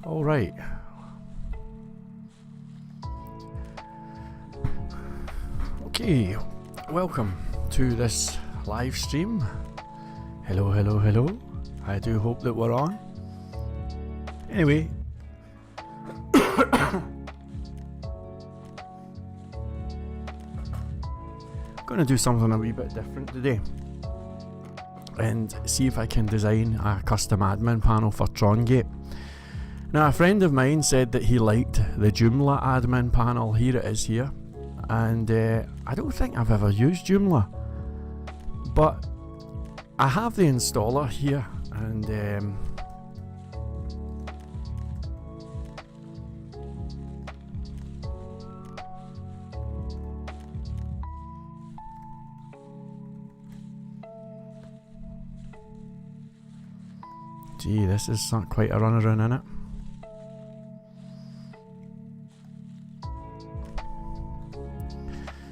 All right. Okay, welcome to this live stream. Hello, hello, hello. I do hope that we're on. Anyway, going to do something a wee bit different today and see if I can design a custom admin panel for Trongate. Now, a friend of mine said that he liked the Joomla admin panel. Here it is here, and I don't think I've ever used Joomla, but I have the installer here, and gee, this is quite a runaround, isn't it?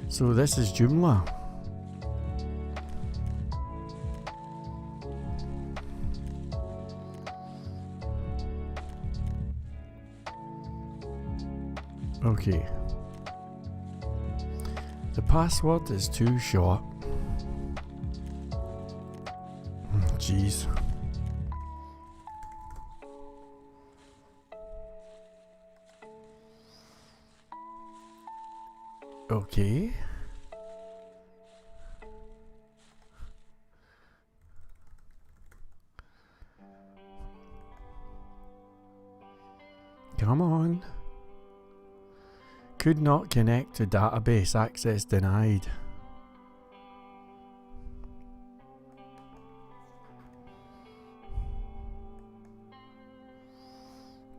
So this is Joomla. Okay. The password is too short. Jeez. Okay. Come on. Could not connect to database, access denied.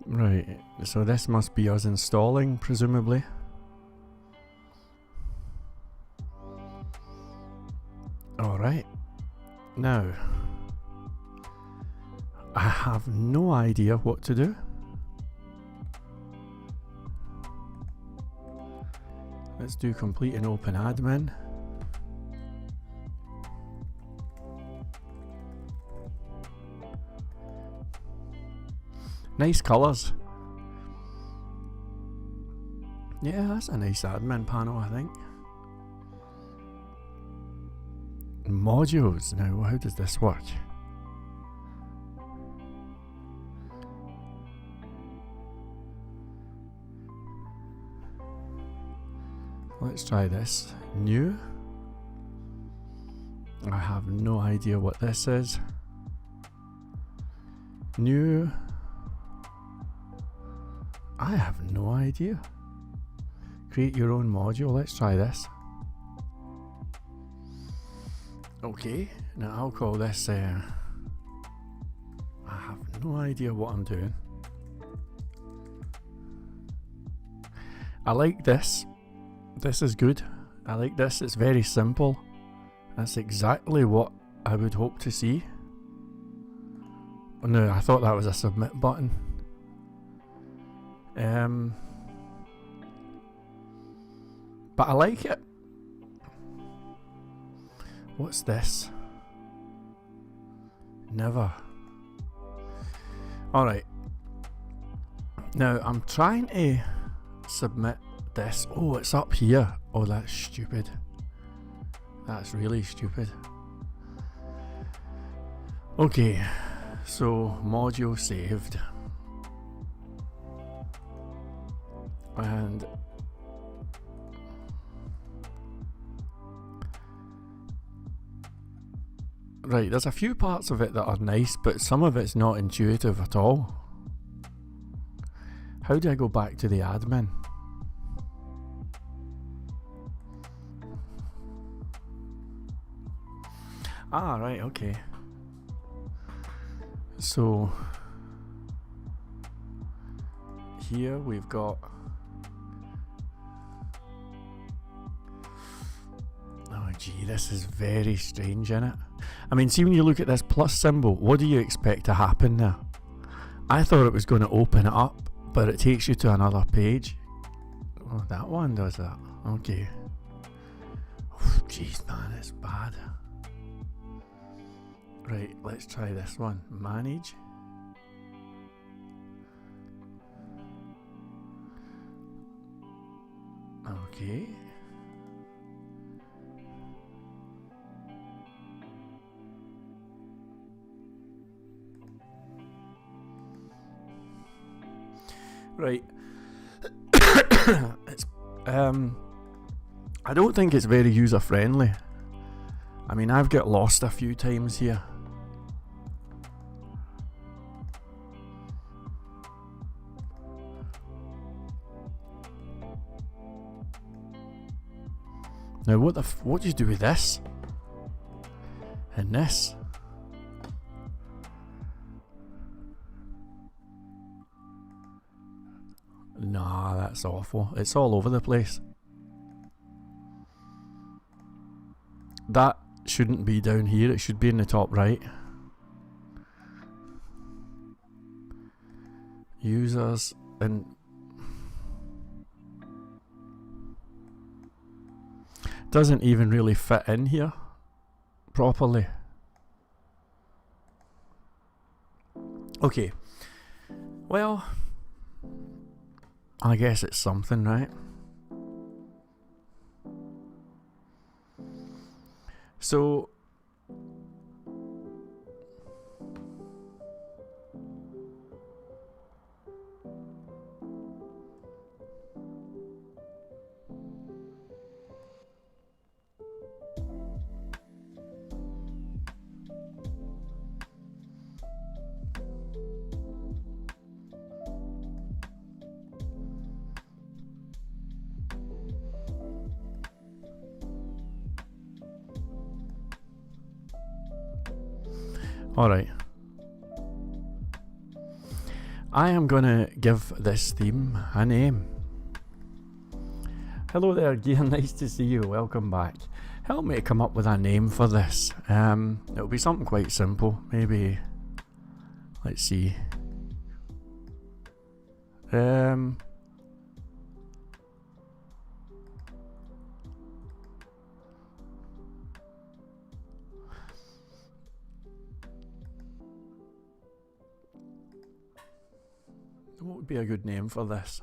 Right, so this must be us installing, presumably. Alright, now I have no idea what to do. Let's do complete and open admin. Nice colours. Yeah, that's a nice admin panel, I think. Modules. Now, how does this work? Let's try this. New. I have no idea what this is. New. I have no idea. Create your own module. Let's try this. Okay, now I'll call this I have no idea what I'm doing. I like this. This is good. I like this. It's very simple. That's exactly what I would hope to see. Oh, no, I thought that was a submit button. But I like it. What's this? Never. Alright. Now I'm trying to submit this. Oh, it's up here. Oh, that's stupid. That's really stupid. Okay, so module saved. And right, there's a few parts of it that are nice, but some of it's not intuitive at all. How do I go back to the admin? Ah, right, okay. So here we've got, oh gee, this is very strange, isn't it? I mean, see, when you look at this plus symbol, what do you expect to happen there? I thought it was going to open it up, but it takes you to another page. Oh, that one does that. Okay. Jeez, man, it's bad. Right, let's try this one. Manage. Okay. Right. It's I don't think it's very user friendly. I mean, I've got lost a few times here. Now what do you do with this? And this? Nah, that's awful. It's all over the place. That shouldn't be down here, it should be in the top right. Users and doesn't even really fit in here properly. Okay. Well, I guess it's something, right? So alright. I am gonna give this theme a name. Hello there, Gian, nice to see you, welcome back. Help me come up with a name for this. It'll be something quite simple, maybe, let's see. What would be a good name for this?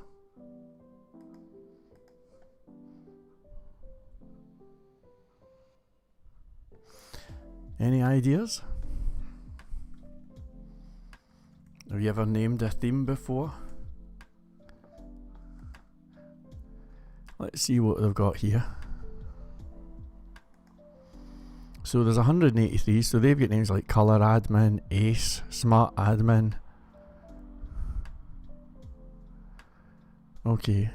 Any ideas? Have you ever named a theme before? Let's see what they've got here. So there's 183, so they've got names like Color Admin, Ace, Smart Admin. Okay,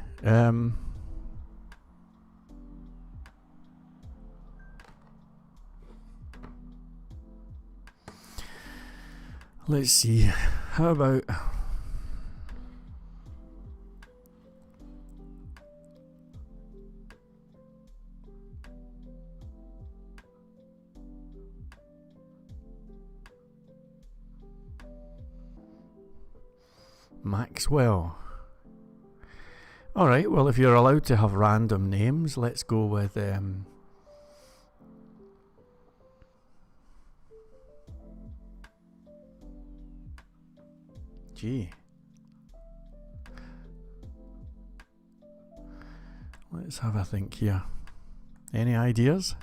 let's see, how about Maxwell? Alright, well if you're allowed to have random names, let's go with Gee. Let's have a think here. Any ideas?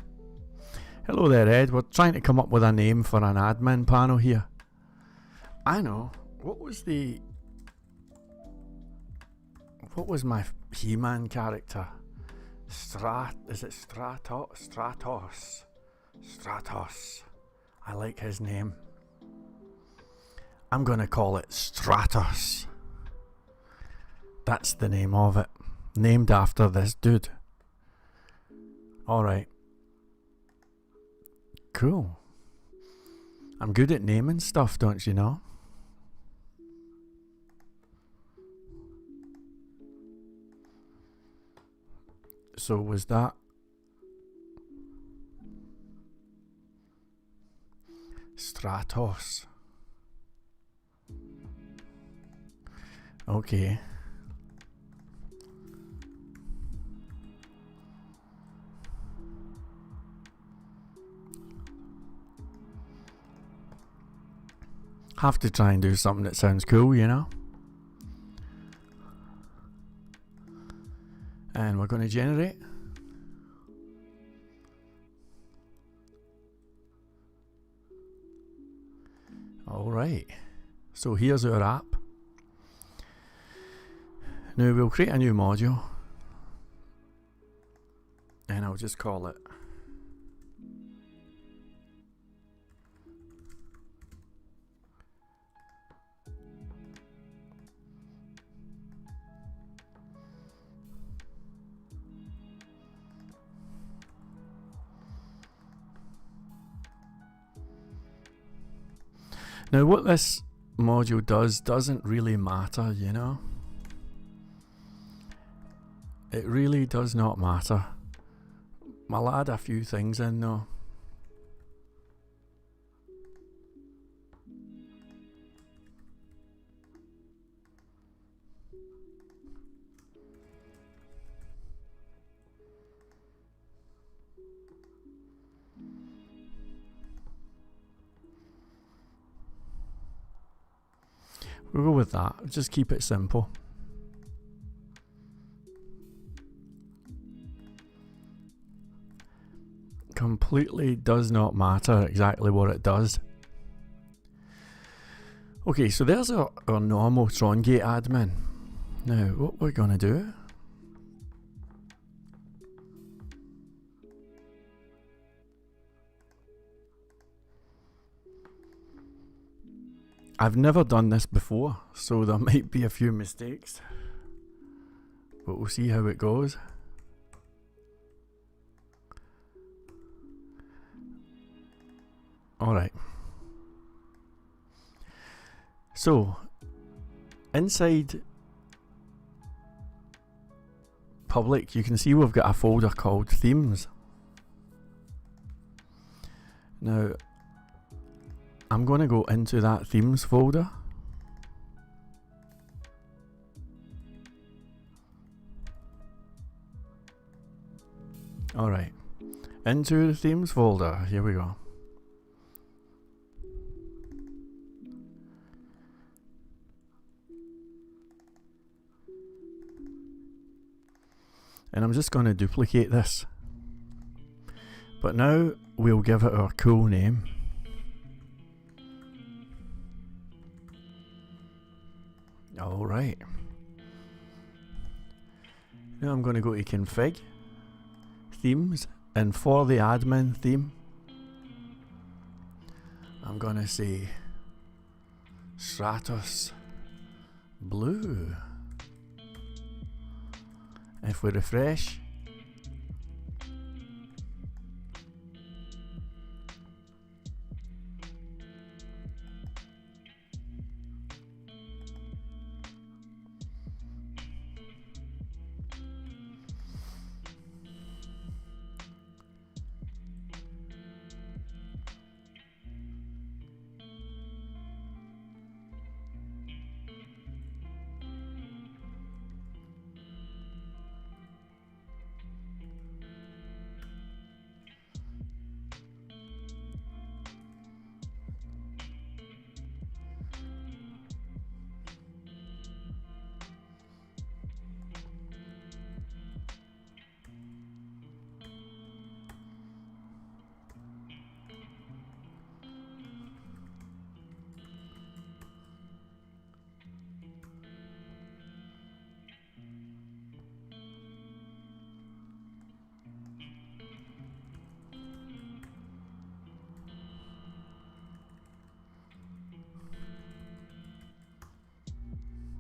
Hello there, Ed. We're trying to come up with a name for an admin panel here. I know. What was my He-Man character? Is it Stratos? Stratos. I like his name. I'm gonna call it Stratos. That's the name of it. Named after this dude. Alright. Cool. I'm good at naming stuff, don't you know? So was that Stratos? Okay. Have to try and do something that sounds cool, you know? And we're going to generate. Alright, so here's our app. Now we'll create a new module, and I'll just call it Now what this module does doesn't really matter, you know. It really does not matter. I'll add a few things in though. We'll go with that. Just keep it simple. Completely does not matter exactly what it does. Okay, so there's our normal Trongate admin. Now, what we're going to do, I've never done this before, so there might be a few mistakes, but we'll see how it goes. Alright. So, inside public, you can see we've got a folder called themes. Now, I'm going to go into that themes folder. Alright, into the themes folder, here we go. And I'm just going to duplicate this. But now we'll give it our cool name. Alright. Now I'm going to go to config, themes, and for the admin theme, I'm going to say Stratus Blue. If we refresh,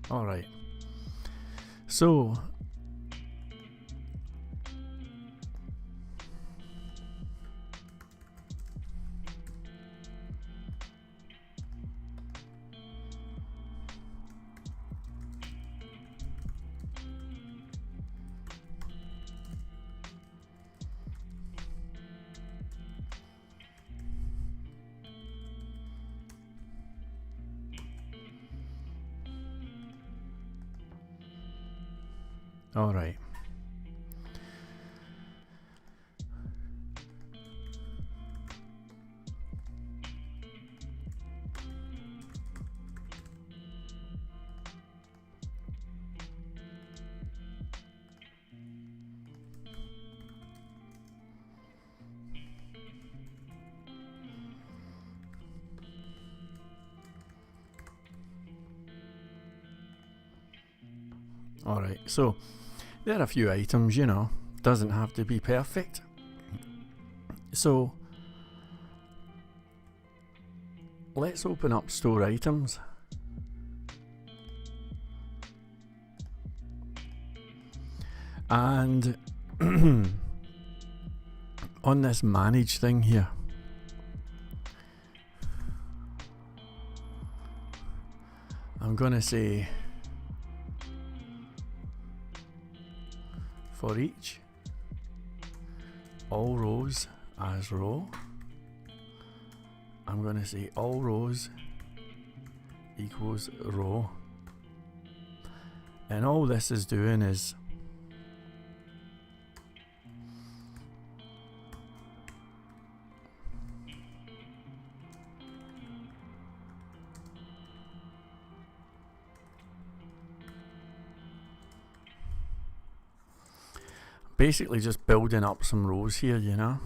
alright. So alright. Alright, so there are a few items, you know, doesn't have to be perfect. So let's open up store items. And on this manage thing here, I'm gonna say for each, all rows as row, I'm gonna say all rows equals row, and all this is doing is basically just building up some rows here, you know.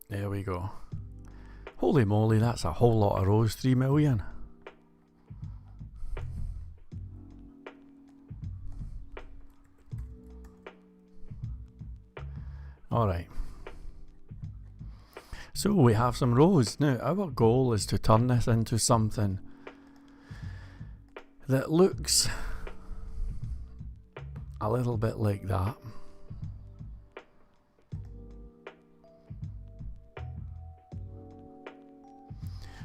There we go. Holy moly, that's a whole lot of rows, 3 million. Alright. So we have some rows. Now our goal is to turn this into something that looks a little bit like that.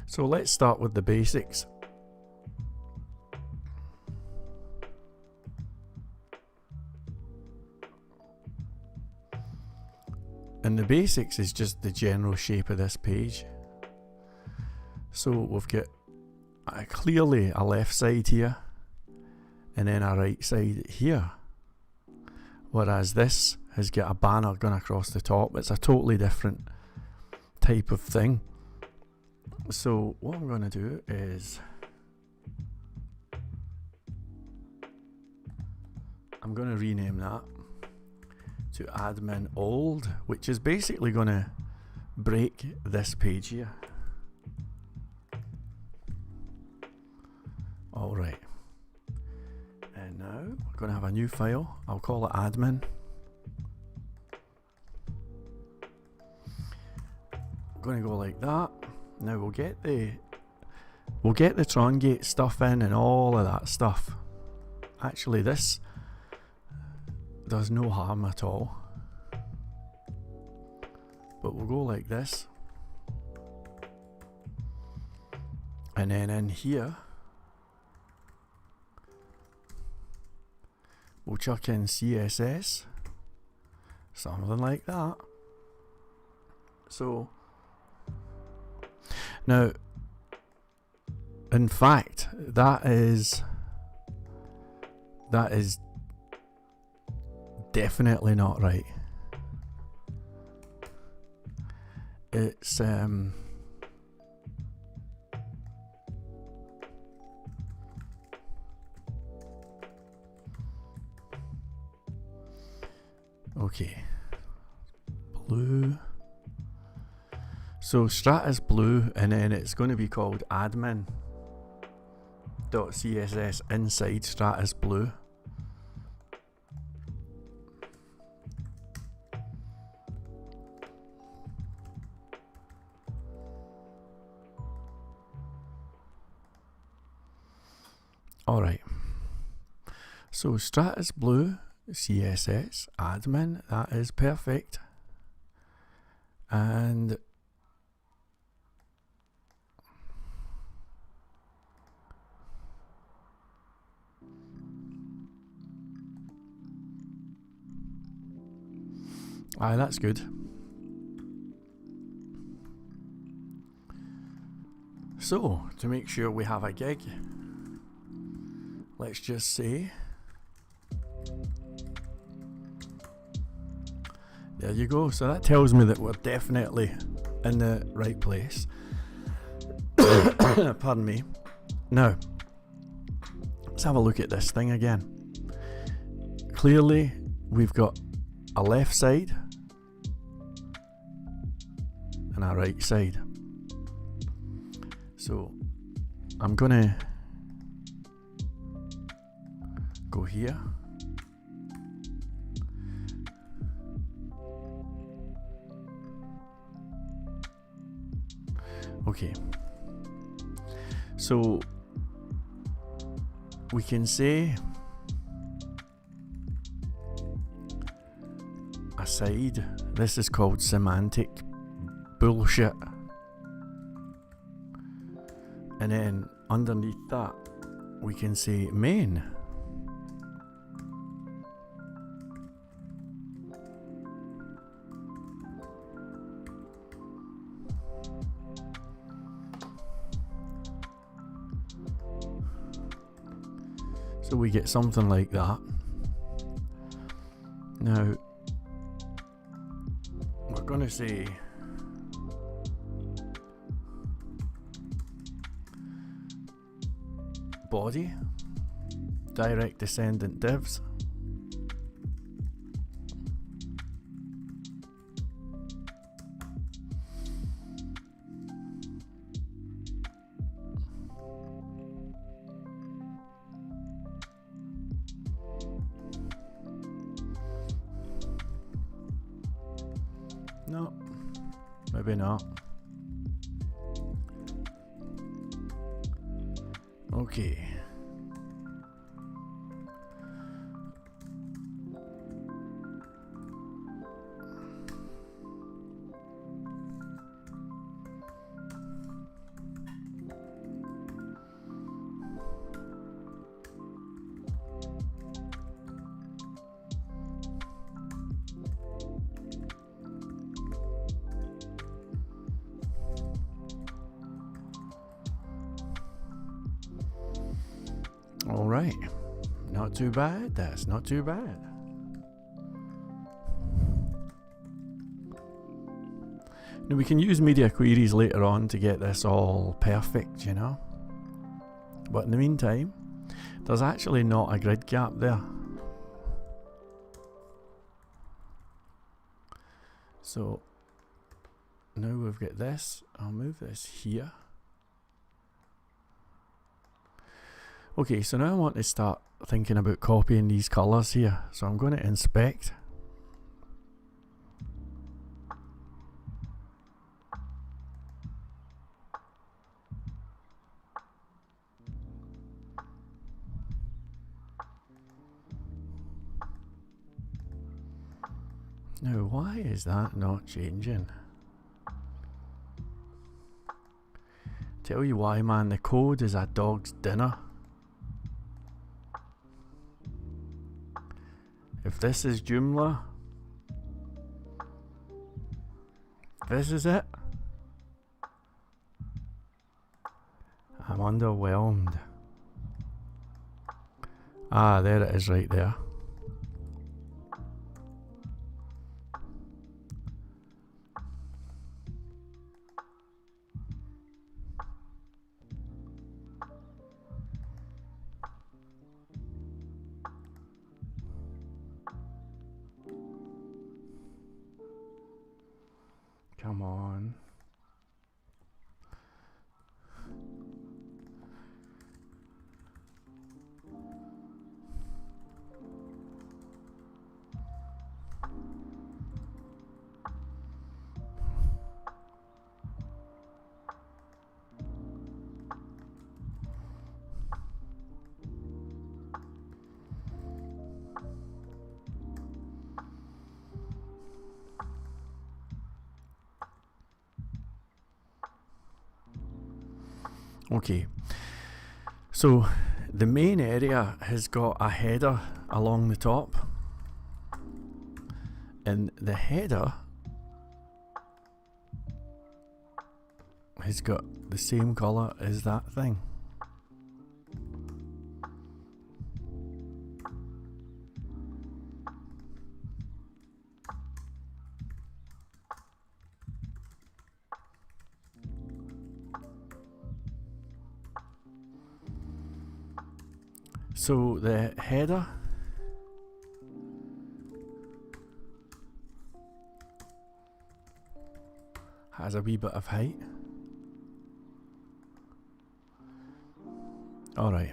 So let's start with the basics. And the basics is just the general shape of this page. So we've got clearly a left side here and then a right side here. Whereas this has got a banner going across the top. It's a totally different type of thing. So what I'm going to do is I'm going to rename that to admin old, which is basically going to break this page here. Alright, and now we're going to have a new file. I'll call it admin. I'm going to go like that. Now we'll get the Trongate stuff in and all of that stuff. Actually, this does no harm at all. But we'll go like this. And then in here, we'll chuck in CSS. Something like that. So now, in fact, that is definitely not right. It's okay. Blue. So strat is blue, and then it's going to be called admin.css inside strat is blue. Alright. So strat is blue, CSS, admin, that is perfect. And aye, that's good. So, to make sure we have a gig, let's just say, there you go. So that tells me that we're definitely in the right place. Pardon me. Now, let's have a look at this thing again. Clearly, we've got a left side and a right side. So I'm gonna go here. Okay, so we can say aside, this is called semantic bullshit, and then underneath that we can say main. So we get something like that. Now we're going to say body, direct descendant divs. No, maybe not. Okay. All right, not too bad. That's not too bad. Now we can use media queries later on to get this all perfect, you know. But in the meantime, there's actually not a grid gap there. So now we've got this. I'll move this here. Okay, so now I want to start thinking about copying these colors here. So I'm going to inspect. Now, why is that not changing? Tell you why, man, the code is a dog's dinner. If this is Joomla, this is it. I'm underwhelmed. Ah, there it is right there. Come on. Okay, so the main area has got a header along the top, and the header has got the same color as that thing. So the header has a wee bit of height. Alright.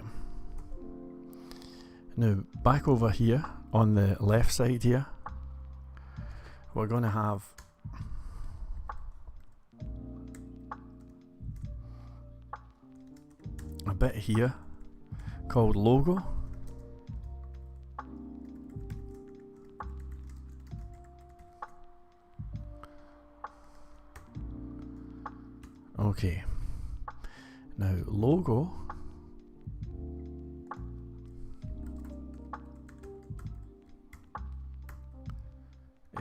Now back over here on the left side here, we're going to have a bit here called logo. Okay, now logo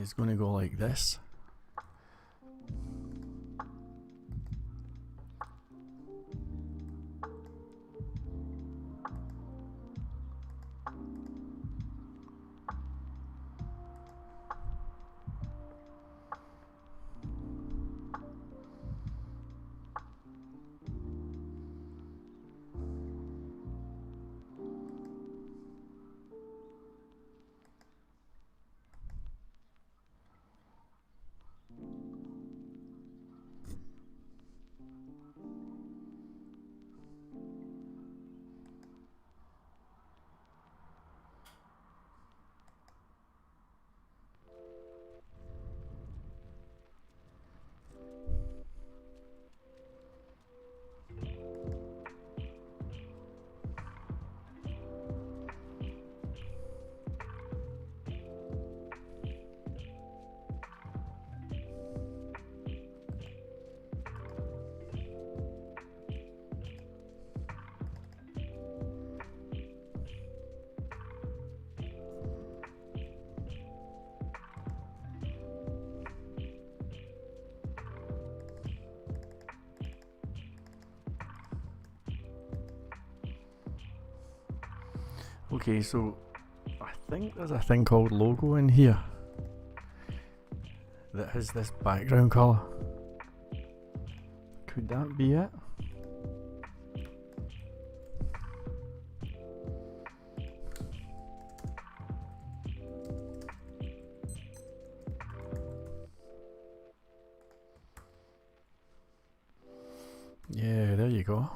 is going to go like this. Okay, so I think there's a thing called logo in here that has this background colour. Could that be it? Yeah, there you go.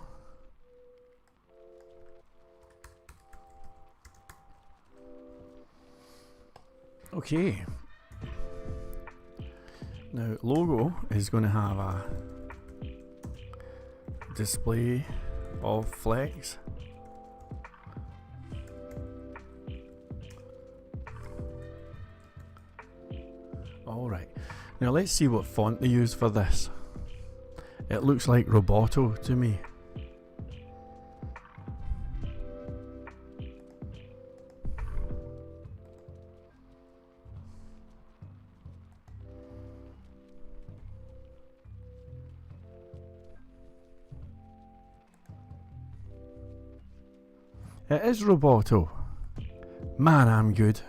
Okay, now logo is going to have a display of flex. Alright, now let's see what font they use for this. It looks like Roboto to me. It is Roboto. Man, I'm good.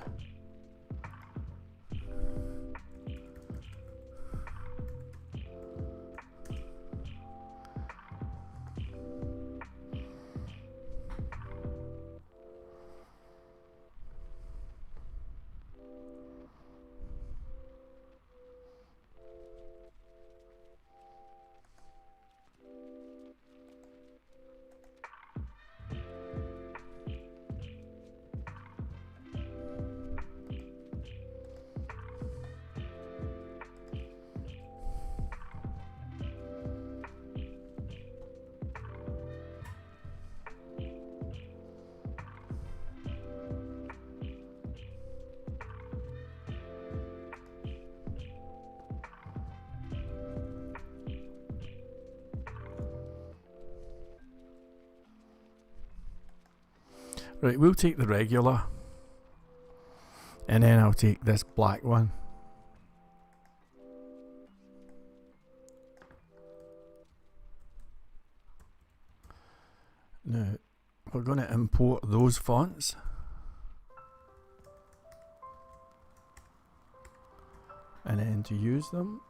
Right, we'll take the regular, and then I'll take this black one. Now, we're going to import those fonts. And then to use them,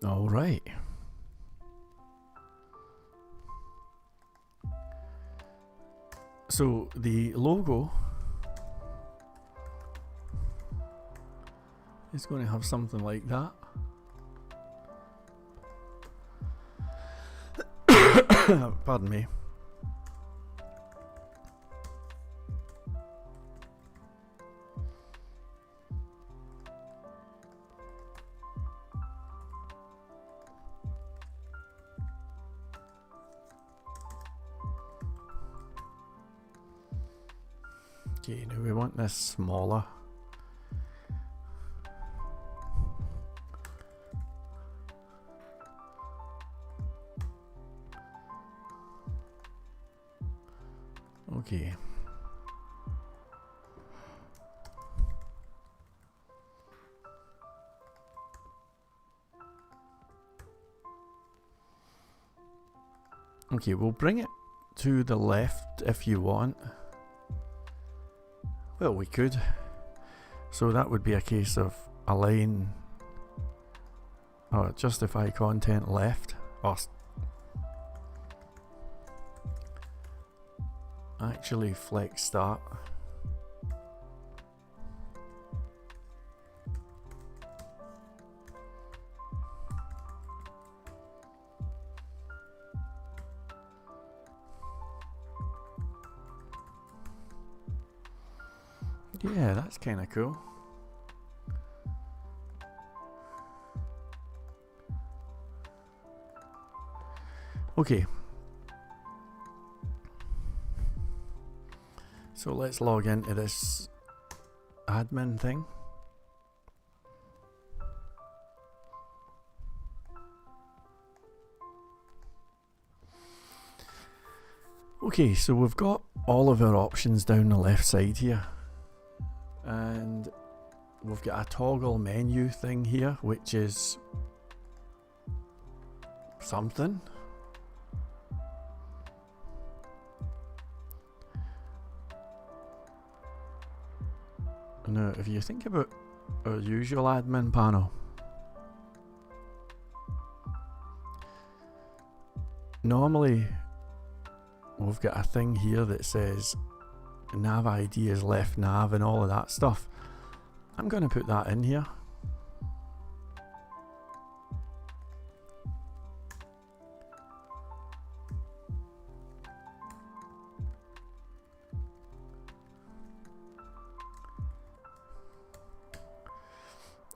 all right. So the logo is going to have something like that. Pardon me. Okay, now we want this smaller. Okay. Okay, we'll bring it to the left if you want. Well, we could. So that would be a case of align or justify content left, or actually flex start. Yeah, that's kind of cool. Okay. So let's log into this admin thing. Okay, so we've got all of our options down the left side here. And we've got a toggle menu thing here, which is something. Now, if you think about our usual admin panel, normally we've got a thing here that says nav ID is left nav and all of that stuff. I'm going to put that in here.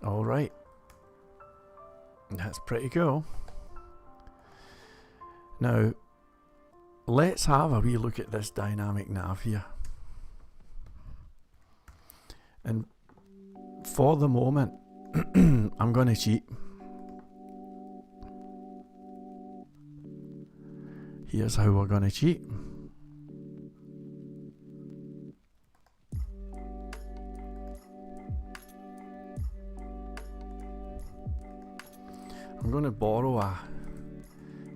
All right, that's pretty cool. Now let's have a wee look at this dynamic nav here. And for the moment, I'm going to cheat. Here's how we're going to cheat. I'm going to borrow a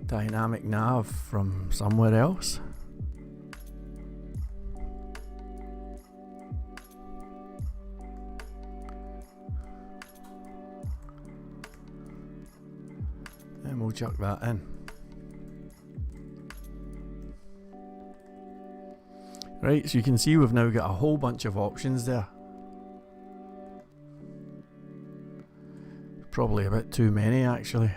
dynamic nav from somewhere else. And we'll chuck that in. Right, so you can see we've now got a whole bunch of options there. Probably a bit too many actually.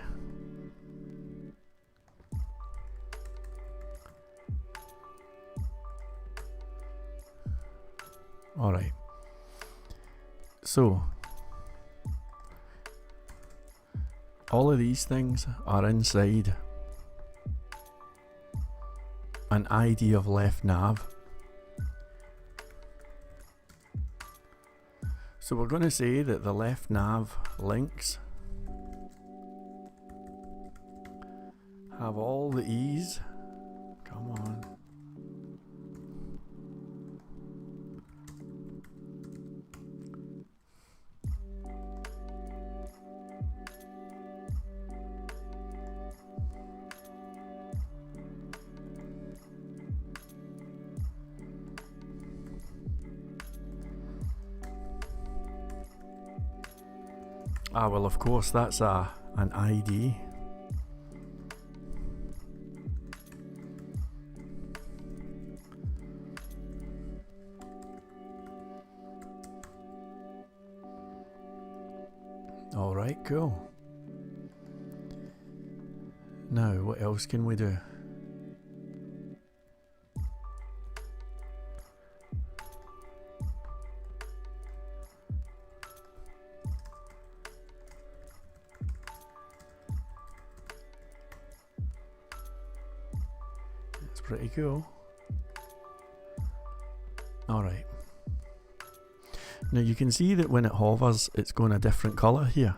Alright. So all of these things are inside an ID of left nav. So we're going to say that the left nav links have all the E's. Come on. Ah, well, of course, that's an ID. cool. Now, what else can we do? That's pretty cool. Alright. Now you can see that when it hovers, it's going a different colour here.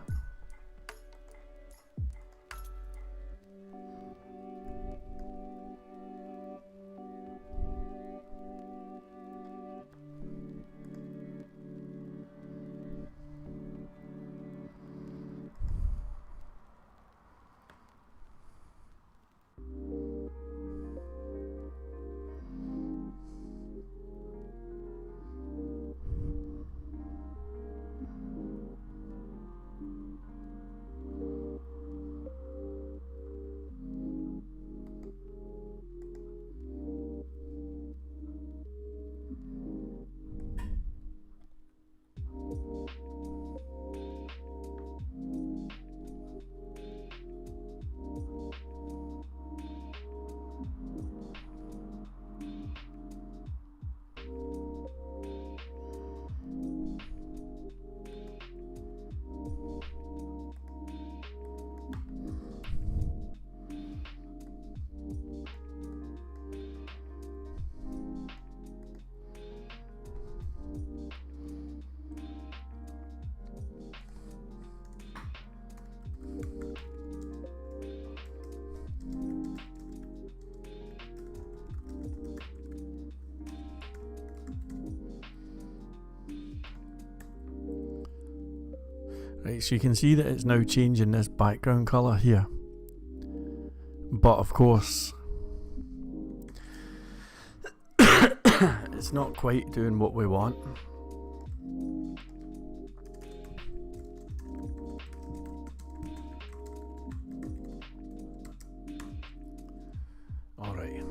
Right, so you can see that it's now changing this background colour here. But of course, it's not quite doing what we want. Alright.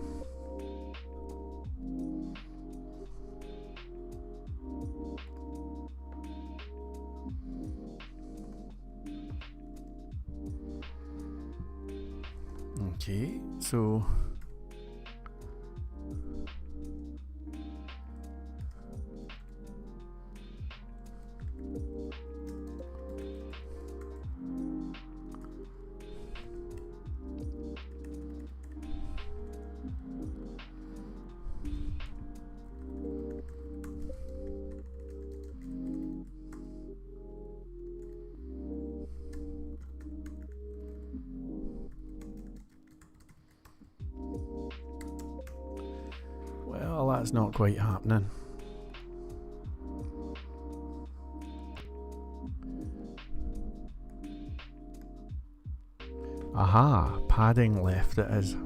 Okay, so well, that's not quite happening. Aha, padding left it is.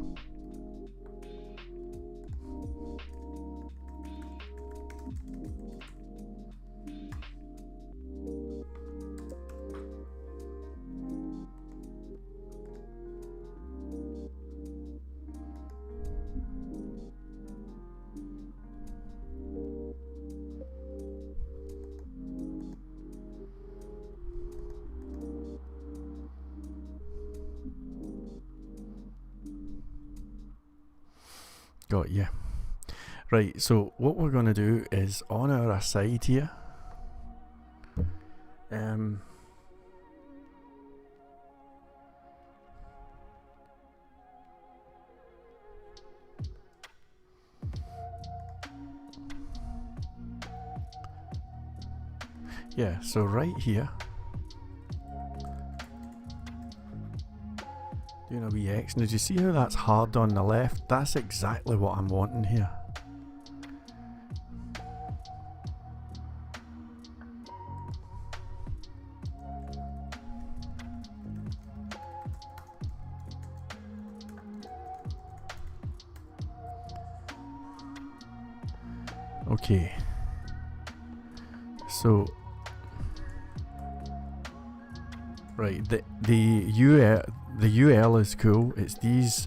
Got you. Right, so what we're going to do is on our side here, yeah, so right here, doing a wee X. Now, did you see how that's hard on the left? That's exactly what I'm wanting here. Okay, so right, the UL is cool. It's these.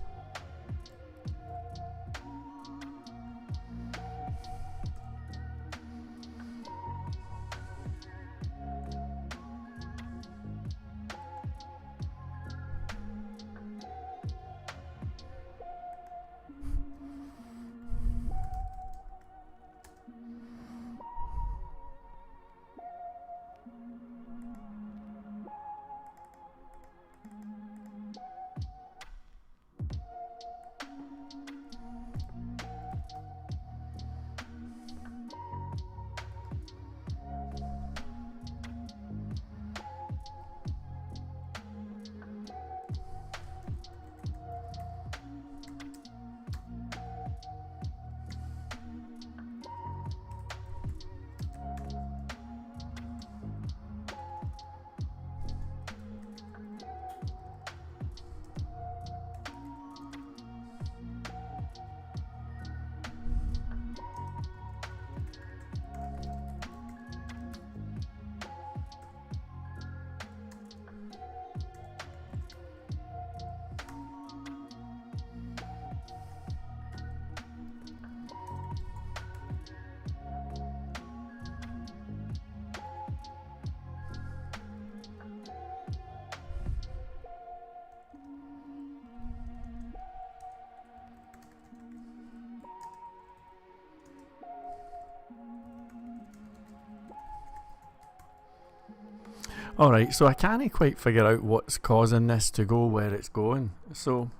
Alright, so I can't quite figure out what's causing this to go where it's going. So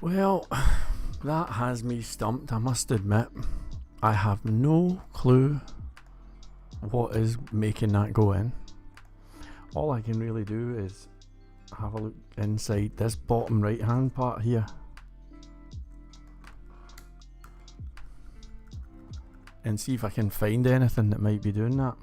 well, that has me stumped, I must admit. I have no clue what is making that go in. All I can really do is have a look inside this bottom right hand part here and see if I can find anything that might be doing that.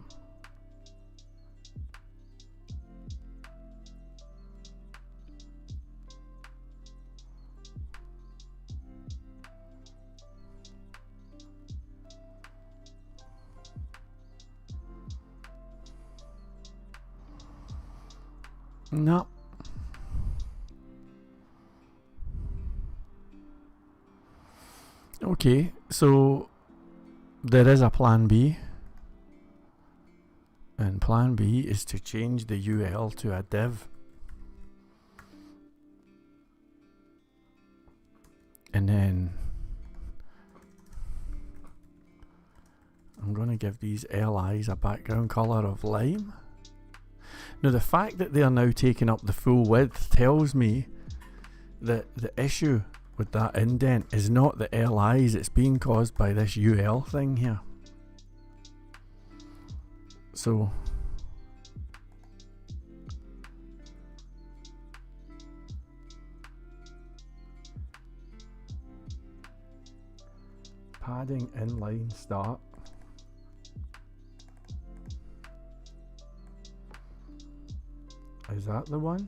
No. Okay, so there is a plan B, and plan B is to change the UL to a div, and then I'm going to give these LIs a background color of lime. Now the fact that they are now taking up the full width tells me that the issue with that indent is not the LIs, it's being caused by this UL thing here. So padding inline start. Is that the one?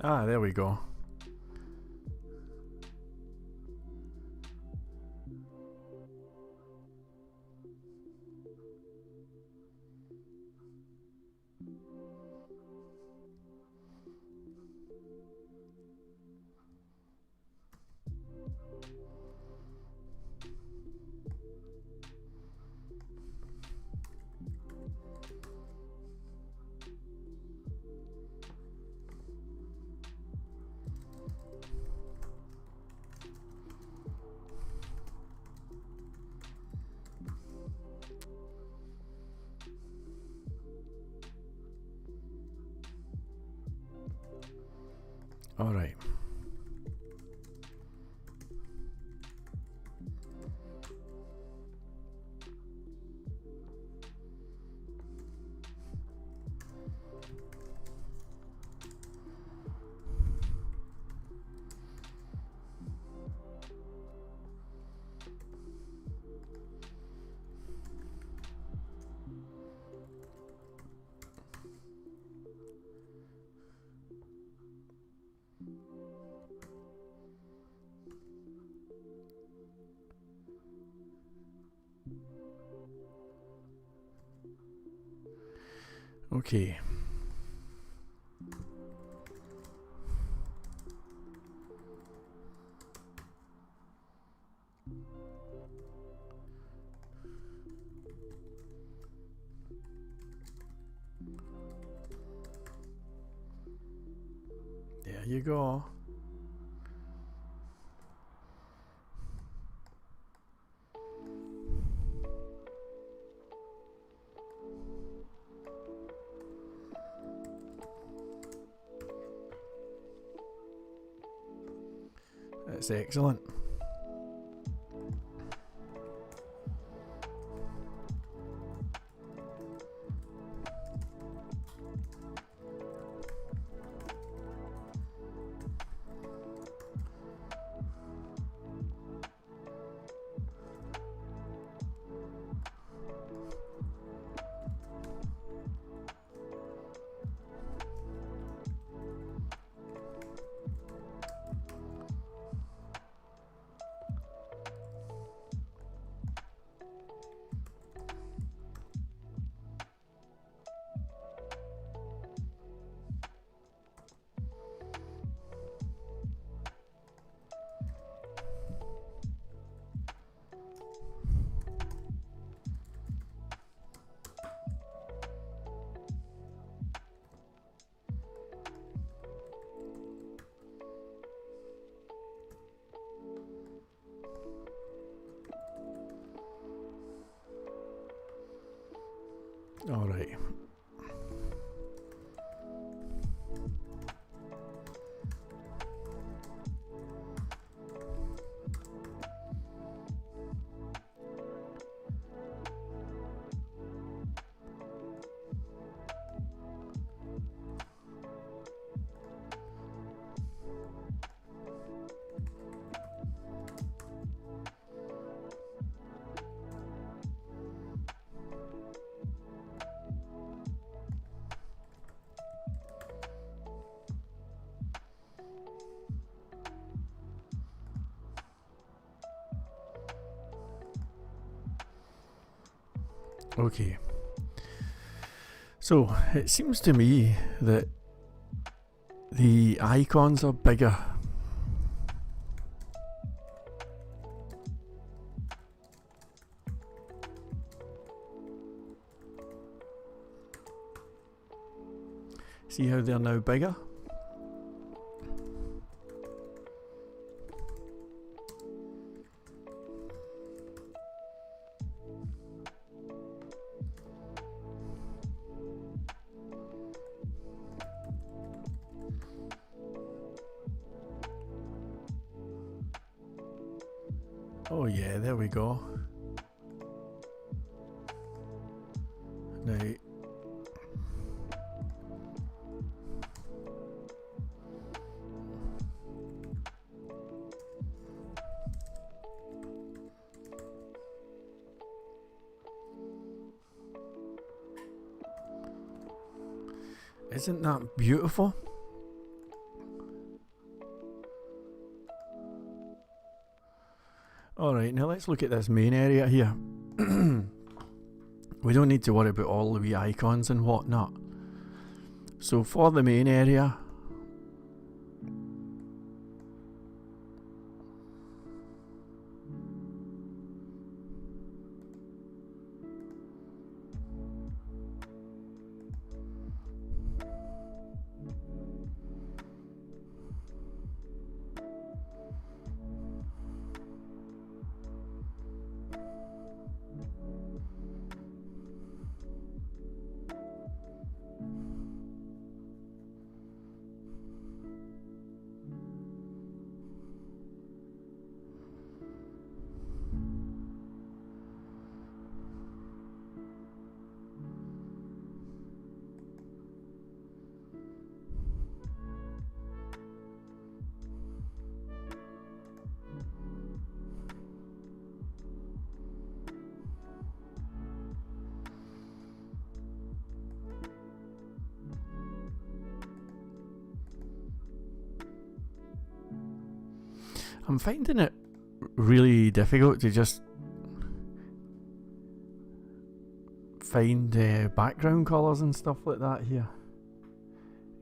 Ah, there we go. All right. Okay. There you go. That's excellent. All right. Okay. So it seems to me that the icons are bigger. See how they're now bigger? Oh yeah, there we go. Now, isn't that beautiful? Alright, now let's look at this main area here. We don't need to worry about all the wee icons and whatnot. So for the main area, I'm finding it really difficult to just find background colours and stuff like that here.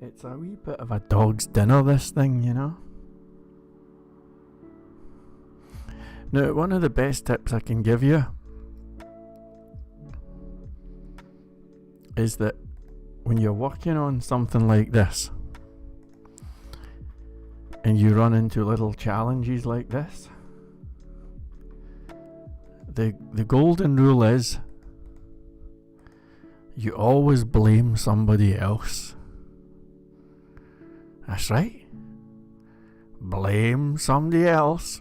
It's a wee bit of a dog's dinner, this thing, you know. Now, one of the best tips I can give you is that when you're working on something like this and you run into little challenges like this, the golden rule is you always blame somebody else. That's right. Blame somebody else.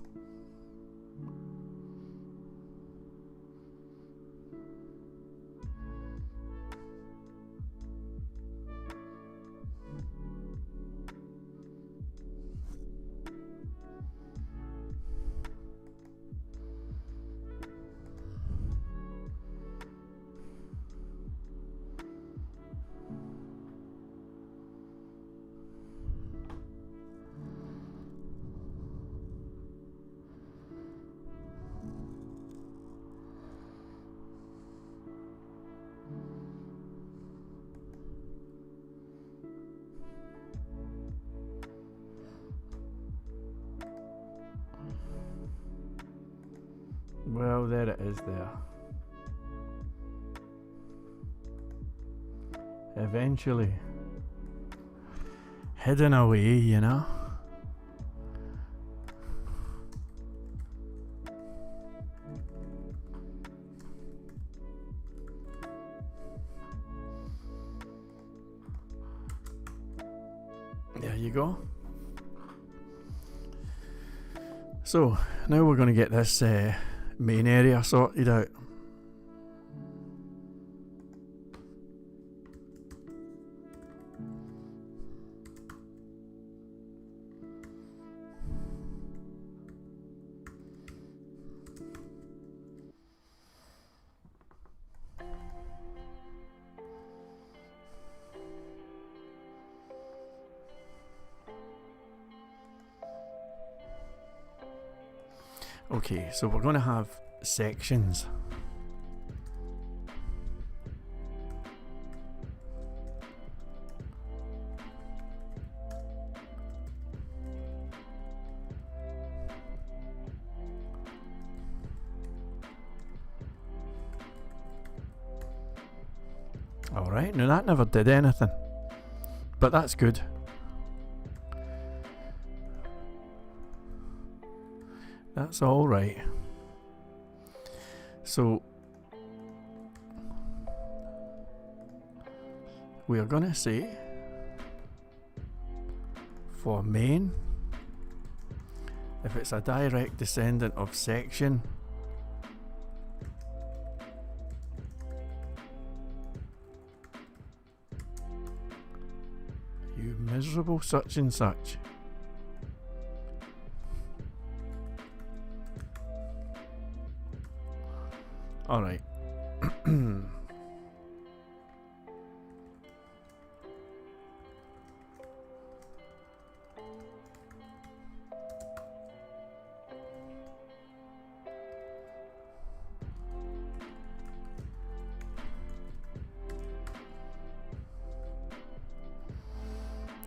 Well, there it is there. Eventually. Hidden away, you know. There you go. So, now we're going to get this main area sorted out. Okay, so we're going to have sections. Alright, now that never did anything, but that's good. That's all right. So we are going to say for main, if it's a direct descendant of section, you miserable such and such. All right.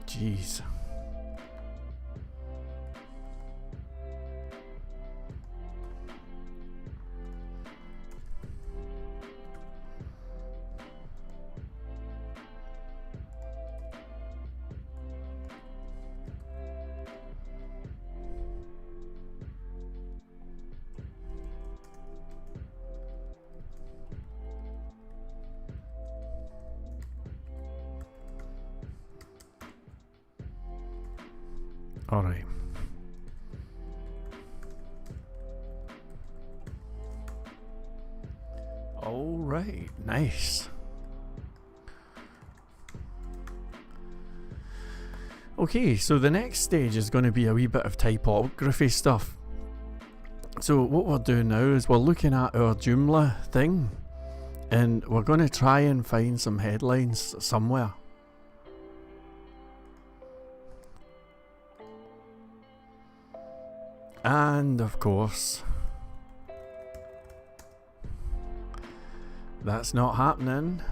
Jeez. All right. All right, nice. Okay, so the next stage is going to be a wee bit of typography stuff. So what we're doing now is we're looking at our Joomla thing, and we're going to try and find some headlines somewhere. And of course, that's not happening.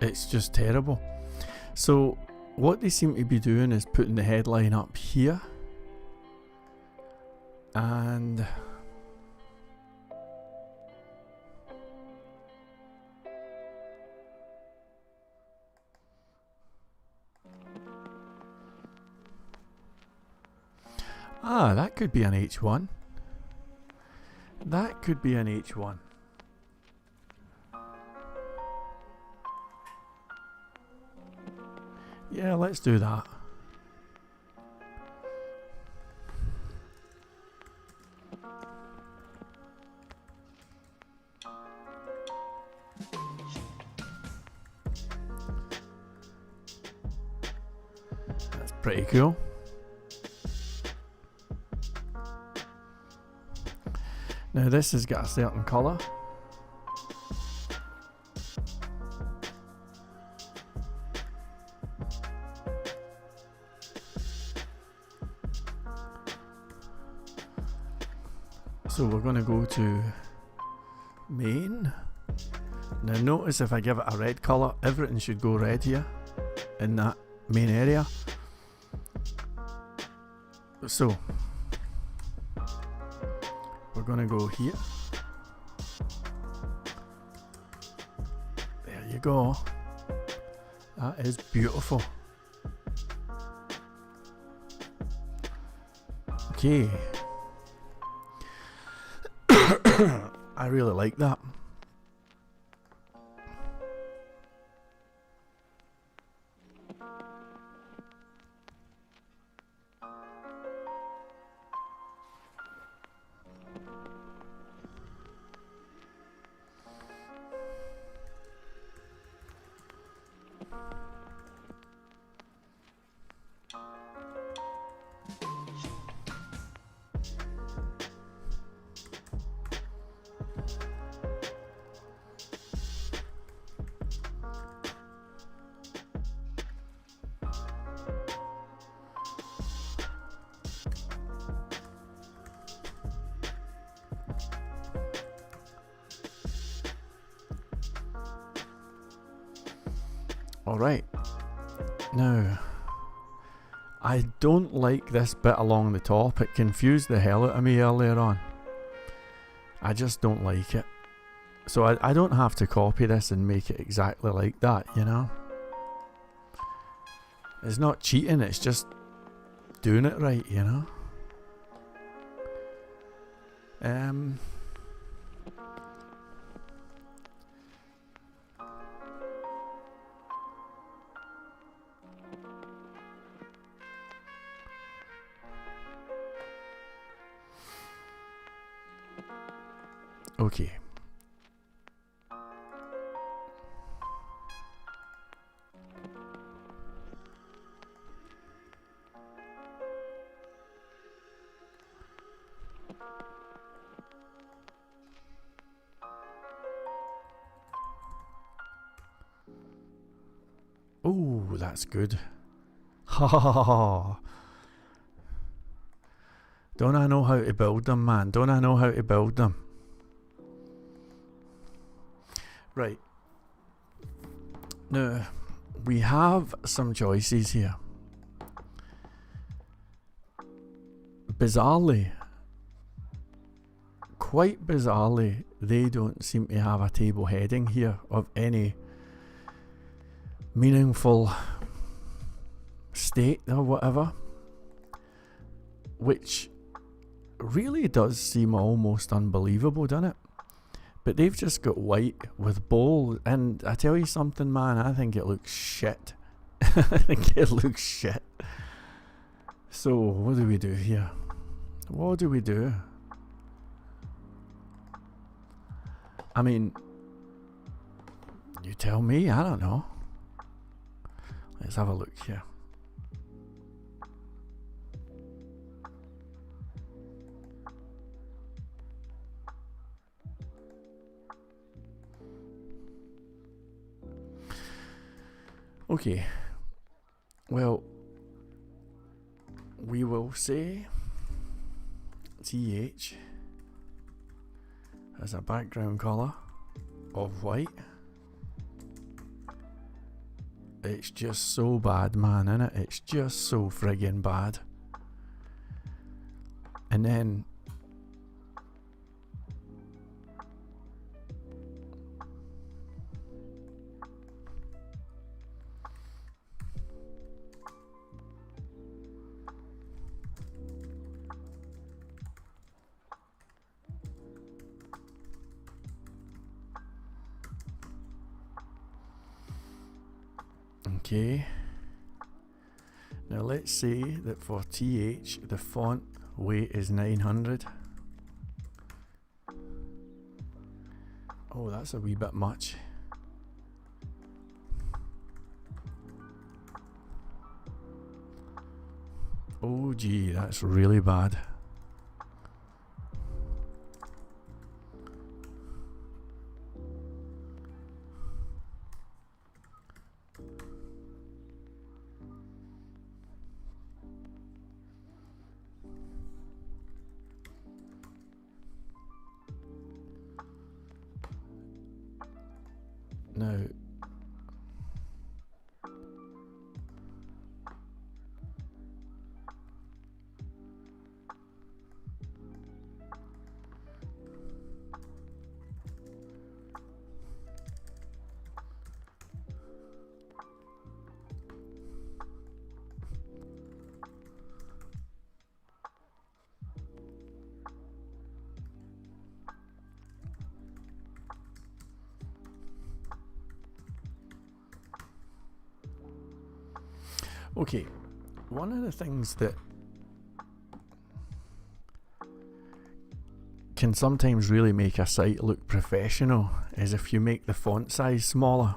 It's just terrible. So what they seem to be doing is putting the headline up here, and that could be an H1. That could be an H1. Yeah, let's do that. That's pretty cool. Now this has got a certain colour. So we're going to go to main. Now notice if I give it a red colour, everything should go red here in that main area. So we're going to go here. There you go. That is beautiful. Okay. I really like that. Alright, now I don't like this bit along the top. It confused the hell out of me earlier on. I just don't like it. So I don't have to copy this and make it exactly like that, you know. It's not cheating, it's just doing it right, you know. Okay. Oh, that's good. Ha ha ha ha. Don't I know how to build them, man? Don't I know how to build them? Right. Now, we have some choices here. Bizarrely, quite bizarrely, they don't seem to have a table heading here of any meaningful state or whatever, which really does seem almost unbelievable, doesn't it? But they've just got white with bold, and I tell you something, man, I think it looks shit. I think it looks shit. So what do we do here? What do we do? I mean, you tell me, I don't know. Let's have a look here. Okay, well, we will say th as a background colour of white. It's just so bad, man, innit? It's just so friggin' bad. And then okay, now let's say that for th the font weight is 900. Oh, that's a wee bit much. Oh gee, that's really bad. Now, okay, one of the things that can sometimes really make a site look professional is if you make the font size smaller.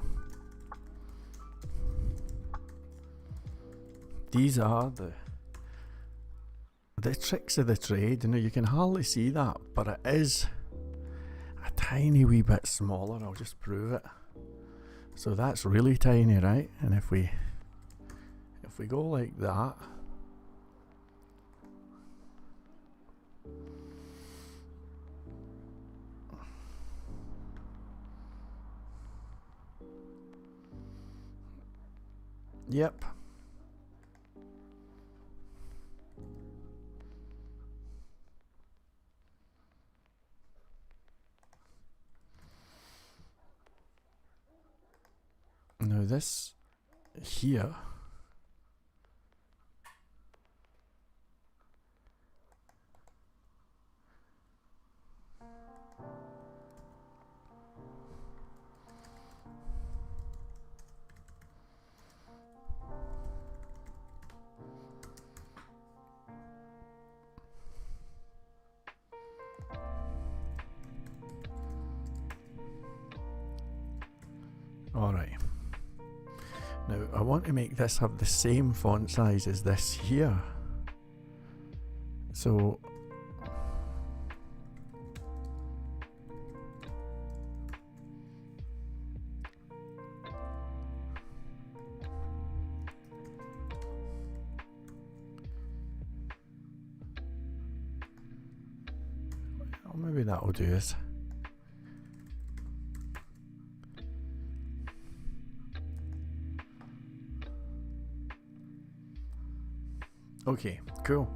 These are the tricks of the trade. You know, you can hardly see that, but it is a tiny wee bit smaller. I'll just prove it. So that's really tiny, right? And if we go like that, yep. Now this here alright. Now I want to make this have the same font size as this here. So maybe that'll do it. Okay, cool.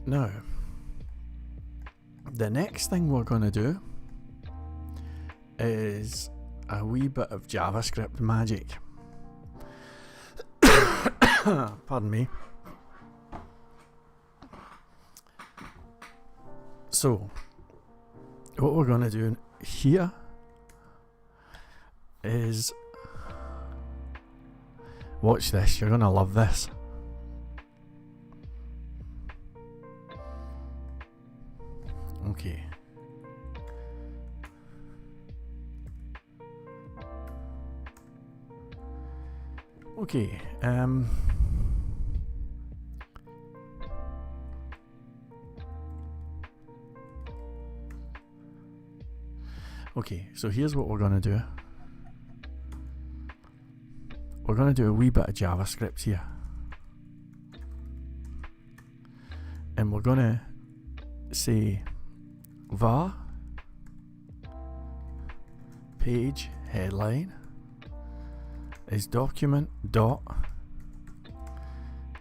Now, the next thing we're going to do is a wee bit of JavaScript magic. Pardon me. So, what we're going to do here is, watch this, you're going to love this. Okay. Okay, okay, so here's what we're going to do. we're going to do a wee bit of JavaScript here. And we're going to say var page headline is document dot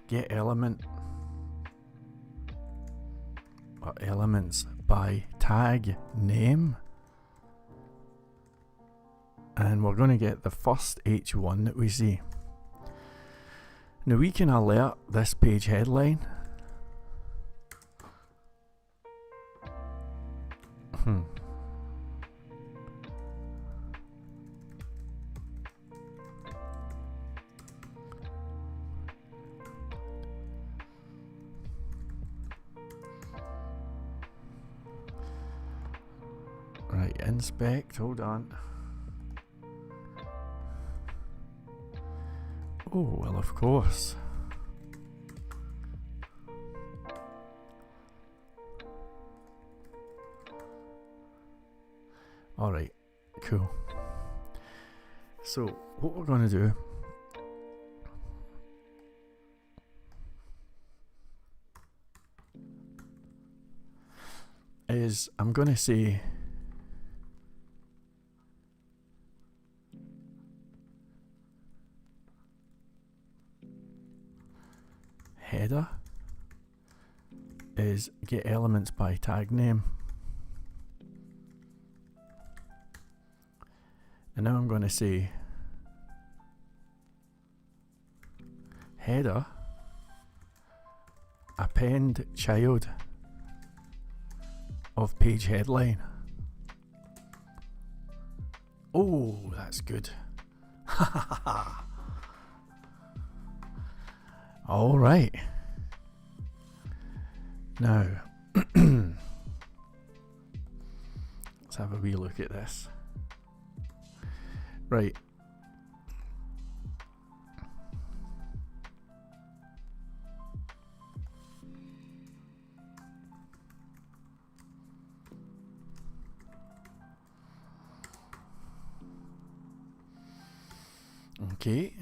get element or elements by tag name, and we're going to get the first H1 that we see. Now we can alert this page headline. Right, inspect, hold on. Oh, well, of course. Alright, cool. So, what we're going to do is I'm going to say header is get elements by tag name. And now I'm going to say header append child of page headline. Oh, that's good. All right. Now, let's have a wee look at this. Right. Okay.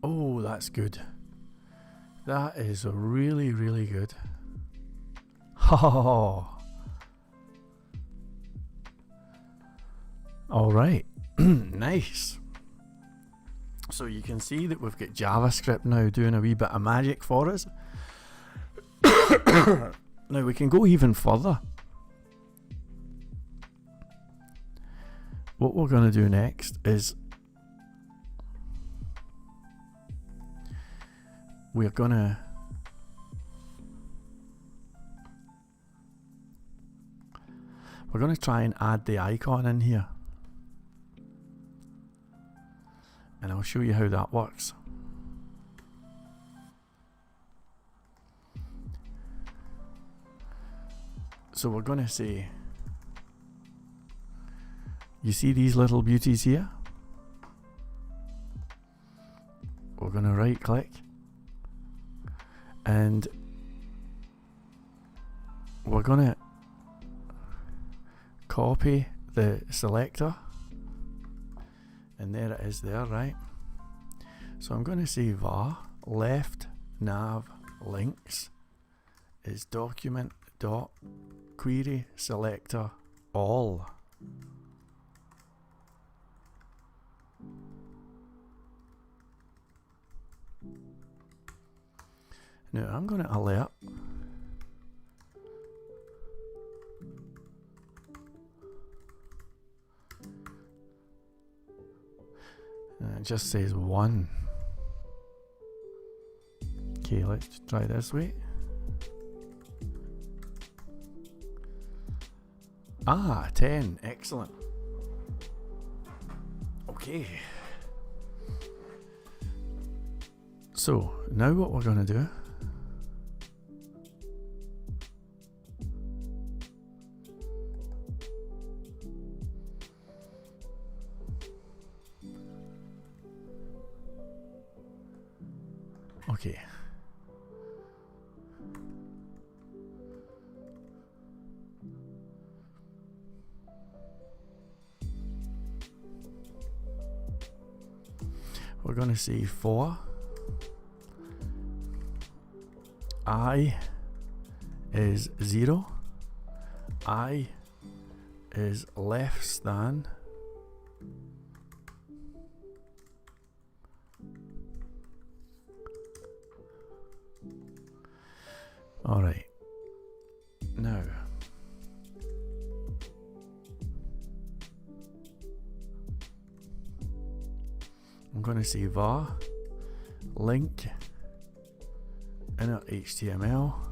Oh, that's good. That is really, really good. Oh. All right. Nice. So you can see that we've got JavaScript now doing a wee bit of magic for us. Now we can go even further. What we're going to do next is we're going to try and add the icon in here, and I'll show you how that works. So we're going to say, you see these little beauties here? We're going to right click and we're going to copy the selector, and there it is there, right? So I'm going to say var left nav links is document dot query selector all. Now I'm going to alert and it just says 1. Okay, let's try this way. Ah, 10. Excellent. Okay. So, now what we're going to do okay. We're going to say for I is 0, I is less than alright. Now I'm going to say var link inner HTML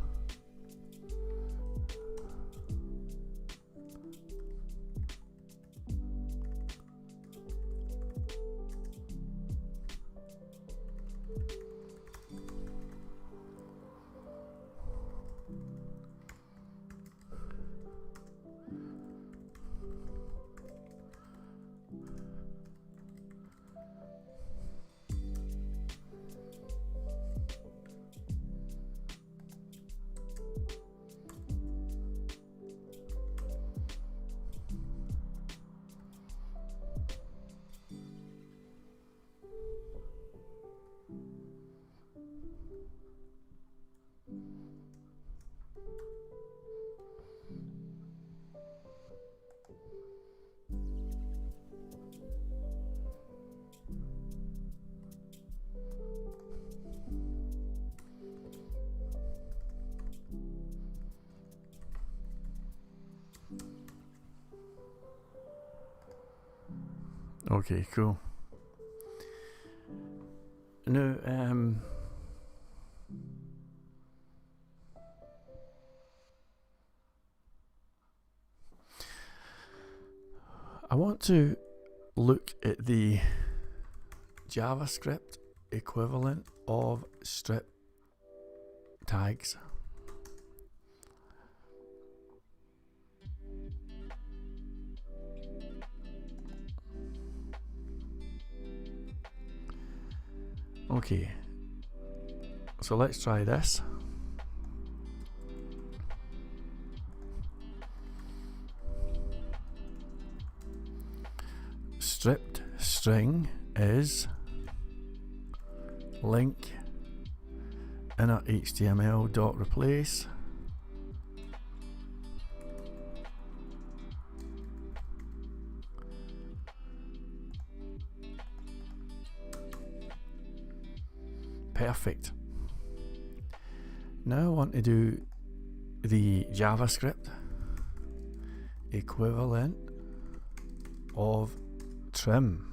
okay, cool. Now, I want to look at the JavaScript equivalent of strip tags. Okay, so let's try this. Stripped string is link inner HTML dot replace perfect. Now I want to do the JavaScript equivalent of trim.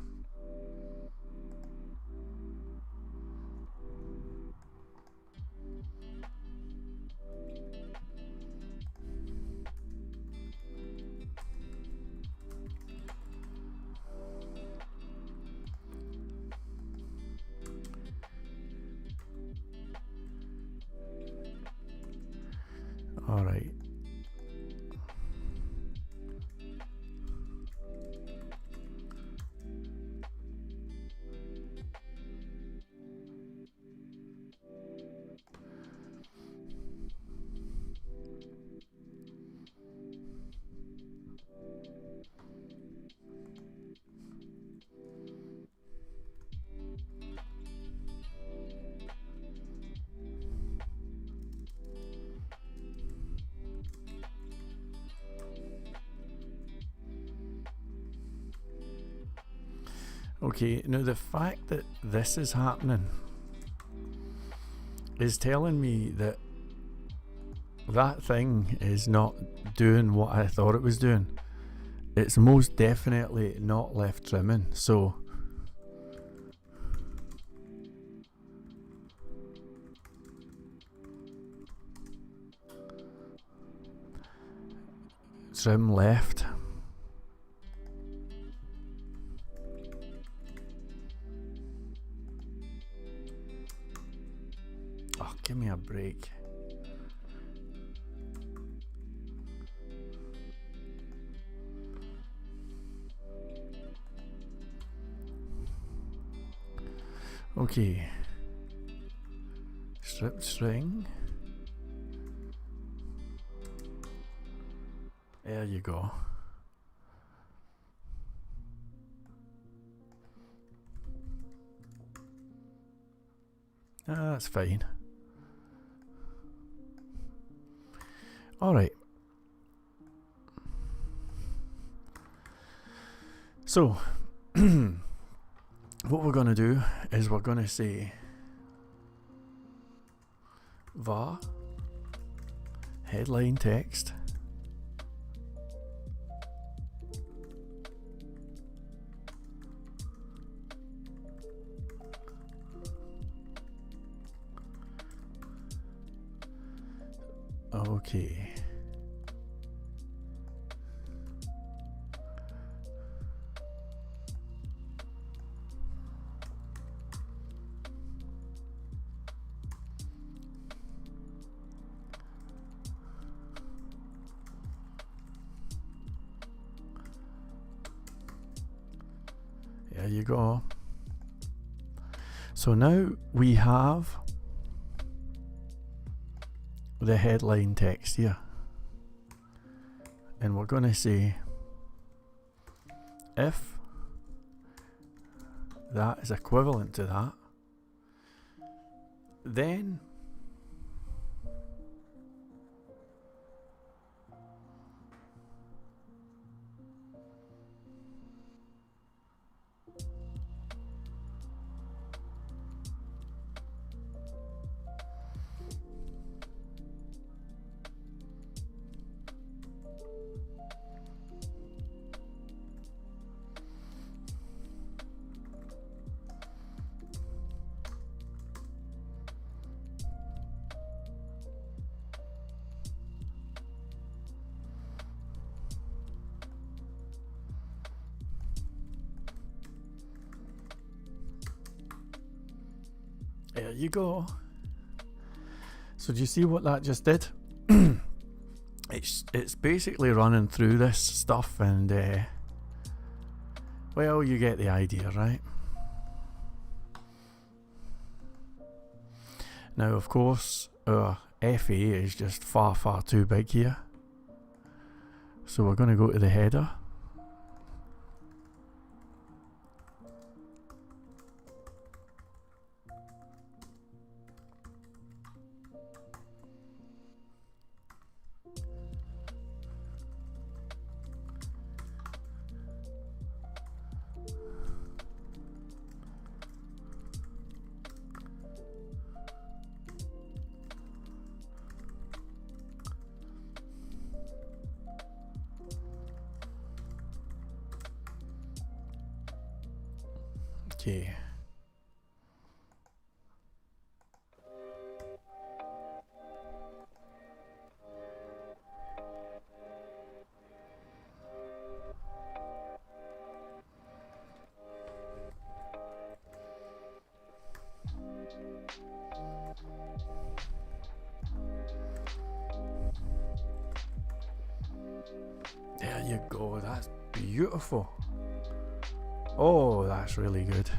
All right. Okay, now the fact that this is happening is telling me that that thing is not doing what I thought it was doing. It's most definitely not left trimming, so trim left. Oh, give me a break. Okay. Strip string. There you go. That's fine. Alright. So, what we're going to do is we're going to say var headline text okay. There you go. So now we have the headline text here, and we're going to say if that is equivalent to that, then there you go. So do you see what that just did? It's basically running through this stuff, and well, you get the idea, right? Now, of course, our FA is just far too big here, so we're going to go to the header. Okay. There you go, that's beautiful. Oh, that's really good.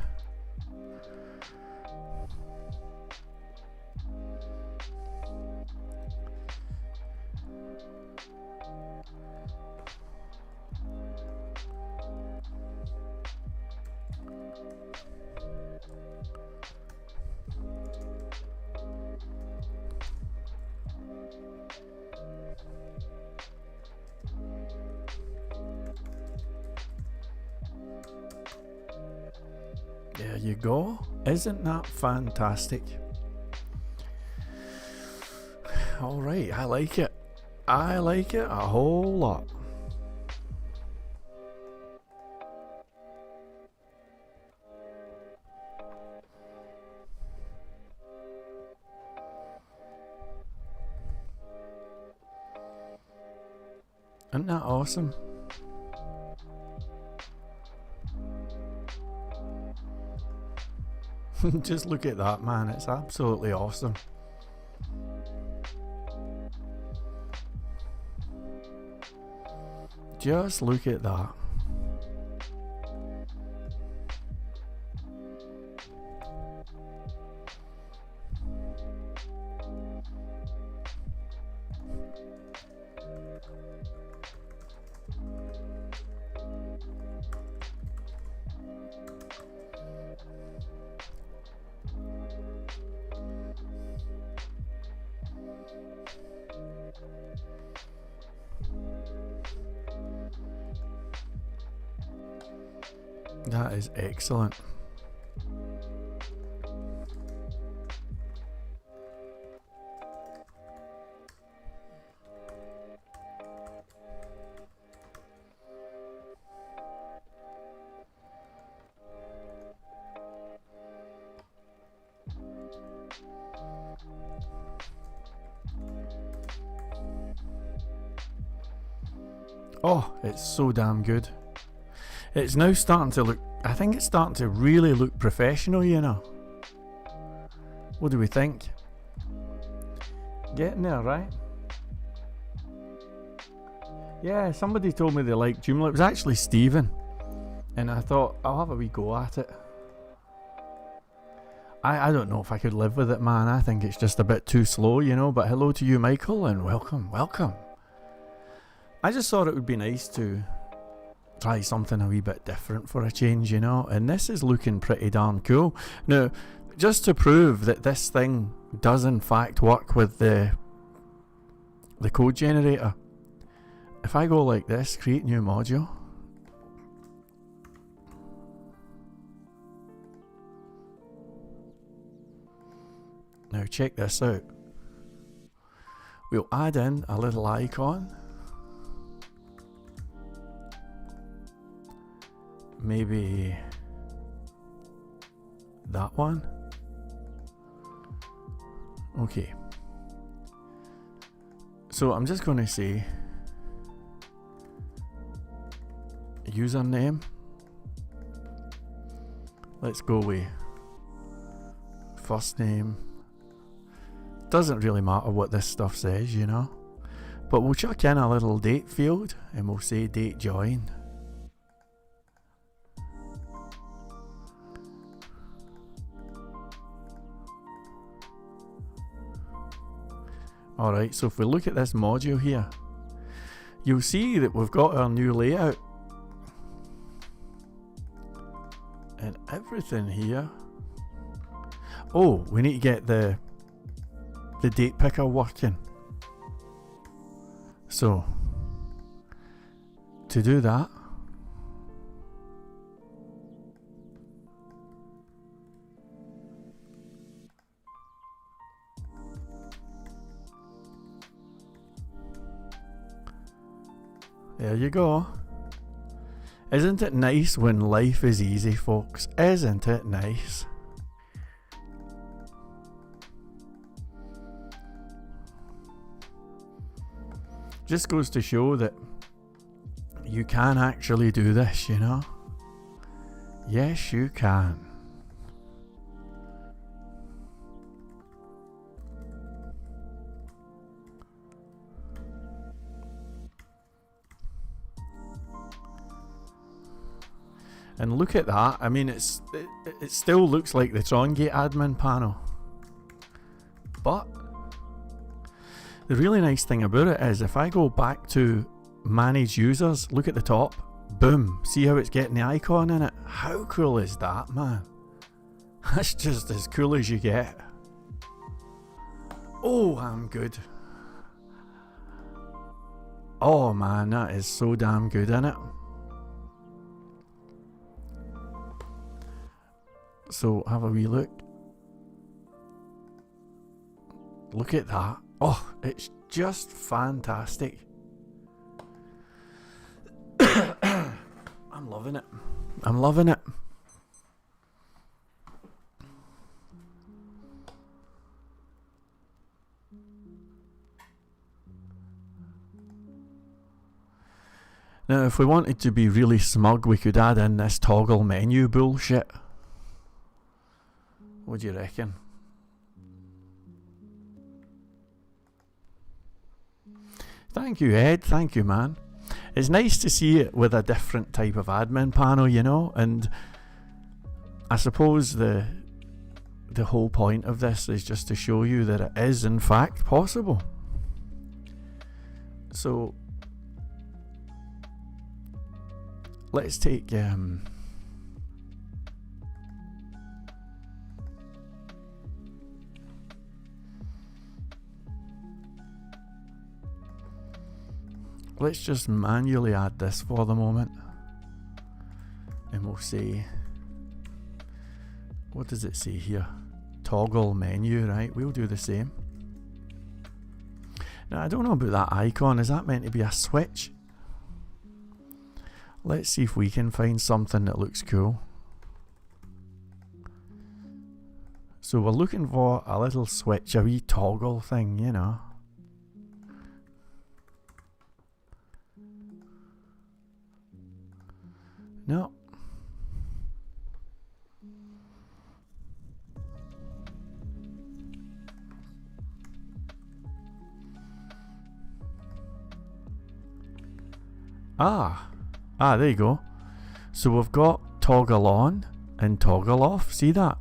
There you go. Isn't that fantastic? Alright, I like it. I like it a whole lot. Isn't that awesome? Just look at that, man. It's absolutely awesome. Just look at that. That is excellent. Oh, it's so damn good. It's now starting to look, I think it's starting to really look professional, you know. What do we think? Getting there, right? Yeah, somebody told me they liked Joomla. It was actually Stephen. And I thought, I'll have a wee go at it. I don't know if I could live with it, man. I think it's just a bit too slow, you know. But hello to you, Michael, and welcome, welcome. I just thought it would be nice to try something a wee bit different for a change, you know. And this is looking pretty darn cool. Now, just to prove that this thing does in fact work with the code generator, if I go like this, create new module. Now check this out. We'll add in a little icon. Maybe that one. Okay. So I'm just going to say username. Let's go with first name. Doesn't really matter what this stuff says, you know. But we'll chuck in a little date field and we'll say date join. Alright, so if we look at this module here, you'll see that we've got our new layout. And everything here. Oh, we need to get the date picker working. So, to do that, there you go. Isn't it nice when life is easy, folks? Isn't it nice? Just goes to show that you can actually do this, you know? Yes, you can. And look at that. I mean, it still looks like the Trongate admin panel. But the really nice thing about it is if I go back to manage users, look at the top, boom, see how it's getting the icon in it? How cool is that, man? That's just as cool as you get. Oh, I'm good. Oh man, that is so damn good, isn't it? So have a wee look. Look at that. Oh, it's just fantastic. I'm loving it. I'm loving it. Now, if we wanted to be really smug, we could add in this toggle menu bullshit. What do you reckon? Thank you, Ed. Thank you, man. It's nice to see it with a different type of admin panel, you know, and I suppose the whole point of this is just to show you that it is in fact possible. So let's take let's just manually add this for the moment, and we'll say, what does it say here? Toggle menu, right? We'll do the same. Now, I don't know about that icon. Is that meant to be a switch? Let's see if we can find something that looks cool. So we're looking for a little switch, a wee toggle thing, you know. No. There you go. So we've got toggle on and toggle off. See that?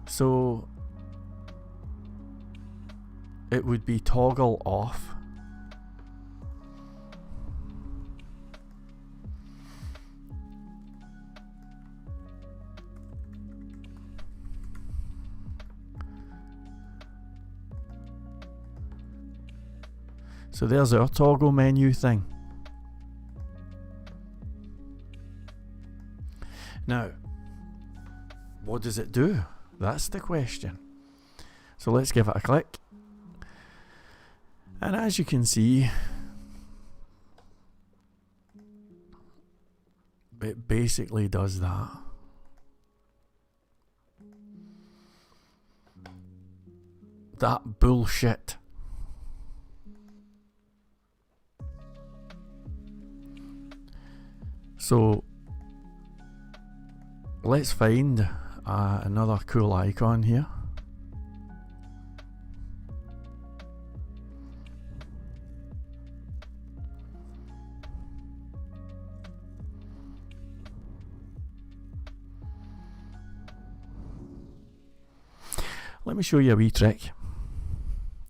So it would be toggle off. So there's our toggle menu thing. Now, what does it do? That's the question. So let's give it a click. And as you can see, it basically does that. That bullshit. So let's find another cool icon here. Let me show you a wee trick.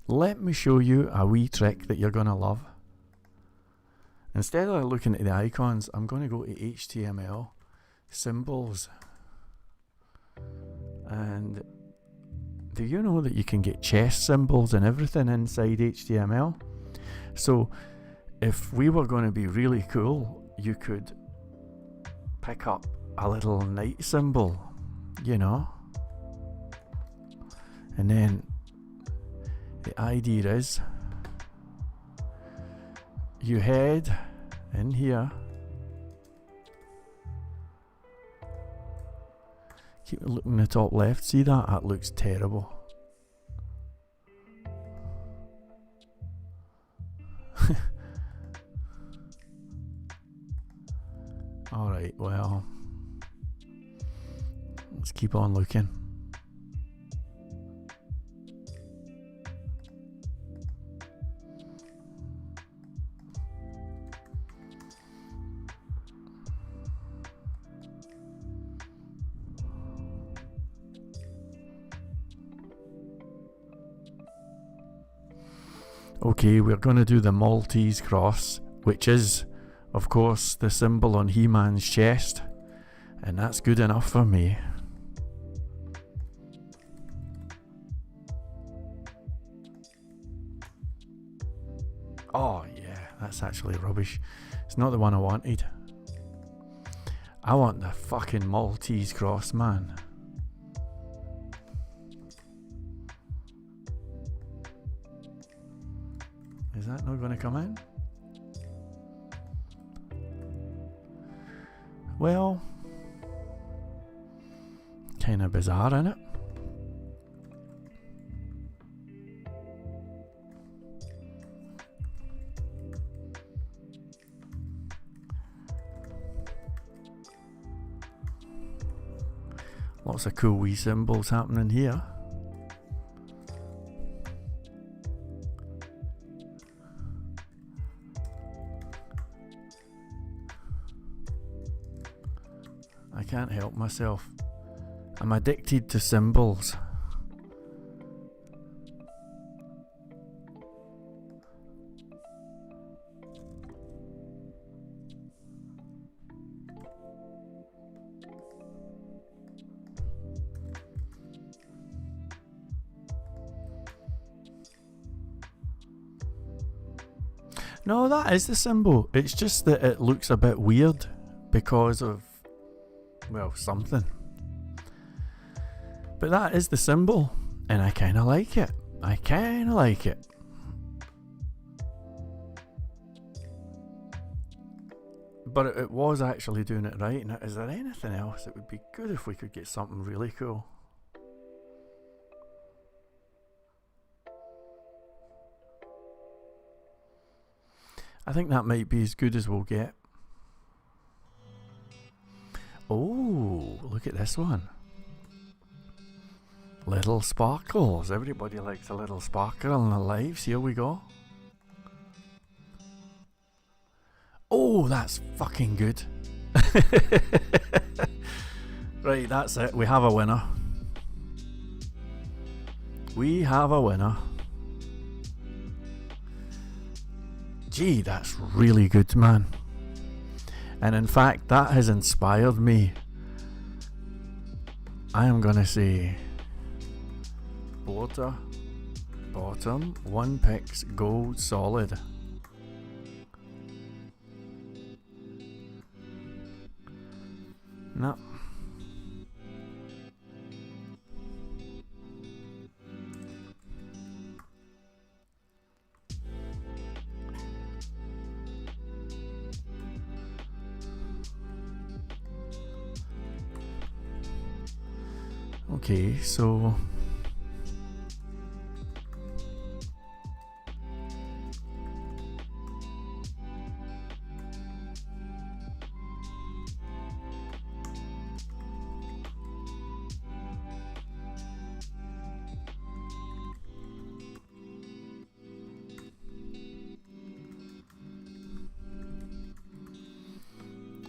Let me show you a wee trick that you're going to love. Instead of looking at the icons, I'm going to go to HTML, symbols. And do you know that you can get chest symbols and everything inside HTML? So if we were going to be really cool, you could pick up a little knight symbol, you know? And then the idea is you head in here, keep looking at the top left, see that? That looks terrible. Alright, well, let's keep on looking. Okay, we're going to do the Maltese cross, which is, of course, the symbol on He-Man's chest, and that's good enough for me. Oh yeah, that's actually rubbish. It's not the one I wanted. I want the fucking Maltese cross, man. Is that not going to come in? Well, kind of bizarre, innit? lots of cool wee symbols happening here. I can't help myself. I'm addicted to symbols. No, that is the symbol. It's just that it looks a bit weird because of, well, something. But that is the symbol, and I kind of like it. I kind of like it. But it was actually doing it right. Now, is there anything else? It would be good if we could get something really cool. I think that might be as good as we'll get. Oh, look at this one. Little sparkles. Everybody likes a little sparkle in their lives. Here we go. Oh, that's fucking good. Right, that's it. We have a winner. We have a winner. Gee, that's really good, man. And in fact, that has inspired me. I am gonna say border, bottom, 1 pix, gold, solid. No. Okay, so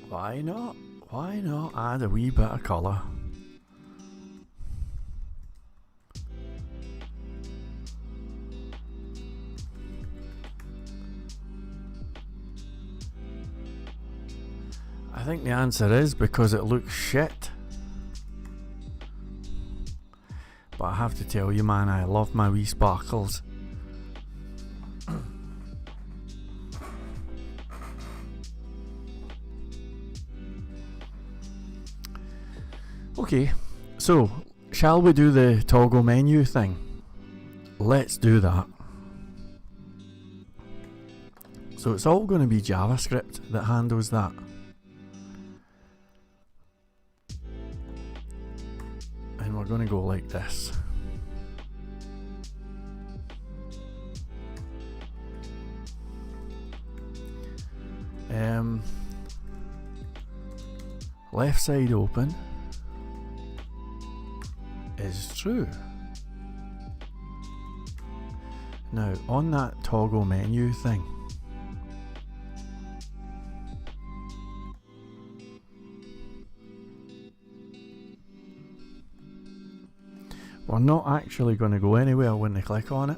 why not? Why not add a wee bit of colour? I think the answer is because it looks shit. But I have to tell you, man, I love my wee sparkles. Okay, so shall we do the toggle menu thing? Let's do that. So it's all going to be JavaScript that handles that. And we're going to go like this. Left side open is true. Now on that toggle menu thing, we're not actually going to go anywhere when they click on it.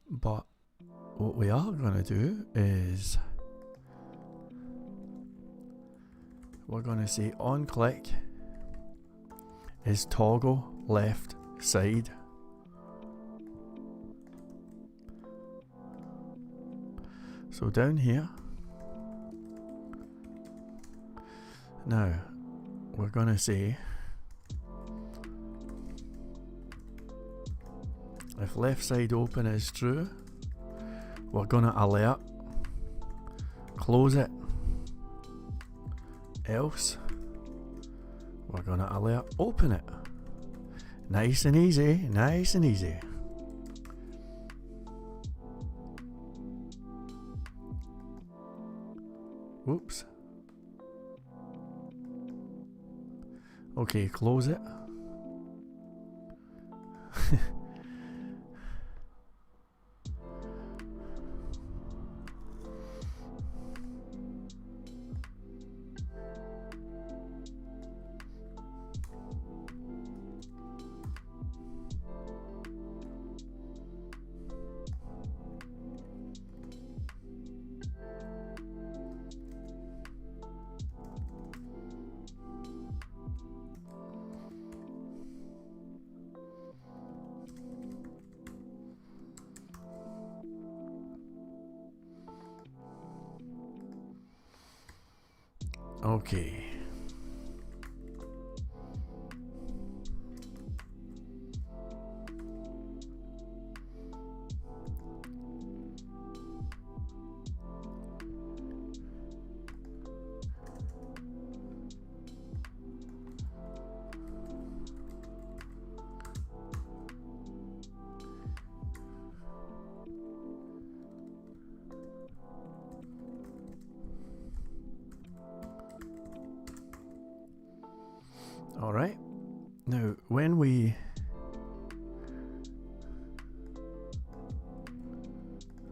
But what we are going to do is we're going to say on click is toggle left side. So down here, now we're going to say if left side open is true, we're going to alert, close it, else we're going to alert, open it. Nice and easy, nice and easy. Whoops. Okay, close it. Okay. Alright, now when we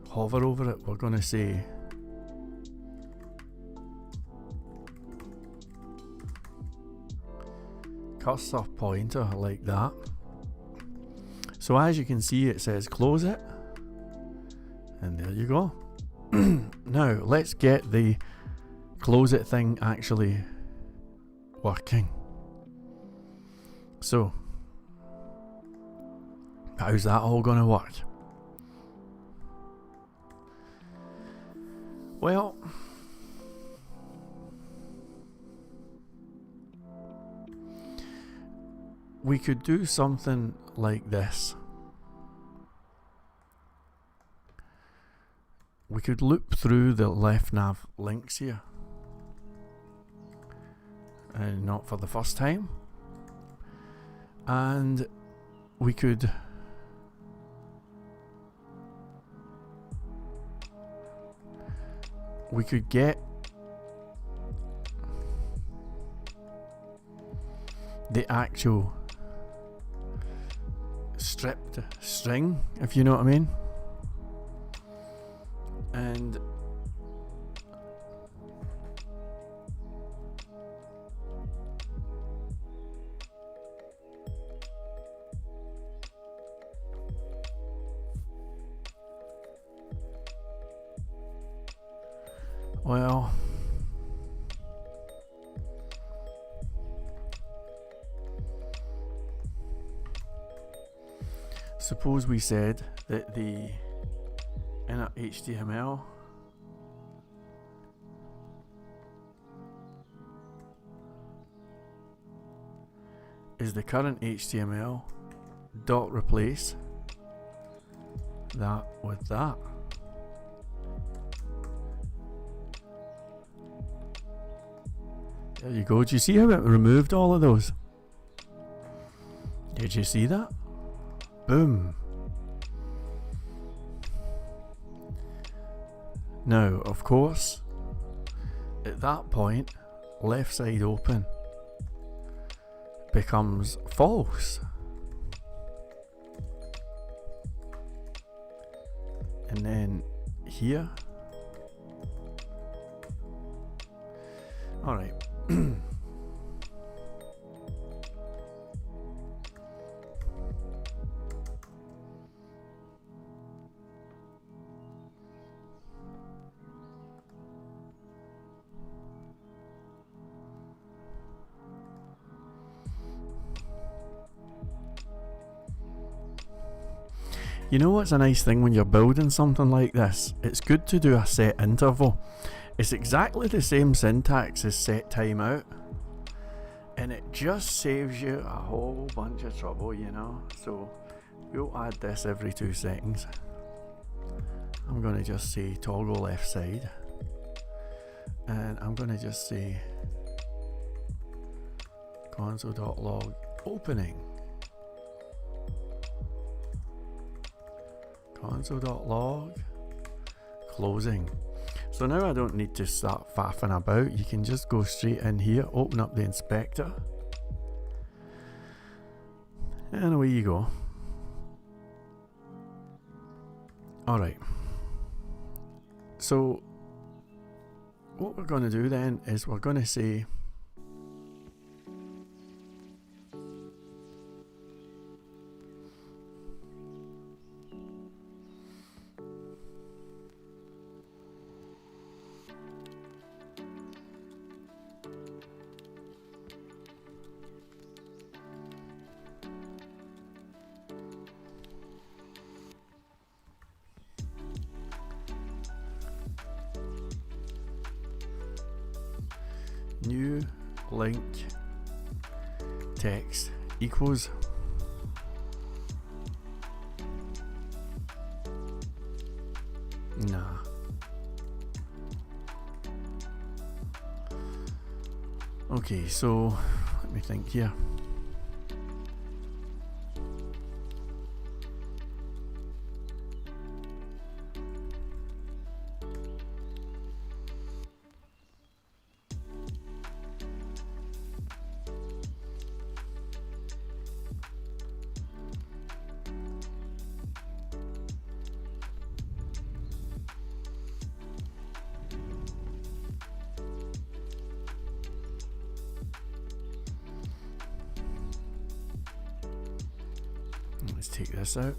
hover over it, we're going to say cursor pointer, like that. So as you can see, it says close it, and there you go. Now let's get the close it thing actually working. So, how's that all going to work? Well, we could do something like this. We could loop through the left nav links here, and not for the first time. And we could get the actual stripped string, if you know what I mean. And well, suppose we said that the inner HTML is the current HTML, dot replace that with that. There you go. Do you see how it removed all of those? Did you see that? Boom. Now, of course, at that point, left side open becomes false. And then here. All right. You know what's a nice thing when you're building something like this? It's good to do a set interval. It's exactly the same syntax as set timeout, and it just saves you a whole bunch of trouble, you know. So we'll add this every 2 seconds. I'm going to just say toggle left side, and I'm going to just say console.log opening, console.log closing. So So now I don't need to start faffing about. You can just go straight in here, open up the inspector, and away you go. Alright, so what we're going to do then is we're going to say new link text equals nah. Okay, so let me think here. Let's take this out.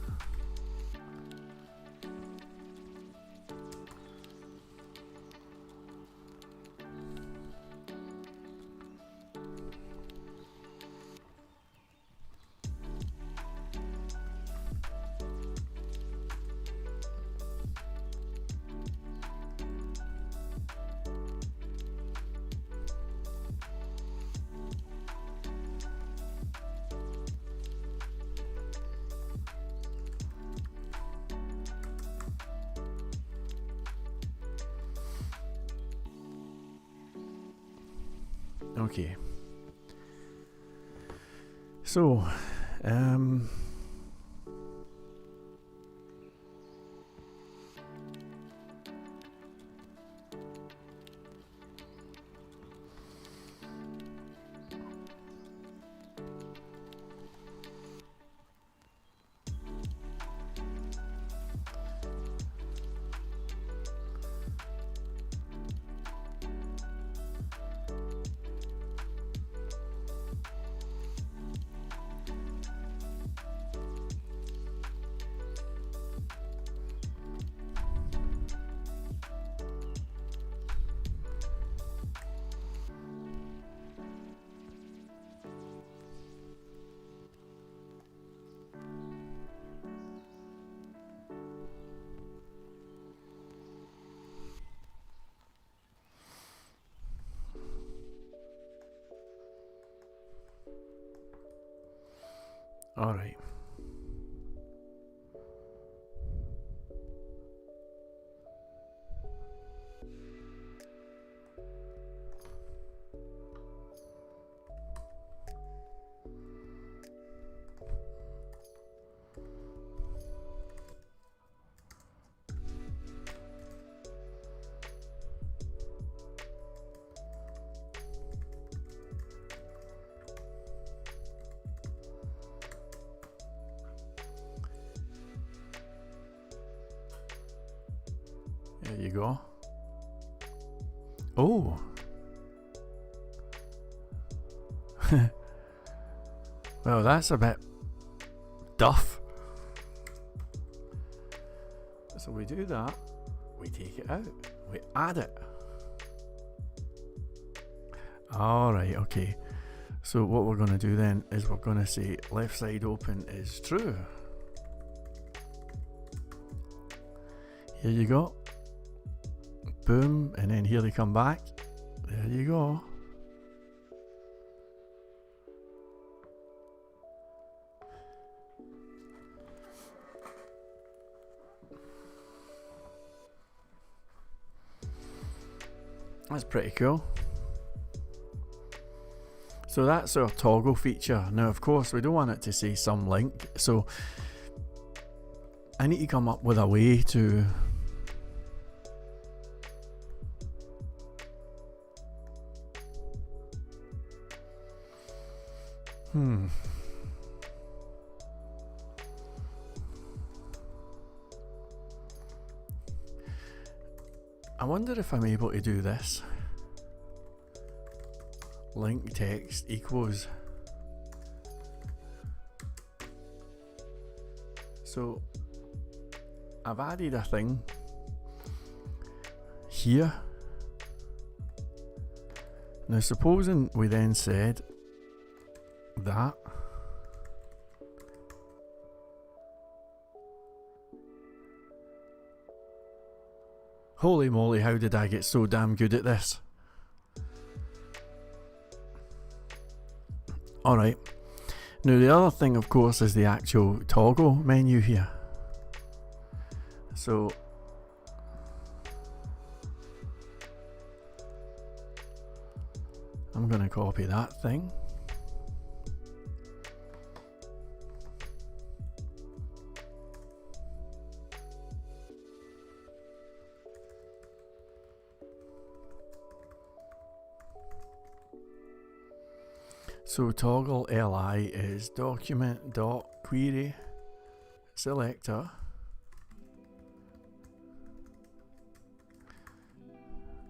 Okay, so all right. There you go. Oh. Well, that's a bit duff. So we do that, we take it out, we add it. Alright, okay. So what we're going to do then is we're going to say left side open is true. Here you go. Boom, and then here they come back. There you go. That's pretty cool. So that's our toggle feature. Now of course we don't want it to say some link, so I need to come up with a way to I wonder if I'm able to do this. Link text equals. So I've added a thing here. Now supposing we then said that holy moly, how did I get so damn good at this? Alright, now the other thing of course is the actual toggle menu here. So I'm going to copy that thing. So toggle li is document.query selector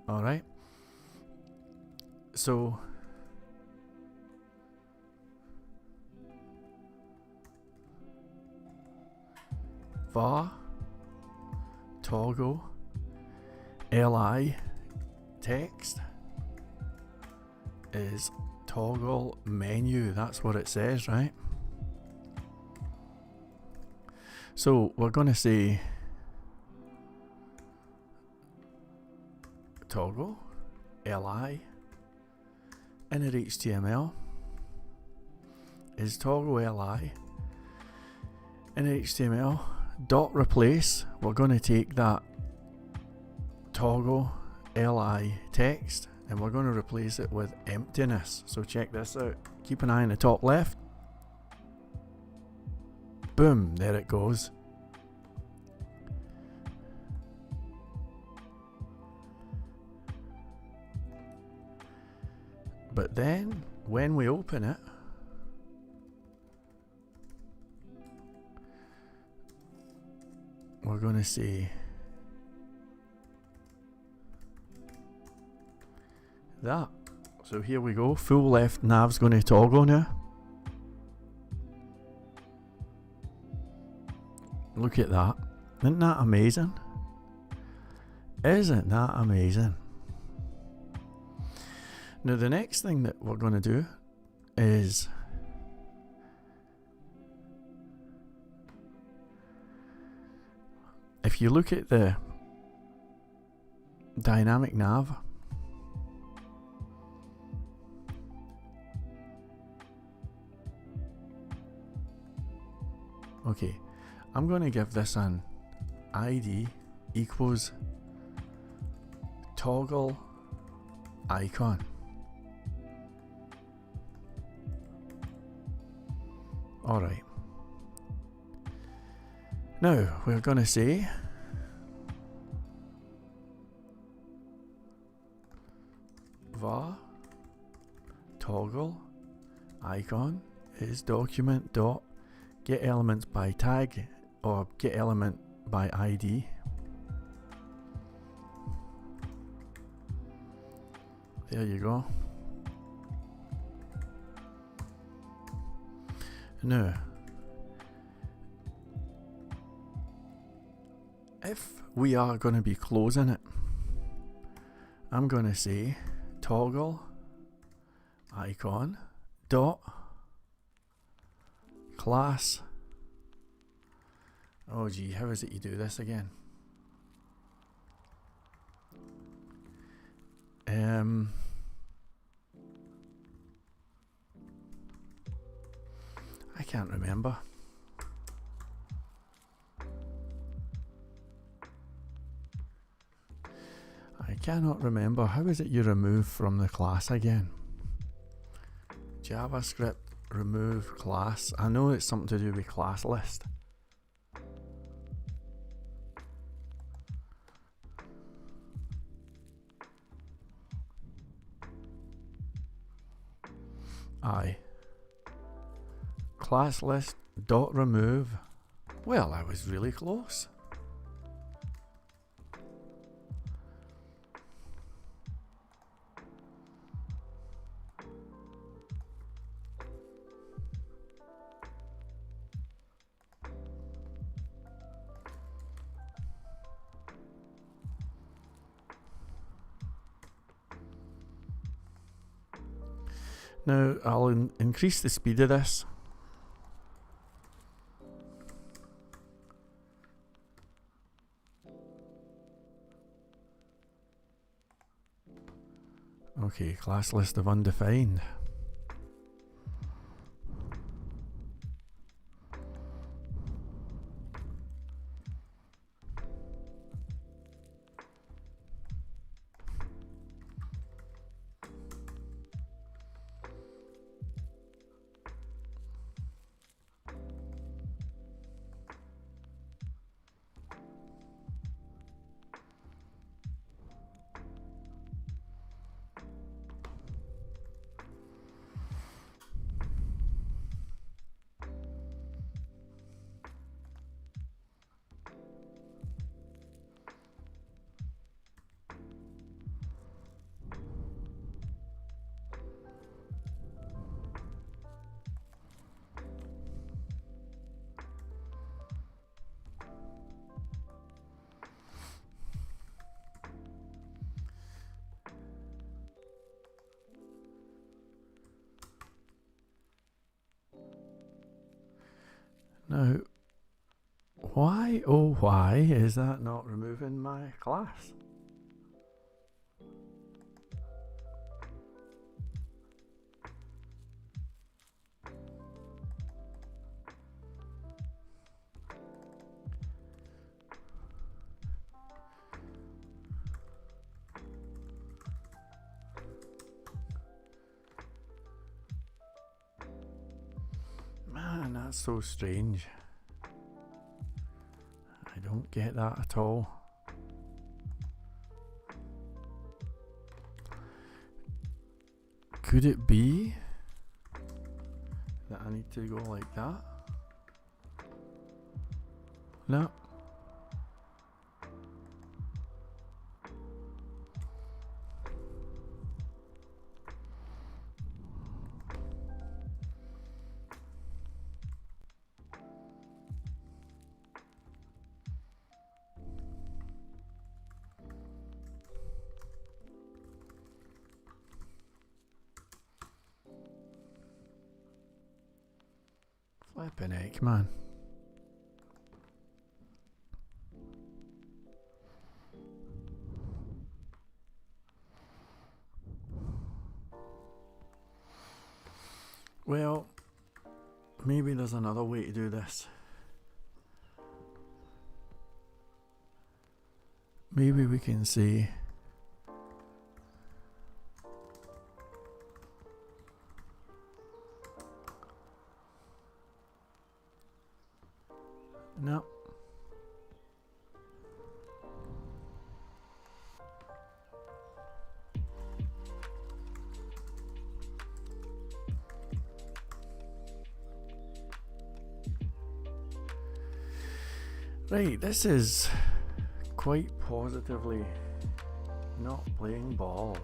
alright. So var toggle li text is toggle menu. That's what it says, right? So we're going to say toggle li inner HTML is toggle li inner HTML dot replace. We're going to take that toggle li text and we're going to replace it with emptiness. So check this out. Keep an eye on the top left. Boom, there it goes. But then when we open it, we're going to say that. So here we go, full left nav's going to toggle now. Look at that. Isn't that amazing? Isn't that amazing? Now the next thing that we're going to do is if you look at the dynamic nav, okay, I'm going to give this an ID equals toggle icon. Alright. Now we're going to say var toggle icon is document dot get elements by tag or get element by ID. There you go. Now, if we are going to be closing it, I'm going to say toggle icon dot class. Oh gee, how is it you do this again? I can't remember. I cannot remember. How is it you remove from the class again? JavaScript remove class. I know it's something to do with class list. Aye. class list dot remove. Well, I was really close. Now I'll increase the speed of this. Okay, class list of undefined. Now, why, oh why, is that not removing my class? Man, that's so strange. I don't get that at all. Could it be that I need to go like that? No. Flippin' heck, man. Well, maybe there's another way to do this. Maybe we can say no. Right, this is quite positively not playing ball.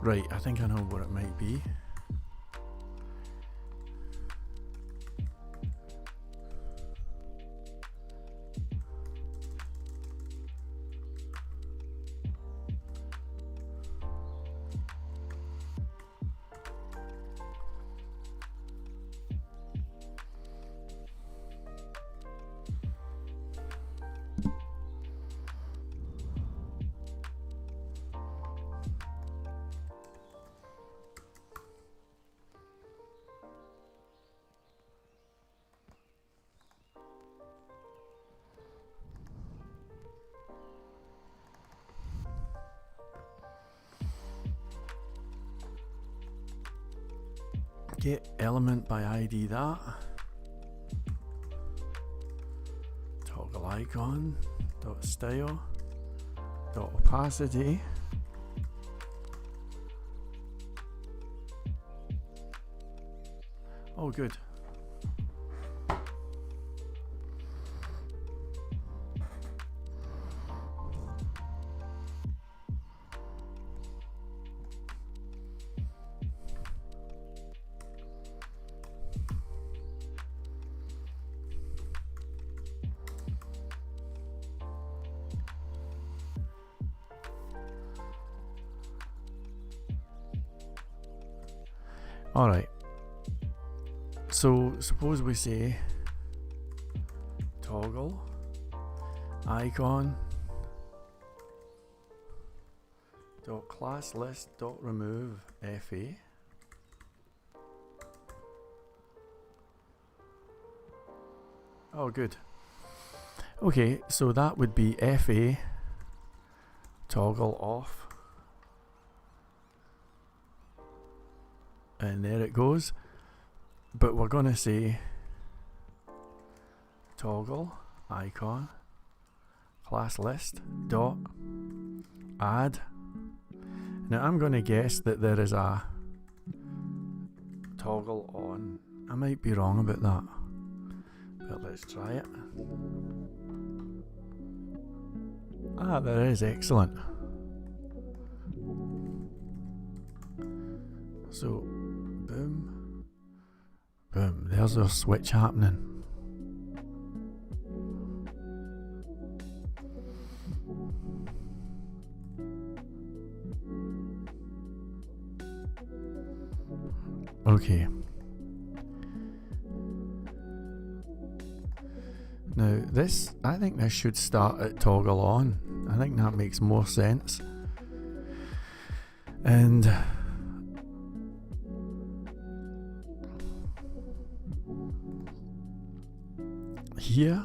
Right, I think I know what it might be. Get element by ID that. Talk toggle icon dot style dot opacity. Oh, good. Alright, so suppose we say toggle icon dot class list dot remove fa. Oh, good. Okay, so that would be fa toggle off. And there it goes. But we're going to say toggle icon class list dot add. Now I'm going to guess that there is a toggle on. I might be wrong about that, but let's try it. Ah, there is. Excellent. So boom, boom, there's our switch happening. Okay. Now this, I think this should start at toggle on. I think that makes more sense. And here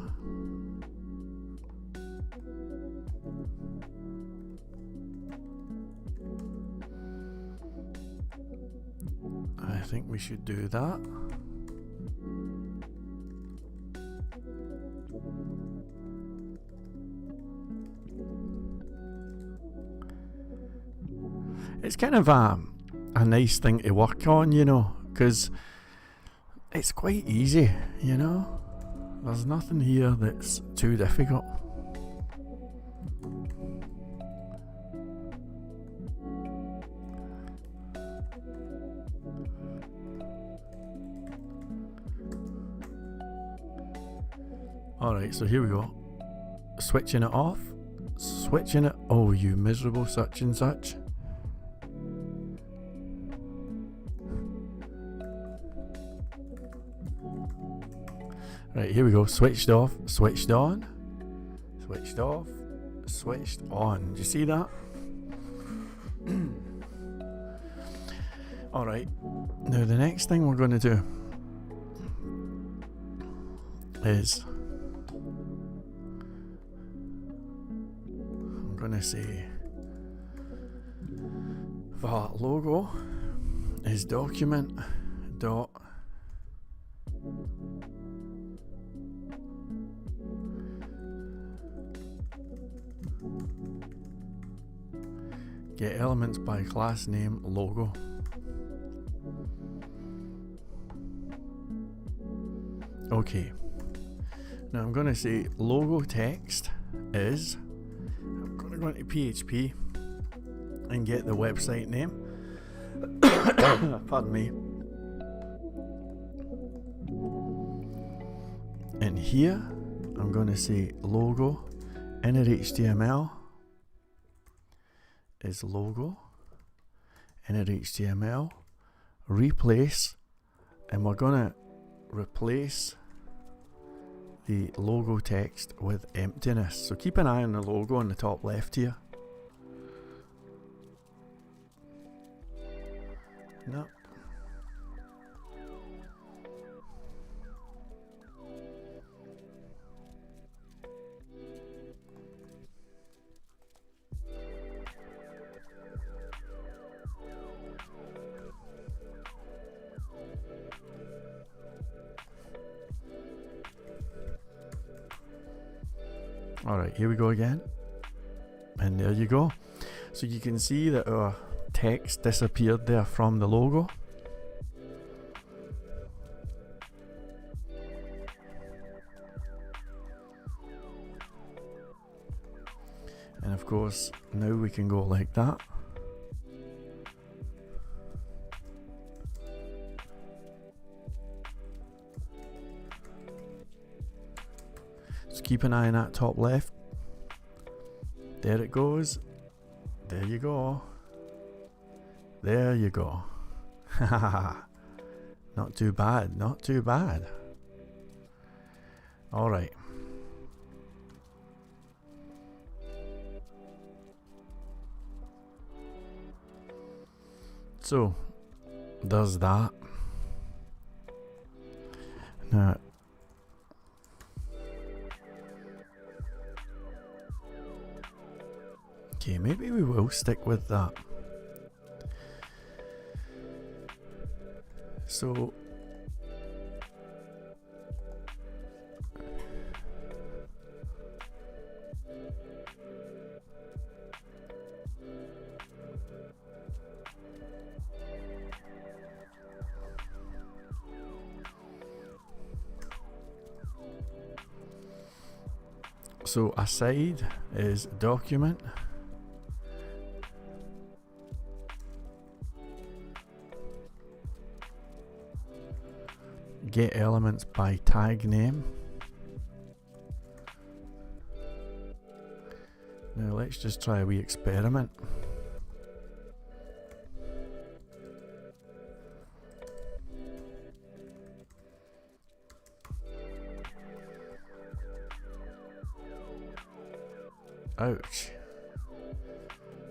I think we should do that. It's kind of a nice thing to work on, you know, because it's quite easy, you know. There's nothing here that's too difficult. Alright, so here we go. Switching it off. Switching it. Oh, you miserable such and such. Right, here we go. Switched off, switched on, switched off, switched on. Do you see that? Alright, now the next thing we're going to do is I'm going to say the logo is document dot get elements by class name logo. Okay, now I'm going to say logo text is, I'm going to go into PHP and get the website name. Pardon me. And here I'm going to say logo inner HTML is logo inner HTML replace, and we're going to replace the logo text with emptiness. So keep an eye on the logo on the top left here. No. Alright, here we go again. And there you go. So you can see that our text disappeared there from the logo. And of course, now we can go like that. So keep an eye on that top left. There it goes. There you go. There you go. Not too bad, not too bad. Alright. So, there's that. Now, okay, maybe we will stick with that. So, aside is document. Get elements by tag name. Now let's just try a wee experiment. Ouch.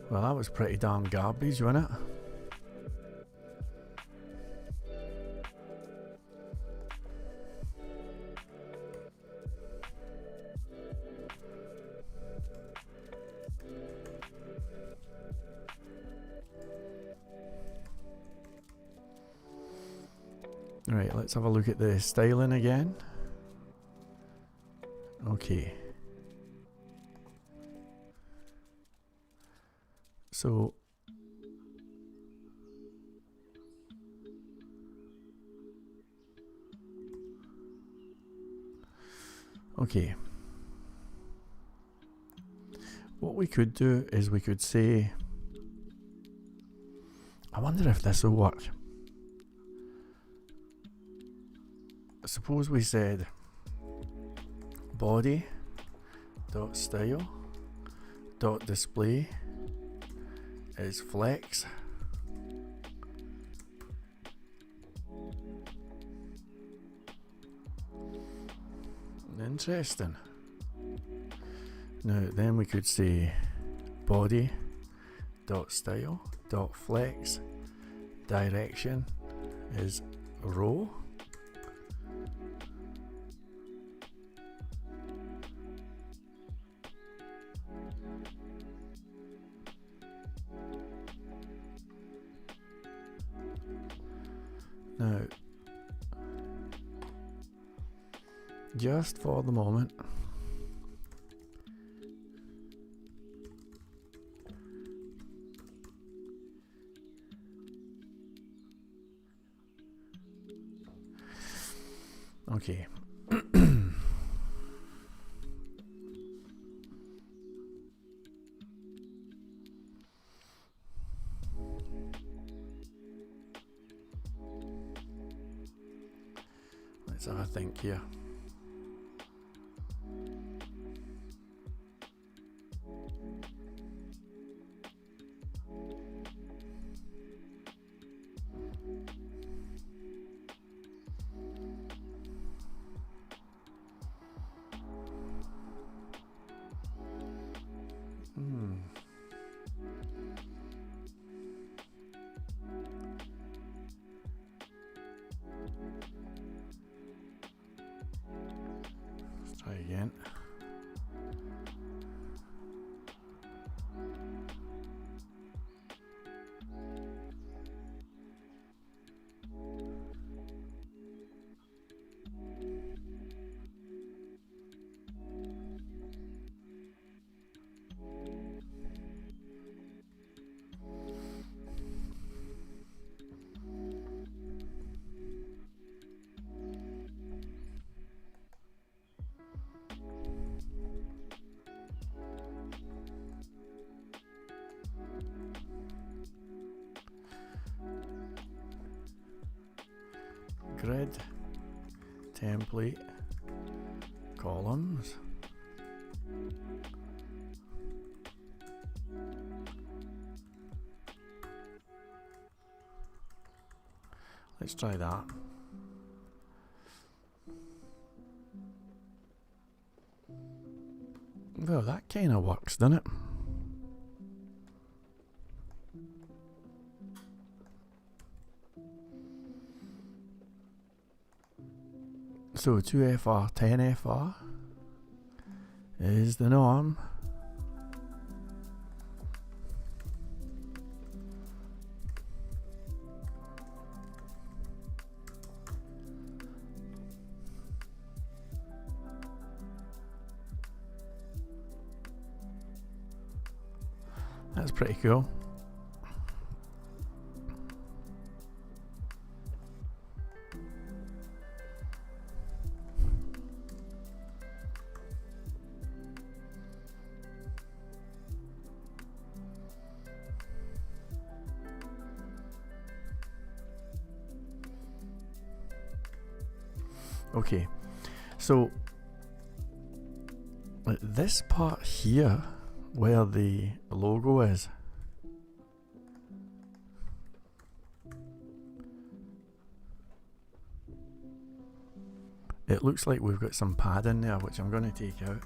Well, that was pretty damn garbage, wasn't it? Right, let's have a look at the styling again. Okay. So okay. What we could do is we could say, I wonder if this will work. Suppose we said body dot style dot display is flex. Interesting. Now then we could say body dot style dot flex direction is row. Now, just for the moment, okay. Let's have a think here. Let's try again. grid, template, columns. Let's try that. Well, that kind of works, doesn't it? So 2FR, 10FR is the norm. That's pretty cool. Okay, so this part here where the logo is, it looks like we've got some padding there, which I'm going to take out.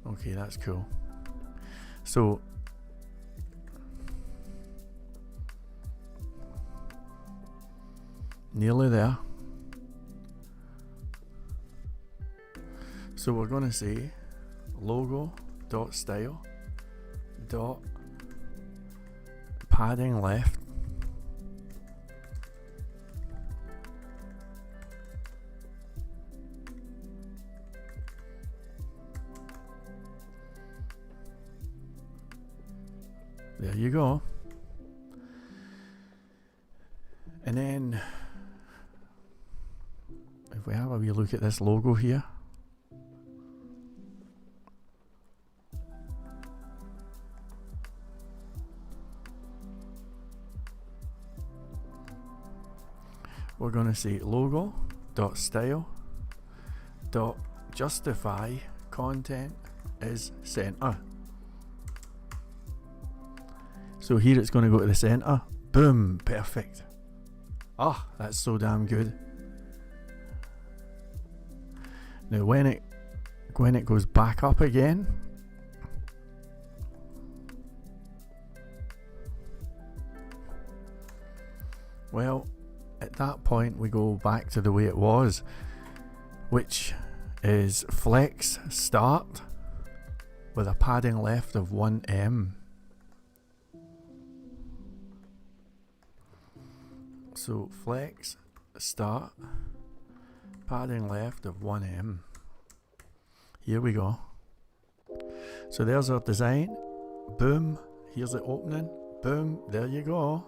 Okay, that's cool. So nearly there. So we're going to say logo dot style dot padding left there you go. And then if we have a wee look at this logo here, we're going to say logo dot style dot justify content is center. So here it's going to go to the center. Boom, perfect. Ah, that's so damn good. Now when it goes back up again, well, at that point we go back to the way it was, which is flex start with a padding left of 1em. So flex start padding left of 1em. Here we go. So there's our design. Boom, here's the opening. Boom, there you go.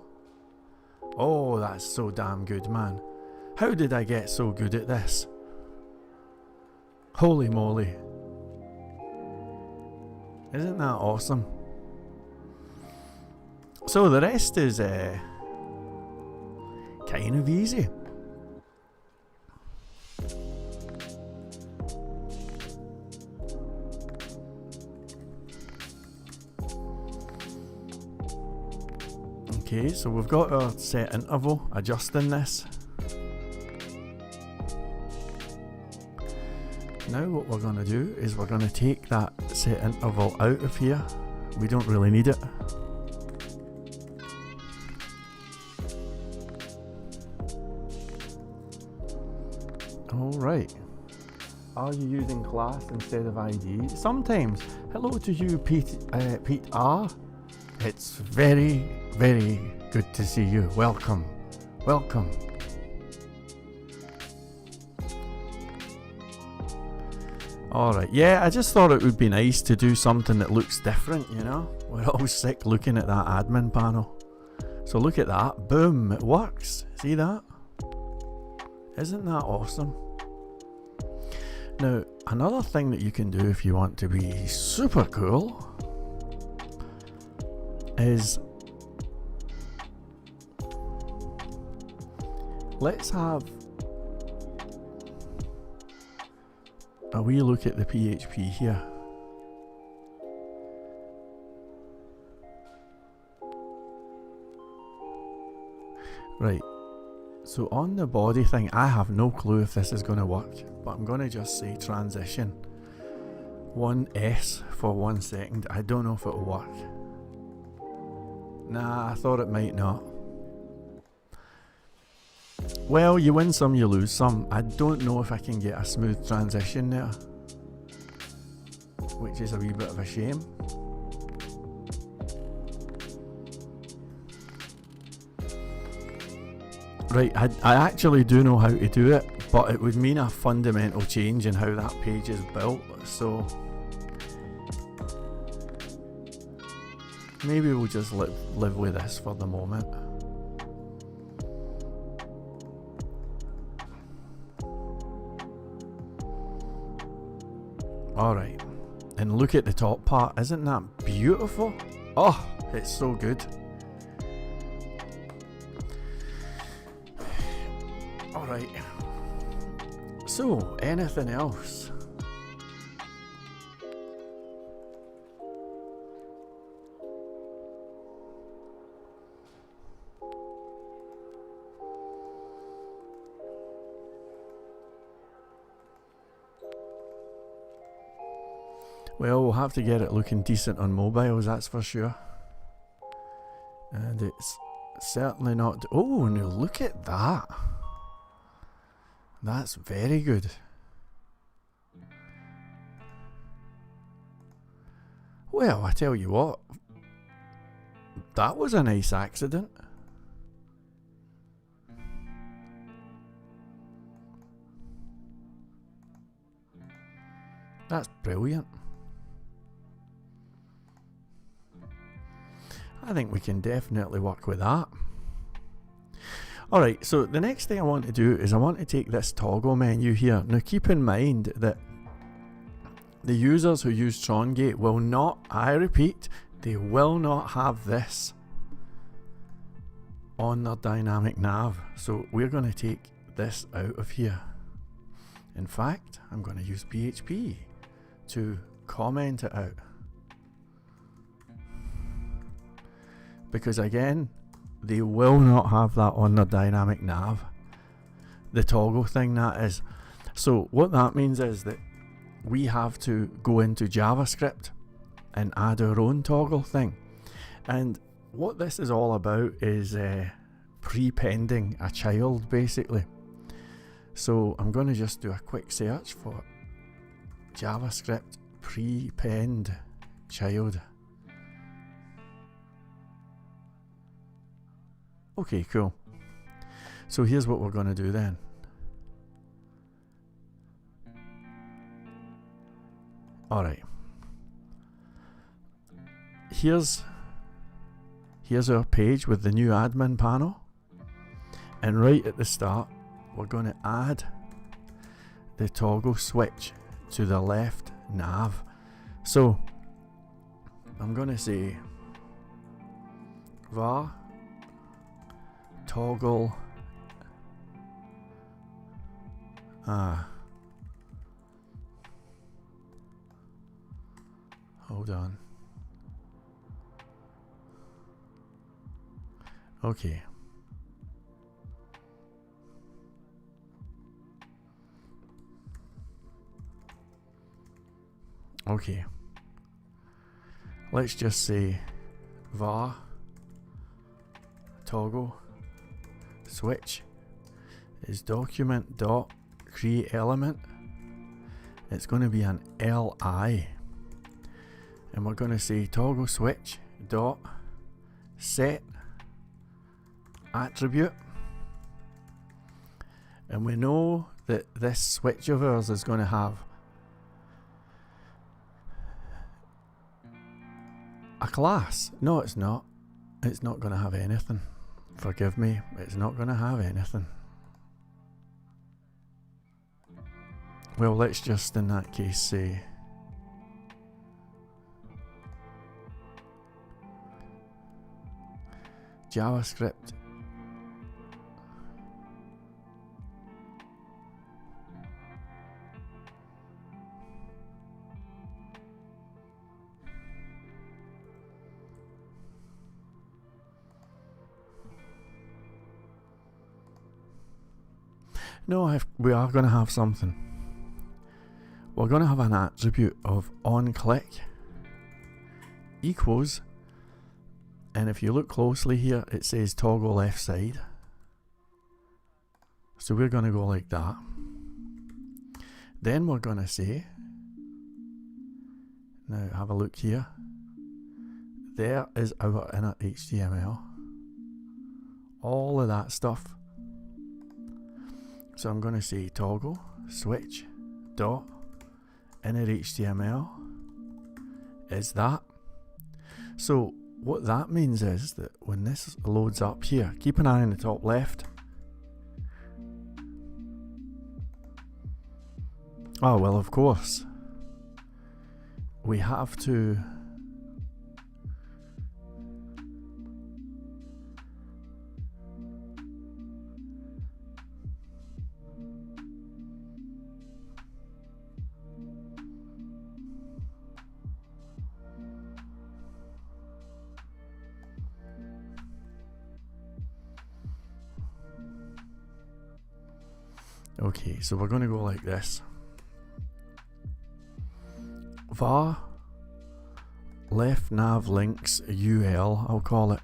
Oh, that's so damn good, man. How did I get so good at this? Holy moly. Isn't that awesome? So the rest is kind of easy. Okay, so we've got our set interval, adjusting this. Now what we're going to do is we're going to take that set interval out of here. We don't really need it. Alright. Are you using class instead of ID? Sometimes. Hello to you, Pete R. It's very, very good to see you. Welcome. Welcome. Alright, yeah, I just thought it would be nice to do something that looks different, you know? We're all sick looking at that admin panel. So look at that. Boom, it works. See that? Isn't that awesome? Now, another thing that you can do if you want to be super cool is let's have a wee look at the PHP here. Right, so on the body thing, I have no clue if this is going to work, but I'm going to just say transition 1S for 1 second. I don't know if it'll work. Nah, I thought it might not. Well, you win some, you lose some. I don't know if I can get a smooth transition there, which is a wee bit of a shame. Right, I actually do know how to do it, but it would mean a fundamental change in how that page is built, so maybe we'll just live with this for the moment. Alright, and look at the top part, isn't that beautiful? Oh, it's so good. Alright, so anything else? Well, we'll have to get it looking decent on mobiles, that's for sure. And it's certainly not... Oh, no, look at that. That's very good. Well, I tell you what, that was a nice accident. That's brilliant. I think we can definitely work with that. Alright, so the next thing I want to do is I want to take this toggle menu here. Now keep in mind that the users who use Trongate will not, I repeat, they will not have this on their dynamic nav. So we're going to take this out of here. In fact, I'm going to use PHP to comment it out. Because again, they will not have that on their dynamic nav. The toggle thing, that is. So what that means is that we have to go into JavaScript and add our own toggle thing. And what this is all about is prepending a child, basically. So I'm going to just do a quick search for JavaScript prepend child. Okay, cool. So here's what we're going to do then. Alright. Here's our page with the new admin panel. And right at the start, we're going to add the toggle switch to the left nav. So I'm going to say var toggle hold on. Okay. Okay. Let's just say var toggle switch is document dot create element. It's going to be an li, and we're going to say toggle switch dot set attribute, and we know that this switch of ours is going to have a class. No, it's not. It's not going to have anything. Forgive me, it's not going to have anything. Well, let's just in that case say JavaScript. No, we are going to have something. We're going to have an attribute of onClick equals, and if you look closely here, it says toggle left side. So we're going to go like that. Then we're going to say, now have a look here. There is our inner HTML. All of that stuff. So I'm going to say toggle switch dot inner HTML is that. So what that means is that when this loads up here, keep an eye on the top left. Oh well, of course we have to okay, so we're going to go like this. Var left nav links UL, I'll call it,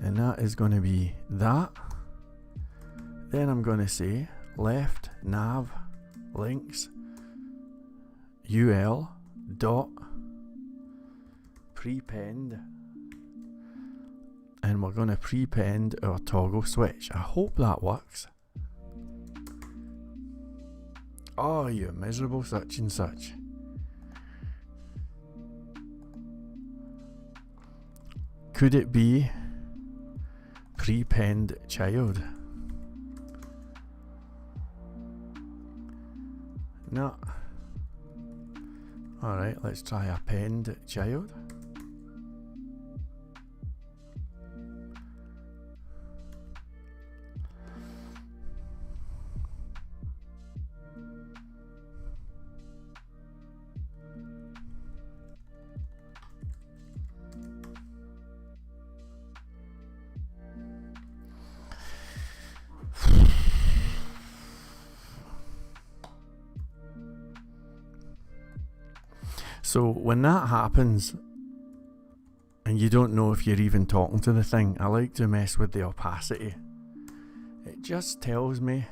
and that is going to be that. Then I'm going to say left nav links UL dot prepend, and we're going to prepend our toggle switch. I hope that works. Oh, you miserable such and such. Could it be prepend child? No. Alright, let's try append child. So when that happens and you don't know if you're even talking to the thing, I like to mess with the opacity. It just tells me,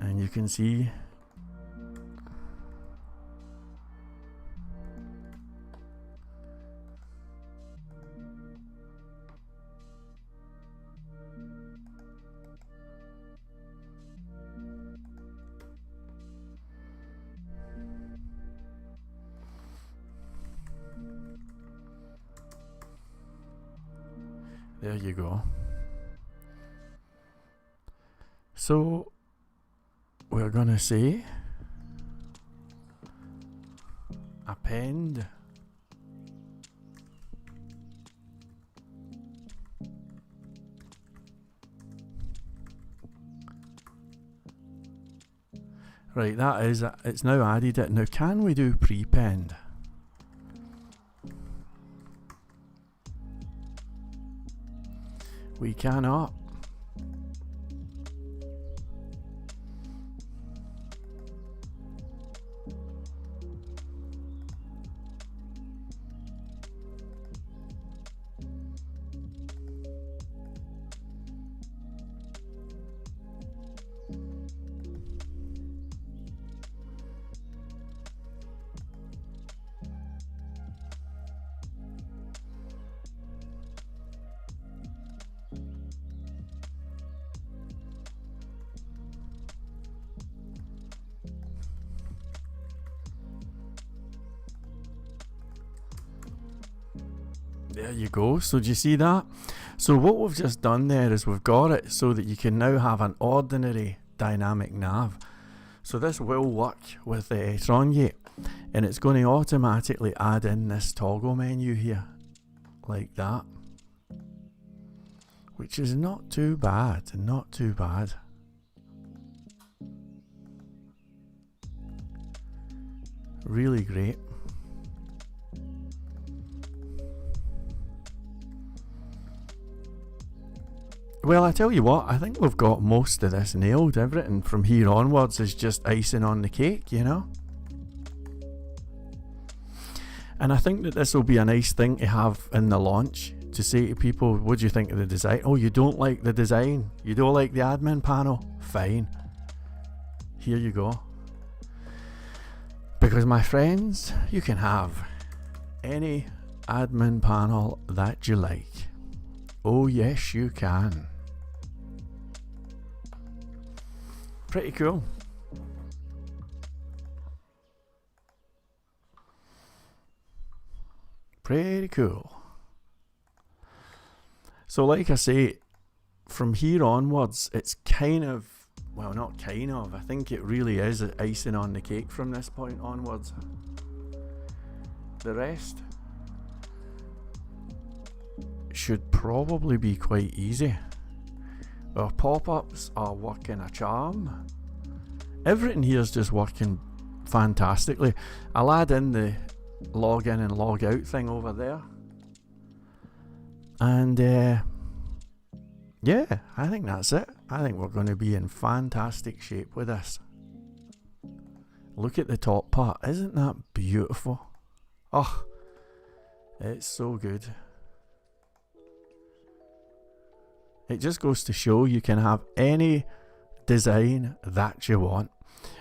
and you can see there you go. So we're gonna say append right, that is it's now added it. Now can we do prepend? We cannot. There you go. So do you see that? So what we've just done there is we've got it so that you can now have an ordinary dynamic nav. So this will work with Trongate, and it's going to automatically add in this toggle menu here like that, which is not too bad, not too bad. Really great. Well, I tell you what, I think we've got most of this nailed. Everything from here onwards is just icing on the cake, you know? And I think that this will be a nice thing to have in the launch, to say to people, what do you think of the design? Oh, you don't like the design? You don't like the admin panel? Fine. Here you go. Because my friends, you can have any admin panel that you like. Oh yes, you can. Pretty cool. Pretty cool. So like I say, from here onwards, it's kind of, well, not kind of, I think it really is icing on the cake from this point onwards. The rest should probably be quite easy. Our pop-ups are working a charm. Everything here is just working fantastically. I'll add in the log in and log out thing over there. And yeah, I think that's it. I think we're going to be in fantastic shape with this. Look at the top part. Isn't that beautiful? Oh, it's so good. It just goes to show you can have any design that you want.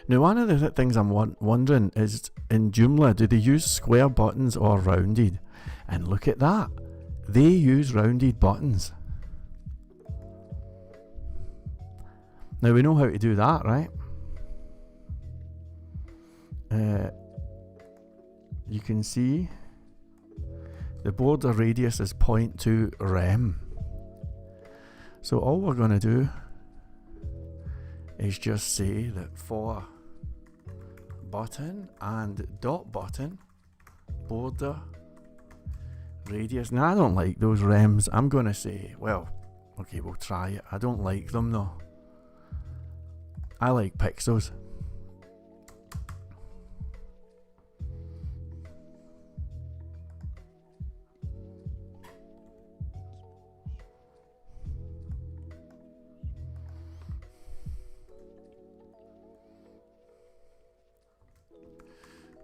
Now, one of the things I'm wondering is, in Joomla, do they use square buttons or rounded? And look at that. They use rounded buttons. Now, we know how to do that, right? You can see the border radius is 0.2 rem. So all we're going to do is just say that for button and dot button, border radius. Now I don't like those rems. I'm going to say, well, okay, we'll try it. I don't like them though. I like pixels.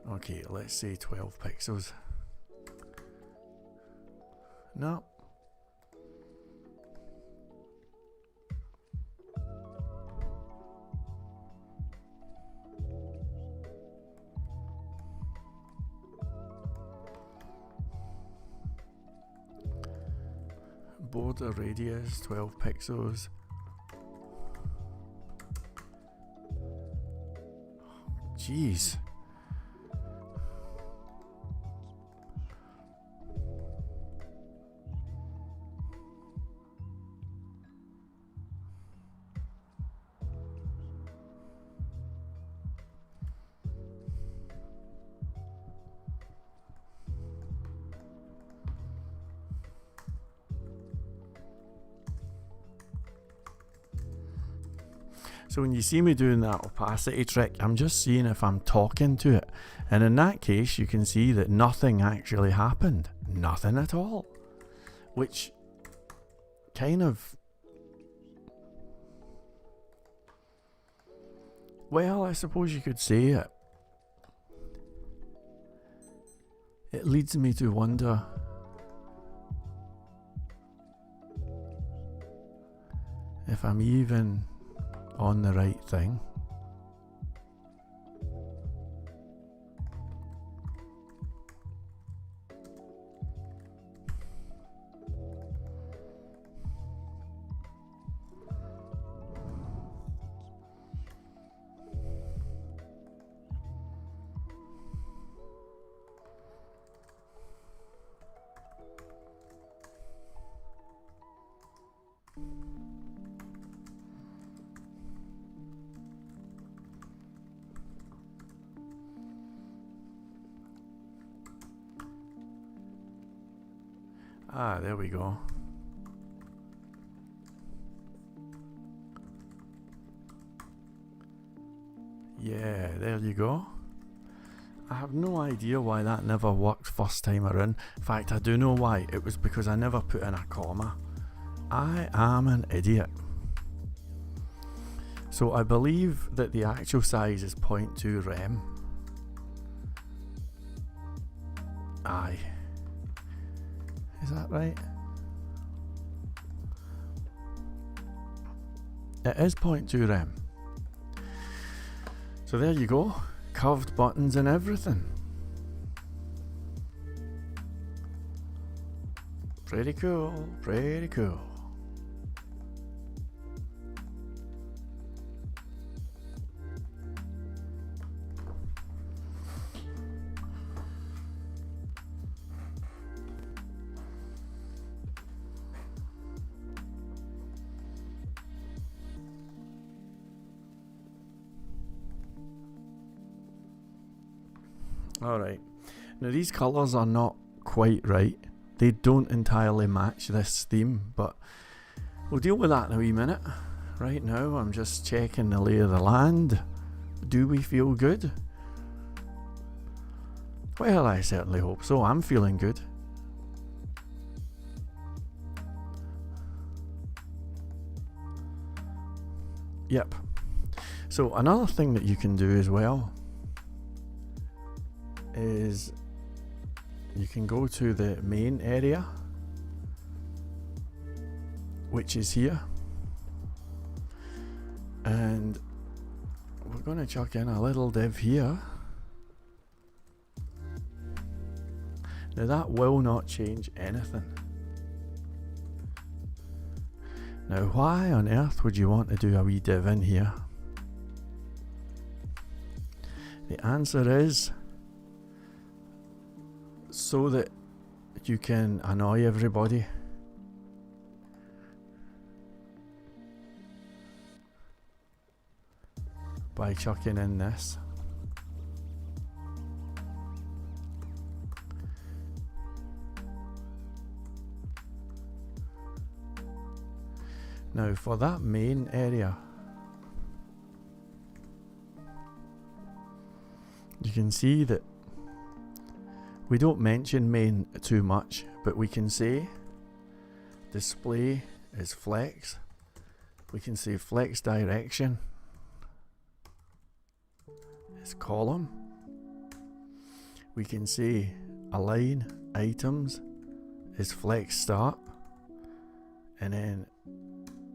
Okay, let's say 12 pixels. No. Border radius 12 pixels. Jeez. So when you see me doing that opacity trick, I'm just seeing if I'm talking to it. And in that case, you can see that nothing actually happened. Nothing at all. Which kind of... well, I suppose you could say it. It leads me to wonder... if I'm even on the right thing. Ah, there we go. Yeah, there you go. I have no idea why that never worked first time around. In fact, I do know why. It was because I never put in a comma. I am an idiot. So I believe that the actual size is 0.2 rem. Aye. Is that right? It is 0.2 rem. So there you go. Curved buttons and everything. Pretty cool, pretty cool. Alright, now these colours are not quite right. They don't entirely match this theme, but we'll deal with that in a wee minute. Right now I'm just checking the lay of the land. Do we feel good? Well, I certainly hope so. I'm feeling good. Yep. So another thing that you can do as well is you can go to the main area, which is here, and we're going to chuck in a little div here. Now that will not change anything. Now why on earth would you want to do a wee div in here? The answer is so that you can annoy everybody. By chucking in this. Now for that main area, you can see that we don't mention main too much, but we can say display is flex. We can say flex direction is column. We can say align items is flex start, and then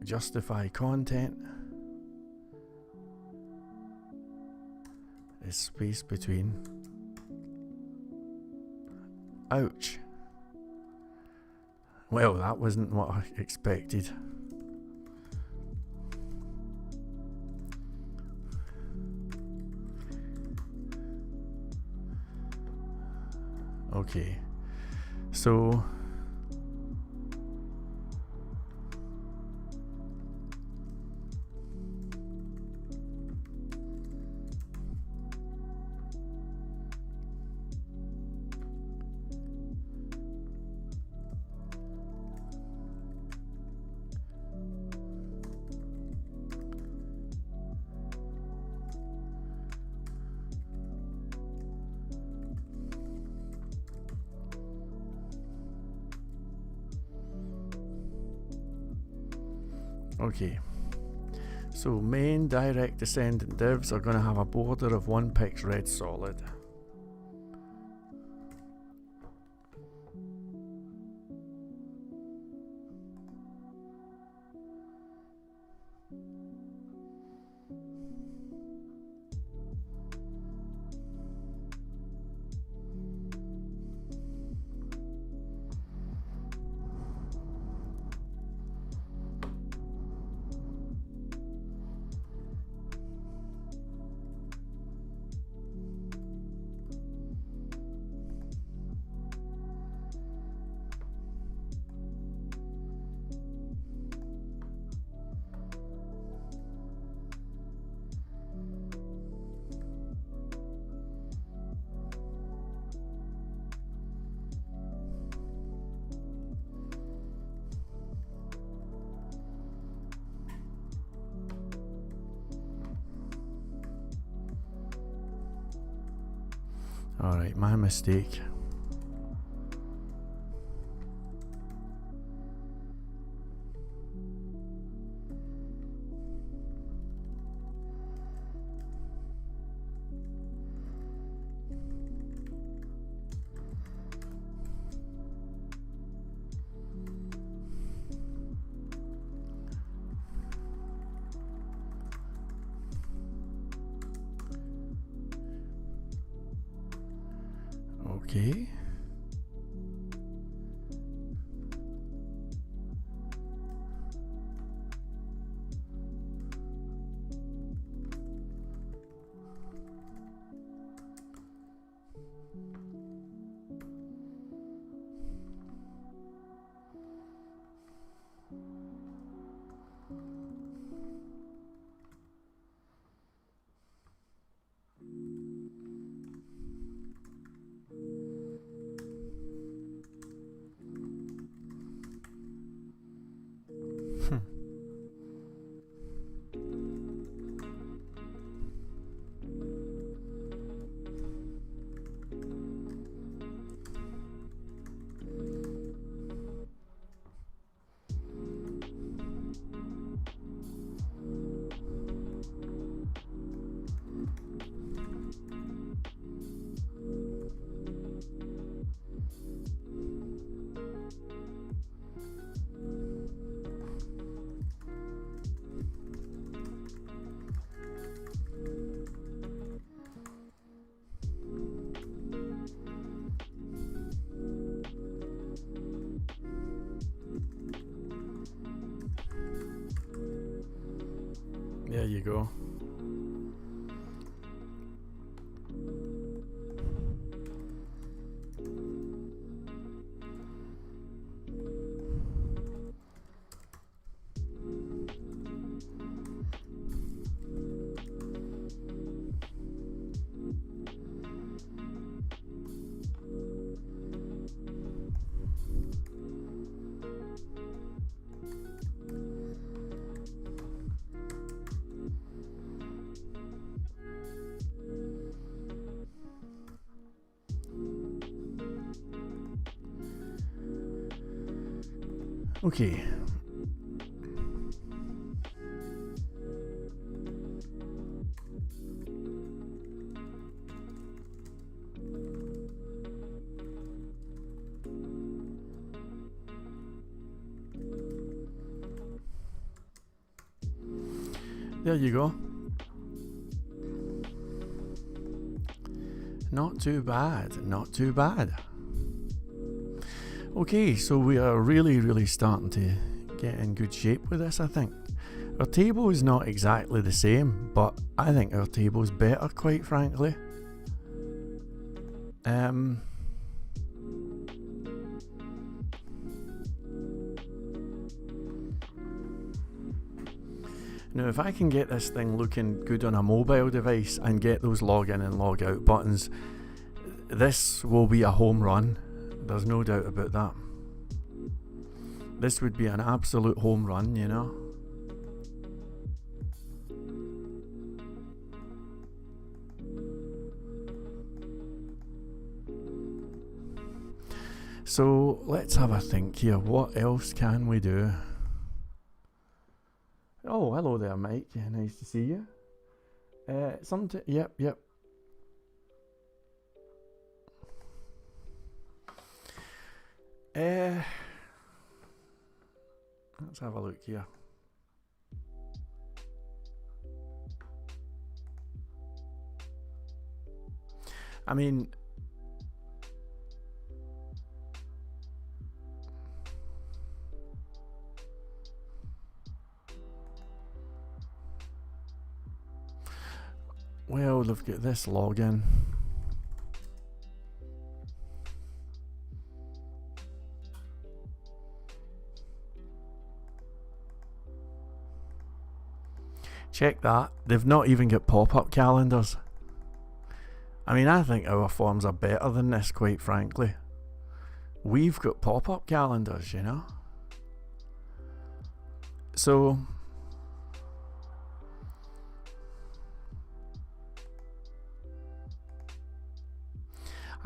justify content is space between. Ouch. Well, that wasn't what I expected. Okay, so okay, so main direct descendant divs are going to have a border of 1 pix red solid. Alright, my mistake. Okay. There you go. Okay. There you go. Not too bad, not too bad. Okay, so we are really starting to get in good shape with this, I think. Our table is not exactly the same, but I think our table's better, quite frankly. Now if I can get this thing looking good on a mobile device and get those login and log out buttons, this will be a home run. There's no doubt about that. This would be an absolute home run, you know. So let's have a think here. What else can we do? Oh, hello there, Mike. Nice to see you. Yep. Let's have a look here. I mean, well, they've got this login. Check that. They've not even got pop-up calendars. I mean, I think our forms are better than this, quite frankly. We've got pop-up calendars, you know. So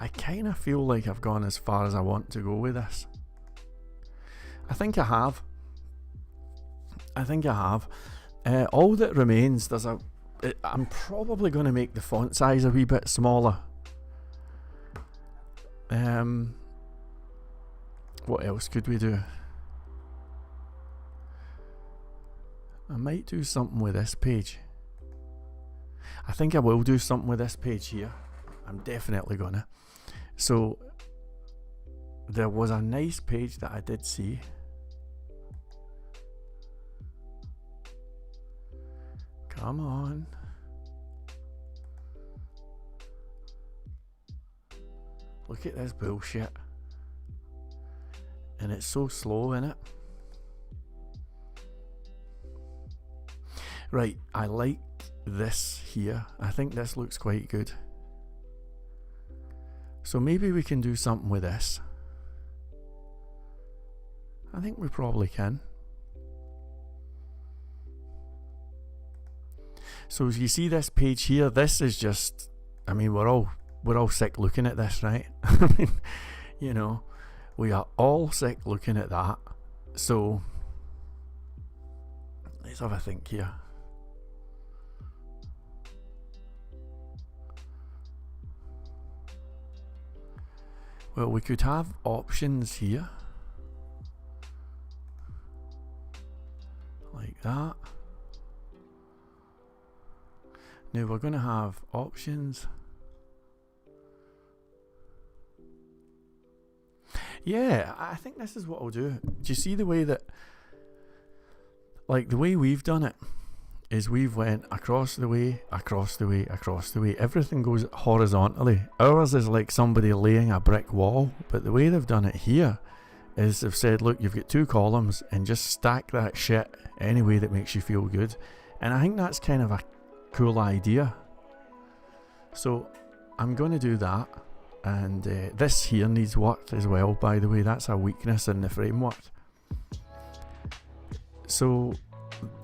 I kind of feel like I've gone as far as I want to go with this. I think I have. All that remains, I'm probably going to make the font size a wee bit smaller. What else could we do? I might do something with this page. I think I will do something with this page here. I'm definitely gonna. So there was a nice page that I did see. Come on. Look at this bullshit. And it's so slow, innit? Right, I like this here. I think this looks quite good. So maybe we can do something with this. I think we probably can. So as you see this page here, this is just, I mean, we're all sick looking at this, right? I mean, you know, we are all sick looking at that. So let's have a think here. Well, we could have options here, like that. Now we're going to have options. Yeah, I think this is what I'll do. Do you see the way that, like the way we've done it, is we've went across the way, across the way, across the way. Everything goes horizontally. Ours is like somebody laying a brick wall, but the way they've done it here is they've said, look, you've got two columns and just stack that shit any way that makes you feel good. And I think that's kind of a cool idea. So I'm going to do that. And this here needs work as well, by the way. That's a weakness in the framework. So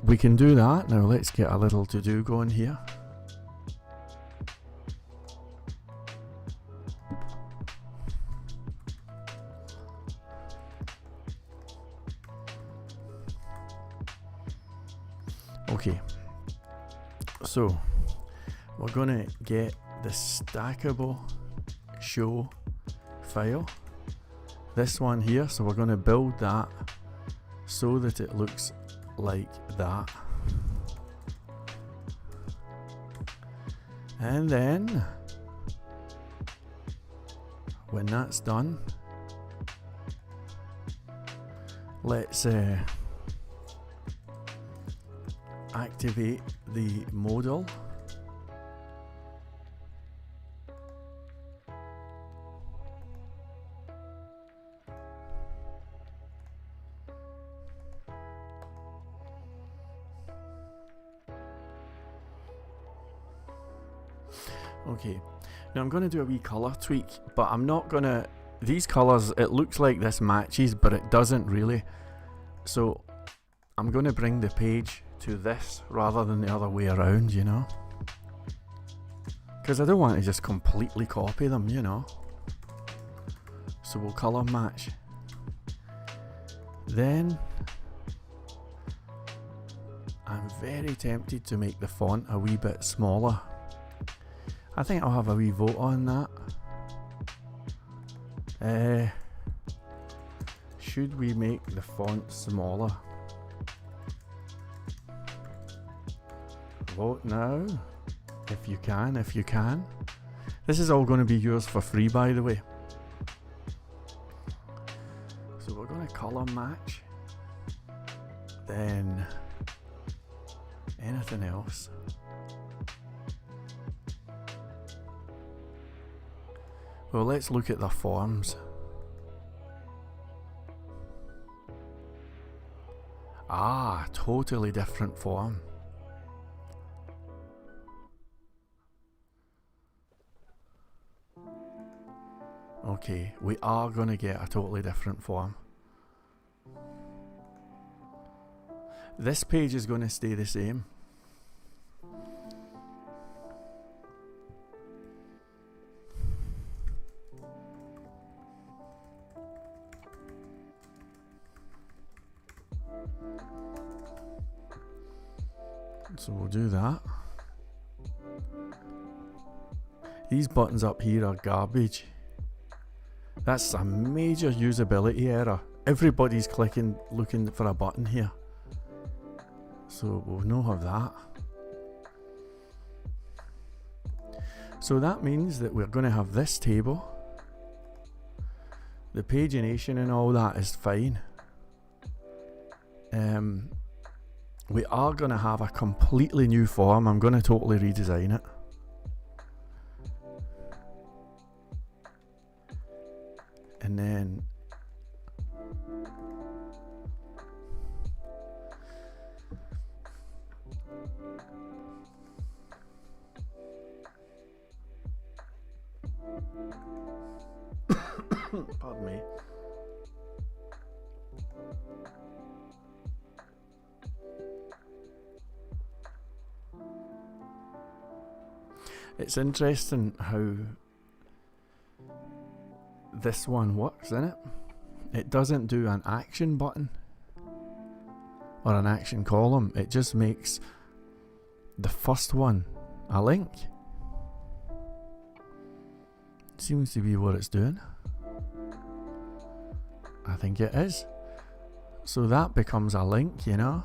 we can do that. Now let's get a little to-do going here. Okay, so we're going to get the stackable show file, this one here. So we're going to build that so that it looks like that, and then when that's done, let's activate the modal. Okay, now I'm going to do a wee colour tweak, but I'm not going to, these colours, it looks like this matches, but it doesn't really. So I'm going to bring the page to this rather than the other way around, you know, because I don't want to just completely copy them, you know. So we'll colour match. Then I'm very tempted to make the font a wee bit smaller. I think I'll have a wee vote on that. Should we make the font smaller? Vote now, if you can, if you can. This is all going to be yours for free, by the way. So we're going to colour match. Then anything else. Well, let's look at the forms. Ah, totally different form. Okay, we are going to get a totally different form. This page is going to stay the same. So we'll do that. These buttons up here are garbage. That's a major usability error. Everybody's clicking, looking for a button here. So we'll not have that. So that means that we're going to have this table. The pagination and all that is fine. We are going to have a completely new form. I'm going to totally redesign it. And then pardon me. It's interesting how this one works, isn't it? It doesn't do an action button or an action column. It just makes the first one a link. Seems to be what it's doing. I think it is. So that becomes a link, you know.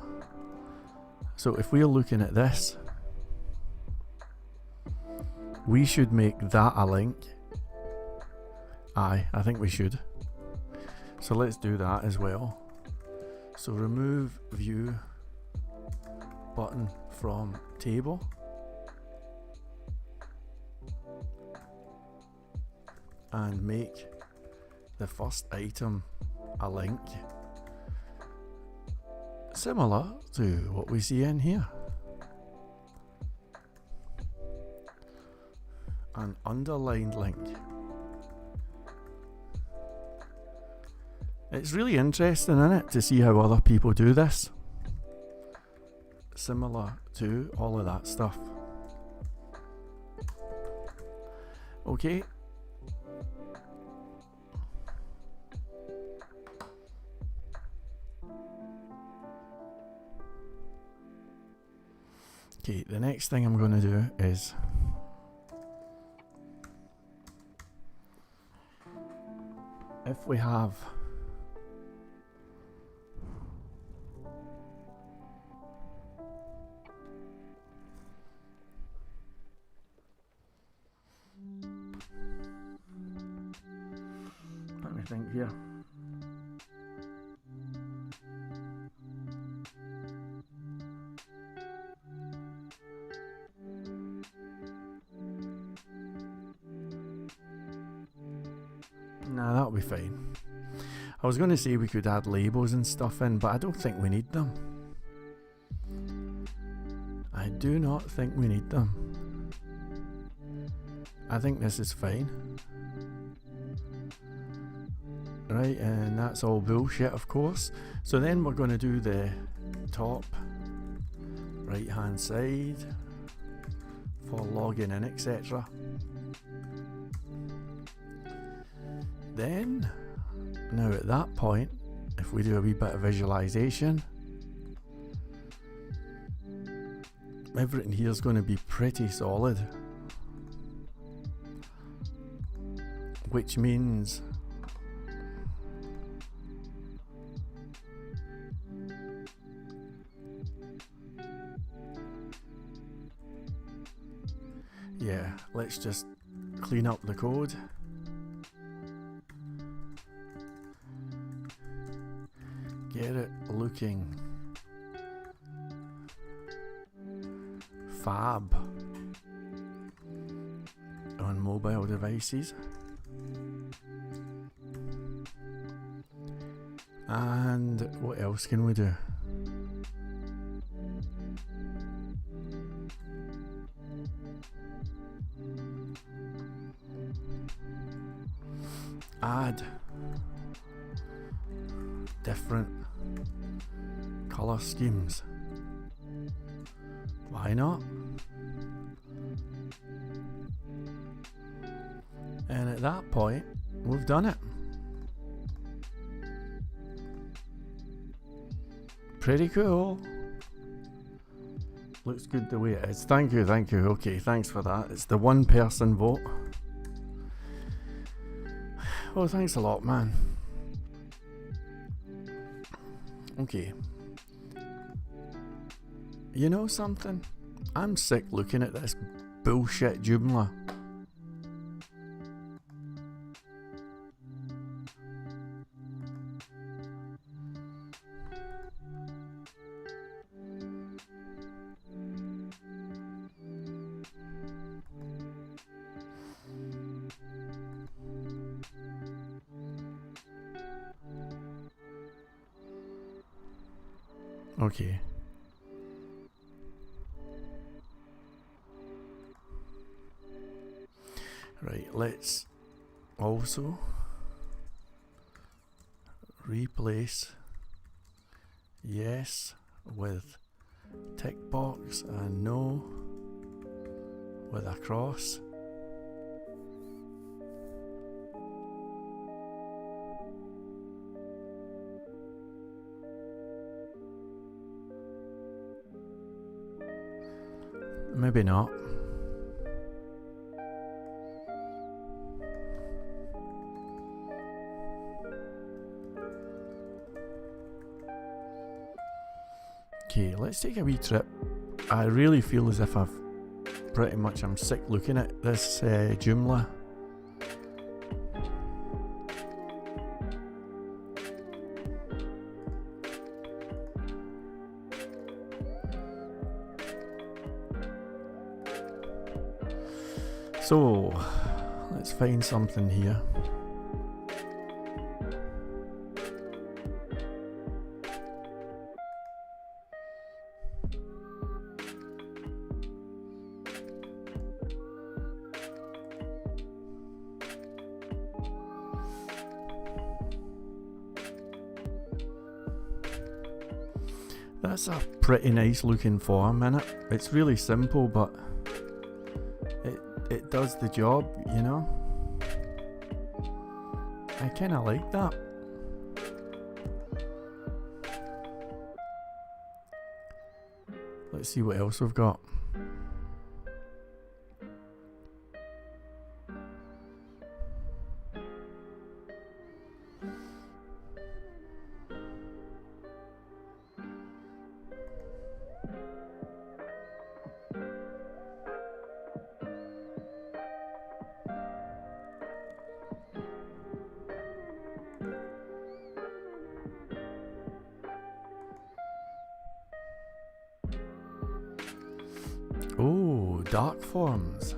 So if we're looking at this, we should make that a link. I think we should. So let's do that as well. So remove view button from table. And make the first item a link. Similar to what we see in here. An underlined link. It's really interesting, isn't it, to see how other people do this. Similar to all of that stuff. Okay. Okay, the next thing I'm going to do is if we have let me think here. Nah, that'll be fine. I was going to say we could add labels and stuff in, but I don't think we need them. I do not think we need them. I think this is fine. Right, and that's all bullshit, of course. So then we're going to do the top right hand side for logging in, etc. Then, now at that point, if we do a wee bit of visualization, everything here is going to be pretty solid, which means yeah, let's just clean up the code. Get it looking fab on mobile devices. And what else can we do? Add different color schemes. Why not? And at that point, we've done it. Pretty cool. Looks good the way it is. Thank you, thank you. Okay, thanks for that. It's the one person vote. Oh, thanks a lot, man. Okay. You know something? I'm sick looking at this bullshit Joomla. Okay. Right, let's also replace yes with tick box and no with a cross. Maybe not. Okay, let's take a wee trip. I really feel as if I'm sick looking at this Joomla. So, let's find something here. That's a pretty nice looking form, innit? It's really simple, but it does the job, you know? I kinda like that. Let's see what else we've got. Oh, dark forms.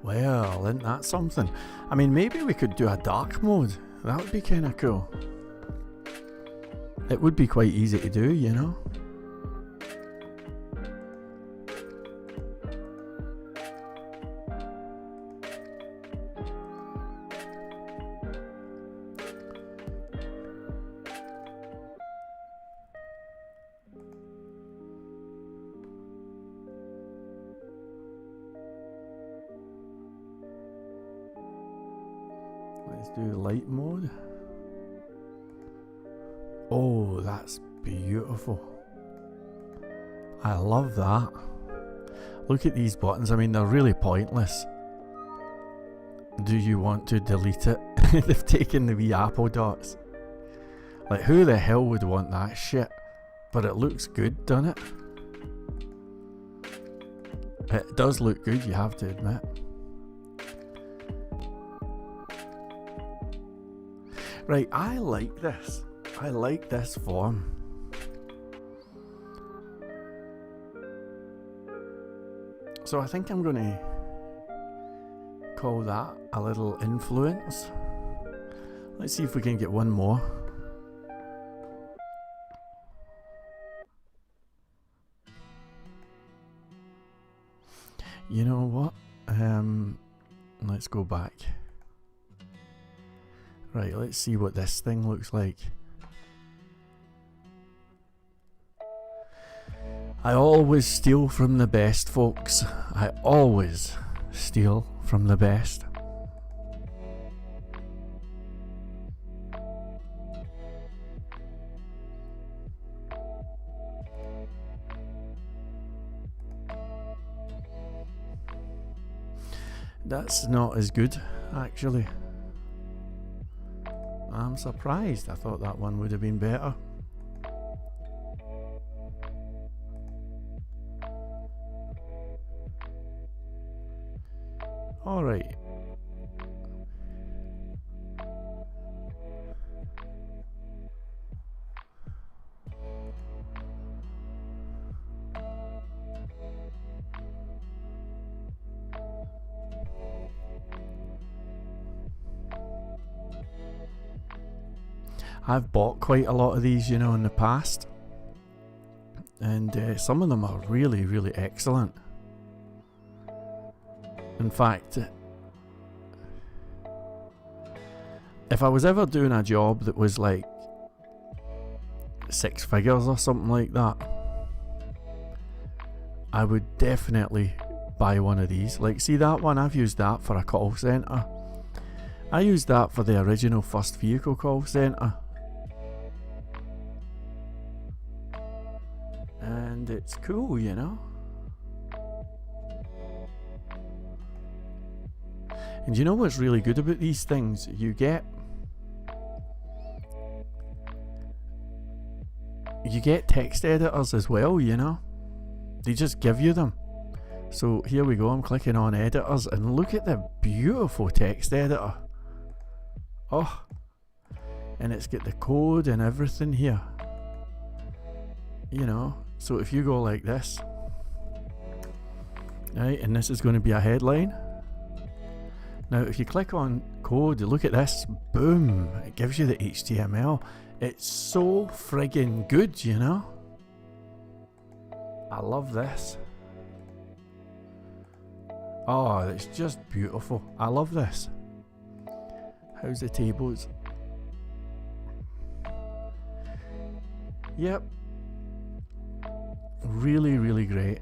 Well, isn't that something? I mean, maybe we could do a dark mode. That would be kind of cool. It would be quite easy to do, you know? Let's do light mode. Oh, that's beautiful. I love that. Look at these buttons. I mean, they're really pointless. Do you want to delete it? They've taken the wee apple dots. Like, who the hell would want that shit? But it looks good, doesn't it? It does look good, you have to admit. Right, I like this. I like this form. So I think I'm going to call that a little influence. Let's see if we can get one more. You know what? Let's go back. Right, let's see what this thing looks like. I always steal from the best, folks. I always steal from the best. That's not as good, actually. I'm surprised. I thought that one would have been better. Alright. I've bought quite a lot of these, you know, in the past, and some of them are really, really excellent. In fact, if I was ever doing a job that was like 6 figures or something like that, I would definitely buy one of these. Like, see that one? I've used that for a call center. I used that for the original first vehicle call center. And it's cool, you know. And you know what's really good about these things? You get text editors as well, you know. They just give you them. So here we go, I'm clicking on editors and look at the beautiful text editor. Oh, and it's got the code and everything here. You know, so if you go like this, right, and this is going to be a headline. Now if you click on code, look at this, boom, it gives you the HTML. It's so friggin' good, you know. I love this. Oh, it's just beautiful. I love this. How's the tables? Yep. Really, really great.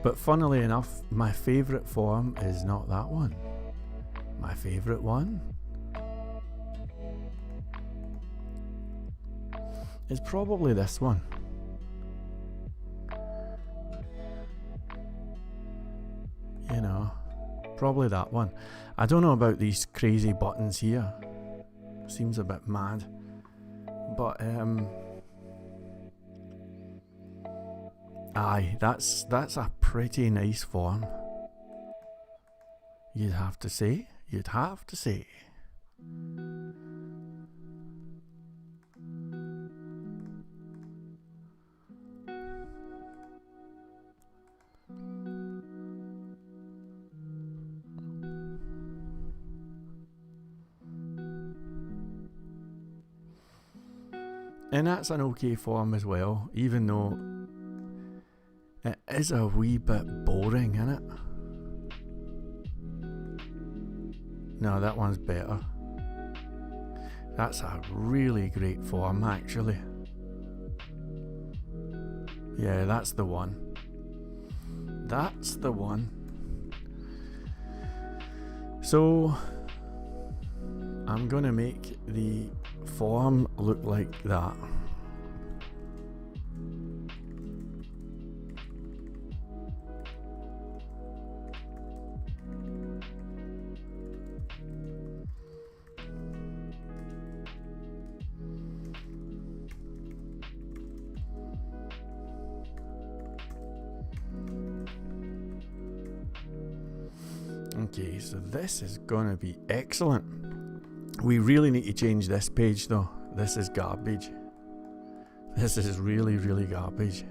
But funnily enough, my favourite form is not that one. My favourite one is probably this one. You know, probably that one. I don't know about these crazy buttons here. Seems a bit mad. But aye, that's a pretty nice form. You'd have to say. You'd have to say. And that's an okay form as well, even though it is a wee bit boring, isn't it? No, that one's better. That's a really great form, actually. Yeah, that's the one. That's the one. So I'm gonna make the form look like that. Okay, so this is gonna be excellent. We really need to change this page though. This is garbage. This is really, really garbage.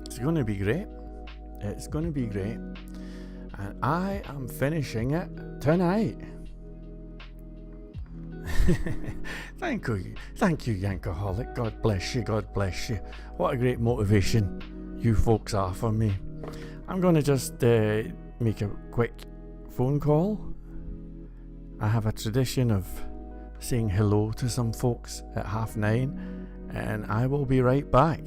It's going to be great. It's going to be great. And I am finishing it tonight. Thank you, Yankaholic. God bless you, God bless you. What a great motivation you folks are for me. I'm going to just make a quick phone call. I have a tradition of saying hello to some folks at 9:30. and I will be right back.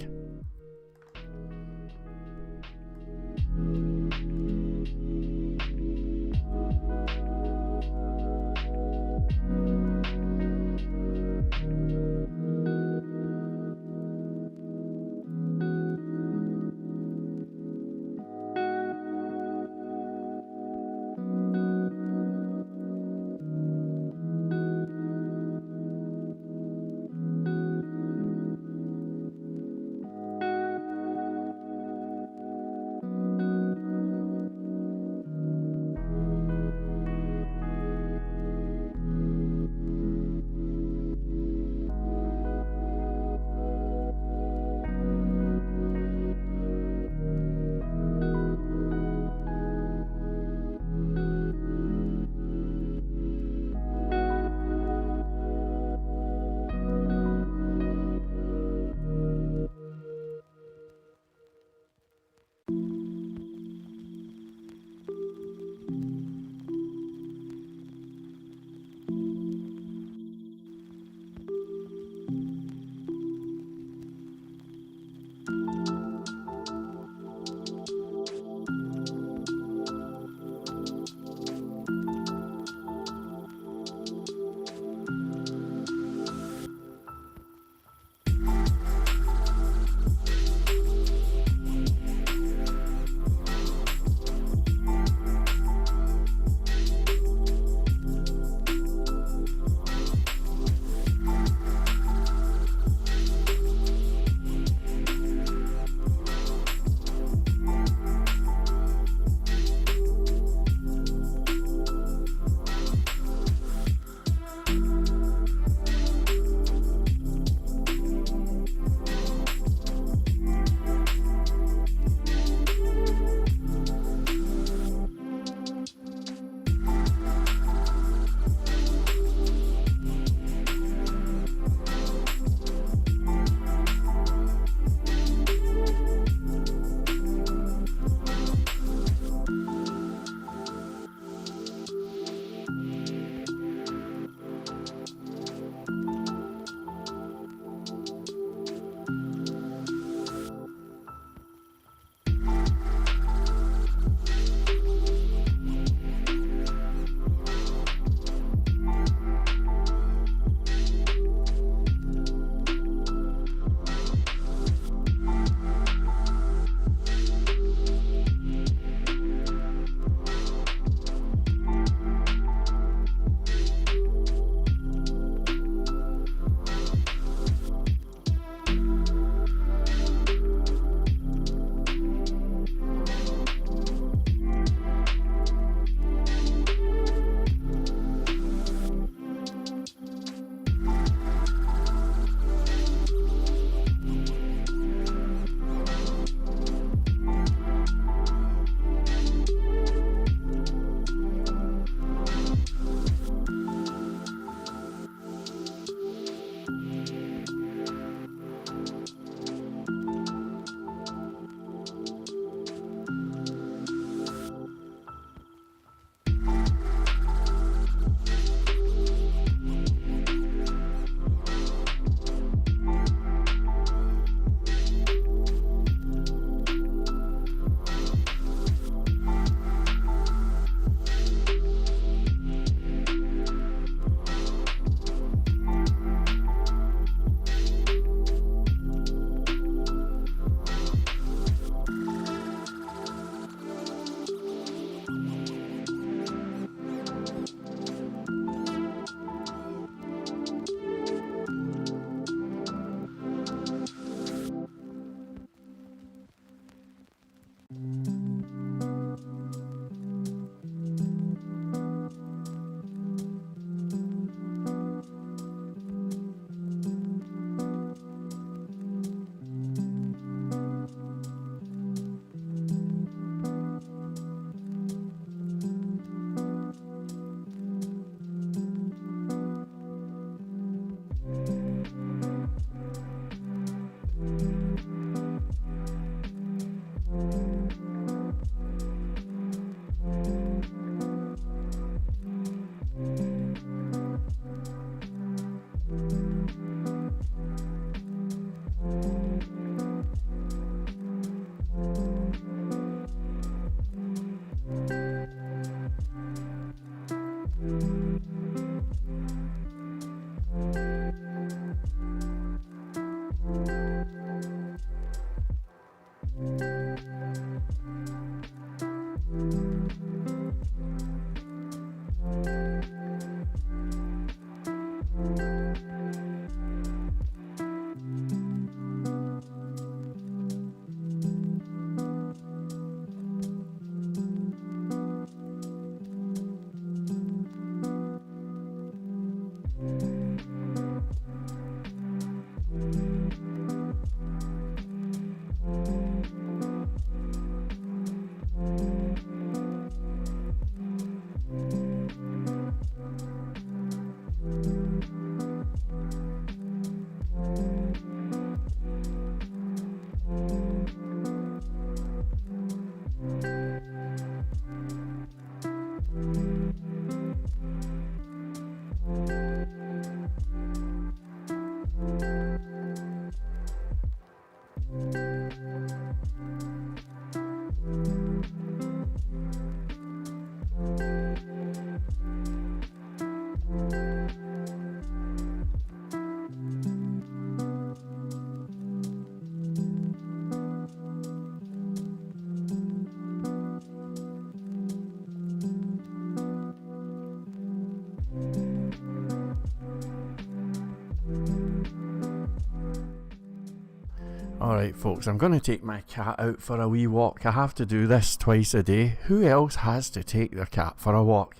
Alright folks, I'm going to take my cat out for a wee walk. I have to do this twice a day. Who else has to take their cat for a walk?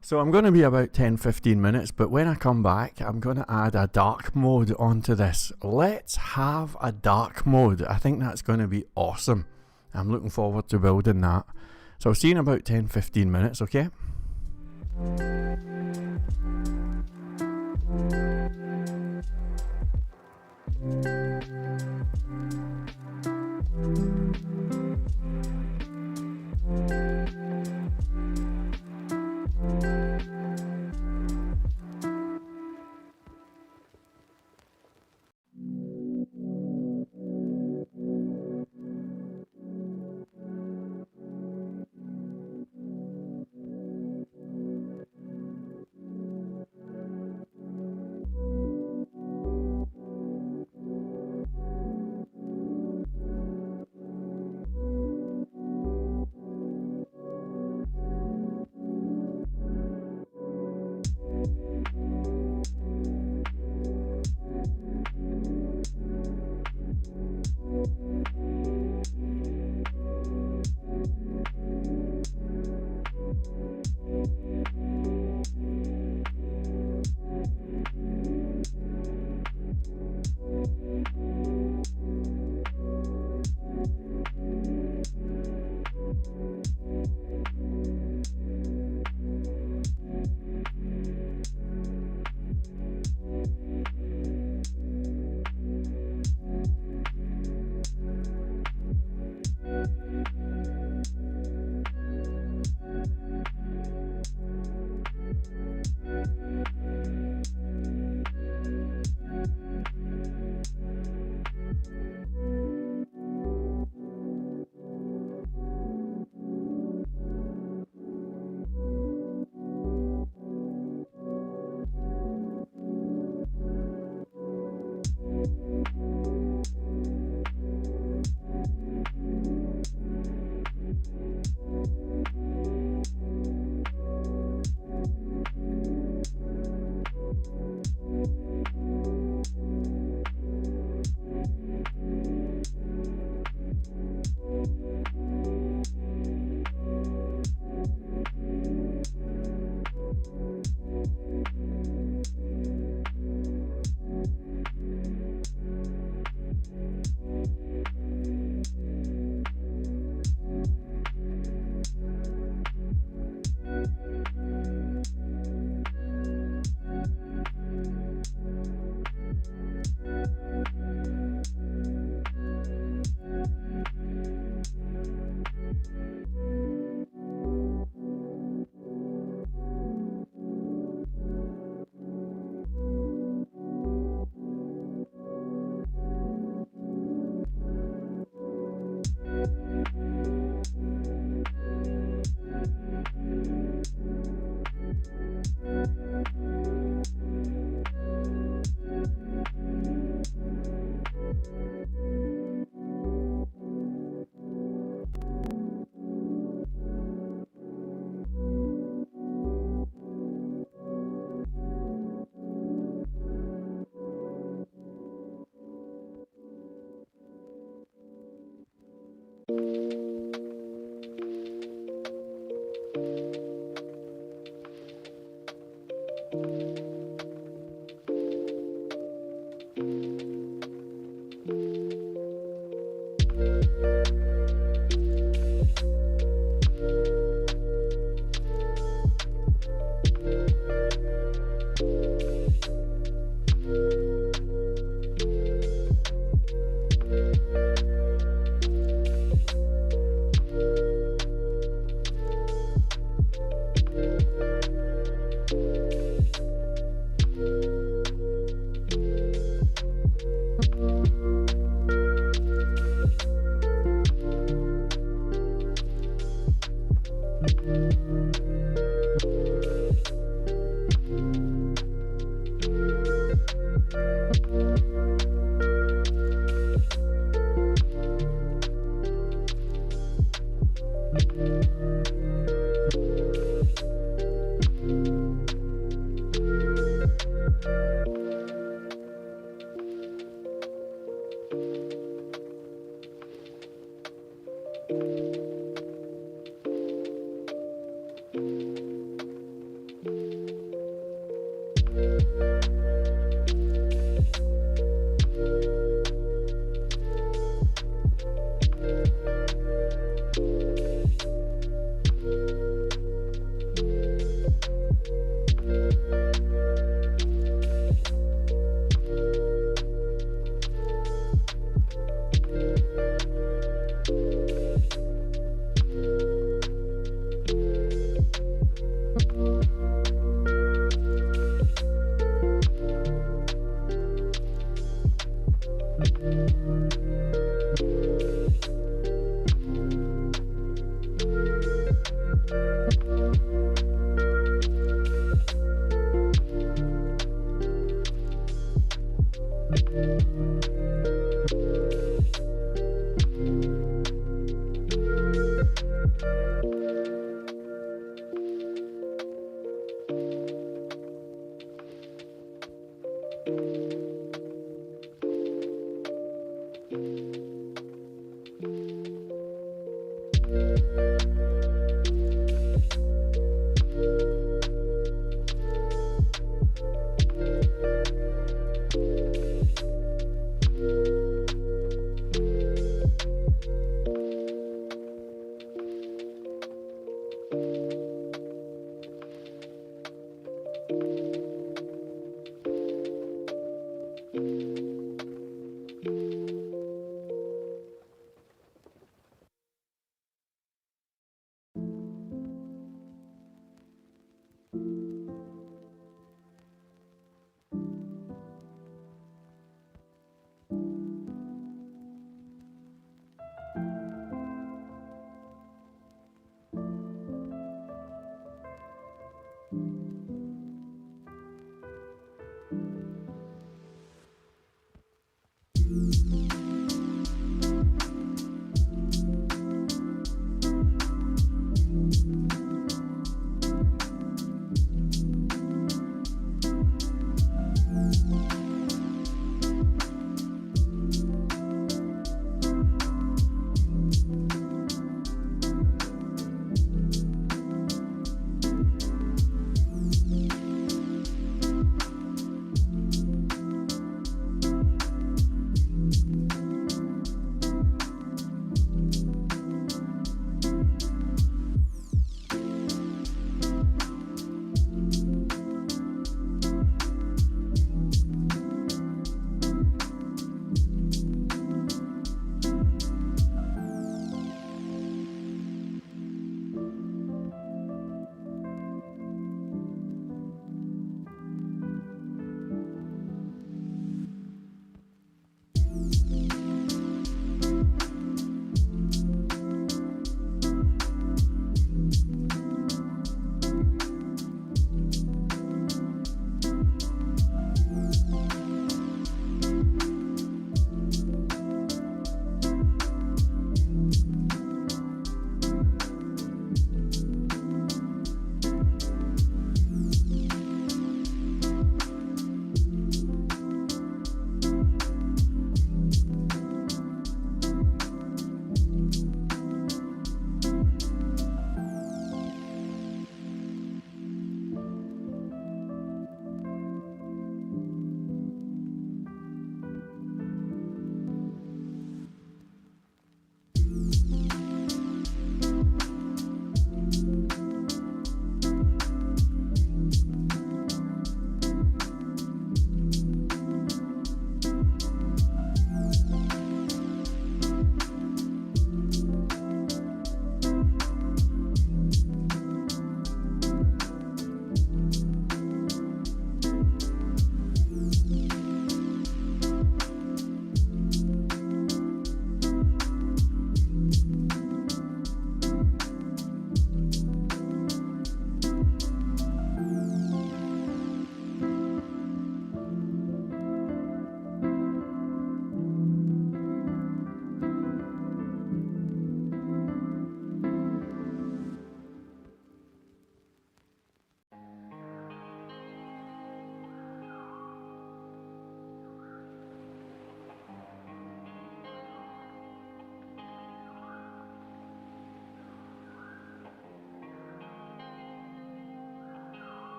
So I'm going to be about 10-15 minutes, but when I come back, I'm going to add a dark mode onto this. Let's have a dark mode. I think that's going to be awesome. I'm looking forward to building that. So I'll see you in about 10-15 minutes, okay?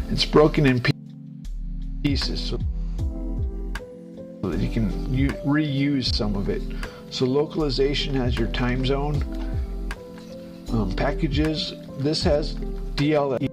It's broken in pieces so that you can reuse some of it. So localization has your time zone. Packages, this has DLL.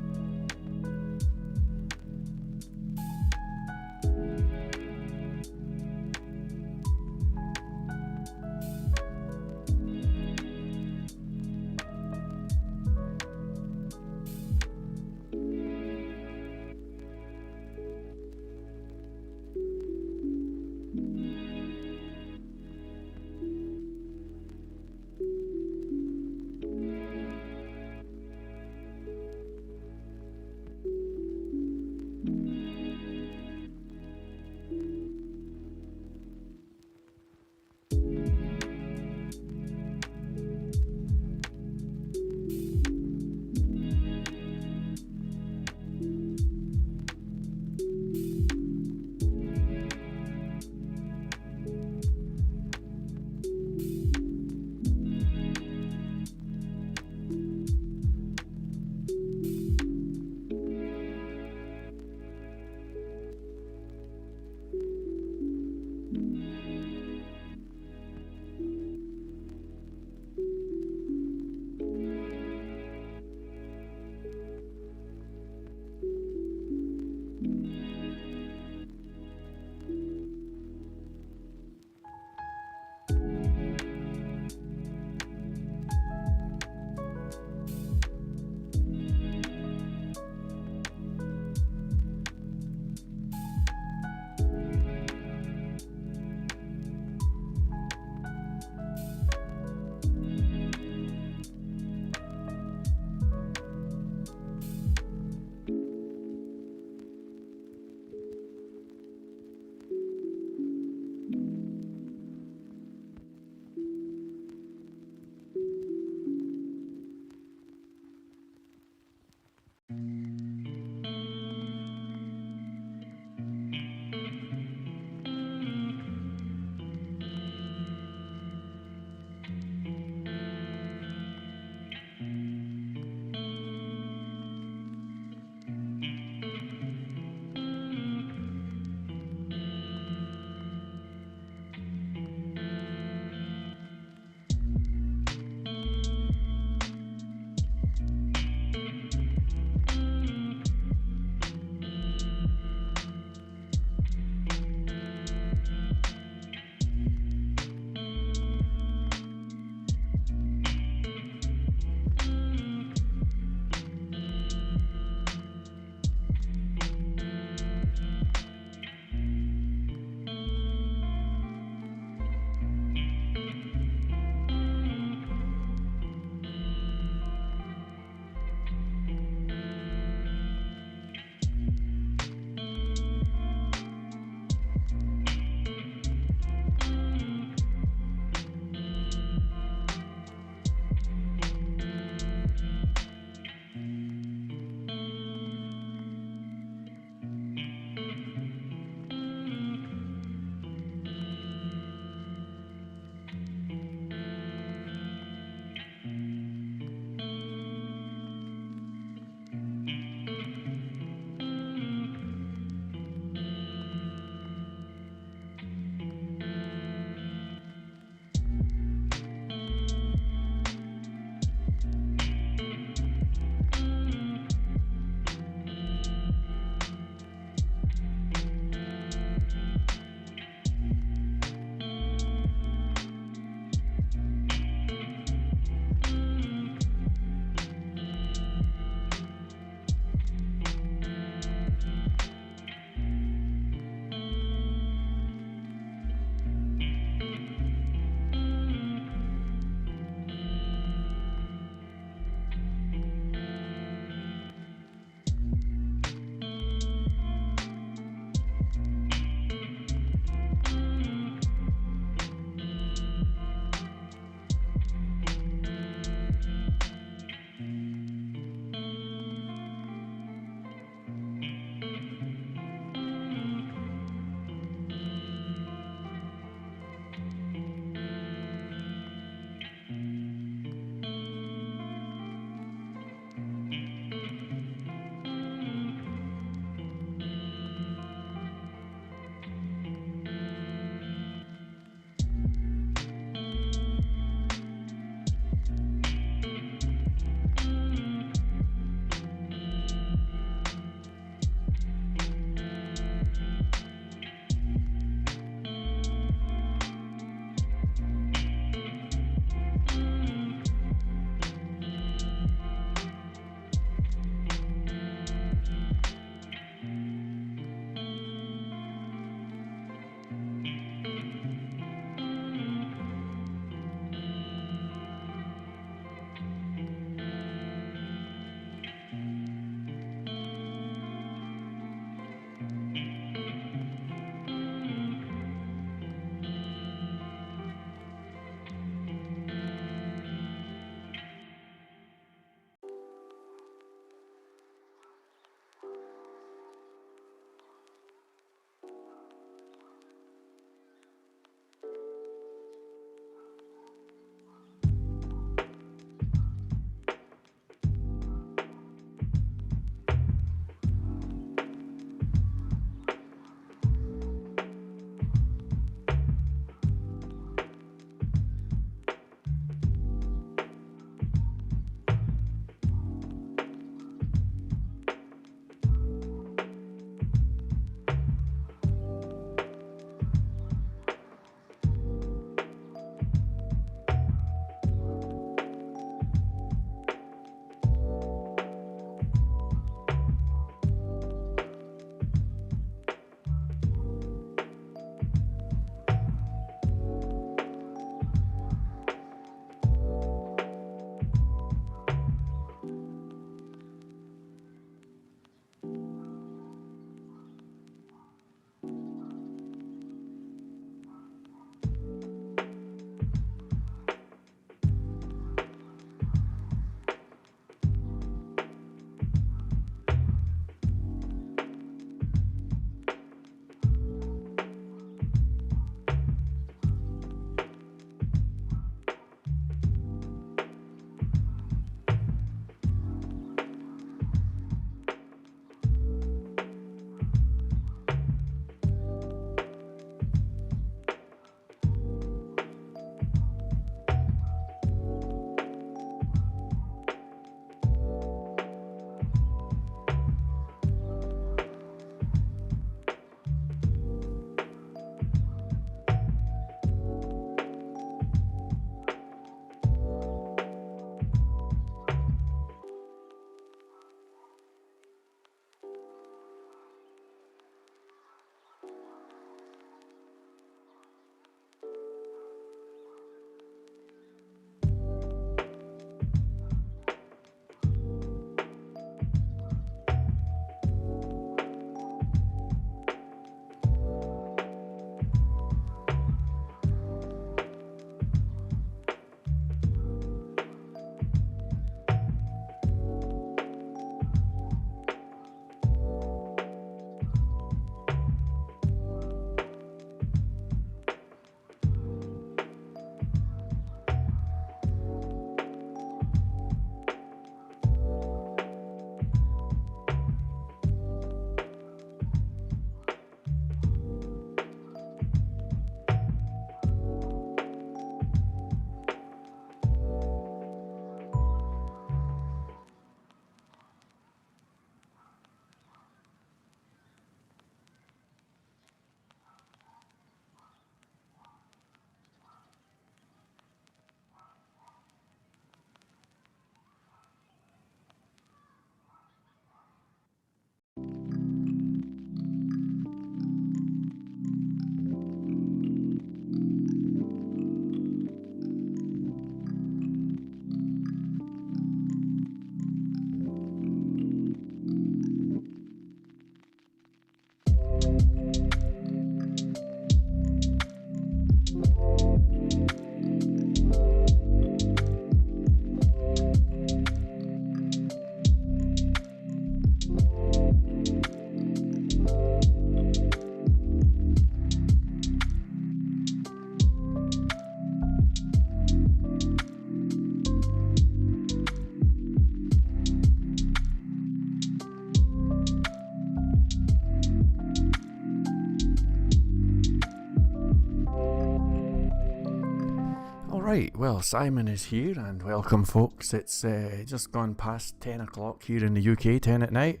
Right, well, Simon is here, and welcome, folks. It's just gone past 10 o'clock here in the UK, 10 at night.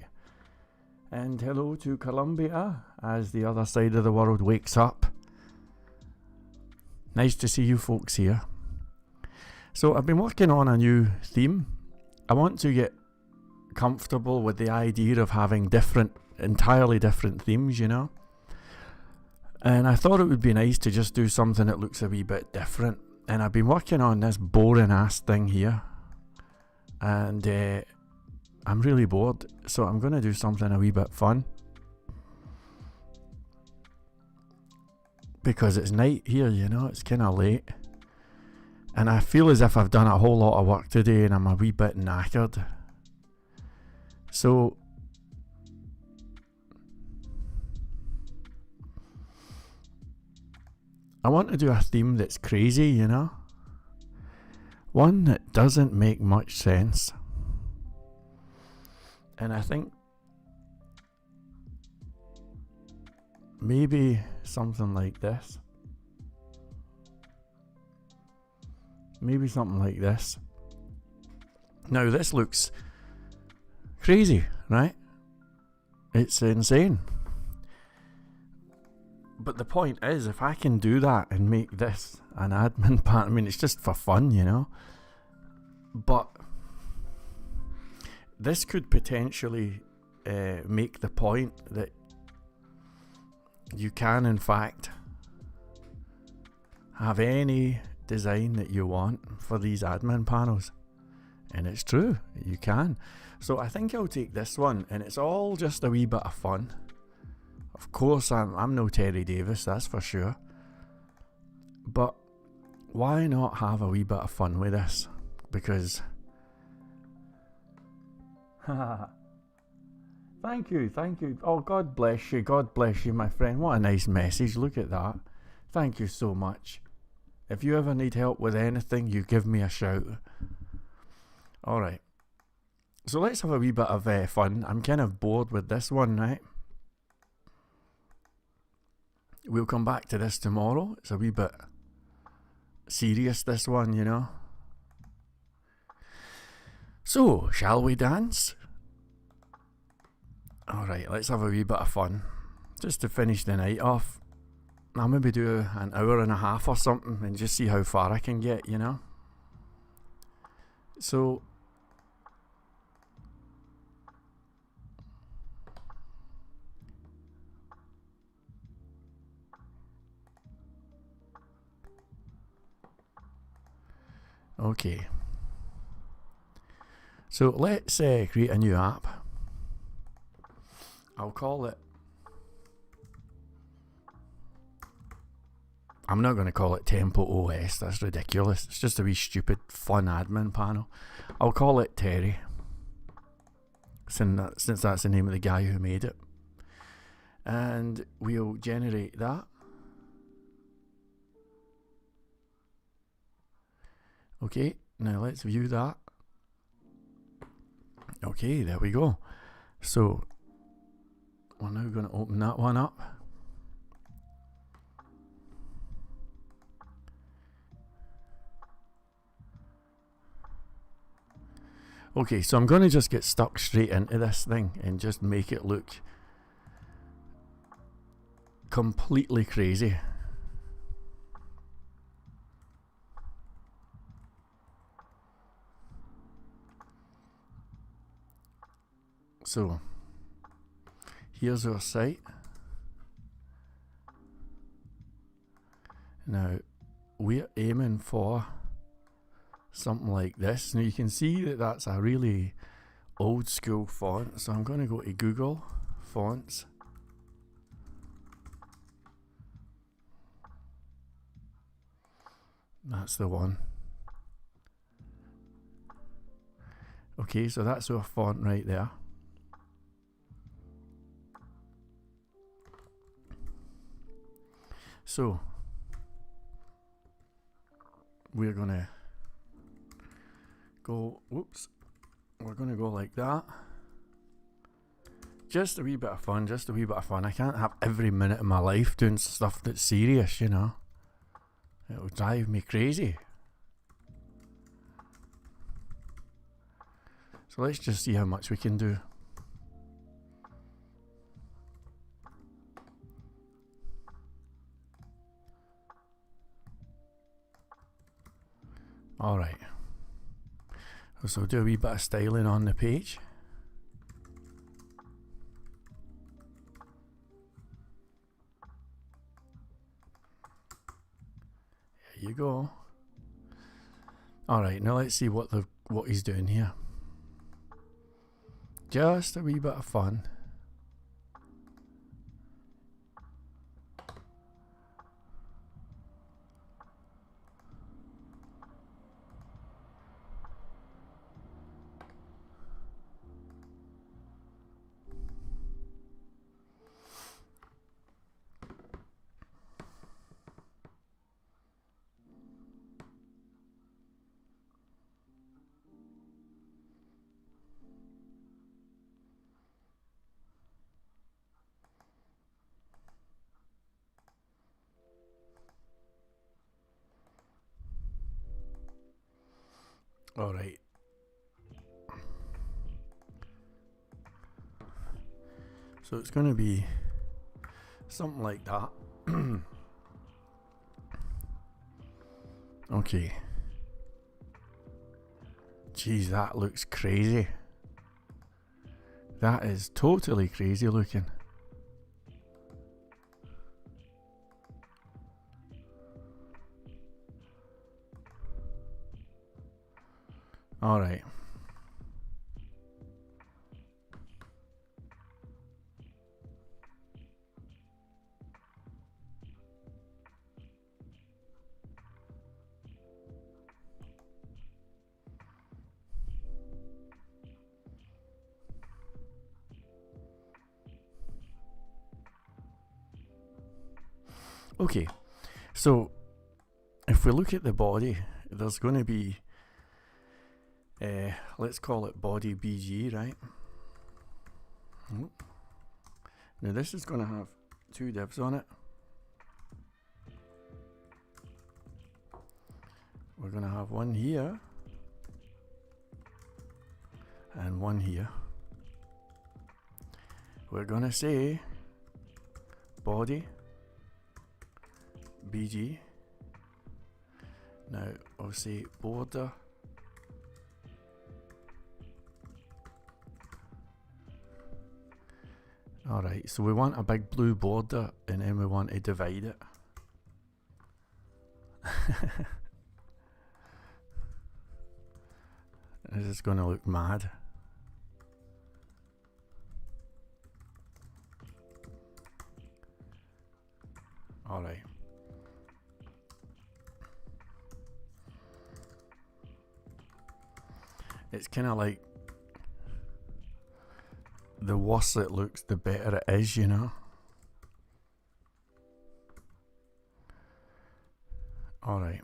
And hello to Colombia as the other side of the world wakes up. Nice to see you folks here. So I've been working on a new theme. I want to get comfortable with the idea of having entirely different themes, you know. And I thought it would be nice to just do something that looks a wee bit different. And I've been working on this boring ass thing here. And I'm really bored, so I'm going to do something a wee bit fun. Because it's night here, you know, it's kind of late. And I feel as if I've done a whole lot of work today and I'm a wee bit knackered. So I want to do a theme that's crazy, you know? One that doesn't make much sense. And I think maybe something like this. Maybe something like this. Now this looks crazy, right? It's insane. But the point is, if I can do that and make this an admin part, I mean, it's just for fun, you know? But this could potentially make the point that you can, in fact, have any design that you want for these admin panels. And it's true, you can. So I think I'll take this one, and it's all just a wee bit of fun. Of course, I'm no Terry Davis, that's for sure. But why not have a wee bit of fun with this? Because thank you. Oh, God bless you, my friend. What a nice message. Look at that. Thank you so much. If you ever need help with anything, you give me a shout. Alright. So let's have a wee bit of fun. I'm kind of bored with this one, right? We'll come back to this tomorrow. It's a wee bit serious, this one, you know. So, shall we dance? Alright, let's have a wee bit of fun. Just to finish the night off. I'll maybe do an hour and a half or something and just see how far I can get, you know. So, okay. So let's create a new app. I'll call it, I'm not going to call it Tempo OS, that's ridiculous. It's just a wee stupid fun admin panel. I'll call it Terry, since that's the name of the guy who made it. And we'll generate that. Okay, now let's view that. Okay, there we go. So we're now going to open that one up. Okay, so I'm going to just get stuck straight into this thing and just make it look completely crazy. So here's our site. Now we're aiming for something like this. Now you can see that that's a really old school font, so I'm going to go to Google Fonts. That's the one. Okay, so that's our font right there. So we're gonna go, whoops, we're gonna go like that. Just a wee bit of fun, just a wee bit of fun. I can't have every minute of my life doing stuff that's serious, you know. It'll drive me crazy. So let's just see how much we can do. Alright. So do a wee bit of styling on the page. There you go. Alright, now let's see what he's doing here. Just a wee bit of fun. Alright. So it's going to be something like that. Okay. Jeez, that looks crazy. That is totally crazy looking. Alright. Okay, so if we look at the body, there's going to be, let's call it body BG, right? Now this is going to have two divs on it. We're going to have one here and one here. We're going to say body BG. Now I'll say border Alright, so we want a big blue border and then we want to divide it. This is going to look mad. Alright. It's kind of like the worse it looks, the better it is, you know? Alright.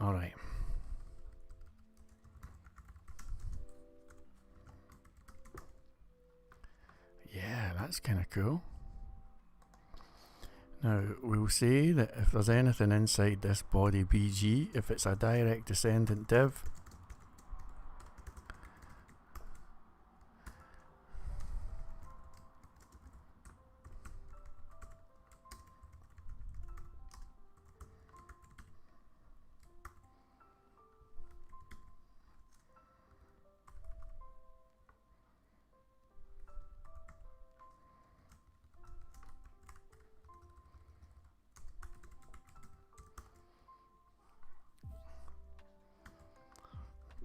Alright. Yeah, that's kind of cool. Now, we'll say that if there's anything inside this body BG, if it's a direct descendant div,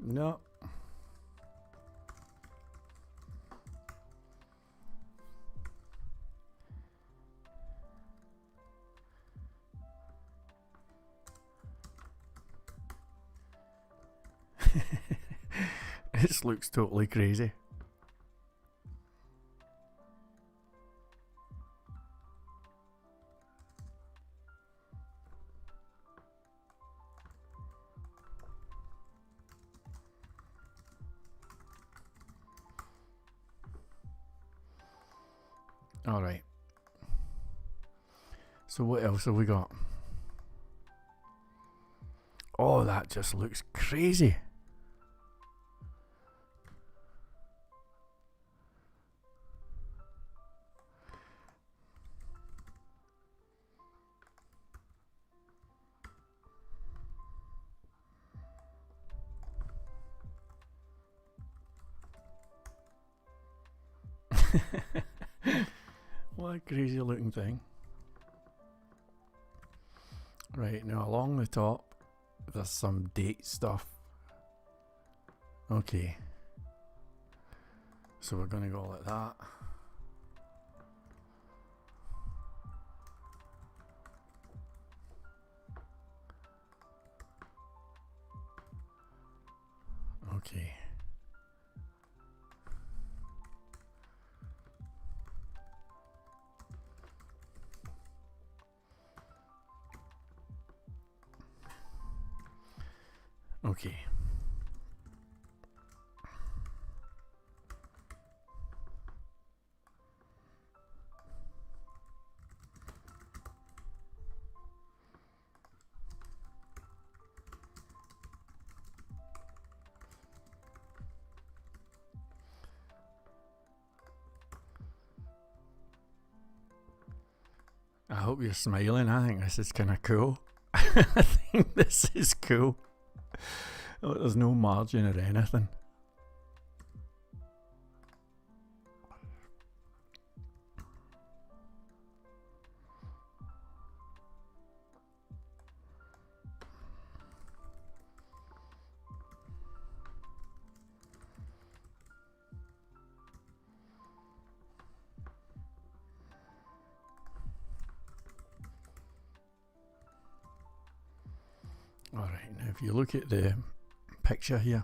no. This looks totally crazy. Alright. So what else have we got? Oh, that just looks crazy. What a crazy looking thing. Right, now along the top there's some date stuff. Okay, so we're gonna go like that. Okay. Okay. I hope you're smiling. I think this is kind of cool. I think this is cool. Oh, there's no margin or anything. Alright, now if you look at the picture here,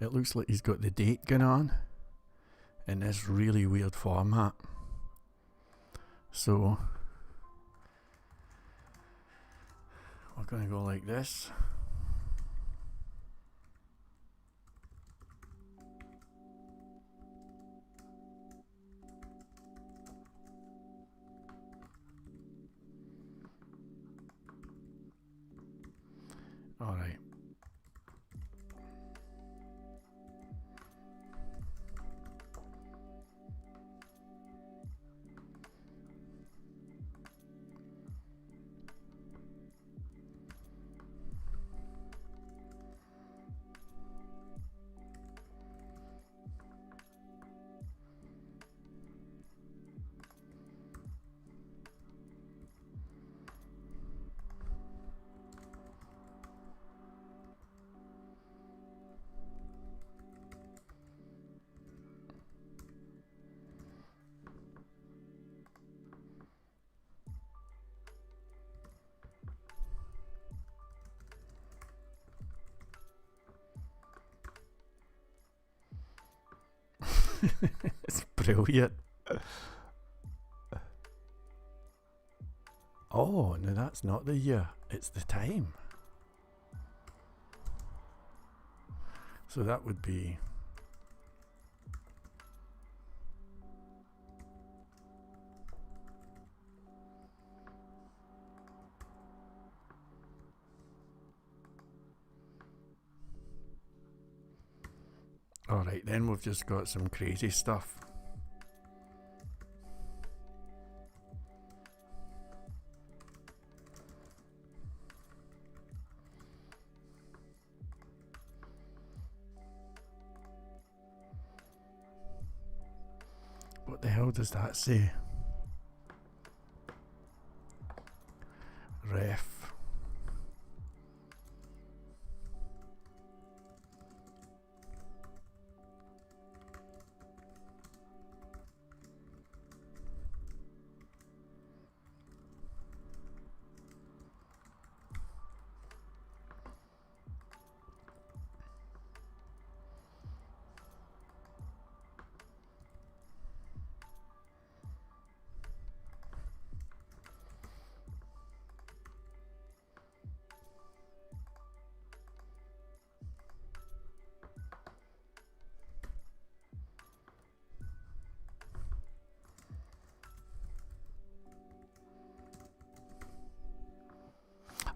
it looks like he's got the date going on in this really weird format. So we're going to go like this. Alright. It's brilliant. Oh, no, that's not the year, it's the time. So that would be alright, then we've just got some crazy stuff. What the hell does that say? Ref.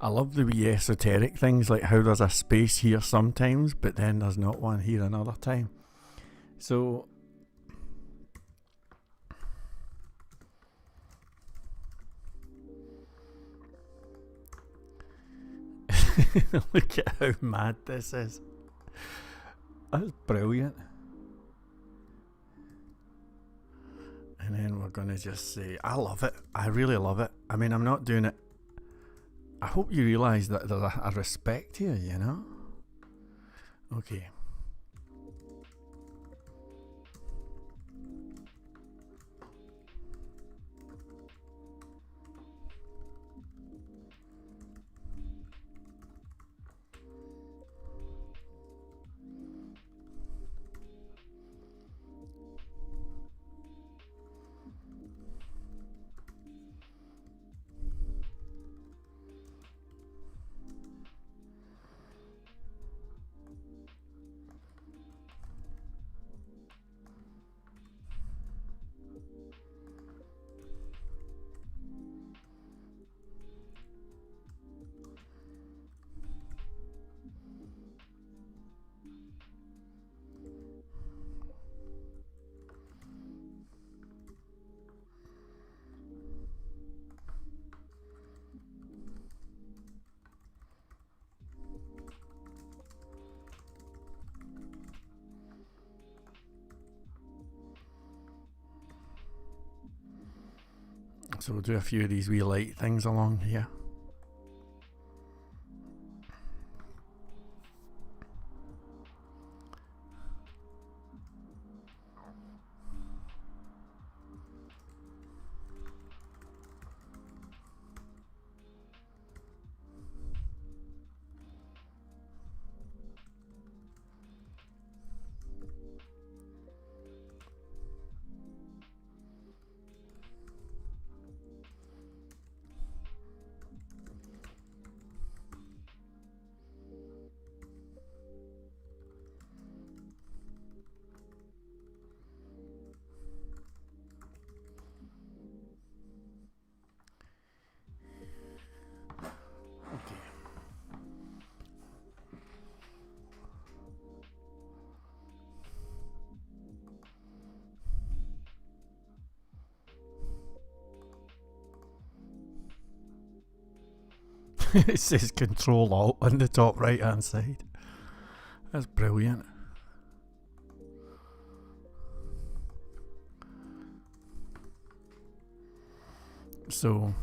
I love the wee esoteric things, like how there's a space here sometimes, but then there's not one here another time. So look at how mad this is. That's brilliant. And then we're gonna just say, I love it. I really love it. I mean, I'm not doing it. I hope you realise that there's a respect here, you know? Okay. So we'll do a few of these wee light things along here. It says Control Alt on the top right hand side. That's brilliant. So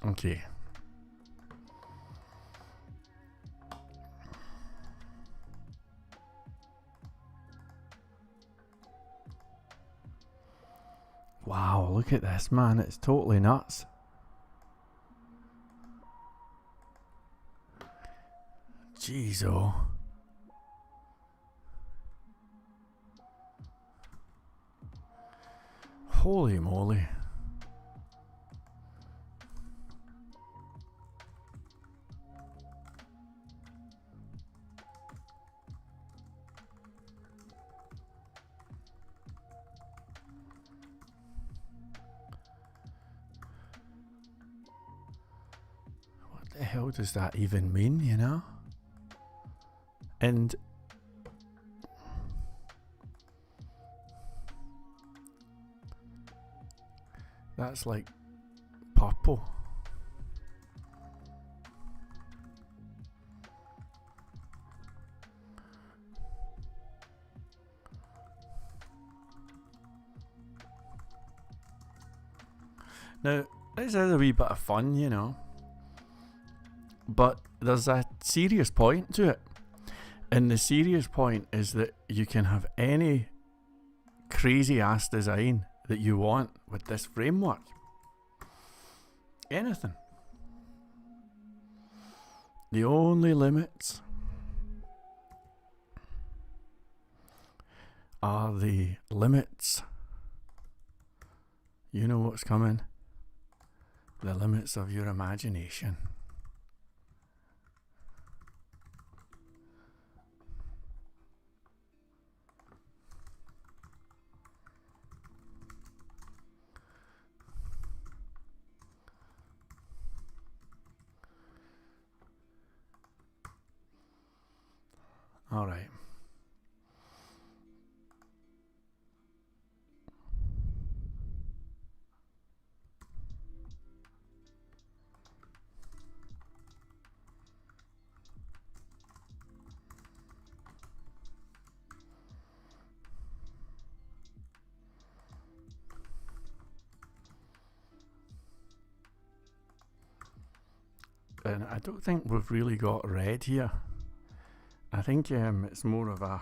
okay. Wow, look at this, man. It's totally nuts. Jeez, oh. Holy moly. the hell does that even mean, you know? And that's like purple. Now, this is a wee bit of fun, you know, but there's a serious point to it. And the serious point is that you can have any crazy ass design that you want with this framework. Anything. The only limits are the limits. You know what's coming. The limits of your imagination. All right. And I don't think we've really got red here. I think it's more of a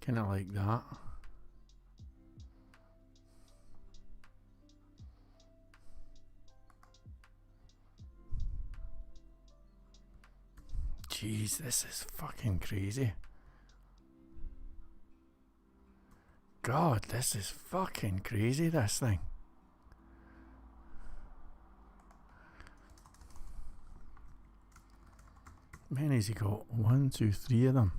kind of like that. Jeez, this is fucking crazy. God, this is fucking crazy, this thing. How many has he got? 1, 2, 3 of them.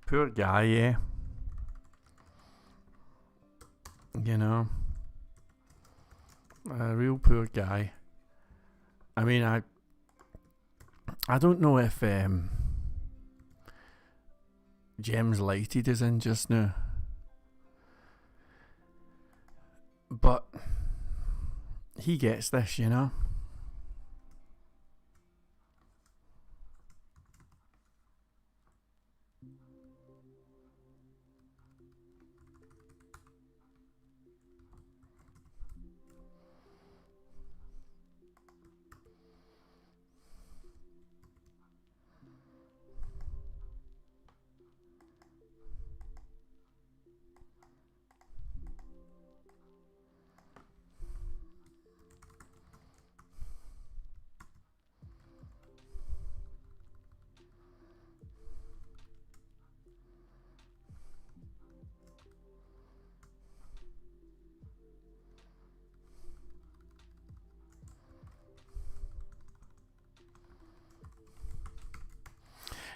Poor guy, yeah. You know, a real poor guy. I mean, I don't know if Gems Lighted is in just now, but he gets this, you know.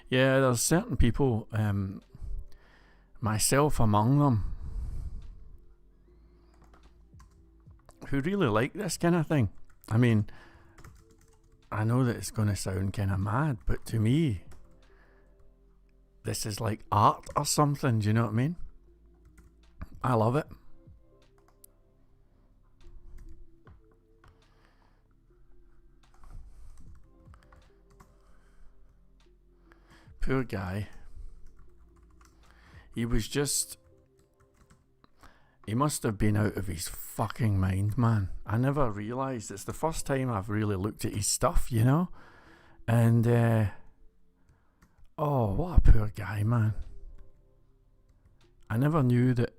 Yeah, there's certain people, myself among them, who really like this kind of thing. I mean, I know that it's going to sound kind of mad, but to me, this is like art or something, do you know what I mean? I love it. Poor guy. He was just... He must have been out of his fucking mind, man. I never realised. It's the first time I've really looked at his stuff, you know? And, oh, what a poor guy, man. I never knew that...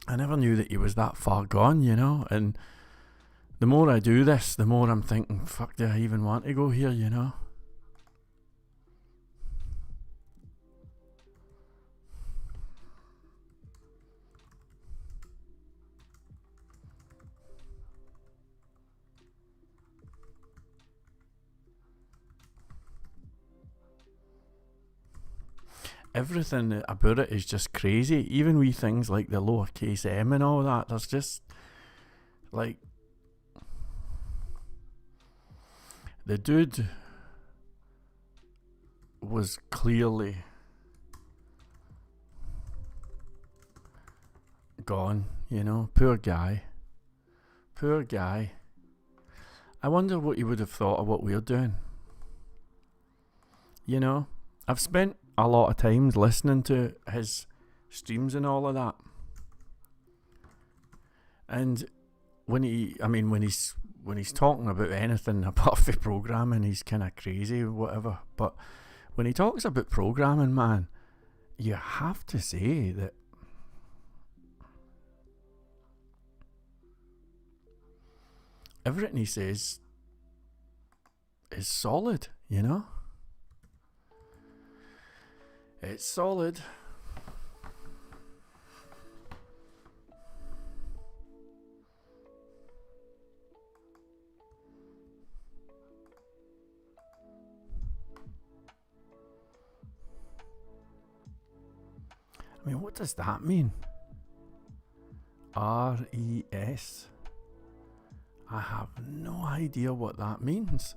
I never knew that he was that far gone, you know? And the more I do this, the more I'm thinking, fuck, do I even want to go here, you know? Everything about it is just crazy. Even wee things like the lowercase m and all that. There's just like the dude was clearly gone, you know. Poor guy. Poor guy. I wonder what he would have thought of what we're doing. You know, I've spent a lot of times listening to his streams and all of that. And when he's talking about anything apart from programming, he's kind of crazy or whatever. But when he talks about programming, man, you have to say that everything he says is solid, you know? It's solid. I mean, what does that mean? RES? I have no idea what that means.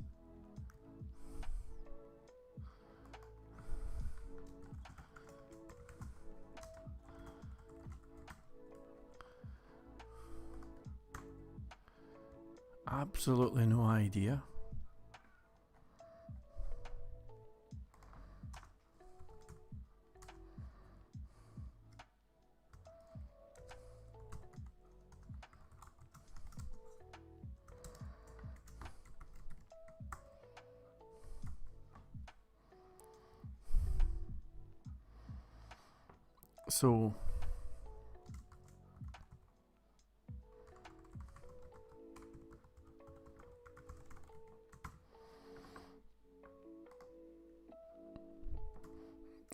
Absolutely no idea. So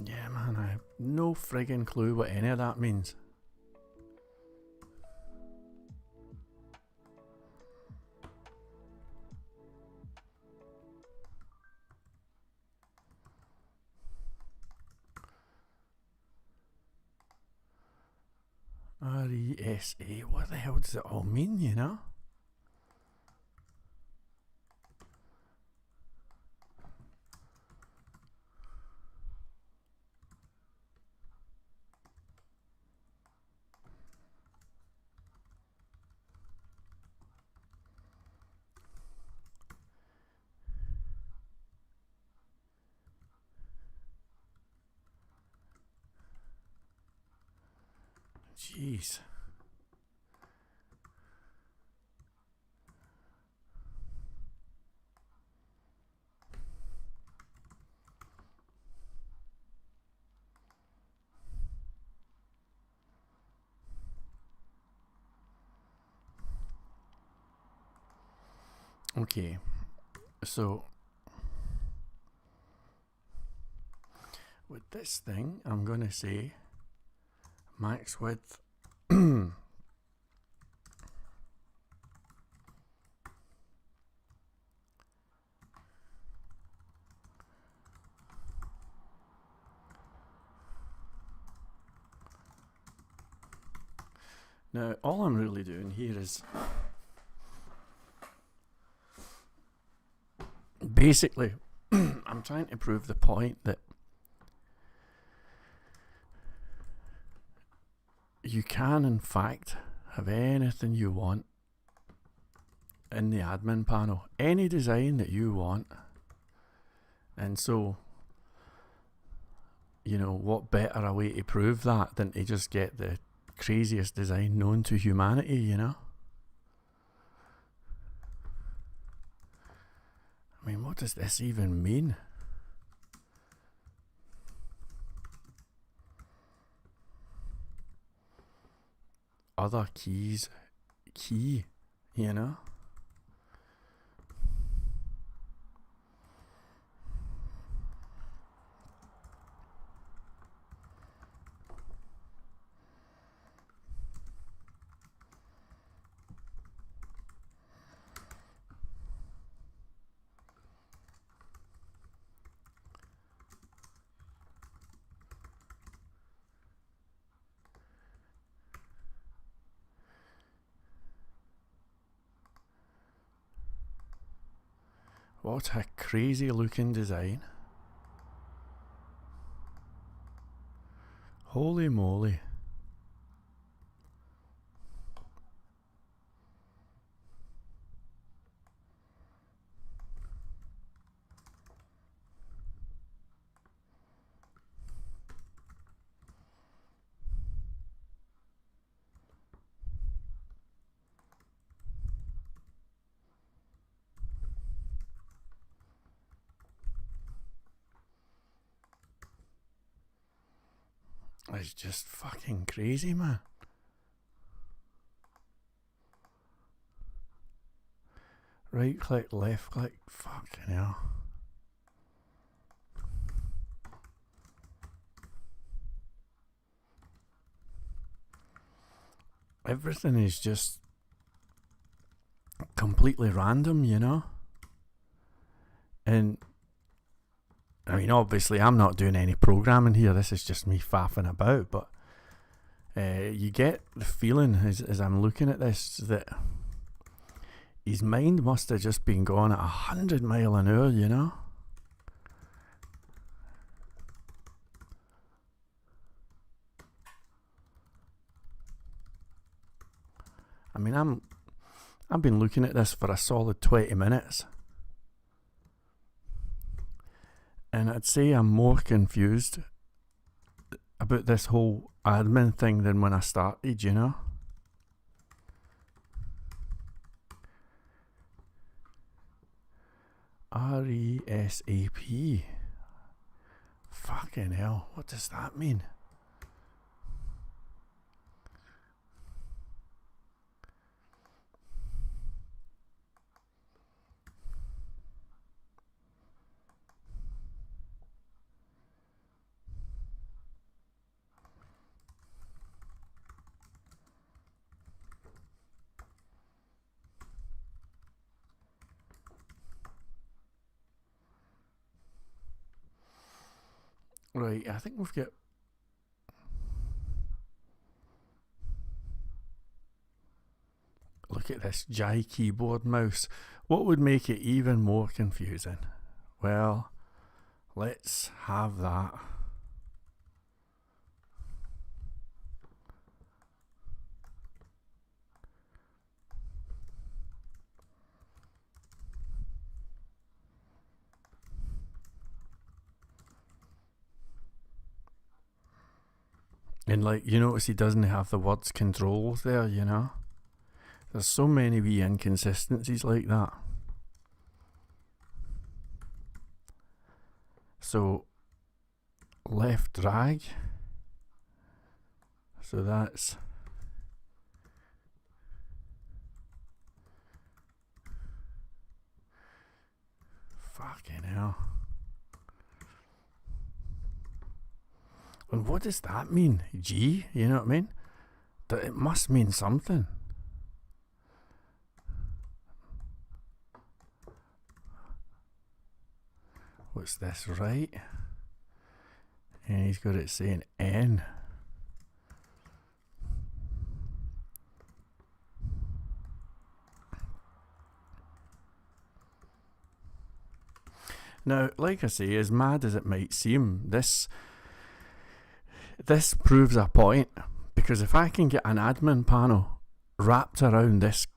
yeah, man, I have no friggin' clue what any of that means. RESA, what the hell does it all mean, you know? Jeez. Okay, so with this thing, I'm going to say max width now all I'm really doing here is basically I'm trying to prove the point that you can in fact have anything you want in the admin panel any design that you want. And so, you know, what better a way to prove that than to just get the craziest design known to humanity, you know? I mean, what does this even mean? Other keys, key, you know? What a crazy looking design. Holy moly. It's just fucking crazy, man. Right click, left click, fucking hell. Everything is just completely random, you know? And I mean, obviously, I'm not doing any programming here. This is just me faffing about. But you get the feeling as I'm looking at this that his mind must have just been going at 100 miles an hour, you know? I mean, I've been looking at this for a solid 20 minutes. And I'd say I'm more confused about this whole admin thing than when I started, you know? RESAP. Fucking hell, what does that mean? Right, I think we've got... Look at this Jai keyboard mouse. What would make it even more confusing? Well, let's have that. And like, you notice he doesn't have the words control there, you know? There's so many wee inconsistencies like that. So, left drag. So that's... Fucking hell. And what does that mean? G? You know what I mean? It must mean something. What's this, right? And he's got it saying N. Now, like I say, as mad as it might seem, this proves a point, because if I can get an admin panel wrapped around this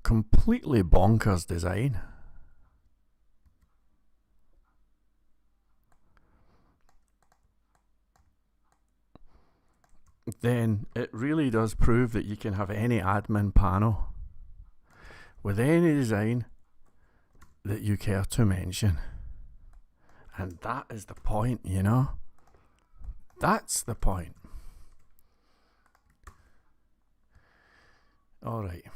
completely bonkers design. Then it really does prove that you can have any admin panel with any design that you care to mention. And that is the point, you know? That's the point. Alright.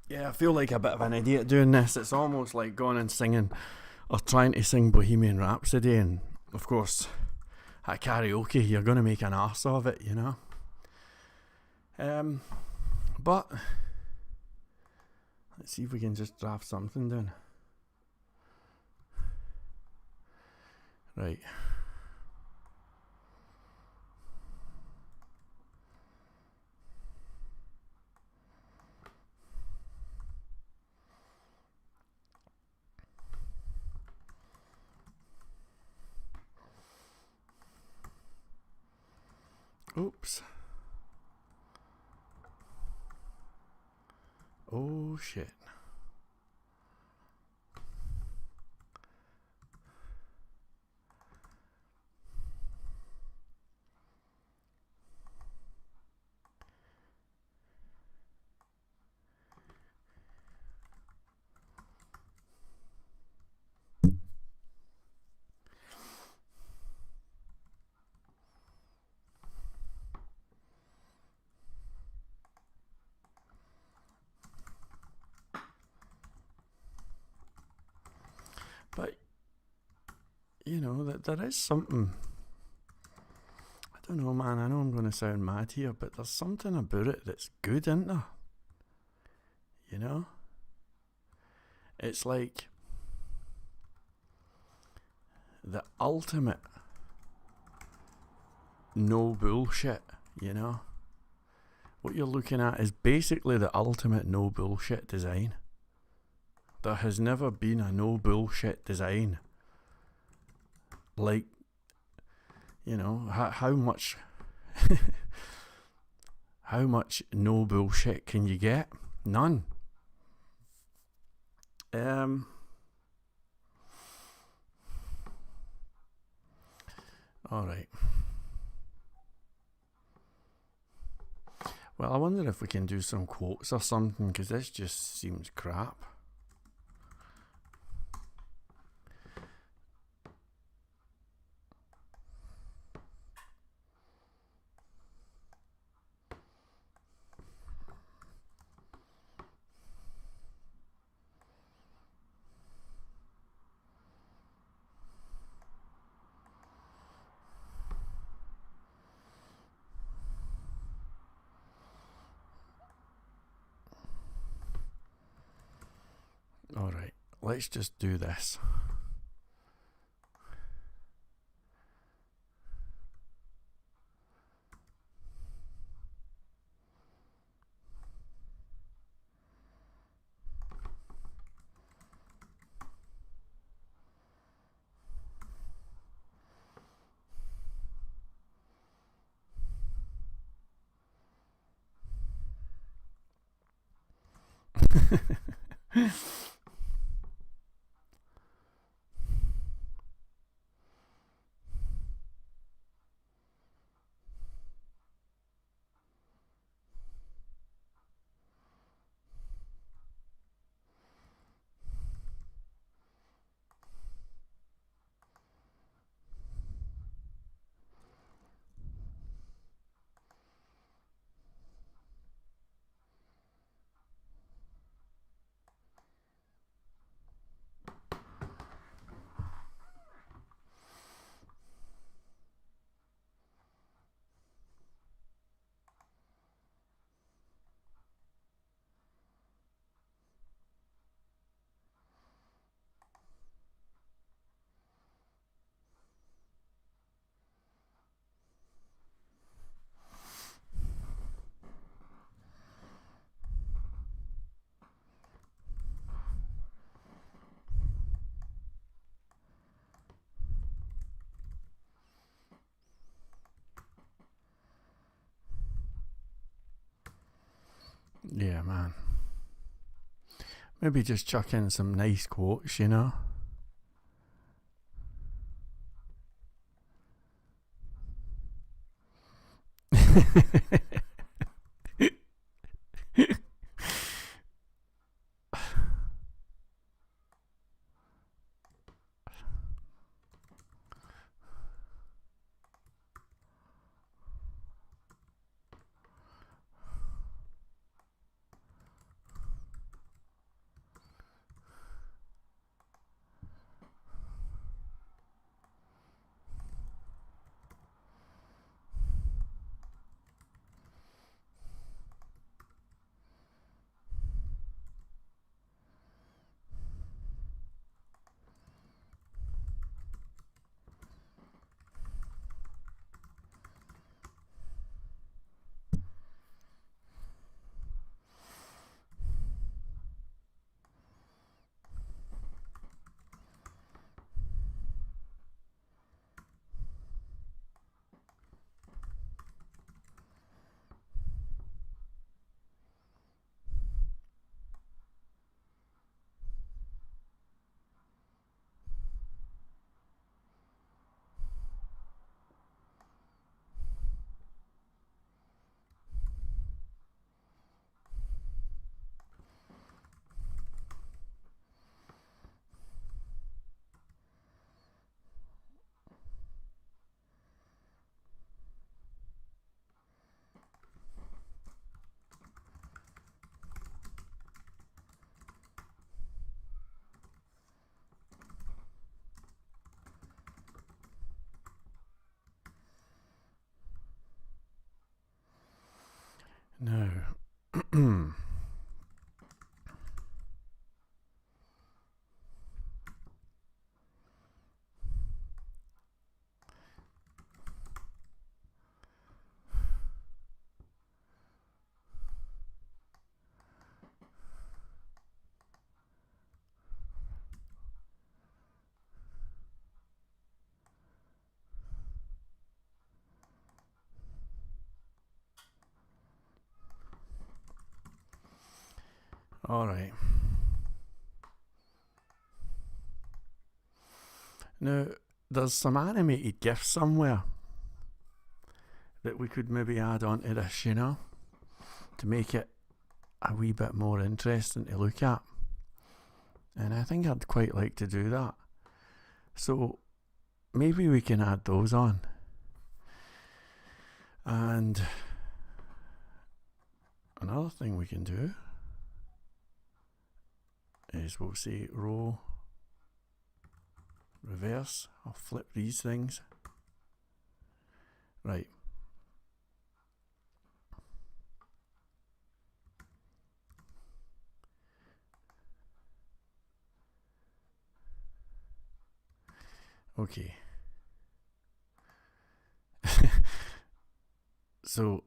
Yeah, I feel like a bit of an idiot doing this. It's almost like going and singing or trying to sing Bohemian Rhapsody, and of course at karaoke you're going to make an arse of it, you know. But let's see if we can just draft something down. Right. Oops. Oh shit. But you know that there is something. I don't know, man. I know I'm going to sound mad here, but there's something about it that's good, isn't there? You know, it's like the ultimate no bullshit. You know, what you're looking at is basically the ultimate no bullshit design. There has never been a no bullshit design. Like, you know, how much how much no bullshit can you get? None. Alright. Well, I wonder if we can do some quotes or something, because this just seems crap. Alright, let's just do this. Yeah, man. Maybe just chuck in some nice quotes, you know? Now, alright. Now, there's some animated GIFs somewhere that we could maybe add onto this, you know, to make it a wee bit more interesting to look at. And I think I'd quite like to do that. So maybe we can add those on. And another thing we can do is we'll say row reverse. I'll flip these things. Right. Okay. So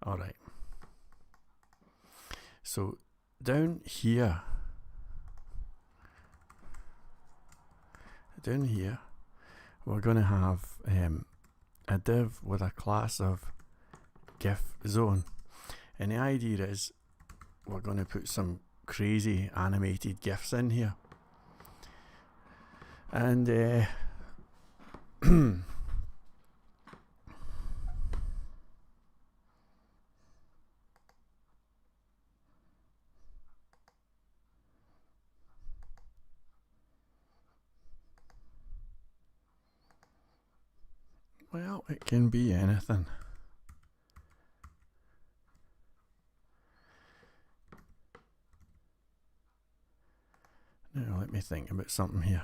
all right. So down here, we're going to have a div with a class of GIF zone, and the idea is we're going to put some crazy animated GIFs in here, and well, it can be anything. Now let me think about something here.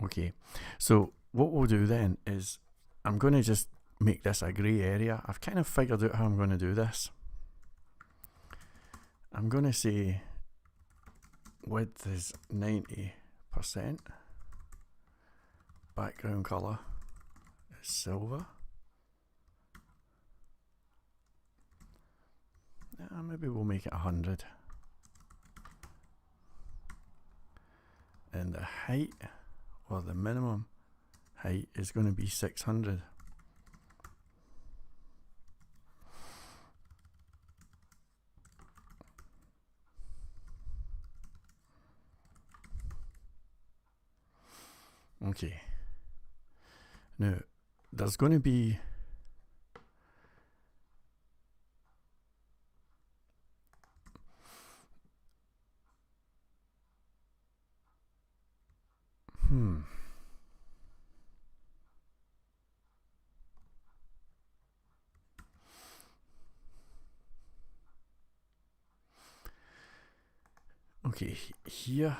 Okay, so what we'll do then is I'm going to just make this a grey area. I've kind of figured out how I'm going to do this. I'm going to say width is 90%, background colour is silver. Maybe we'll make it 100. And the height, or the minimum height, is going to be 600. Okay. Now, there's going to be okay, here.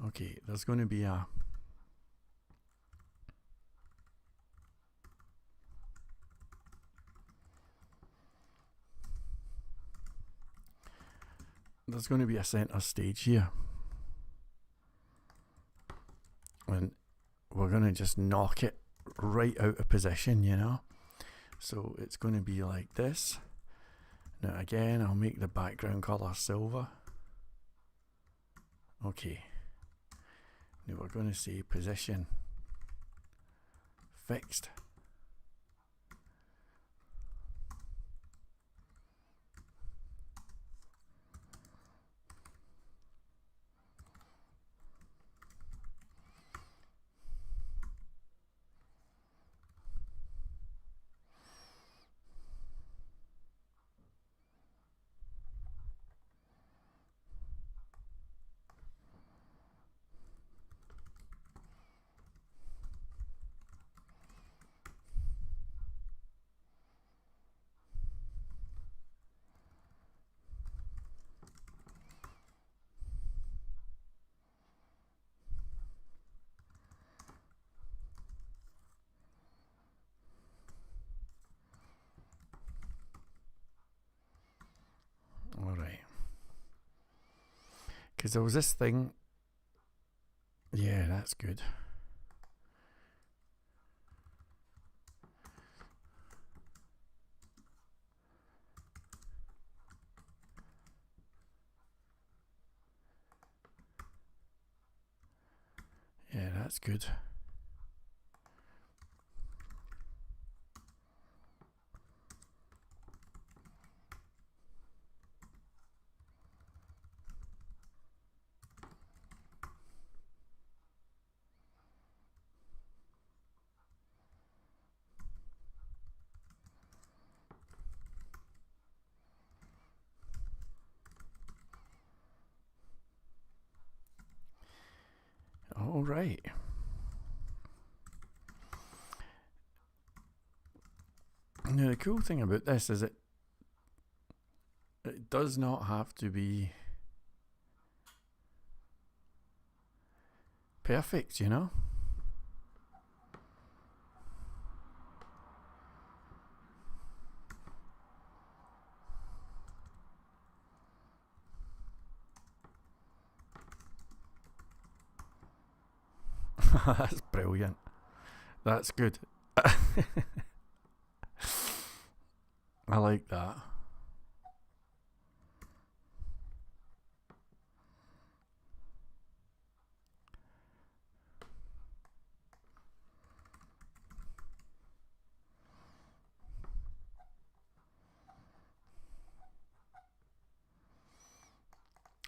Okay, there's going to be a center stage here, and we're going to just knock it right out of position, you know. So it's going to be like this. Now again, I'll make the background color silver. Okay. Now we're going to say position fixed. Because there was this thing. Yeah, that's good. Yeah, that's good. All right. Now the cool thing about this is it does not have to be perfect, you know? That's brilliant. That's good. I like that.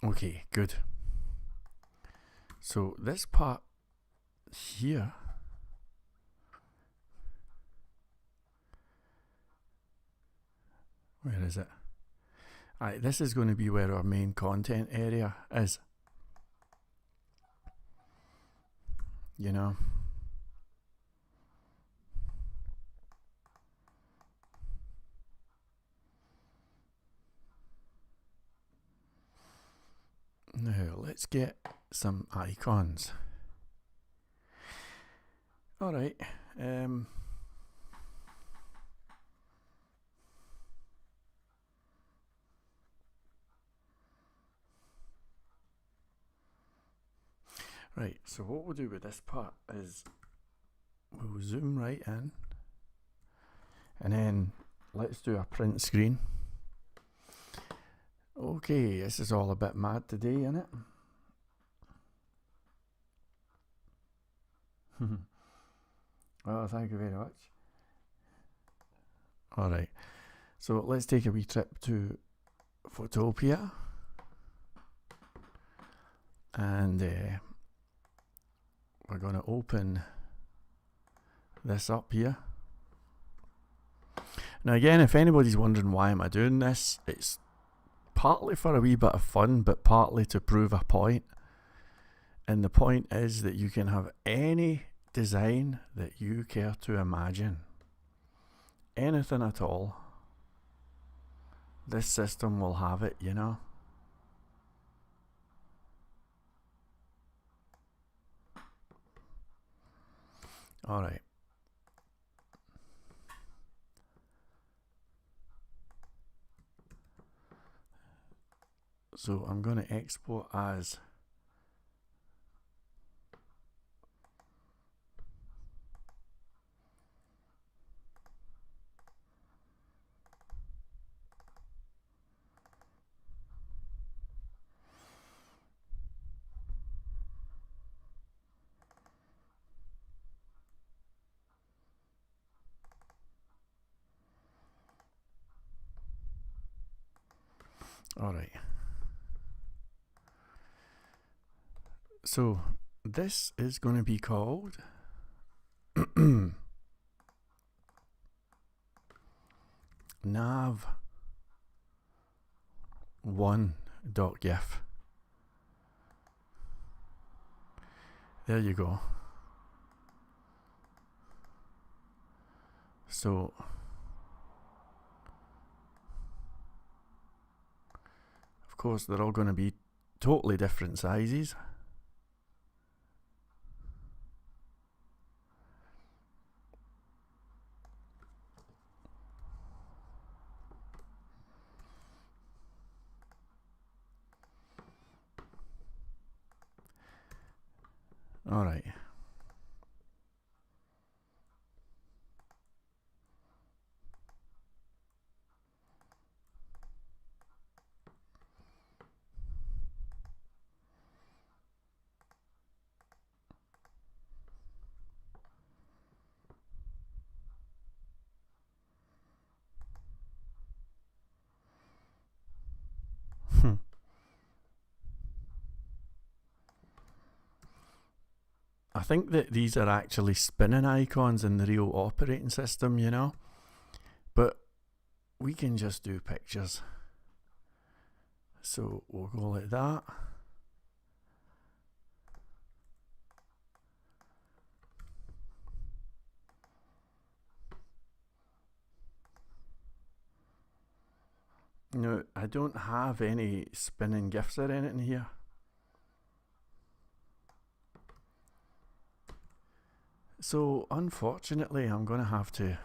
Okay, good. So this part here, where is it? Alright, this is going to be where our main content area is. You know? Now, let's get some icons. Alright, right, so what we'll do with this part is we'll zoom right in, and then let's do a print screen. Okay, this is all a bit mad today, isn't it? Oh, thank you very much. Alright, so let's take a wee trip to Photopia, and we're going to open this up here. Now again, if anybody's wondering why am I doing this, it's partly for a wee bit of fun, but partly to prove a point. And the point is that you can have any design that you care to imagine. Anything at all. This system will have it, you know. Alright. So I'm going to export as alright. So this is going to be called nav1.gif. There you go. So of course they're all going to be totally different sizes. Alright. I think that these are actually spinning icons in the real operating system, you know? But we can just do pictures. So we'll go like that. No, I don't have any spinning GIFs or anything here. So unfortunately, I'm going to have to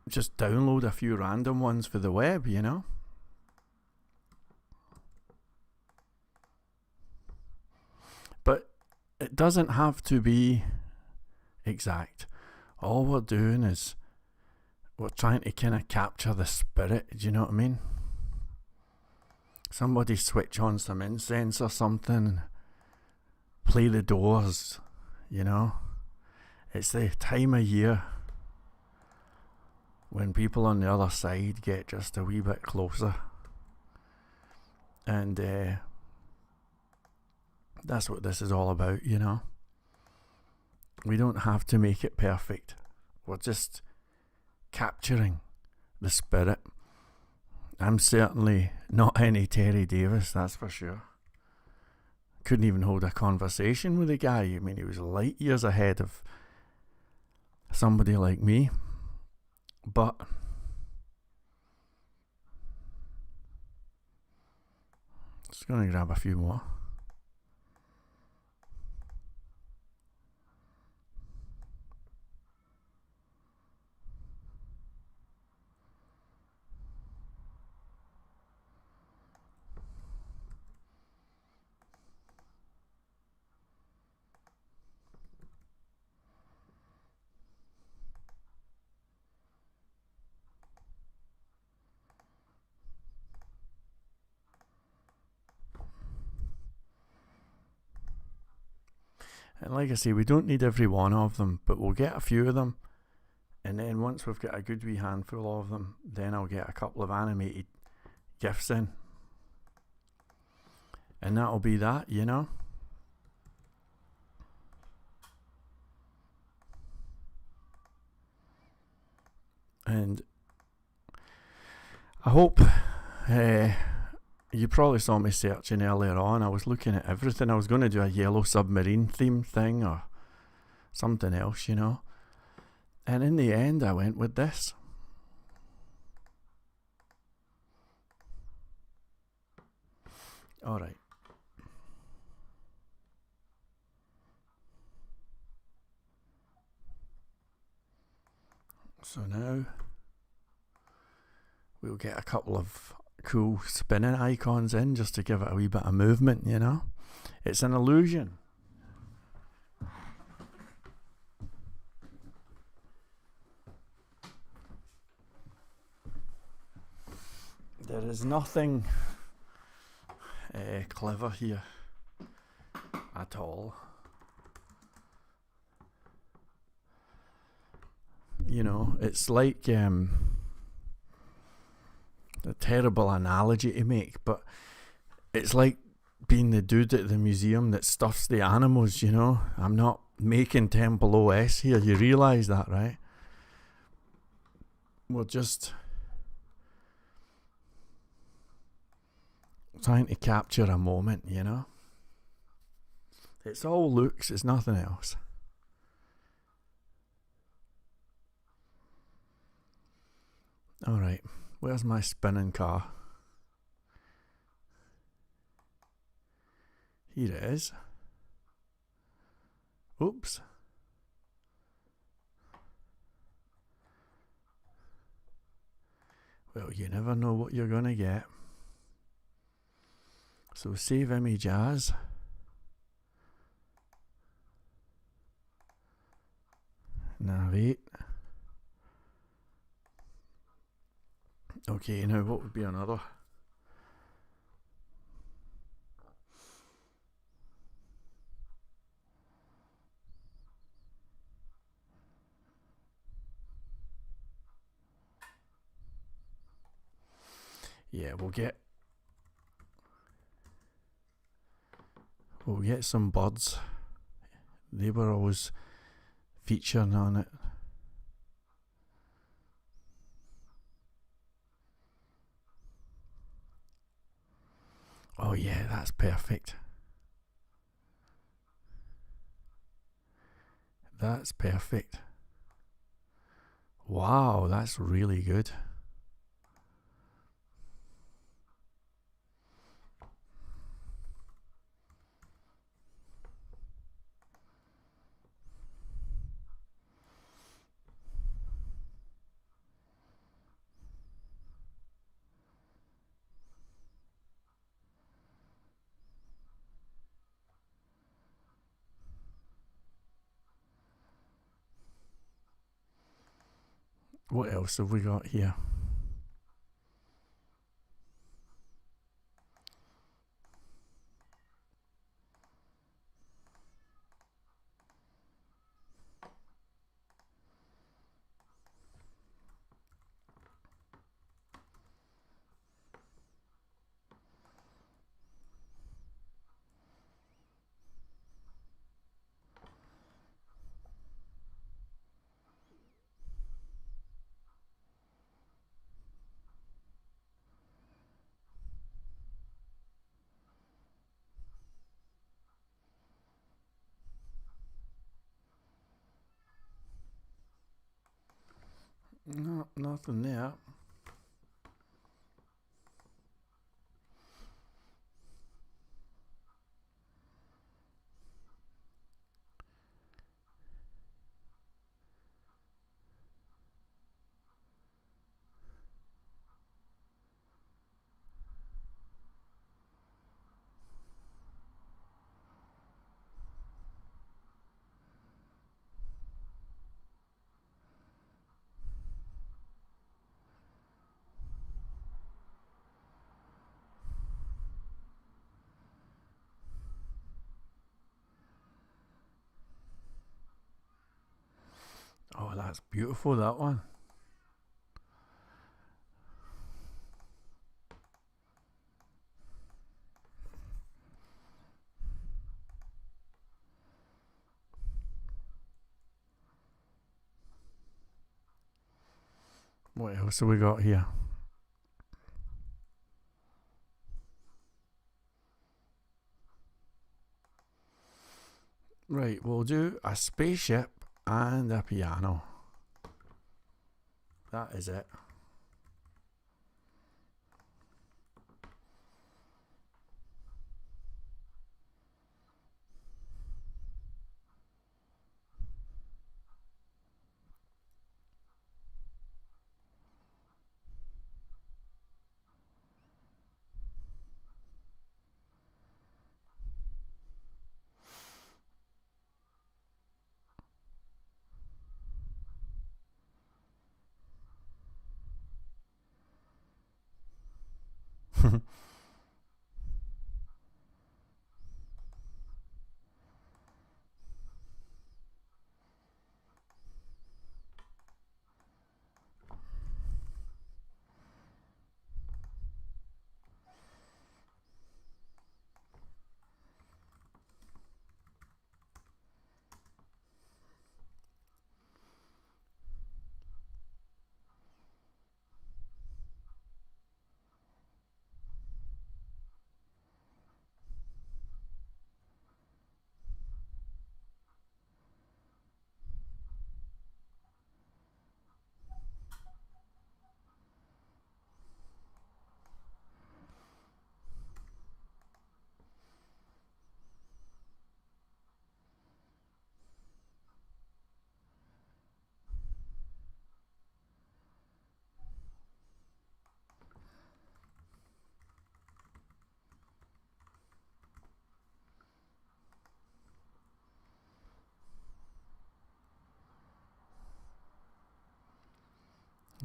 just download a few random ones for the web, you know? But it doesn't have to be exact. All we're doing is we're trying to kind of capture the spirit, do you know what I mean? Somebody switch on some incense or something, play the Doors, you know? It's the time of year when people on the other side get just a wee bit closer. And that's what this is all about, you know? We don't have to make it perfect. We're just capturing the spirit. I'm certainly not any Terry Davis, that's for sure. Couldn't even hold a conversation with the guy. I mean, he was light years ahead of somebody like me. But just going to grab a few more. And like I say, we don't need every one of them, but we'll get a few of them. And then once we've got a good wee handful of them, then I'll get a couple of animated GIFs in. And that'll be that, you know? And I hope you probably saw me searching earlier on. I was looking at everything. I was going to do a yellow submarine theme thing or something else, you know. And in the end, I went with this. Alright. So now we'll get a couple of cool spinning icons in just to give it a wee bit of movement, you know. It's an illusion. There is nothing clever here at all. You know, it's like a terrible analogy to make, but it's like being the dude at the museum that stuffs the animals, you know. I'm not making Temple OS here, you realise that, right? We're just trying to capture a moment, you know. It's all looks, it's nothing else. Alright, where's my spinning car? Here it is. Oops. Well, you never know what you're gonna get. So save image as. narrate. Okay, now what would be another? Yeah, we'll get some birds. They were always featuring on it. Oh yeah, that's perfect. That's perfect. Wow, that's really good. What else have we got here? No, nothing there. Oh, that's beautiful, that one. What else have we got here? Right, we'll do a spaceship and a piano. That is it.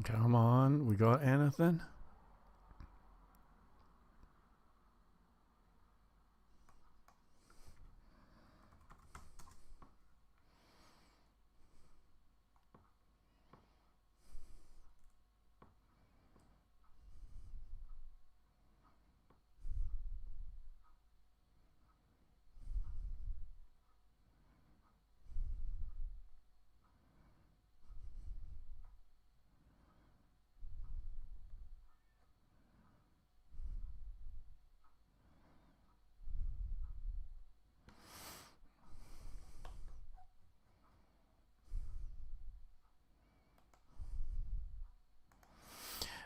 Come on, we got anything?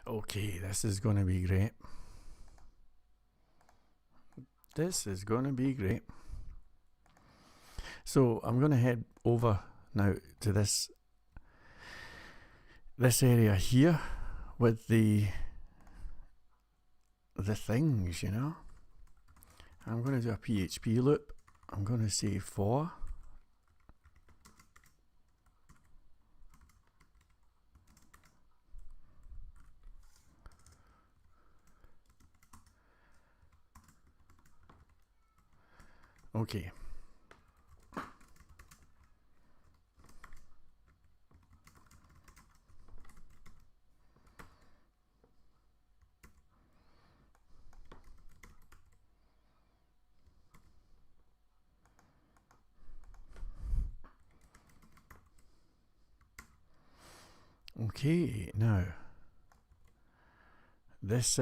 Okay, this is going to be great. This is going to be great. So I'm going to head over now to this area here with the things, you know. I'm going to do a PHP loop. I'm going to say for. Okay. Okay, now this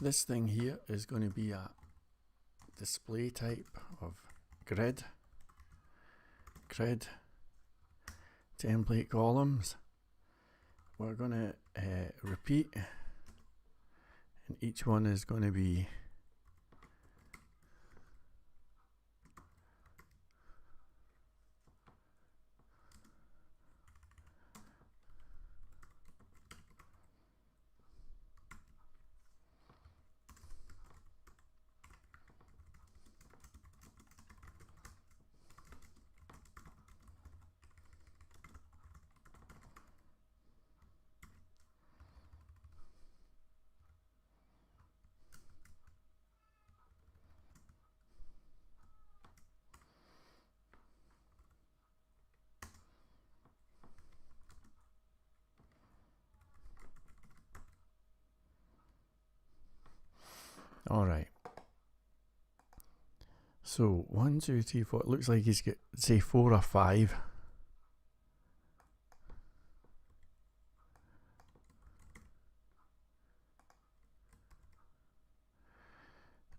this thing here is going to be a display type of grid template columns. We're going to repeat, and each one is going to be all right. So 1, 2, 3, 4. It looks like he's got, say, 4 or 5.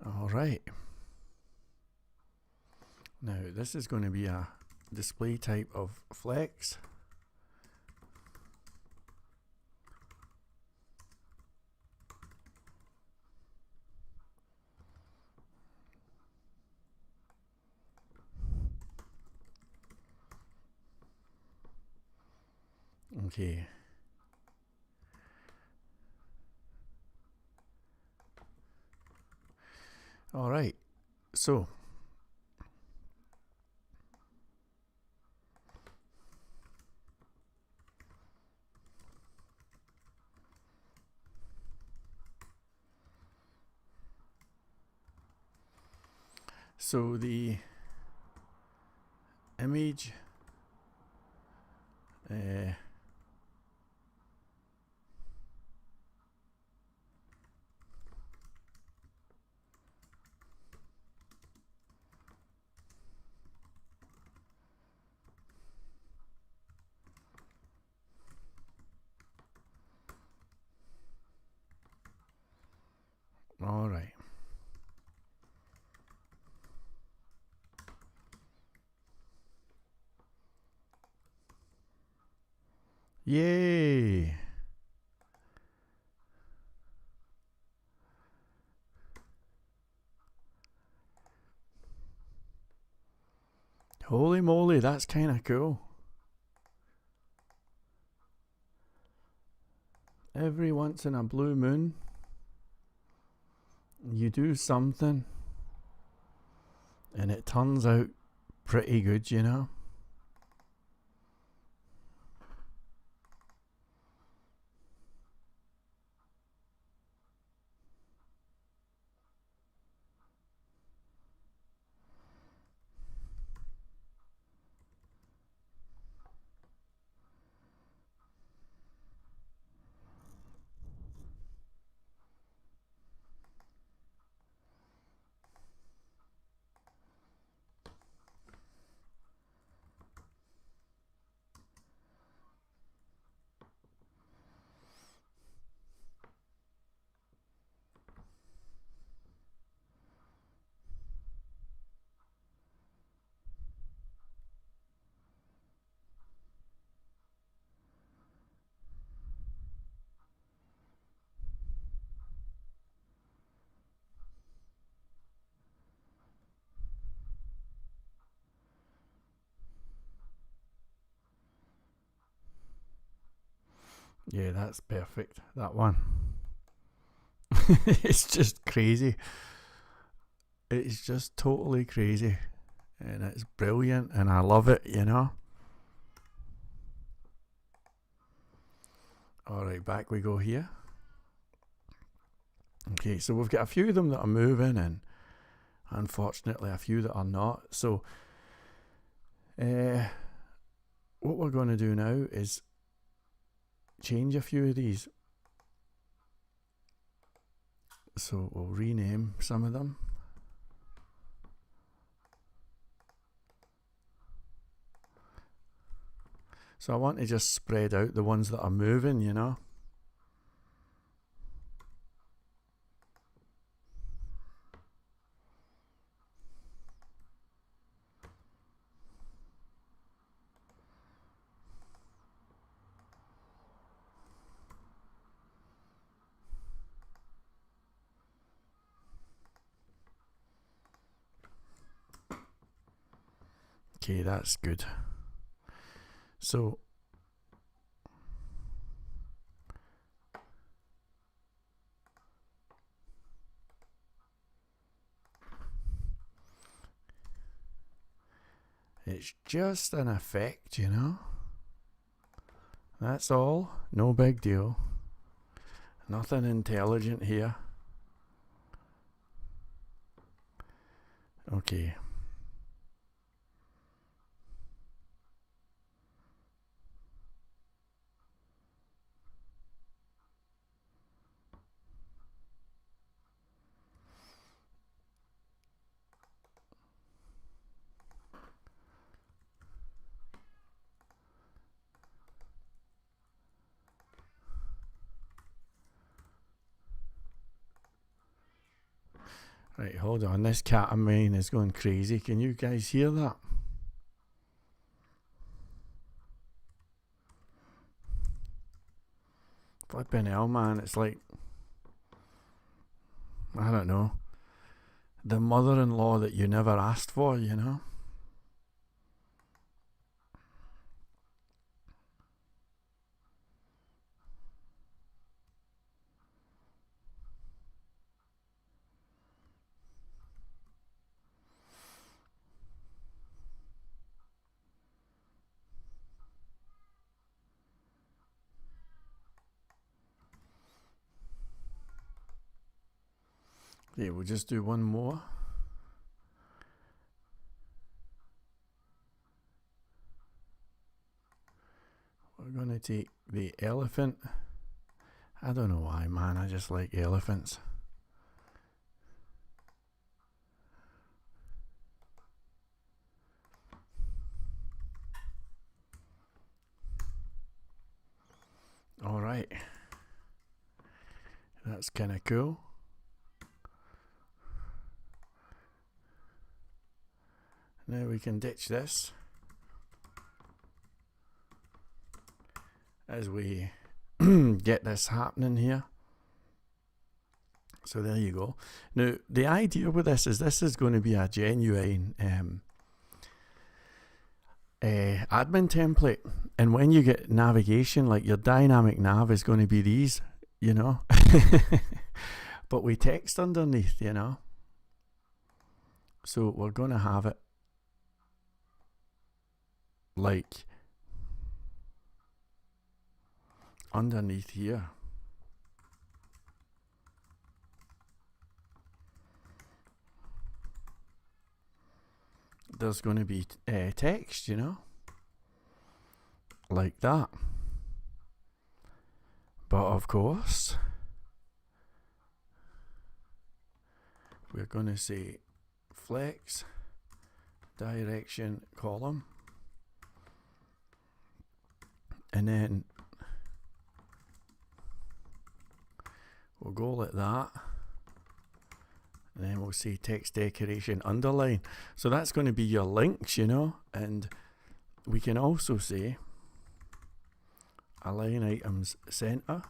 All right. Now this is going to be a display type of flex. Okay. All right. So the image all right. Yay. Holy moly, that's kind of cool. Every once in a blue moon, you do something and it turns out pretty good, you know. Yeah, that's perfect, that one. It's just crazy. It's just totally crazy. And it's brilliant and I love it, you know. Alright, back we go here. Okay, so we've got a few of them that are moving and unfortunately a few that are not. So what we're going to do now is change a few of these. So we'll rename some of them. So I want to just spread out the ones that are moving, you know. Okay, that's good. So it's just an effect, you know. That's all. No big deal. Nothing intelligent here. Okay. Right, hold on. This cat of mine is going crazy. Can you guys hear that? Flipping hell, man. It's like, I don't know, the mother-in-law that you never asked for, you know? Yeah, we'll just do one more. We're going to take the elephant. I don't know why, man. I just like elephants. Alright. That's kind of cool. Now we can ditch this as we get this happening here. So there you go. Now the idea with this is going to be a genuine admin template, and when you get navigation, like your dynamic nav is going to be these, you know. But we text underneath, you know. So we're going to have it like underneath here. There's going to be text, you know, like that. But of course, we're going to say flex direction column, and then we'll go like that, and then we'll say text decoration underline. So that's going to be your links, you know. And we can also say align items center,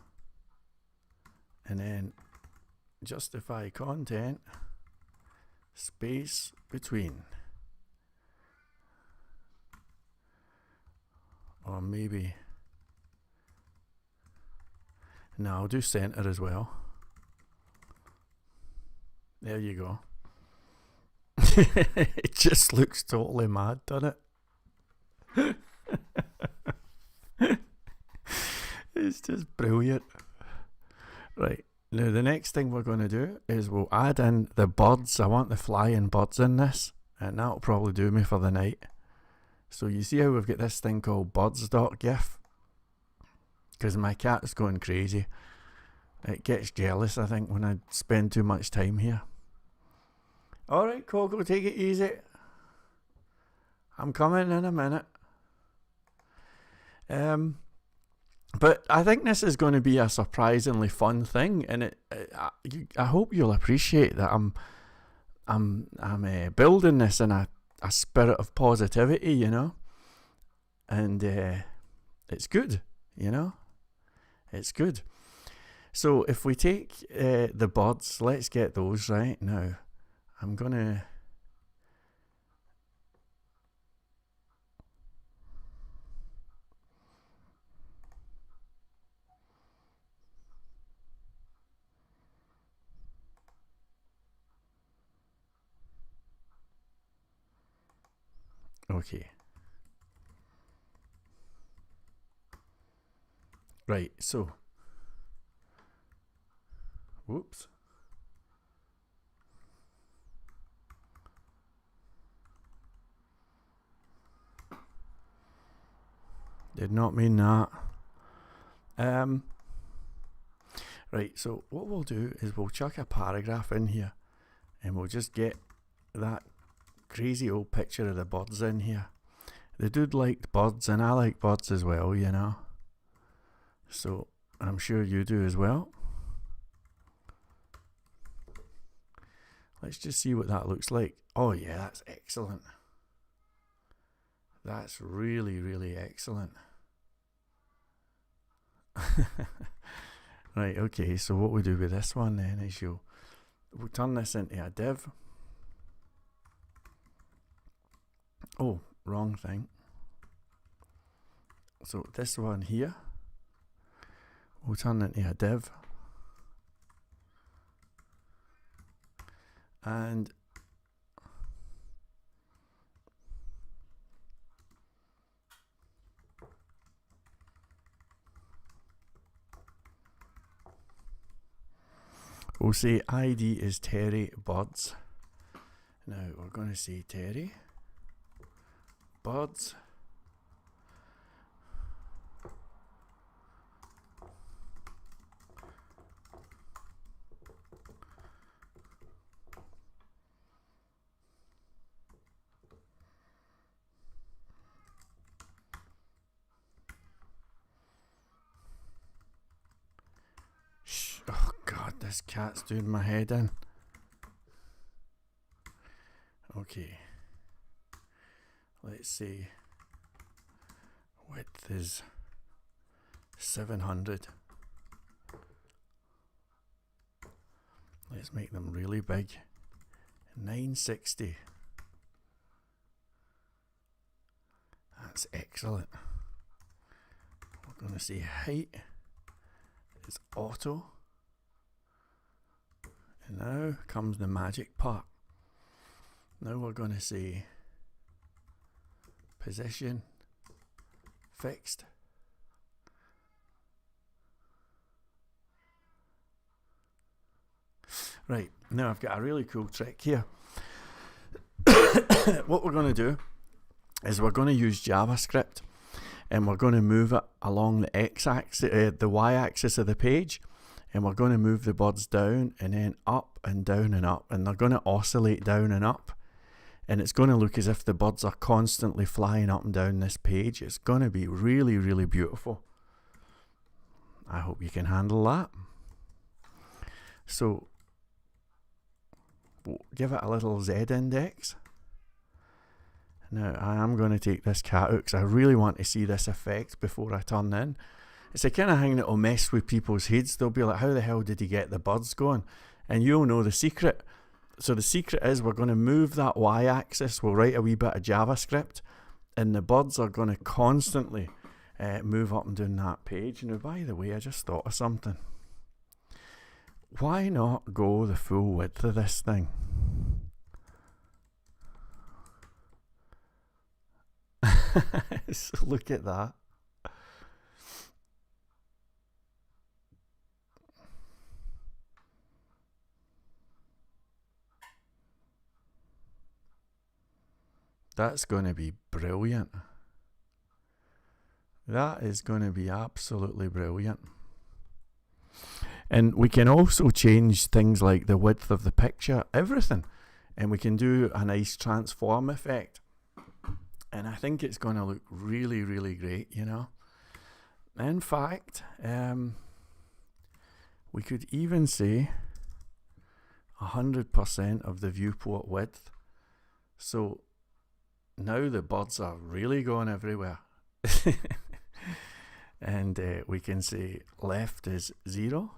and then justify content space between, or maybe No, I'll do center as well. There you go. It just looks totally mad, doesn't it? It's just brilliant. Right, now the next thing we're going to do is we'll add in the birds. I want the flying birds in this, and that'll probably do me for the night. So you see how we've got this thing called birds.gif? Because my cat's going crazy. It gets jealous, I think, when I spend too much time here. Alright, Coco, take it easy. I'm coming in a minute. But I think this is going to be a surprisingly fun thing, and I hope you'll appreciate that I'm building this in a spirit of positivity, you know, and it's good, you know, it's good. So if we take the birds, let's get those right now. I'm gonna okay. Right, so whoops. Did not mean that. Right, so what we'll do is we'll chuck a paragraph in here, and we'll just get that crazy old picture of the birds in here. The dude liked birds, and I like birds as well, you know. So I'm sure you do as well. Let's just see what that looks like. Oh yeah, that's excellent. That's really, really excellent. Right, okay, so what we do with this one then is we'll turn this into a div. Oh, wrong thing. So this one here, we'll turn into a div. And we'll say ID is Terry Birds. Now we're going to say Terry Birds. Oh God, this cat's doing my head in. Okay. Let's see. Width is 700. Let's make them really big. 960. That's excellent. We're going to say height is auto. And now comes the magic part. Now we're going to say position fixed. Right, now I've got a really cool trick here. What we're going to do is we're going to use JavaScript, and we're going to move it along the x-axis, the y-axis of the page, and we're going to move the birds down and then up and down and up, and they're going to oscillate down and up, and it's going to look as if the birds are constantly flying up and down this page. It's going to be really, really beautiful. I hope you can handle that. So we'll give it a little Z index. Now I am going to take this cat out because I really want to see this effect before I turn in. It's the kind of thing that will mess with people's heads. They'll be like, how the hell did he get the birds going? And you'll know the secret. So the secret is we're going to move that y-axis. We'll write a wee bit of JavaScript, and the birds are going to constantly move up and down that page. Now, by the way, I just thought of something. Why not go the full width of this thing? So look at that. That's going to be brilliant. That is going to be absolutely brilliant. And we can also change things like the width of the picture, everything. And we can do a nice transform effect. And I think it's going to look really, really great, you know. In fact, we could even say 100% of the viewport width. So now the birds are really going everywhere. And we can say left is 0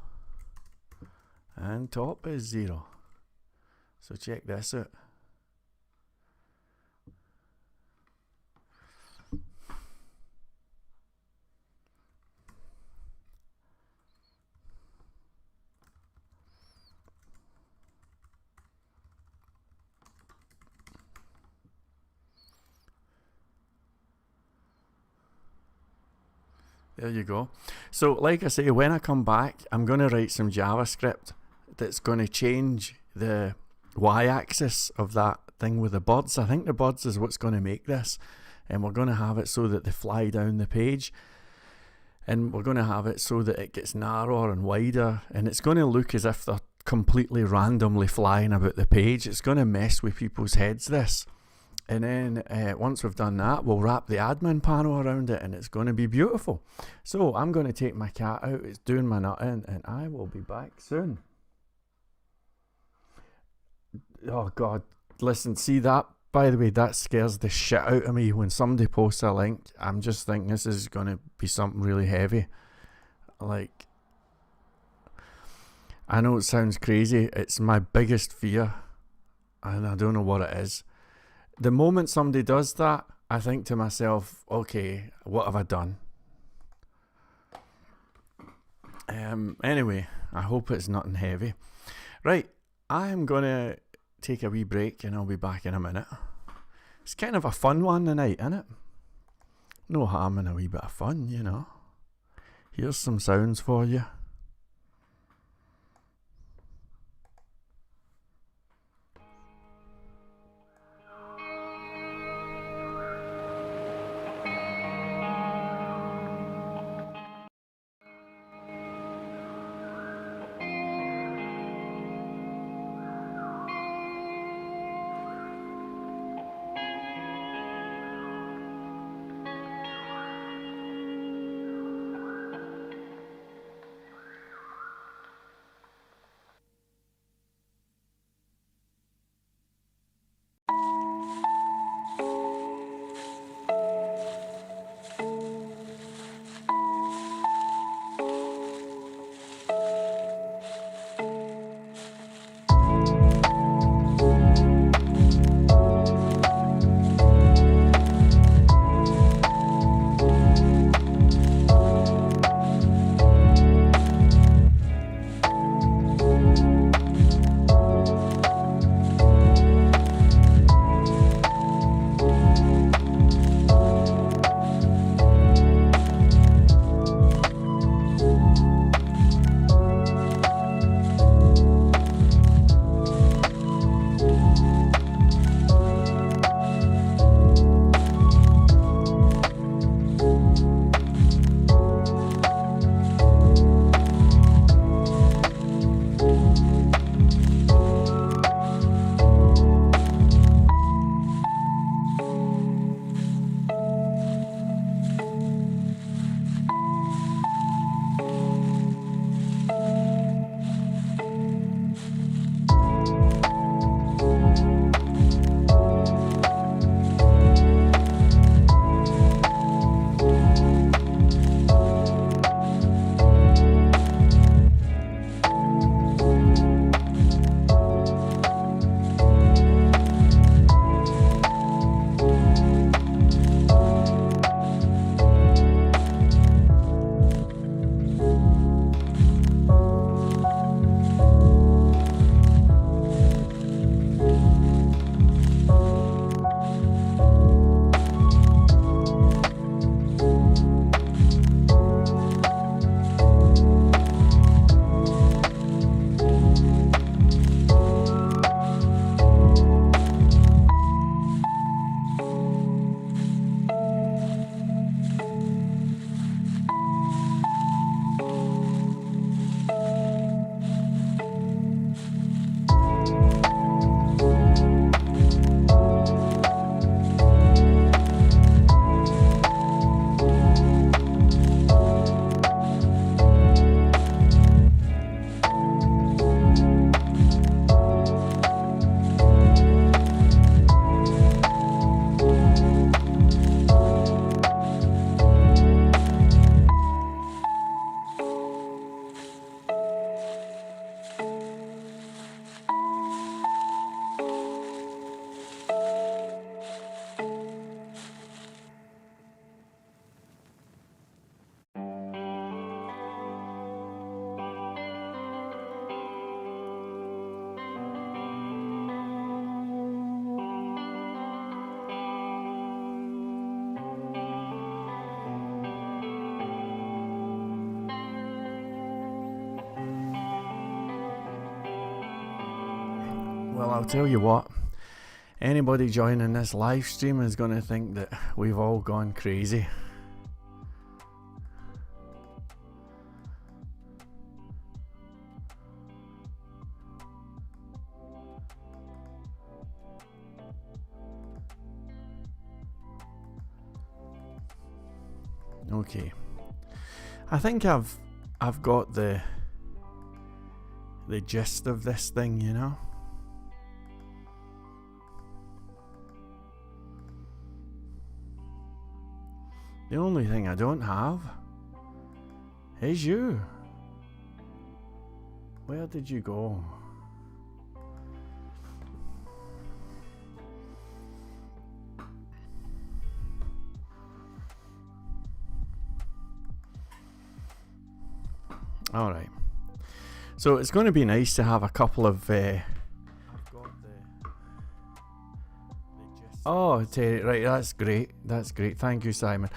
and top is 0. So check this out. There you go. So like I say, when I come back, I'm going to write some JavaScript that's going to change the y-axis of that thing with the birds. I think the birds is what's going to make this. And we're going to have it so that they fly down the page. And we're going to have it so that it gets narrower and wider. And it's going to look as if they're completely randomly flying about the page. It's going to mess with people's heads, this. And then once we've done that, we'll wrap the admin panel around it and it's going to be beautiful. So I'm going to take my cat out, it's doing my nutting, and I will be back soon. Oh God, listen, see that? By the way, that scares the shit out of me when somebody posts a link. I'm just thinking this is going to be something really heavy. Like, I know it sounds crazy, it's my biggest fear, and I don't know what it is. The moment somebody does that, I think to myself, okay, what have I done? Anyway, I hope it's nothing heavy. Right, I'm going to take a wee break and I'll be back in a minute. It's kind of a fun one tonight, isn't it? No harm in a wee bit of fun, you know. Here's some sounds for you. Well, I'll tell you what, anybody joining this live stream is going to think that we've all gone crazy. Okay, I think I've got the gist of this thing, you know. The only thing I don't have is you. Where did you go? Alright. So it's going to be nice to have a couple of oh, Terry, right, that's great. That's great. Thank you, Simon.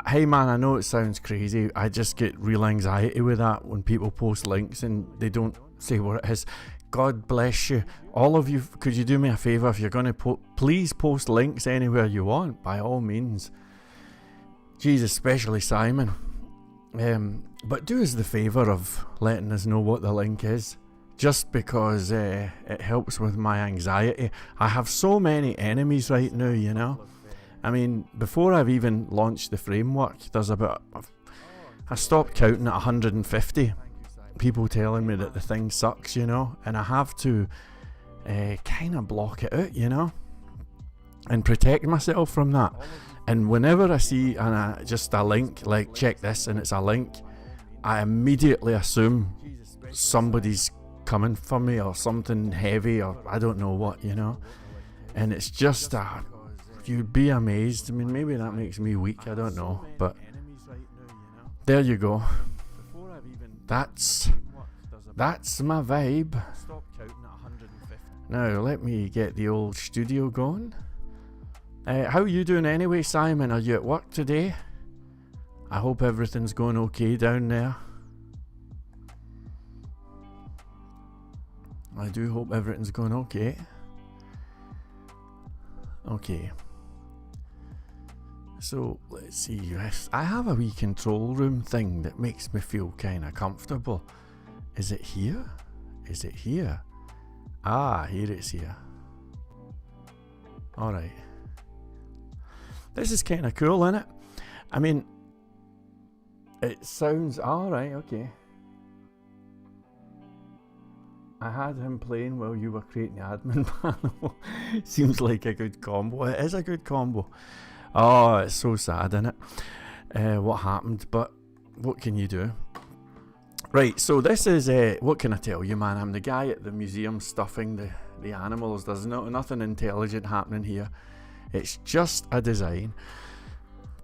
Hey man, I know it sounds crazy. I just get real anxiety with that when people post links and they don't say what it is. God bless you. All of you, could you do me a favour? If you're going to please post links anywhere you want, by all means. Jesus, especially Simon. But do us the favour of letting us know what the link is. Just because it helps with my anxiety. I have so many enemies right now, you know. I mean, before I've even launched the framework, there's about, I stopped counting at 150 people telling me that the thing sucks, you know. And I have to kind of block it out, you know, and protect myself from that. And whenever I see just a link, like check this, and it's a link, I immediately assume somebody's coming for me or something heavy or I don't know what, you know. And it's just you'd be amazed. I mean, maybe that makes me weak, I don't know, but there you go. That's my vibe. Now let me get the old studio going. How are you doing anyway, Simon? Are you at work today? I hope everything's going okay down there. I do hope everything's going okay. Okay. So, let's see. Yes, I have a wee control room thing that makes me feel kind of comfortable. Is it here? Is it here? Ah, here it's here. Alright. This is kind of cool, isn't it? I mean, it sounds... Alright, okay. I had him playing while you were creating the admin panel. Seems like a good combo. It is a good combo. Oh, it's so sad, isn't it? What happened, but what can you do? Right, so this is, what can I tell you, man? I'm the guy at the museum stuffing the animals. There's nothing intelligent happening here. It's just a design.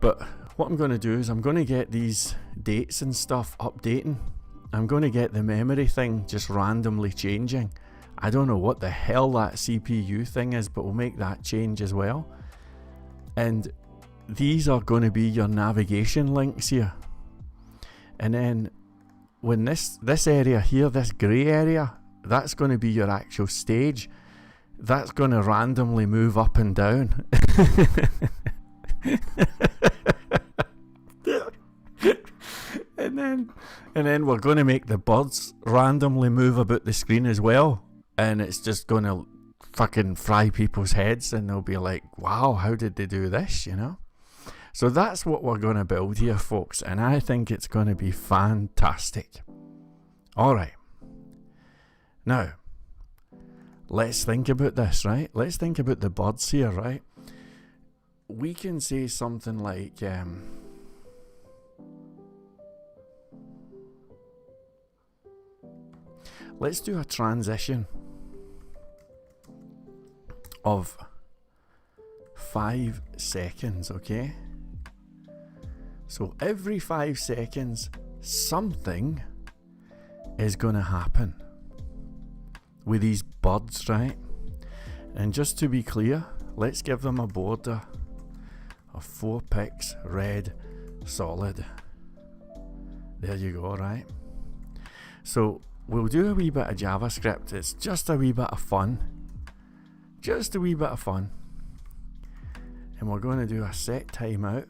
But what I'm going to do is I'm going to get these dates and stuff updating. I'm going to get the memory thing just randomly changing. I don't know what the hell that CPU thing is, but we'll make that change as well. And these are going to be your navigation links here. And then when this area here, this grey area, that's going to be your actual stage. That's going to randomly move up and down. And then we're going to make the birds randomly move about the screen as well. And it's just going to fucking fry people's heads and they'll be like, wow, how did they do this, you know? So that's what we're going to build here, folks. And I think it's going to be fantastic. Alright. Now, let's think about this, right? Let's think about the birds here, right? We can say something like... let's do a transition of 5 seconds, okay? So every 5 seconds, something is going to happen with these birds, right? And just to be clear, let's give them a border of 4 pixels, red, solid. There you go, right? So we'll do a wee bit of JavaScript. It's just a wee bit of fun. just a wee bit of fun. And we're going to do a set timeout,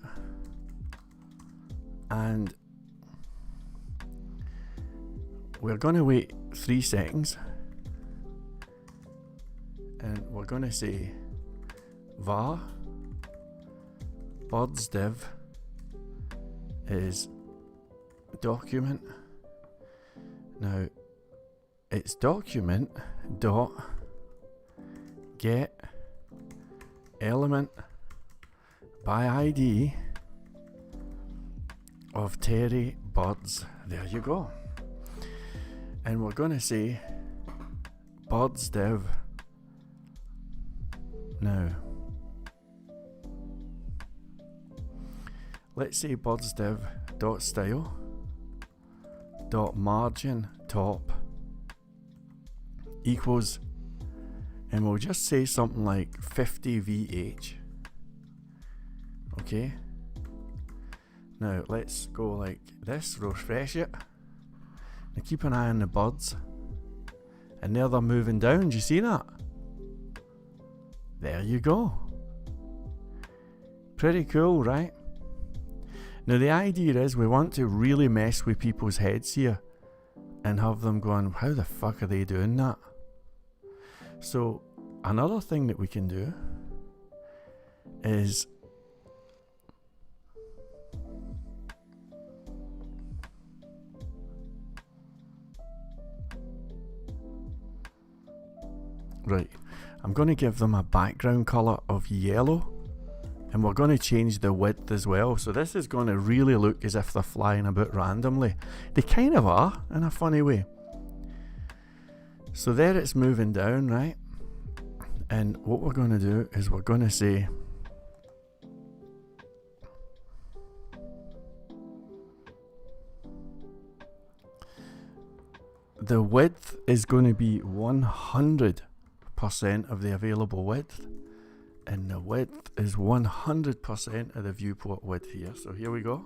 and we're going to wait 3 seconds, and we're going to say var buds div is document. Now it's document dot get element by ID of Terry Buds. There you go. And we're going to say buds div now. Let's say buds div dot style dot margin top equals, and we'll just say something like 50 VH. Okay, now let's go like this, refresh it. Now keep an eye on the buds, and there they're moving down. Do you see that? There you go. Pretty cool, right? Now the idea is we want to really mess with people's heads here and have them going, how the fuck are they doing that? So another thing that we can do is right, I'm going to give them a background color of yellow, and we're going to change the width as well. So this is going to really look as if they're flying about randomly. They kind of are, in a funny way. So there it's moving down, right? And what we're going to do is we're going to say the width is going to be 100% of the available width, and the width is 100% of the viewport width here. So here we go.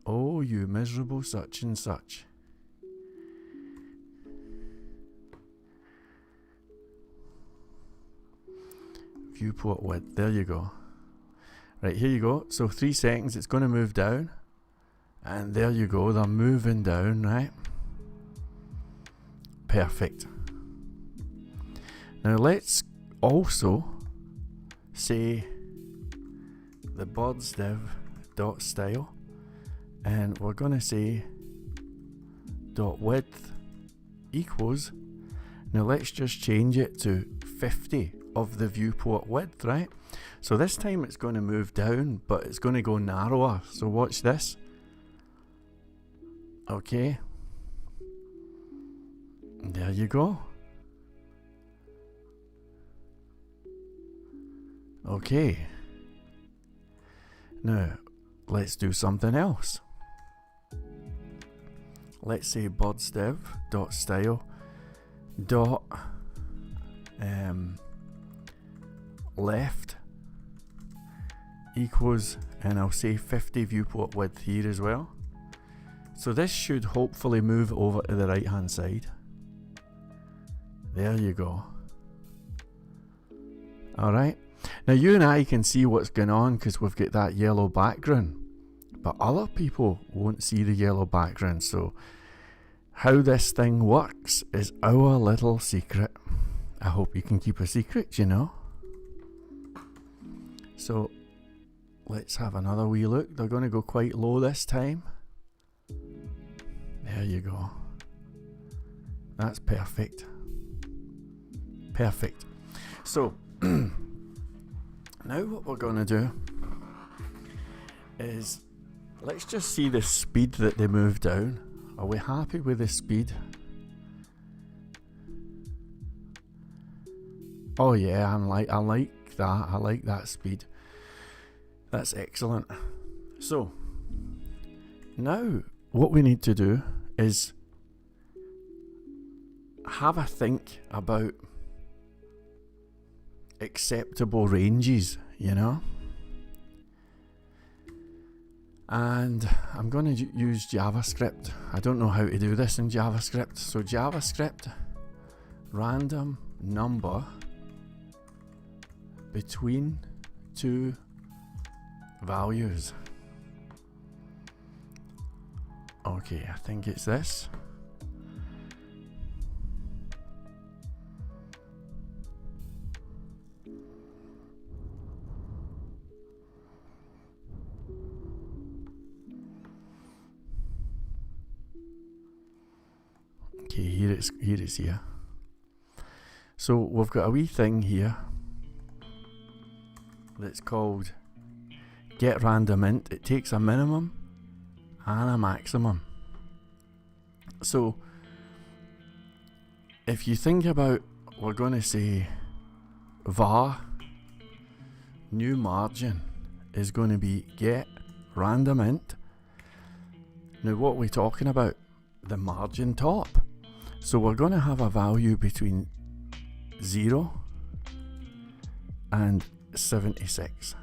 Oh, you miserable such and such. Viewport width, there you go. Right, here you go. So 3 seconds, it's going to move down, and there you go, they're moving down, right? Perfect. Now let's also say the buds div dot style, and we're going to say dot width equals, now let's just change it to 50 of the viewport width, right? So this time it's going to move down, but it's going to go narrower. So watch this. Okay, there you go. Okay, now let's do something else. Let's say buds div dot style dot left equals, and I'll say 50 viewport width here as well. So this should hopefully move over to the right hand side. There you go. Alright, now you and I can see what's going on because we've got that yellow background, but other people won't see the yellow background. So how this thing works is our little secret. I hope you can keep a secret, you know. So let's have another wee look. They're going to go quite low this time. There you go. That's perfect. Perfect. So now what we're going to do is let's just see the speed that they move down. Are we happy with the speed? Oh yeah, I like that. I like that speed. That's excellent. So now what we need to do is have a think about acceptable ranges, you know. And I'm going to use JavaScript. I don't know how to do this in JavaScript. So JavaScript random number between two values. Okay, I think it's this. Okay, here it's here. So we've got a wee thing here that's called get random int. It takes a minimum and a maximum. So if you think about, we're going to say var new margin is going to be get random int. Now what are we talking about? The margin top. So we're going to have a value between 0 and 76.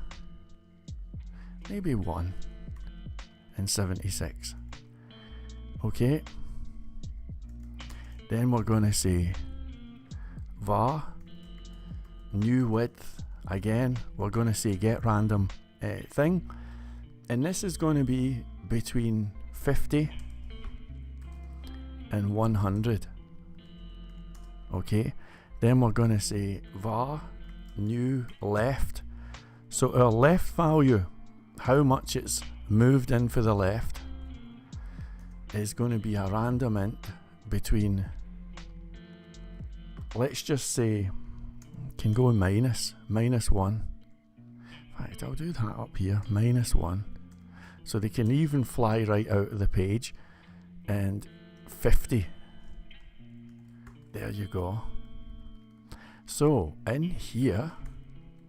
Maybe 1 and 76. Okay. Then we're going to say var new width. Again, we're going to say get random thing. And this is going to be between 50 and 100. Okay. Then we're going to say var new left. So our left value, how much it's moved in for the left, is going to be a random int between, let's just say, can go minus 1. In fact, I'll do that up here, -1. So they can even fly right out of the page. And 50. There you go. So in here,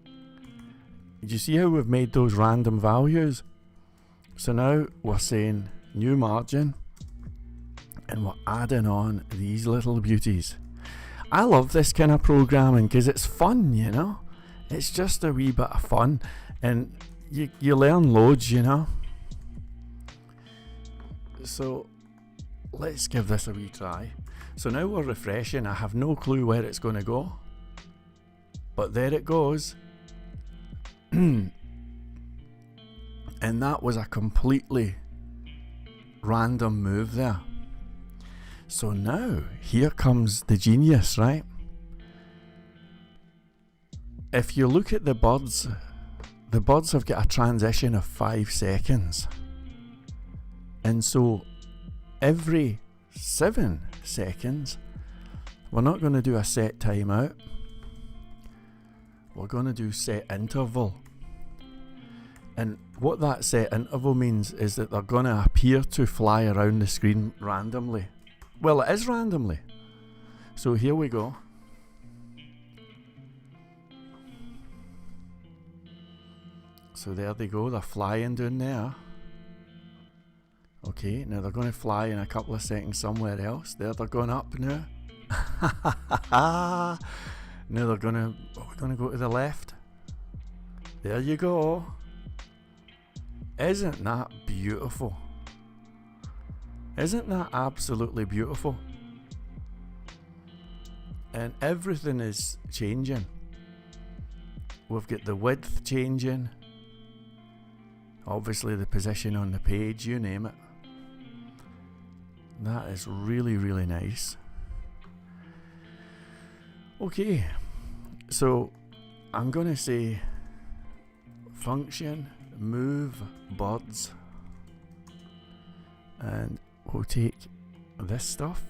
do you see how we've made those random values? So now we're saying new margin, and we're adding on these little beauties. I love this kind of programming because it's fun, you know. It's just a wee bit of fun, and you learn loads, you know. So let's give this a wee try. So now we're refreshing. I have no clue where it's going to go, but there it goes. And that was a completely random move there. So now here comes the genius, right? If you look at the birds have got a transition of 5 seconds. And so every 7 seconds, we're not going to do a set timeout. We're going to do set interval. And what that set interval means is that they're going to appear to fly around the screen randomly. Well, it is randomly. So here we go. So there they go, they're flying down there. Okay, now they're going to fly in a couple of seconds somewhere else. There, they're going up now. Now we're going to go to the left. There you go. Isn't that beautiful? Isn't that absolutely beautiful? And everything is changing. We've got the width changing. Obviously the position on the page, you name it. That is really, really nice. Okay, so I'm going to say function move birds, and we'll take this stuff,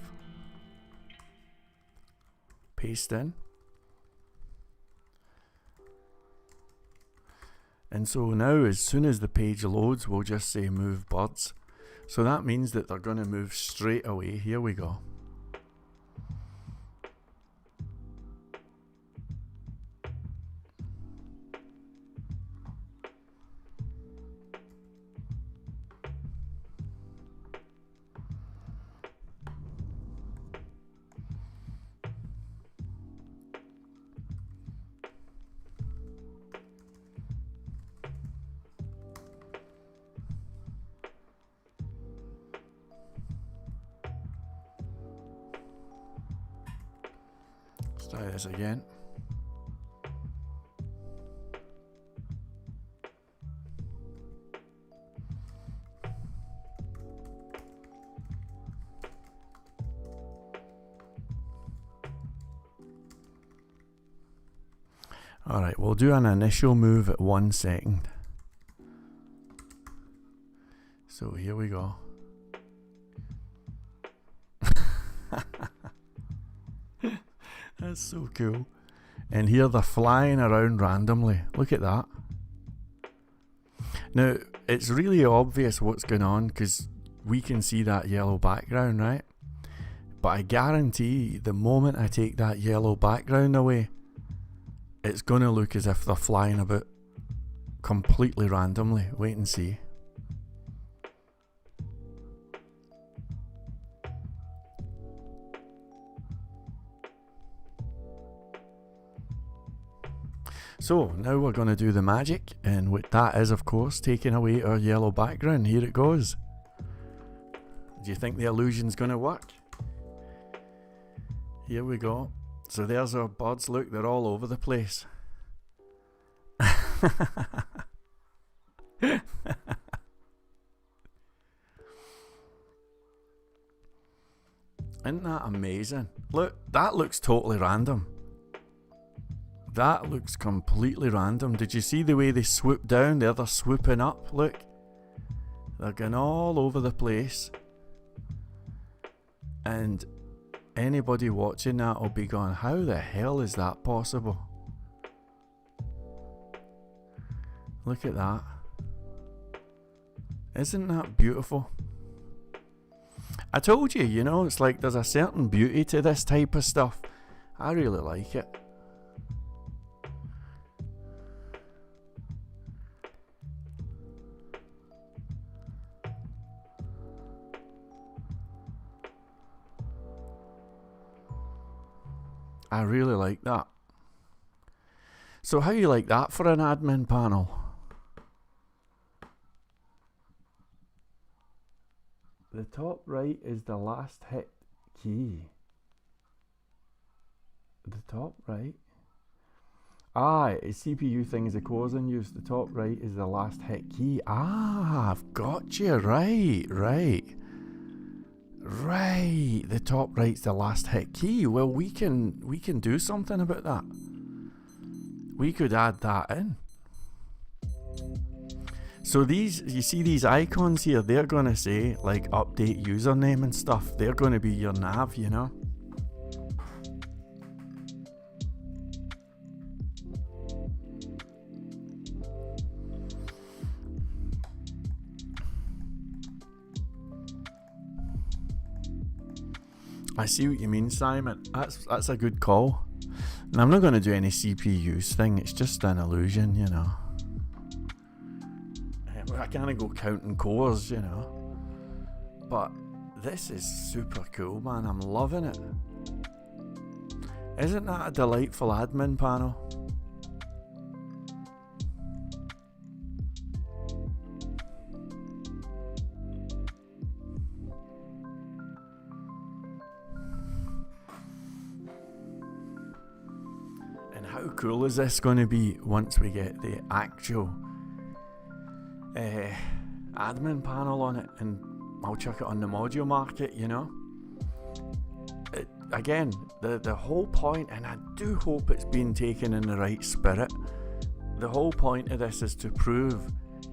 paste in, and so now as soon as the page loads, we'll just say move birds. So that means that they're going to move straight away. Here we go. Let's try this again. Alright, we'll do an initial move at 1 second. So here we go. That's so cool. And here they're flying around randomly. Look at that. Now, it's really obvious what's going on because we can see that yellow background, right? But I guarantee the moment I take that yellow background away, it's going to look as if they're flying about completely randomly. Wait and see. So now we're going to do the magic, and what that is, of course, taking away our yellow background. Here it goes. Do you think the illusion's going to work? Here we go. So there's our birds. Look, they're all over the place. Isn't that amazing? Look, that looks totally random. That looks completely random. Did you see the way they swoop down? They're swooping up. Look. They're going all over the place. And anybody watching that will be going, how the hell is that possible? Look at that. Isn't that beautiful? I told you, you know, it's like there's a certain beauty to this type of stuff. I really like it. I really like that. So how you like that for an admin panel? The top right is the last hit key. The top right. Ah, it's CPU things the cores in use. The top right is the last hit key. Ah, I've got you. Right. Right, the top right's the last hit key. Well, we can do something about that. We could add that in. So these, you see these icons here, they're going to say like update username and stuff. They're going to be your nav, you know. I see what you mean, Simon. That's a good call. And I'm not going to do any CPUs thing. It's just an illusion, you know. I can't go counting cores, you know. But this is super cool, man. I'm loving it. Isn't that a delightful admin panel? How cool is this going to be once we get the actual admin panel on it, and I'll chuck it on the module market, you know? Again, the whole point, and I do hope it's being taken in the right spirit, the whole point of this is to prove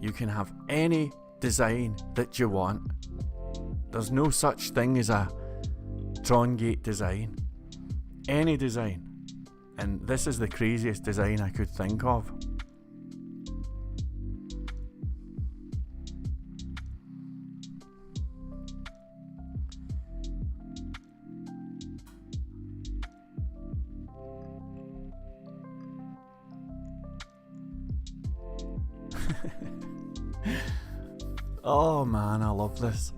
you can have any design that you want. There's no such thing as a Trongate design. Any design. And this is the craziest design I could think of. Oh man, I love this.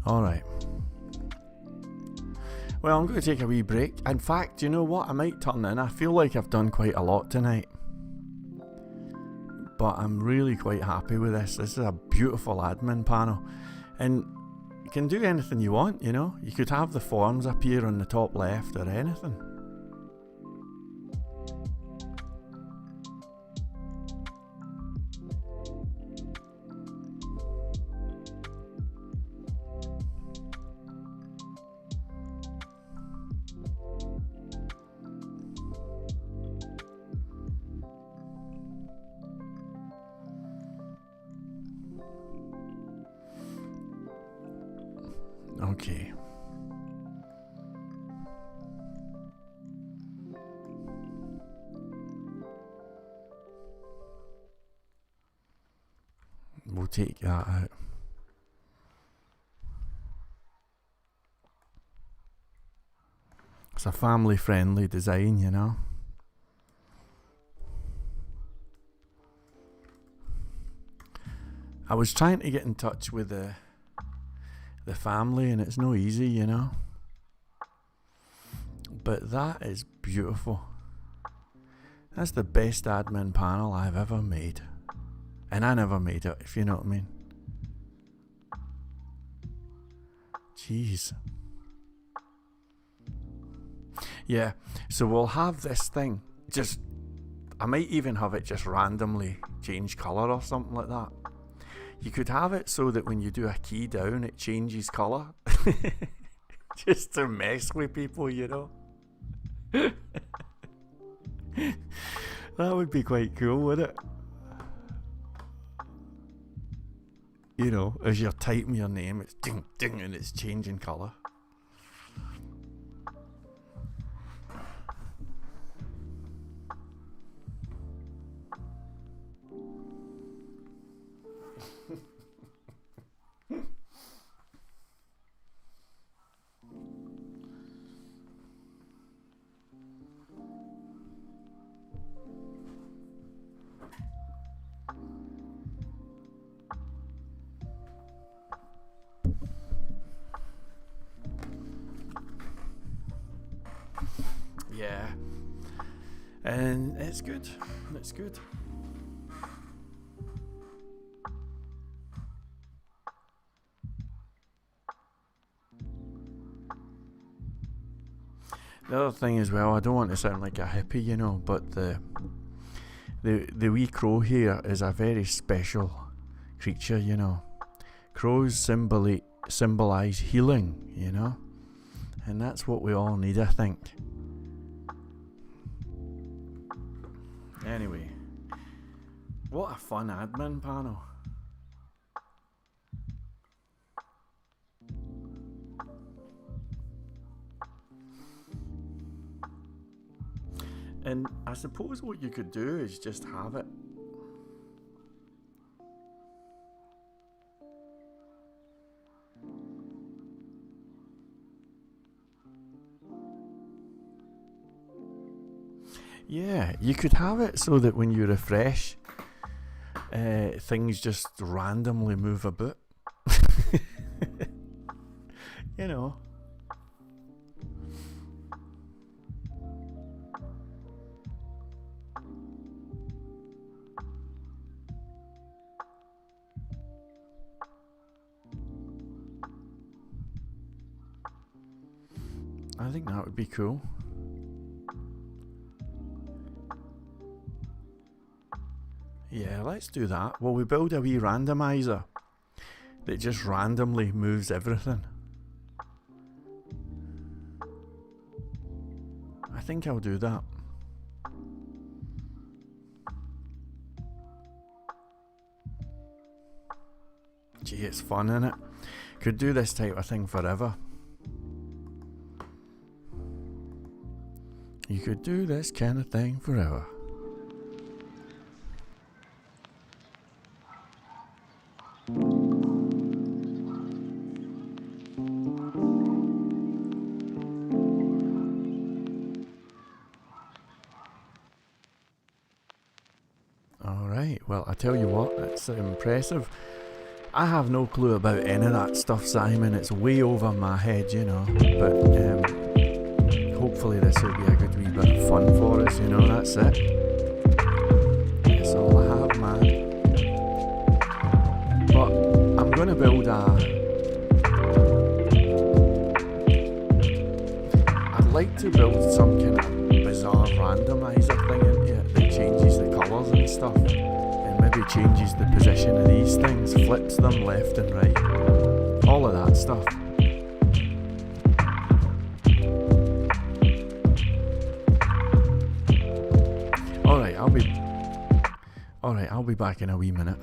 Alright. Well, I'm going to take a wee break. In fact, you know what? I might turn in. I feel like I've done quite a lot tonight. But I'm really quite happy with this. This is a beautiful admin panel. And you can do anything you want, you know. You could have the forms appear on the top left or anything. Okay. We'll take that out. It's a family-friendly design, you know. I was trying to get in touch with the family, and it's no easy, you know. But that is beautiful. That's the best admin panel I've ever made. And I never made it, if you know what I mean. Jeez. Yeah, so we'll have this thing just, I might even have it just randomly change colour or something like that. You could have it so that when you do a key down it changes colour. Just to mess with people, you know. That would be quite cool, wouldn't it? You know, as you're typing your name, it's ding ding and it's changing colour. Yeah, and it's good. It's good. The other thing as well, I don't want to sound like a hippie, you know, but the wee crow here is a very special creature, you know. Crows symbolize healing, you know, and that's what we all need, I think. Anyway, what a fun admin panel. And I suppose what you could do is just have it. Yeah, you could have it so that when you refresh, things just randomly move about. You know. I think that would be cool. Yeah, let's do that. Well, we build a wee randomizer that just randomly moves everything. I think I'll do that. Gee, it's fun, innit? Could do this type of thing forever. You could do this kind of thing forever. Alright, well, I tell you what, that's impressive. I have no clue about any of that stuff, Simon. It's way over my head, you know. But hopefully this will be a good wee bit of fun for us, you know, that's it. That's all I have, man. But I'm going to build I'd like to build some kind of bizarre randomizer thing into it that changes the colours and stuff. And maybe changes the position of these things, flips them left and right. All of that stuff. Alright, I'll be back in a wee minute.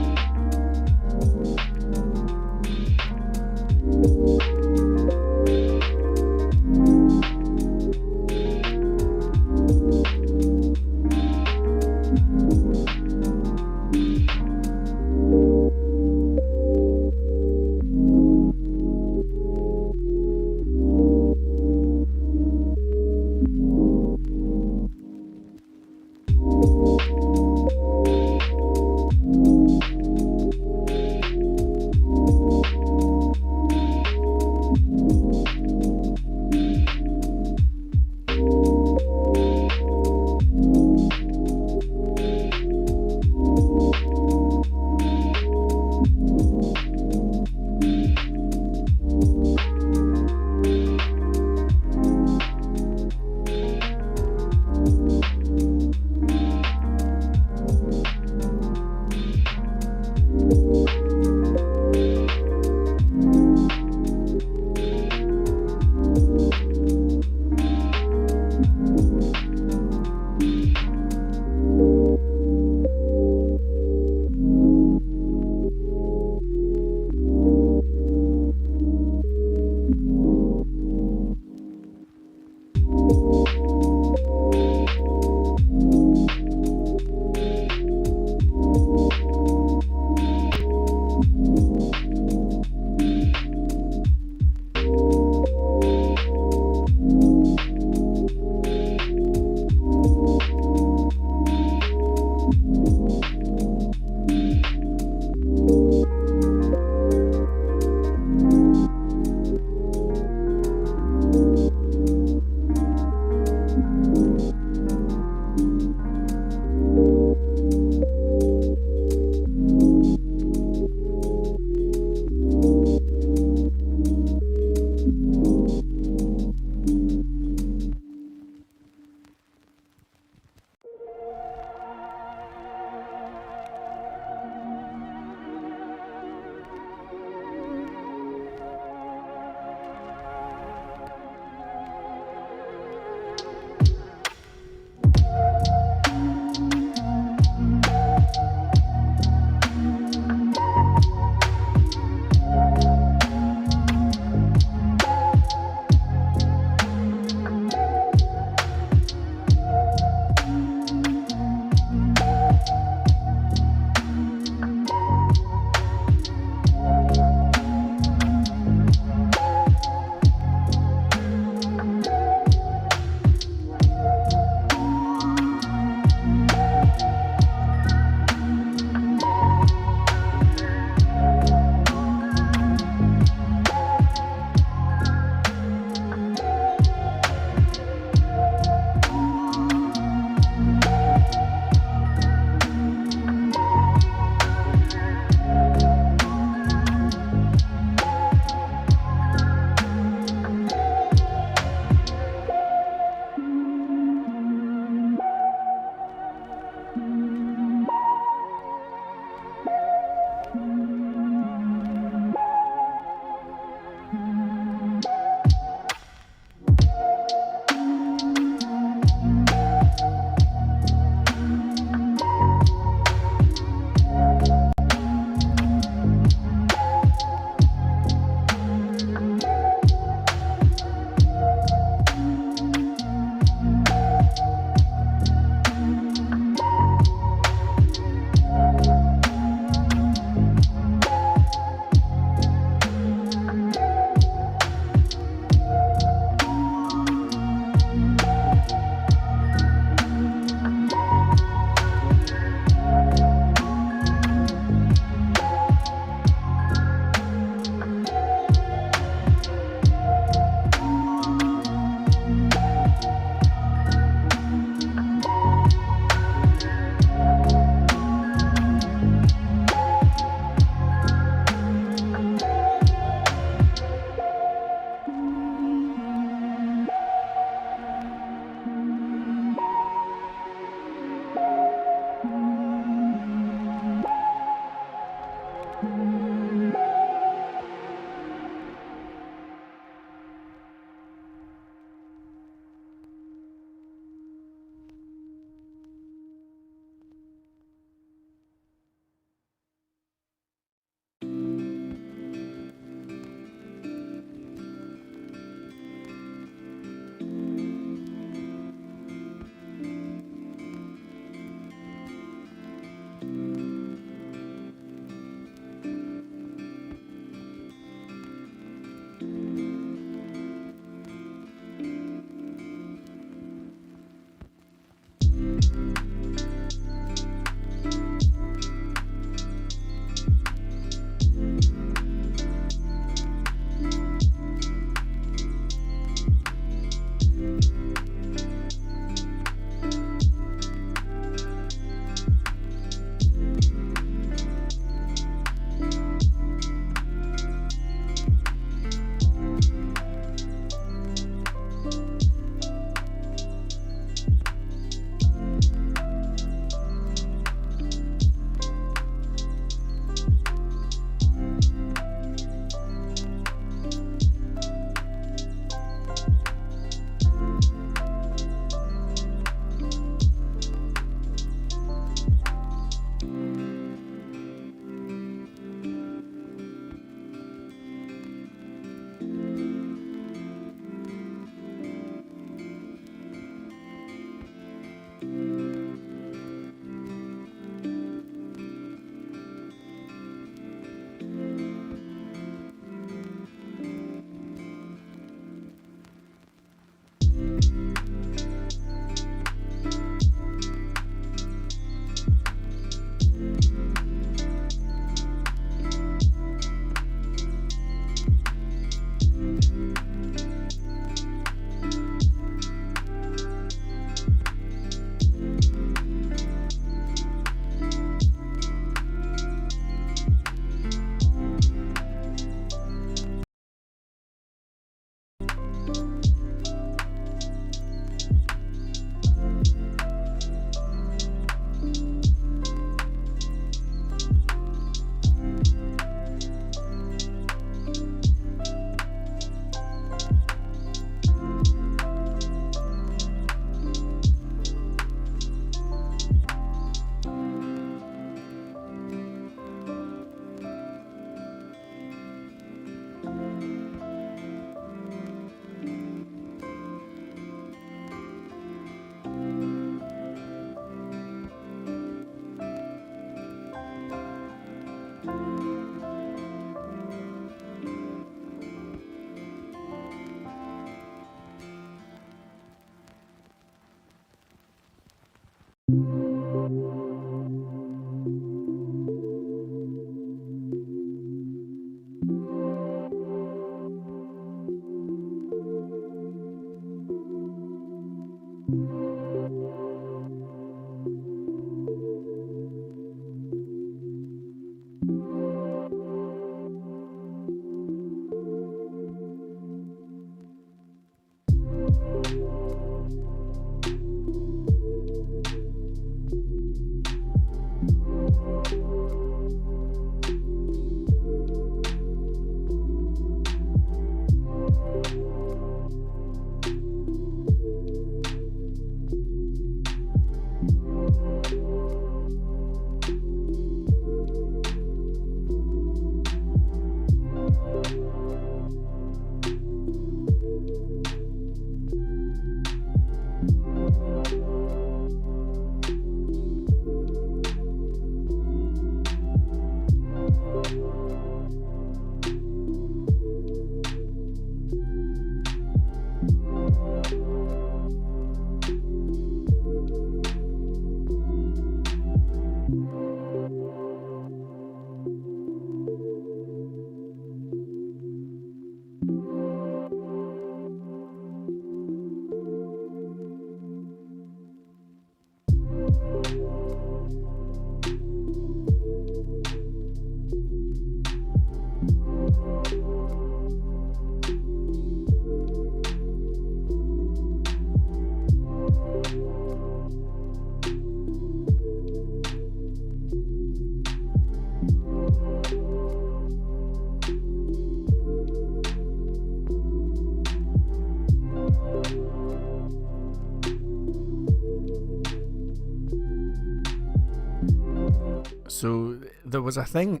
there was a thing,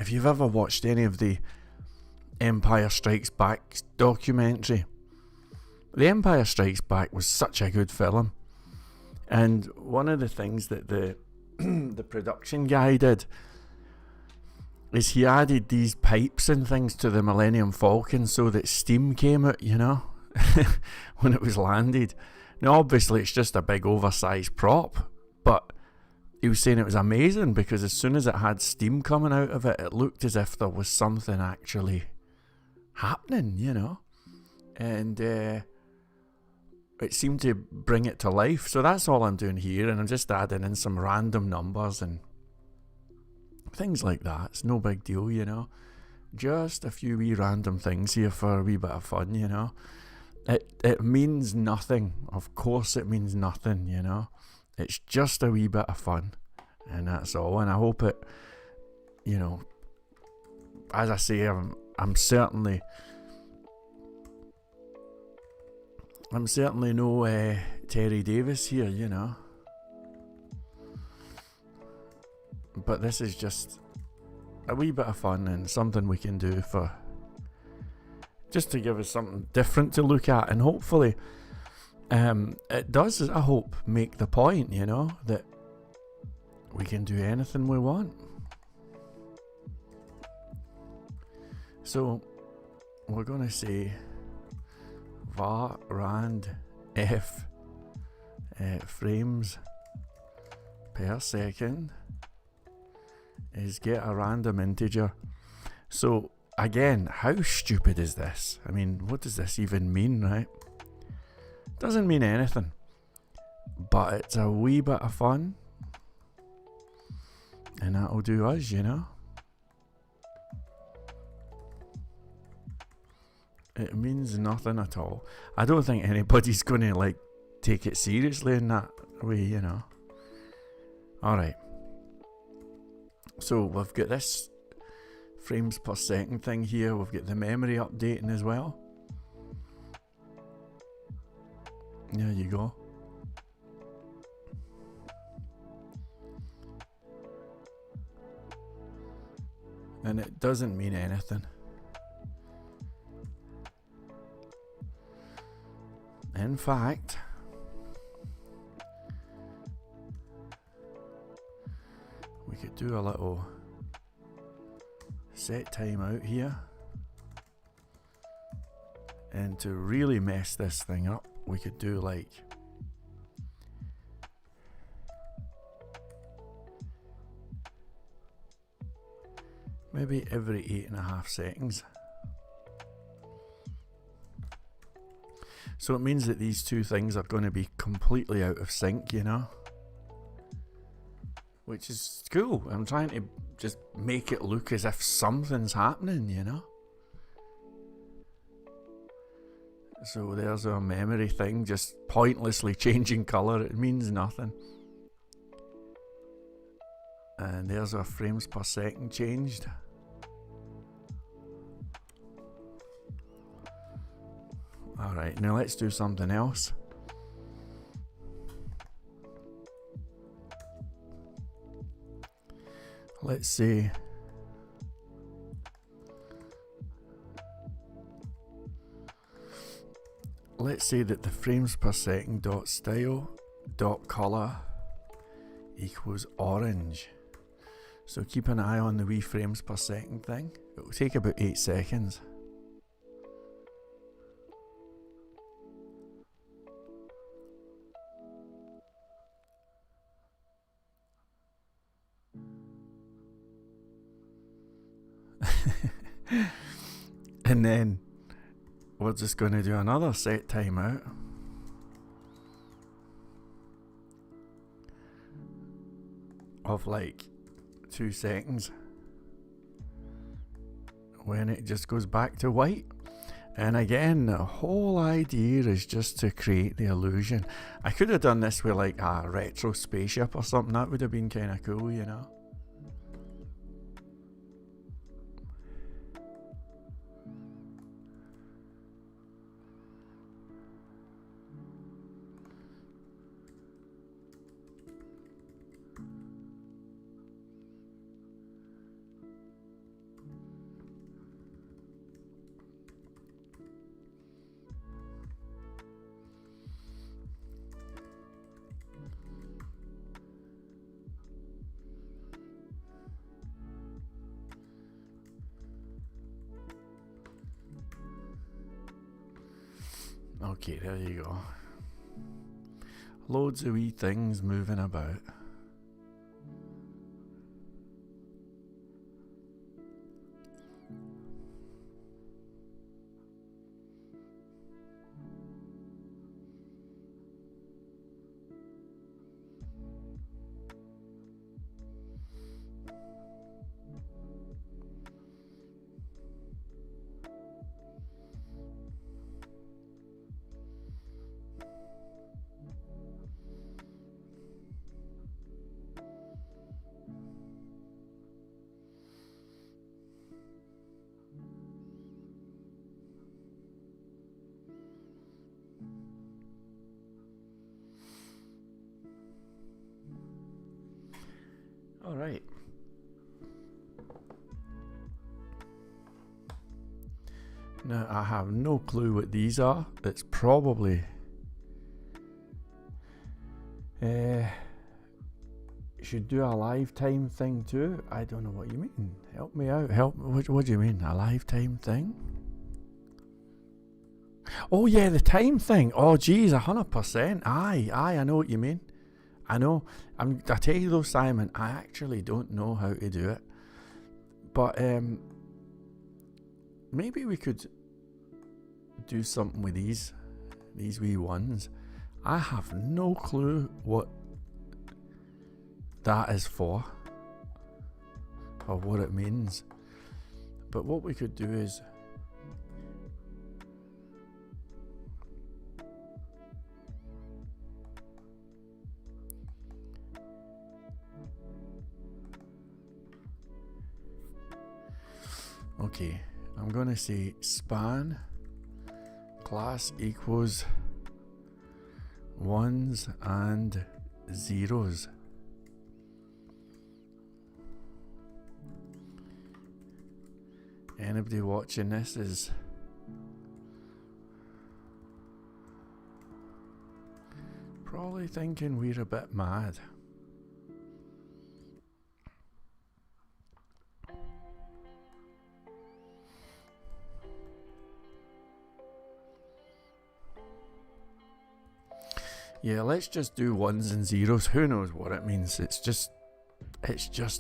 if you've ever watched any of the Empire Strikes Back documentary, The Empire Strikes Back was such a good film. And one of the things that the the production guy did is he added these pipes and things to the Millennium Falcon so that steam came out, you know, when it was landed. Now, obviously, it's just a big oversized prop, but he was saying it was amazing because as soon as it had steam coming out of it, it looked as if there was something actually happening, you know. And it seemed to bring it to life. So that's all I'm doing here, and I'm just adding in some random numbers and things like that. It's no big deal, you know. Just a few wee random things here for a wee bit of fun, you know. It means nothing. Of course it means nothing, you know. It's just a wee bit of fun, and that's all. And I hope it, you know, as I say, I'm certainly no Terry Davis here, you know. But this is just a wee bit of fun and something we can do for just to give us something different to look at, and hopefully it does, I hope, make the point, you know, that we can do anything we want. So we're going to say var rand f frames per second is get a random integer. So again, how stupid is this? I mean, what does this even mean, right? Doesn't mean anything, but it's a wee bit of fun, and that'll do us, you know. It means nothing at all. I don't think anybody's going to like take it seriously in that way, you know. Alright, so we've got this frames per second thing here. We've got the memory updating as well. There you go. And it doesn't mean anything. In fact, we could do a little set timeout here, and to really mess this thing up, we could do like maybe every 8.5 seconds. So it means that these two things are going to be completely out of sync, you know, which is cool. I'm trying to just make it look as if something's happening, you know. So there's our memory thing just pointlessly changing colour. It means nothing. And there's our frames per second changed. Alright, now let's do something else. Let's say that the frames per second dot style dot color equals orange. So keep an eye on the wee frames per second thing. It will take about 8 seconds. And then we're just going to do another set timeout. Of like 2 seconds. When it just goes back to white. And again, the whole idea is just to create the illusion. I could have done this with like a retro spaceship or something. That would have been kind of cool, you know. Okay, there you go. Loads of wee things moving about. All right. Now I have no clue what these are. It's probably should do a lifetime thing too. I don't know what you mean. Help me out. What do you mean? A lifetime thing? Oh yeah, the time thing. Oh geez, 100%. Aye, I know what you mean. I know. I tell you though, Simon, I actually don't know how to do it. But maybe we could do something with these wee ones. I have no clue what that is for or what it means. But what we could do is okay, I'm gonna say span class equals ones and zeros. Anybody watching this is probably thinking we're a bit mad. Yeah, let's just do ones and zeros. Who knows what it means? It's just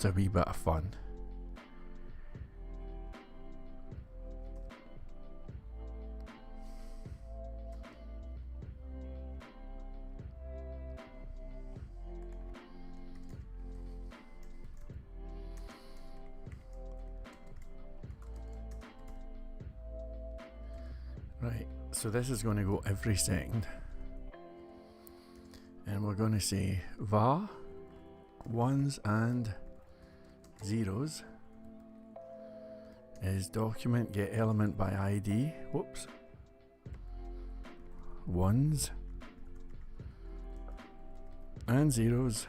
a wee bit of fun. Right, so this is going to go every second. And we're going to say var ones and zeros is document get element by ID. Whoops. Ones and zeros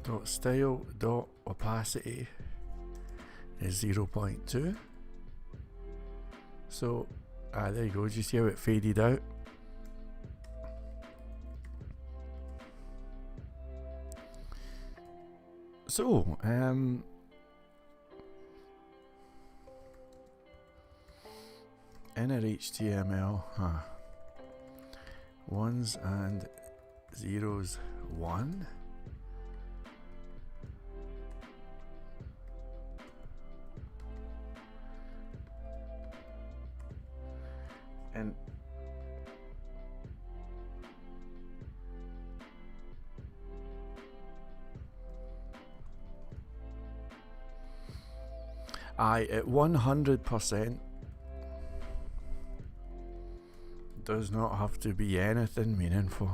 dot style dot opacity is 0.2. So there you go. Do you see how it faded out? So inner HTML, ones and zeros 1. And at 100% does not have to be anything meaningful.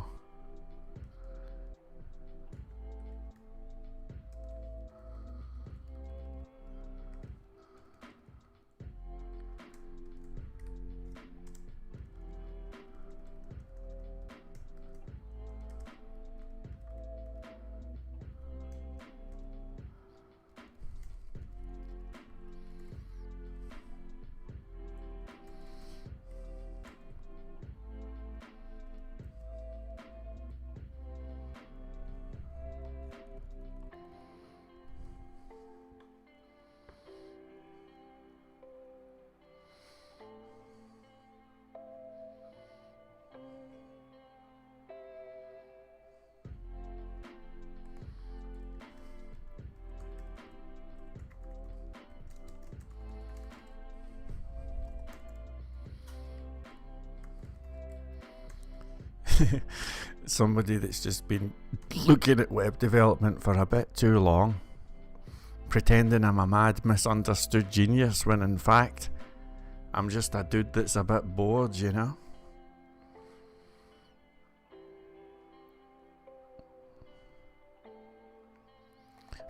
Somebody that's just been looking at web development for a bit too long, pretending I'm a mad misunderstood genius when in fact I'm just a dude that's a bit bored, you know?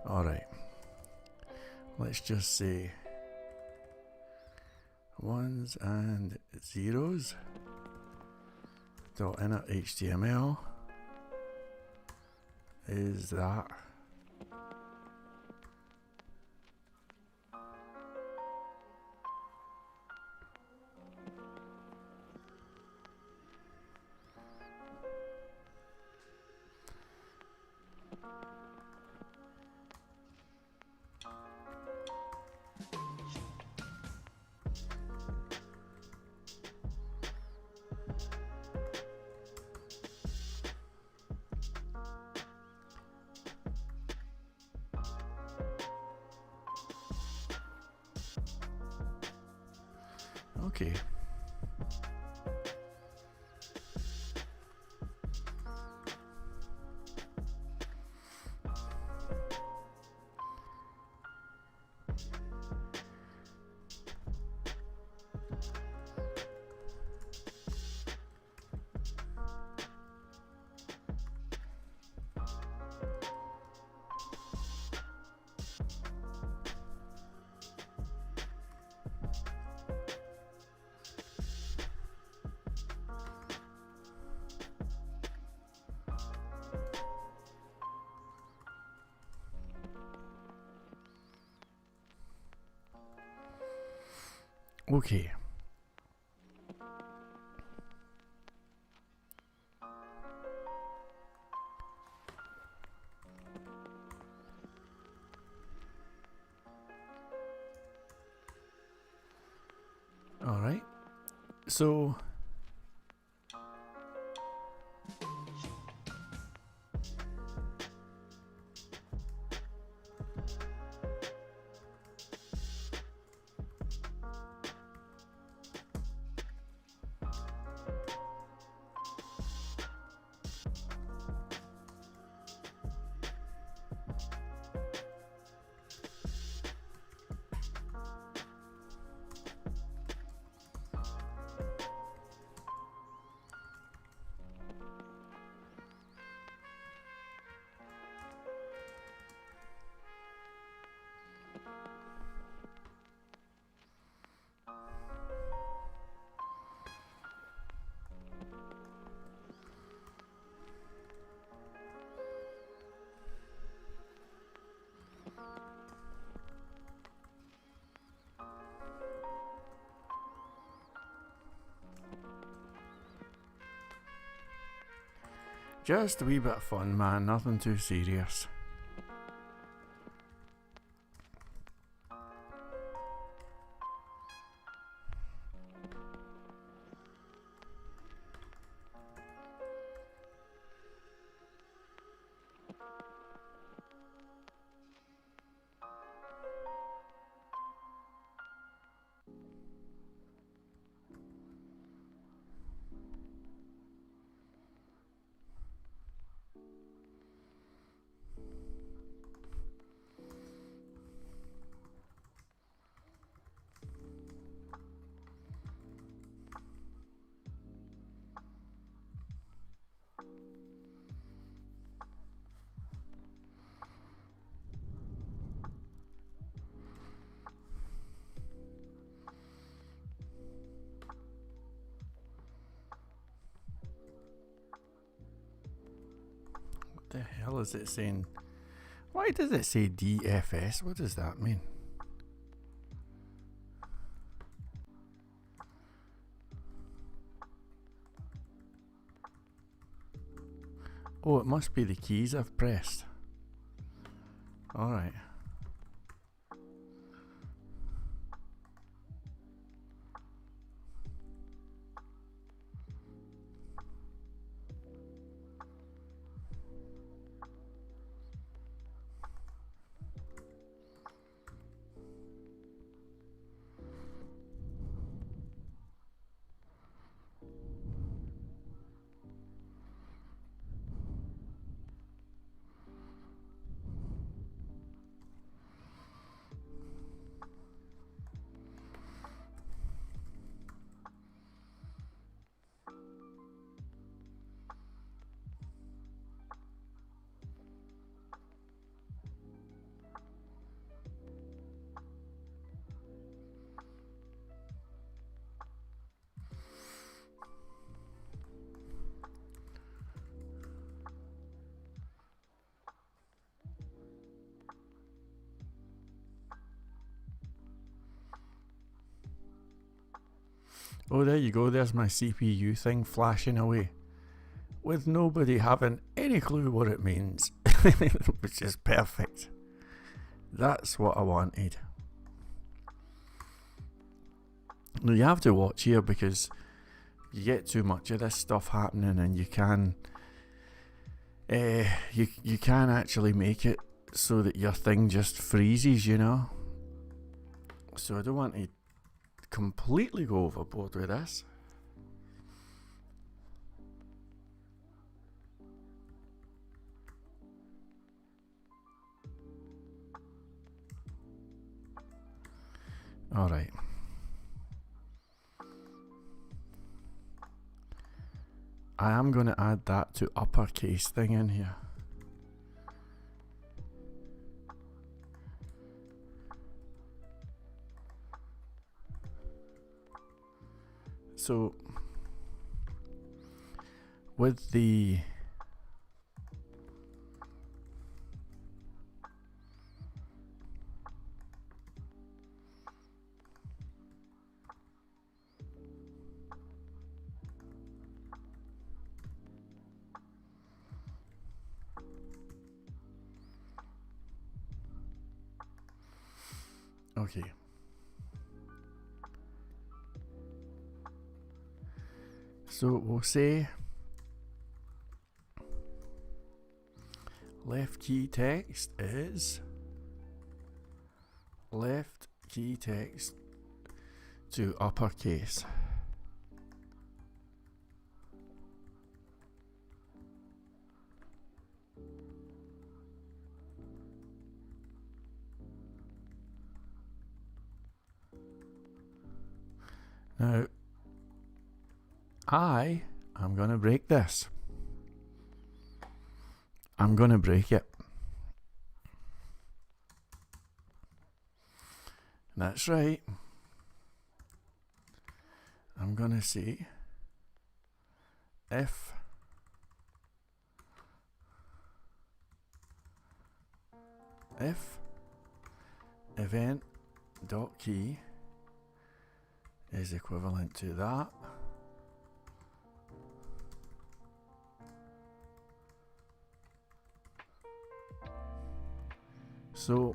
Alright, let's just say ones and zeros dot inner HTML is that. Okay. Okay. All right. So just a wee bit of fun, man, nothing too serious. What the hell is it saying? Why does it say DFS? What does that mean? Oh, it must be the keys I've pressed. Alright. Oh, there you go, there's my CPU thing flashing away, with nobody having any clue what it means, which is perfect. That's what I wanted. Now you have to watch here, because you get too much of this stuff happening, and you can you can actually make it so that your thing just freezes, you know. So I don't want to completely go overboard with this. All right. I am going to add that to uppercase thing in here. So with the okay. So we'll say left key text is left key text to uppercase. Now, I'm going to break this. I'm going to break it. That's right. I'm going to say if event dot key is equivalent to that, so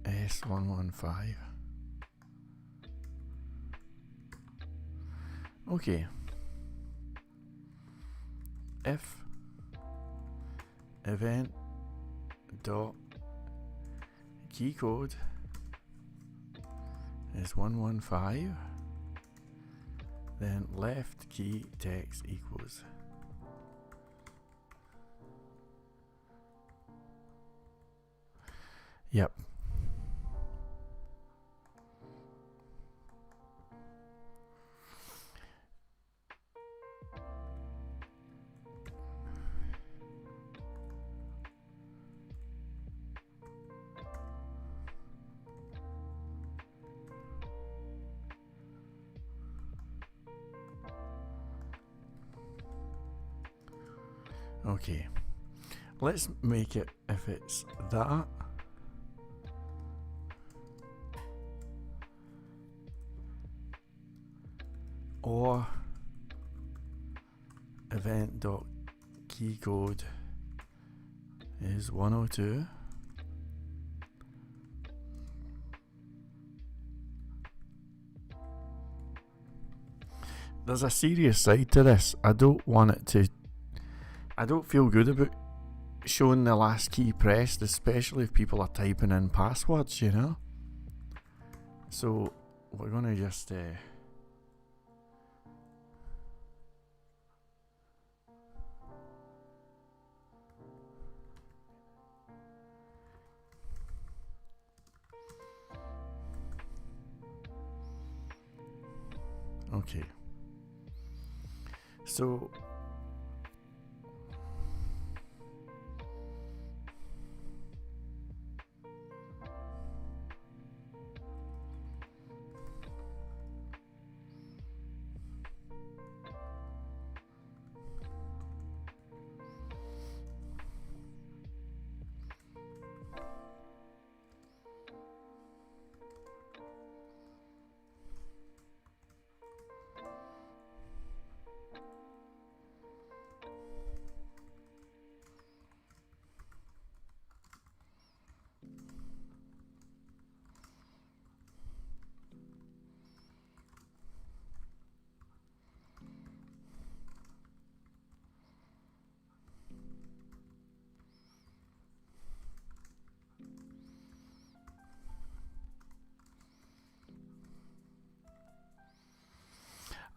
S115. Okay. If event dot key code is 115, then left key text equals yep. Okay, let's make it if it's that, or event dot key code is 102. There's a serious side to this. I don't feel good about showing the last key pressed, especially if people are typing in passwords, you know. So we're gonna just okay. So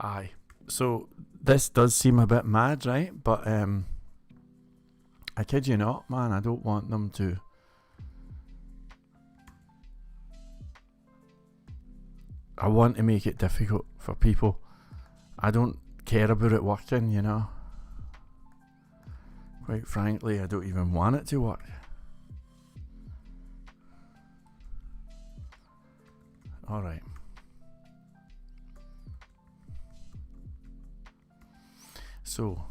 aye. So this does seem a bit mad, right? But I kid you not, man, I don't want them to I want to make it difficult for people. I don't care about it working, you know. Quite frankly, I don't even want it to work. Alright. So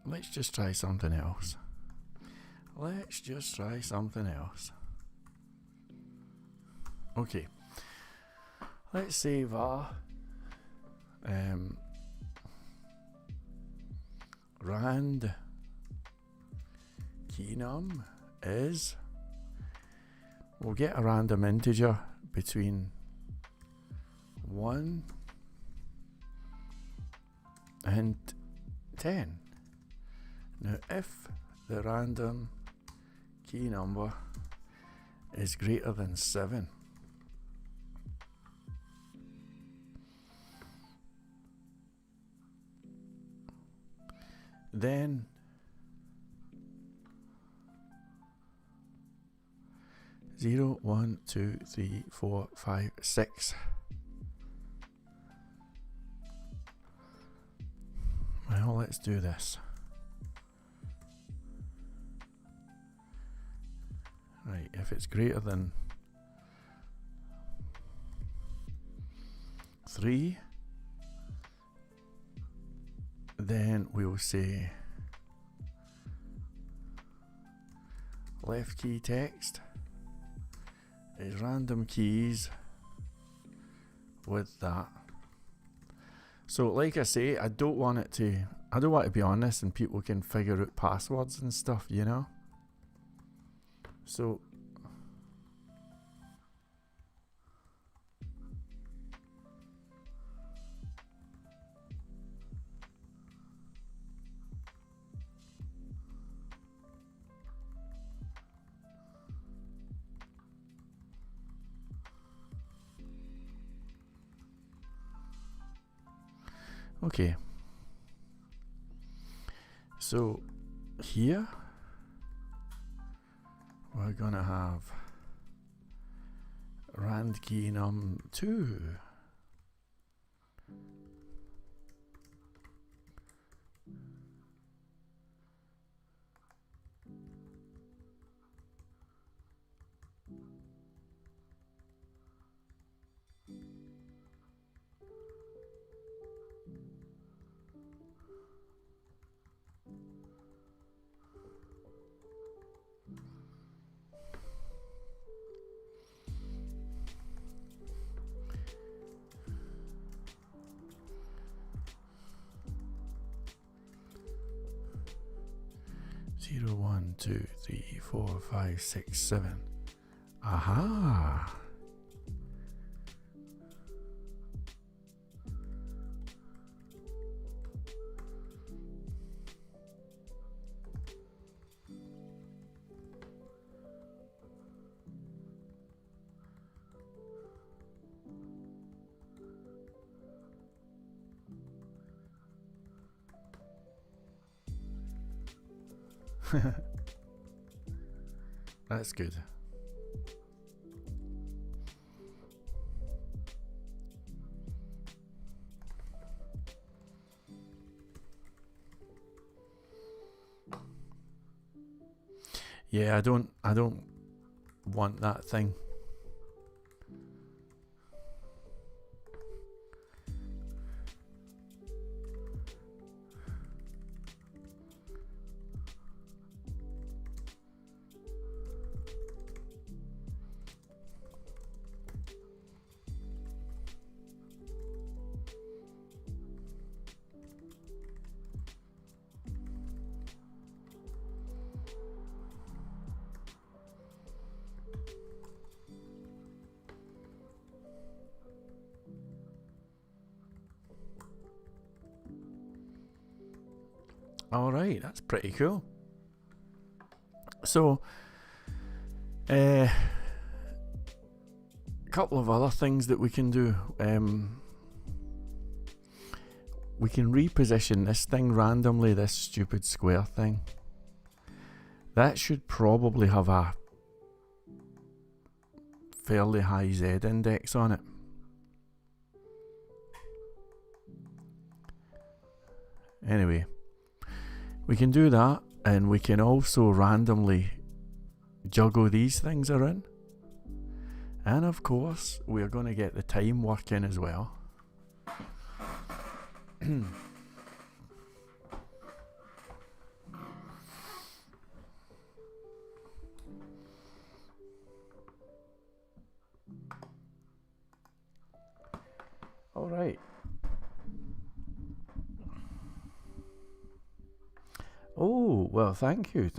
let's just try something else. Okay. Let's say var rand keynum is, we'll get a random integer between 1 and 10. Now if the random key number is greater than 7, then zero, 1, 2, 3, 4, 5, 6. Well, let's do this. Right, if it's greater than 3, then we'll say left key text is random keys with that. So like I say, I don't want to be honest and people can figure out passwords and stuff, you know. So okay. So here we're gonna have rand key num 2. Zero, 1, 2, 3, 4, 5, 6, 7. Aha! That's good. Yeah, I don't want that thing. Alright, that's pretty cool. So, a couple of other things that we can do. We can reposition this thing randomly, this stupid square thing. That should probably have a fairly high Z index on it. Anyway, we can do that, and we can also randomly juggle these things around. And of course, we're going to get the time working as well. All right. Oh, well, thank you.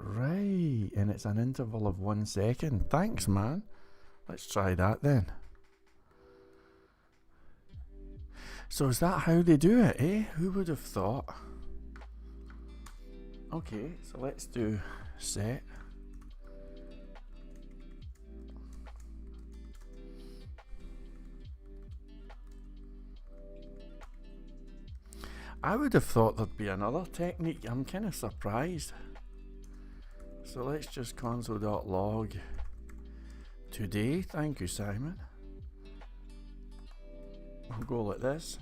Right, and it's an interval of 1 second. Thanks, man. Let's try that then. So is that how they do it, eh? Who would have thought? Okay, so let's do set. I would have thought there'd be another technique. I'm kind of surprised. So let's just console.log today. Thank you, Simon. I'll go like this.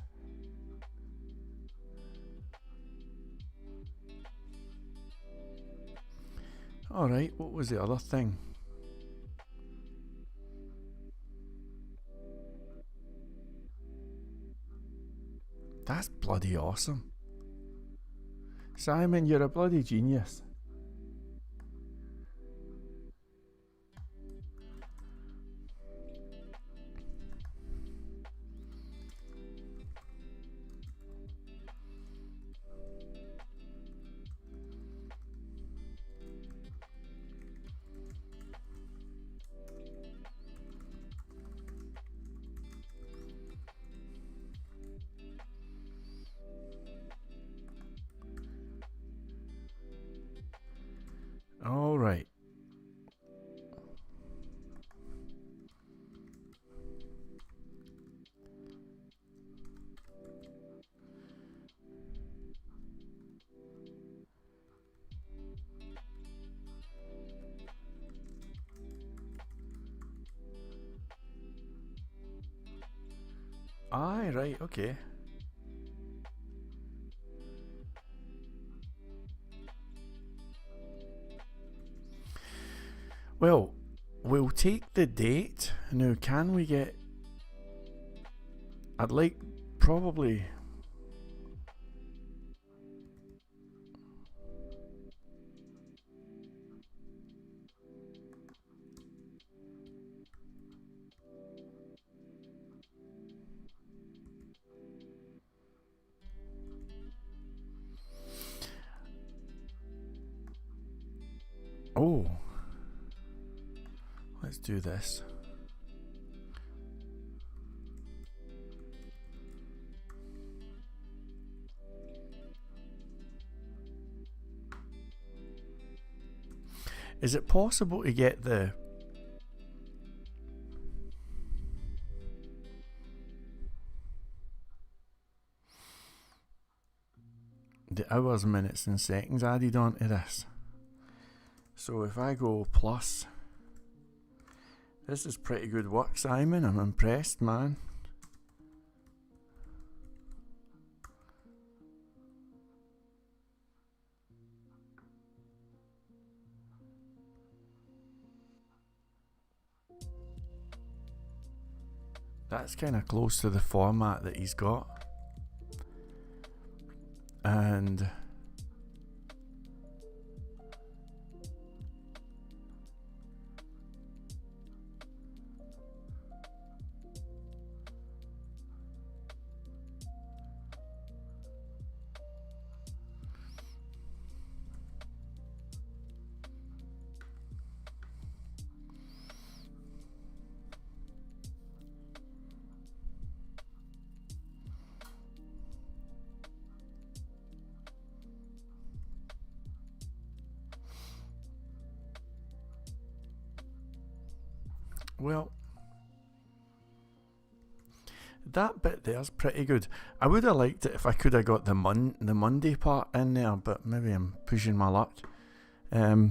Alright, what was the other thing? That's bloody awesome. Simon, you're a bloody genius. All right. Aye, right, okay. Well, we'll take the date. Now, can we get... I'd like probably... Oh. Let's do this. Is it possible to get the hours, minutes and seconds added onto this? So if I go plus, this is pretty good work, Simon. I'm impressed, man. That's kind of close to the format that he's got. And well, that bit there's pretty good. I would have liked it if I could have got the Monday part in there, but maybe I'm pushing my luck. Oh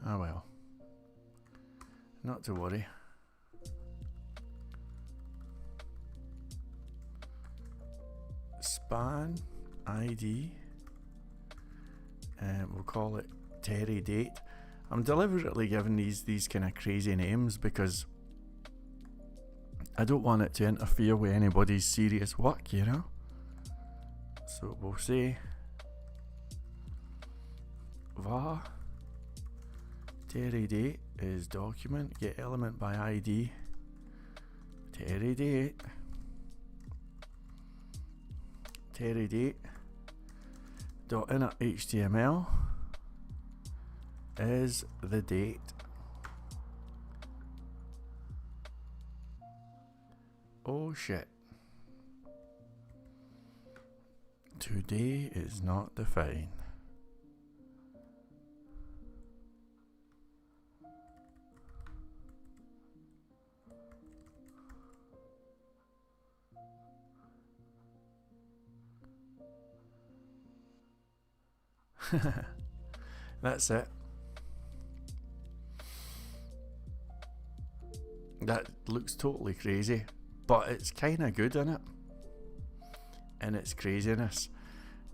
well, not to worry. Span ID, and we'll call it Terry Date. I'm deliberately giving these kind of crazy names because I don't want it to interfere with anybody's serious work, you know. So we'll say var Terry Date is document get element by ID Terry Date. Terry Date dot inner HTML is the date. Oh shit. Today is not defined. That's it. That looks totally crazy, but it's kind of good, in it? In its craziness.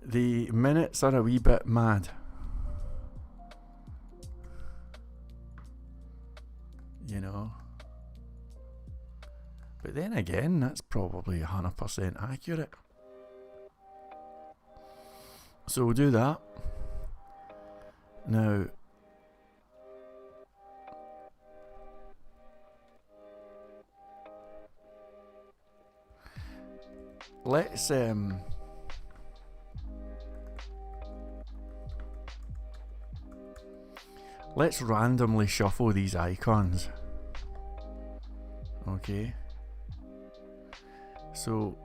The minutes are a wee bit mad. You know. But then again, that's probably 100% accurate. So we'll do that. Now, let's randomly shuffle these icons. Okay. So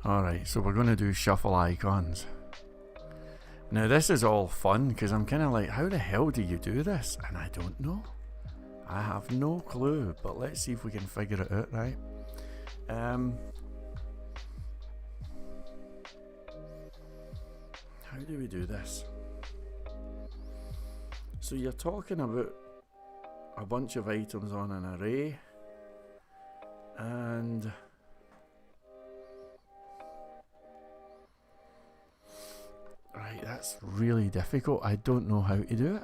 alright, so we're going to do shuffle icons. Now this is all fun because I'm kind of like, how the hell do you do this? And I don't know. I have no clue, but let's see if we can figure it out, right? How do we do this? So you're talking about a bunch of items on an array, and right, that's really difficult. I don't know how to do it.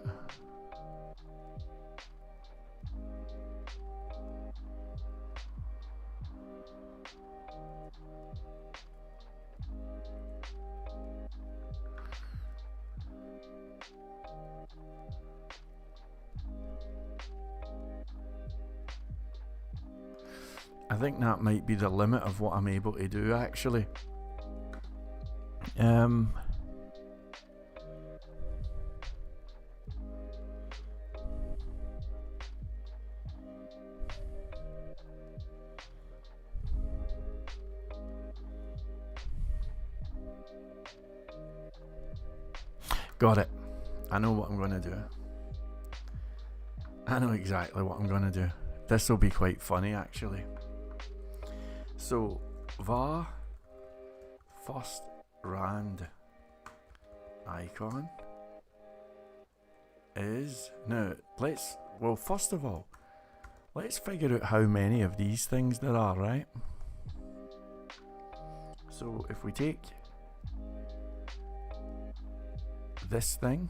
I think that might be the limit of what I'm able to do, actually. Got it. I know what I'm going to do. I know exactly what I'm going to do. This will be quite funny actually. So var first rand icon is, now let's, well first of all, let's figure out how many of these things there are, right? So if we take this thing,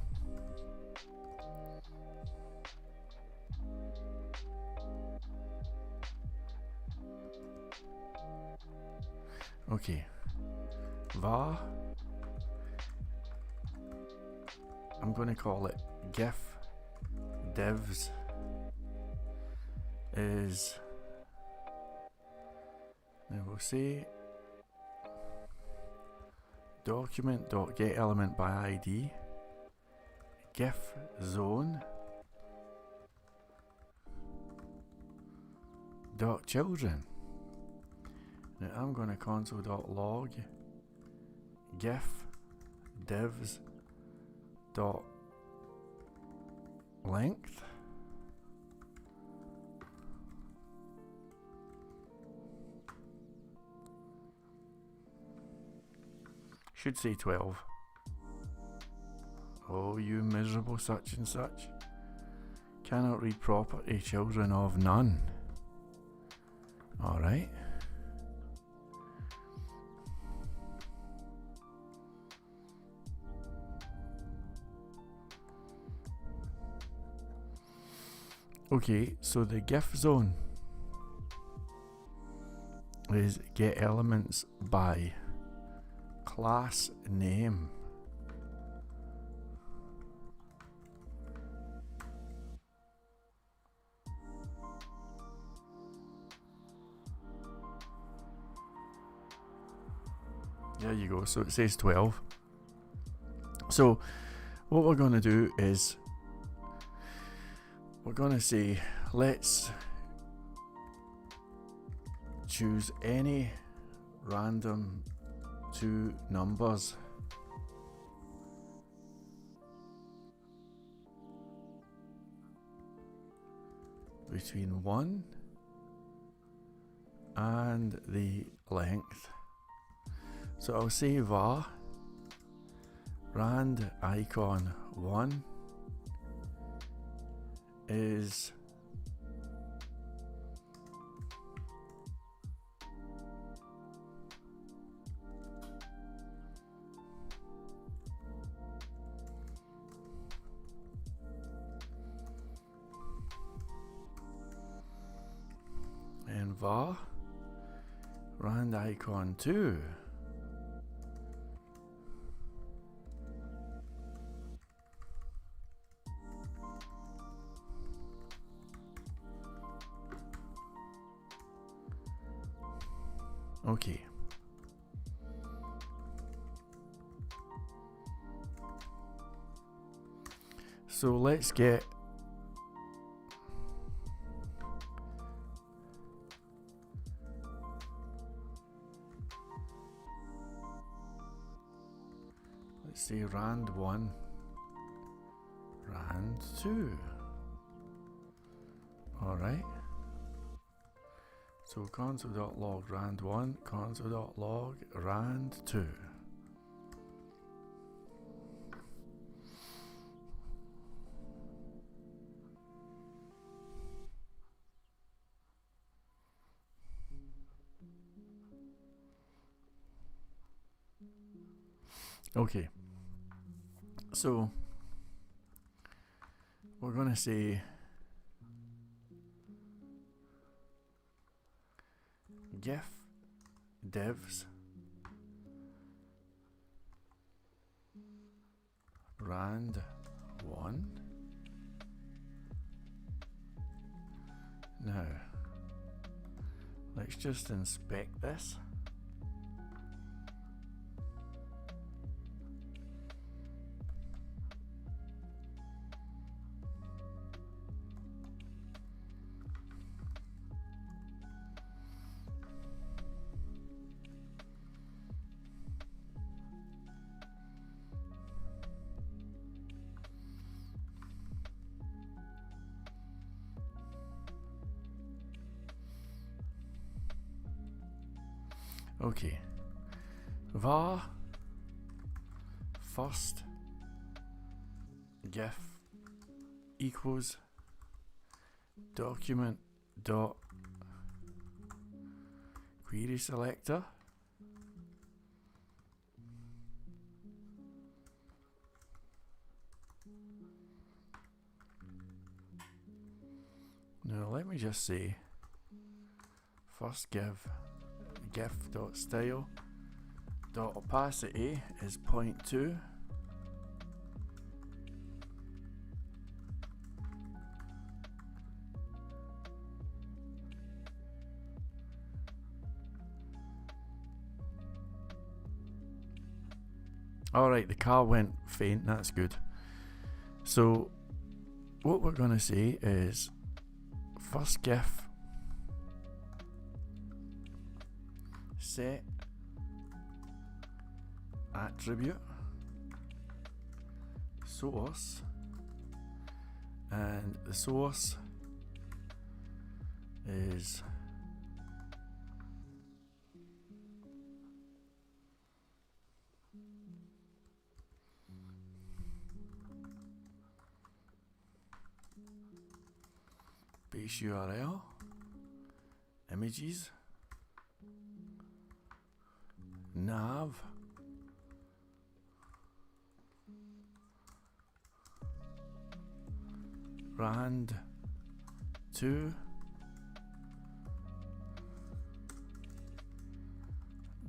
okay, var, I'm going to call it gif divs is, now we'll say document.getElement by ID gif zone dot children. Now I'm going to console.log gif divs dot length. Should say 12. Oh, you miserable such and such. Cannot read property, children of none. Alright. Okay, so the GIF zone is get elements by class name. There you go, so it says 12. So what we're going to do is we're going to say let's choose any random two numbers between 1 and the length. So I'll say var rand icon 1 is and var rand icon 2 okay. So let's get let's say rand 1 rand 2. Alright. So console.log rand 1, console.log rand 2. Okay. So we're going to say gif divs rand 1. Now let's just inspect this. Okay. var first gif equals document dot query selector. Now let me just say first gif dot style dot opacity is 0.2. Alright, the car went faint, that's good. So what we're going to say is first gif set attribute source, and the source is base URL images nav rand 2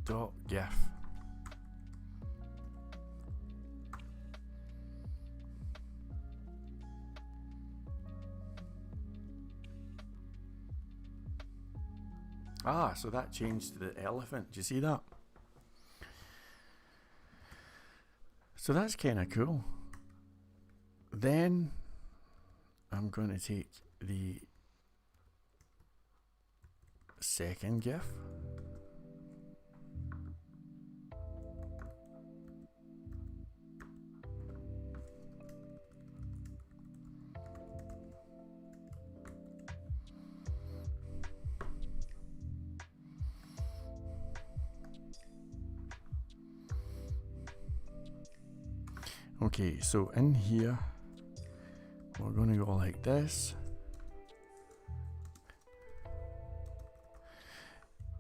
dot gif. Ah, so that changed to the elephant. Do you see that? So that's kind of cool. Then I'm going to take the second gif. Okay, so in here we're going to go like this.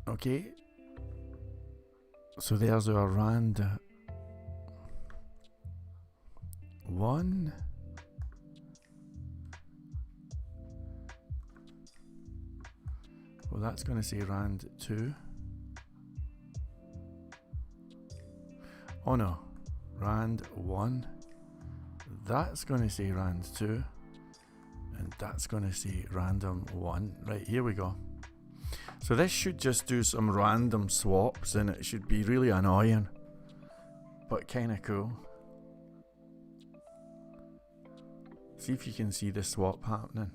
Okay, so there's our rand 1. Well, that's going to say rand 2. Oh no, rand 1. That's going to say rand 2. And that's going to say random 1. Right, here we go. So this should just do some random swaps, and it should be really annoying, but kind of cool. See if you can see the swap happening.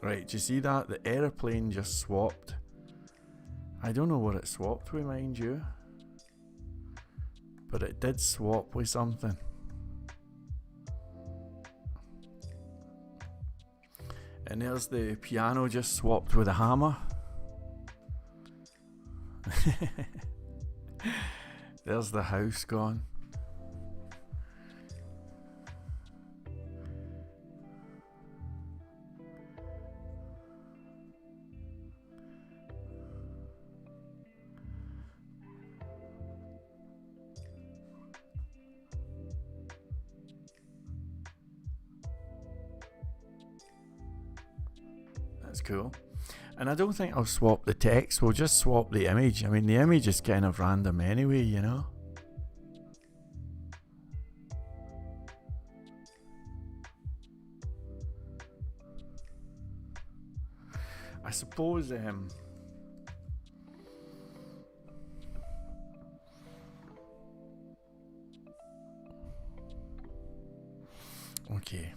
Right, do you see that? The airplane just swapped. I don't know what it swapped with, mind you, but it did swap with something. And there's the piano just swapped with a hammer. There's the house gone. That's cool. And I don't think I'll swap the text, we'll just swap the image. I mean, the image is kind of random anyway, you know. I suppose okay,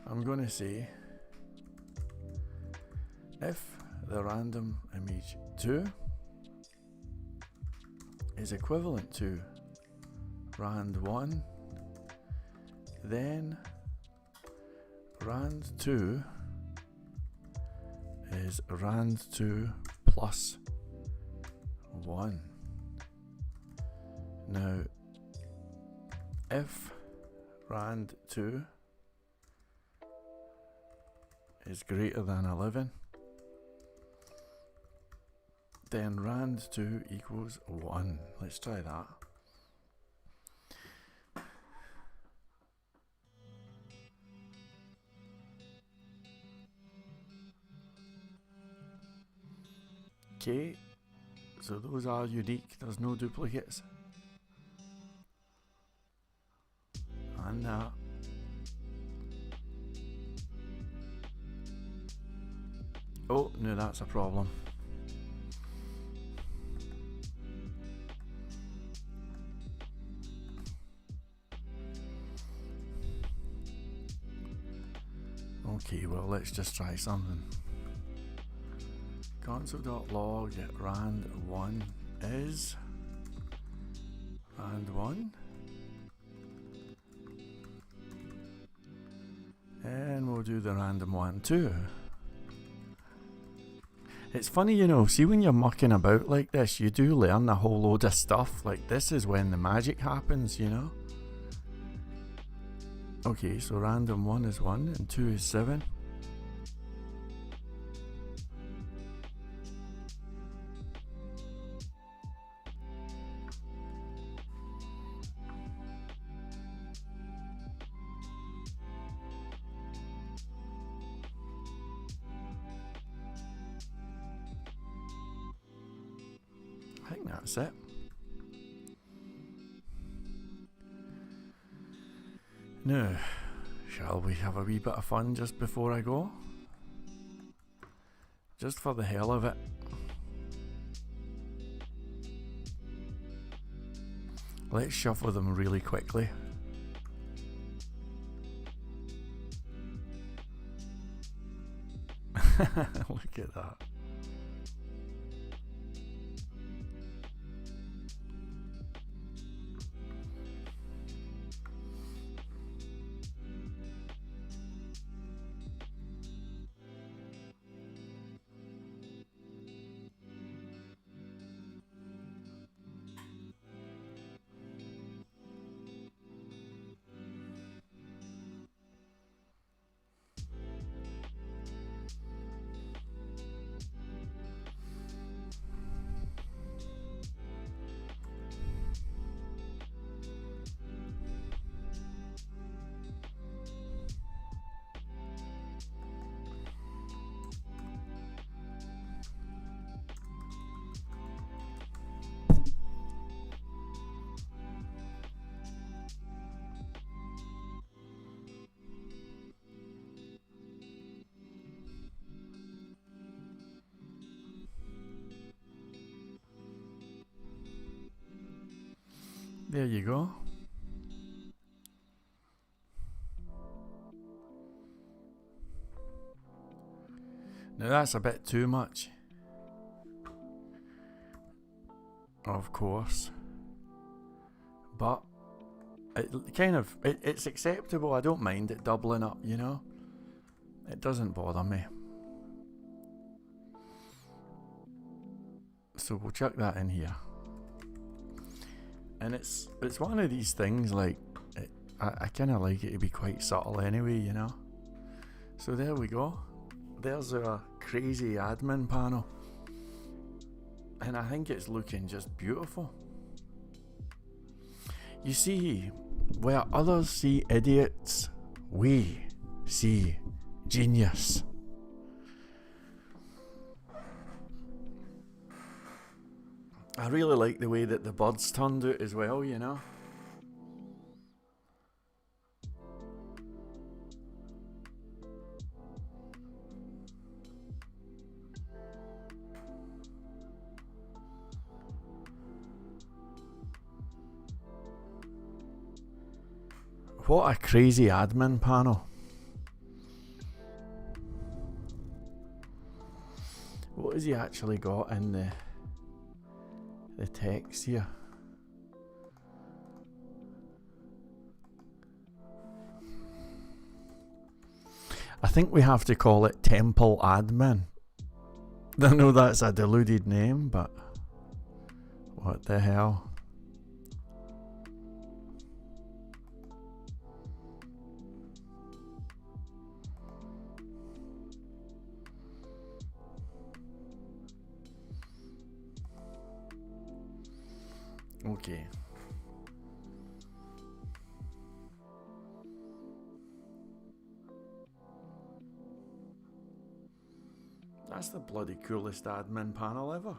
I'm gonna say if the random image 2 is equivalent to rand 1, then rand 2 is rand2 plus 1. Now, if rand2 is greater than 11, then rand2 equals 1. Let's try that. Okay, so those are unique, there's no duplicates. And that. Oh, no, that's a problem. Okay, well, let's just try something. Console.log rand1 is rand1, and we'll do the random one too. It's funny, you know, see when you're mucking about like this, you do learn a whole load of stuff. Like, this is when the magic happens, you know. Okay, so random 1 is 1 and 2 is 7. I think that's it. Now, shall we have a wee bit of fun just before I go? Just for the hell of it. Let's shuffle them really quickly. Look at that. There you go. Now that's a bit too much. Of course. But it's acceptable. I don't mind it doubling up, you know. It doesn't bother me. So we'll chuck that in here. And it's one of these things, like, I kind of like it to be quite subtle anyway, you know. So there we go. There's a crazy admin panel. And I think it's looking just beautiful. You see, where others see idiots, we see genius. I really like the way that the birds turned out as well, you know. What a crazy admin panel. What has he actually got in the text here? I think we have to call it temple admin. I know that's a deluded name, but what the hell? Okay. That's the bloody coolest admin panel ever.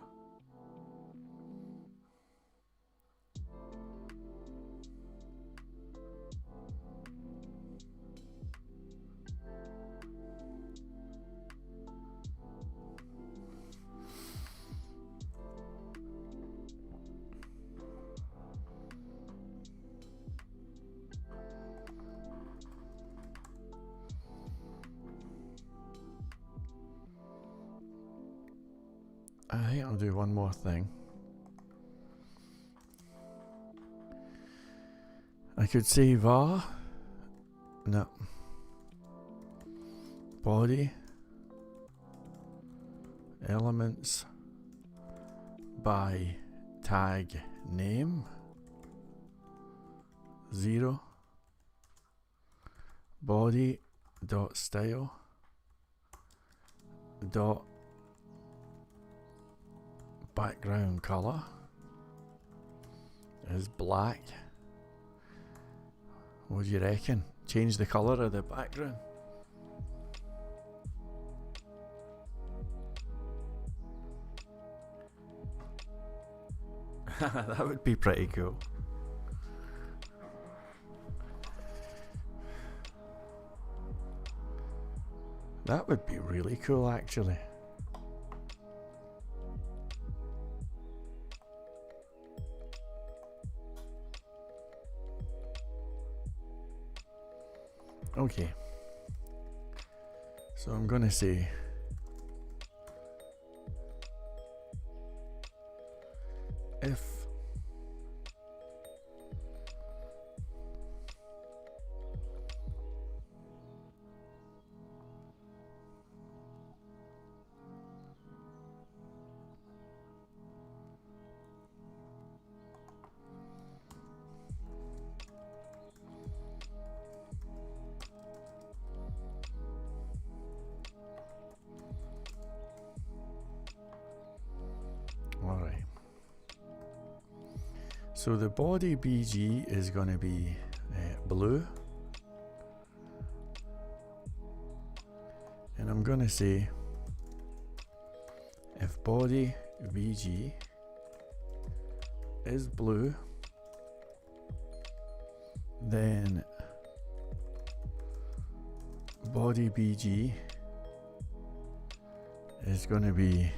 I think I'll do one more thing. I could say var. No. Body. Elements. By tag name. 0. Body dot style dot background color is black. What do you reckon? Change the color of the background. That would be pretty cool. That would be really cool, actually. Okay. So I'm gonna say if alright. So the body BG is going to be blue. And I'm going to say if body BG is blue, then body BG is going to be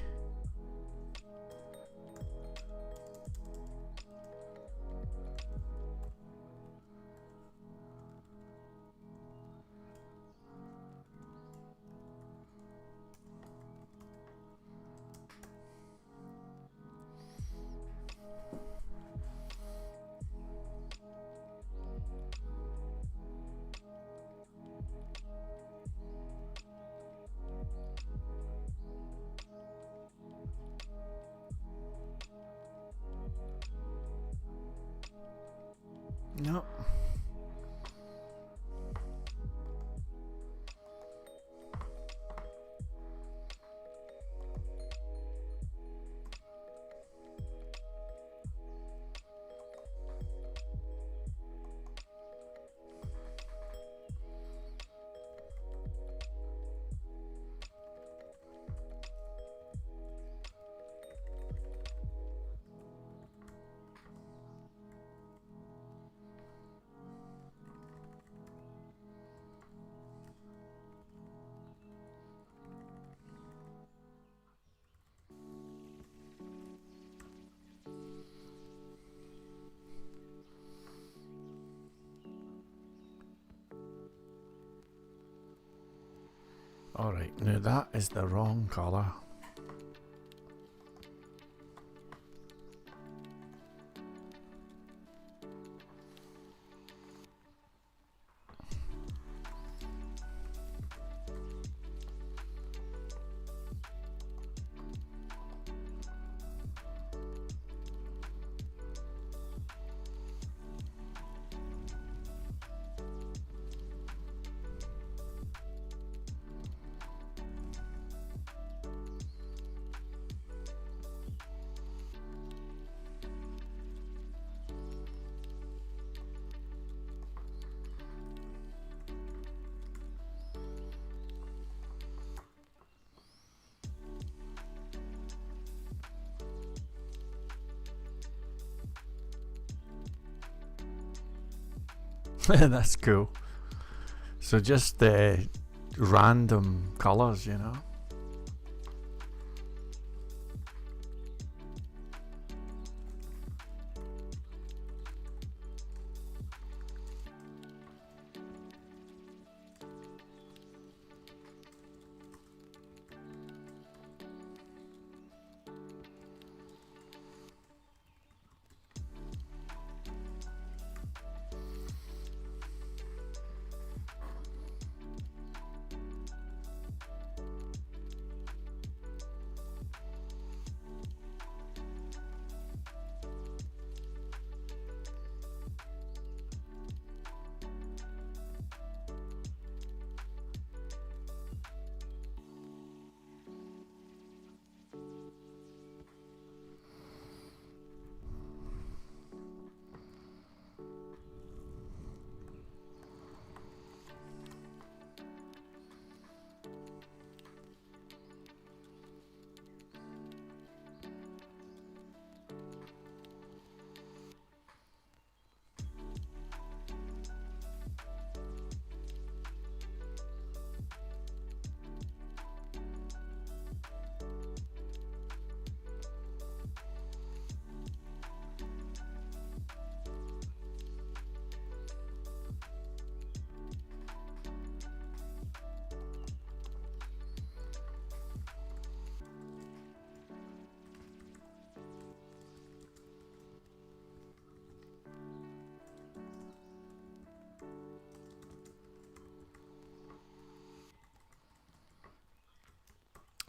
no. Alright, now that is the wrong colour. That's cool. So just random colors, you know.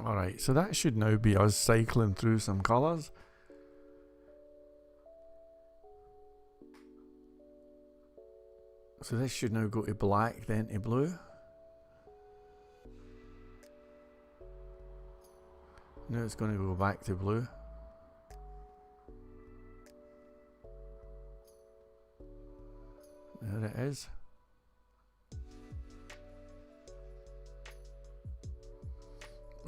Alright, so that should now be us cycling through some colours. So this should now go to black, then to blue. Now it's going to go back to blue. There it is.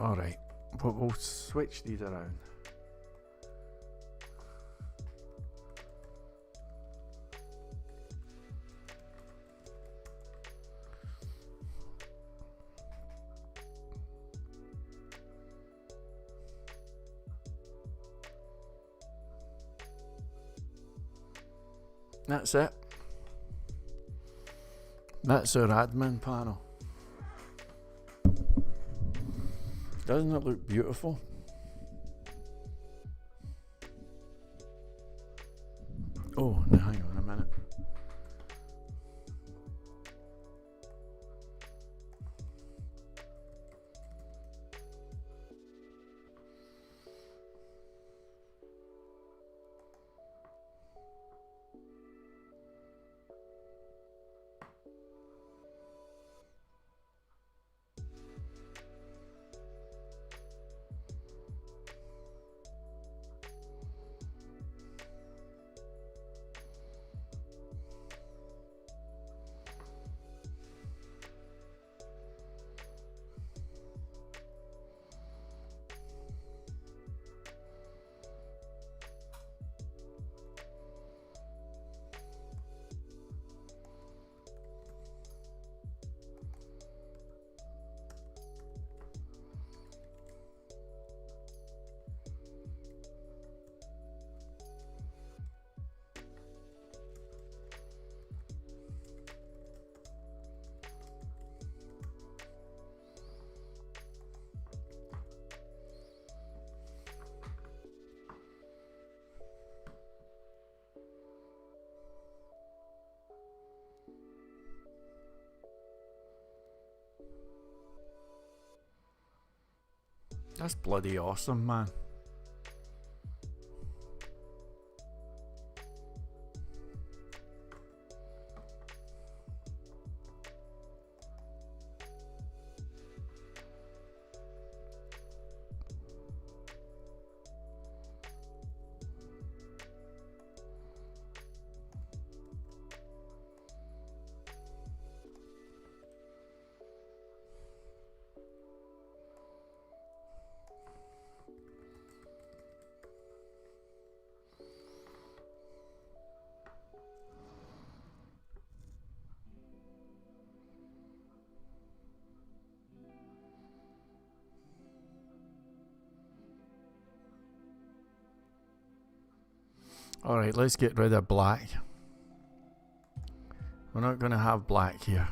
Alright, but we'll switch these around. That's it. That's our admin panel. Doesn't it look beautiful? Oh, now hang on a minute. That's bloody awesome, man. Alright, let's get rid of black. We're not going to have black here.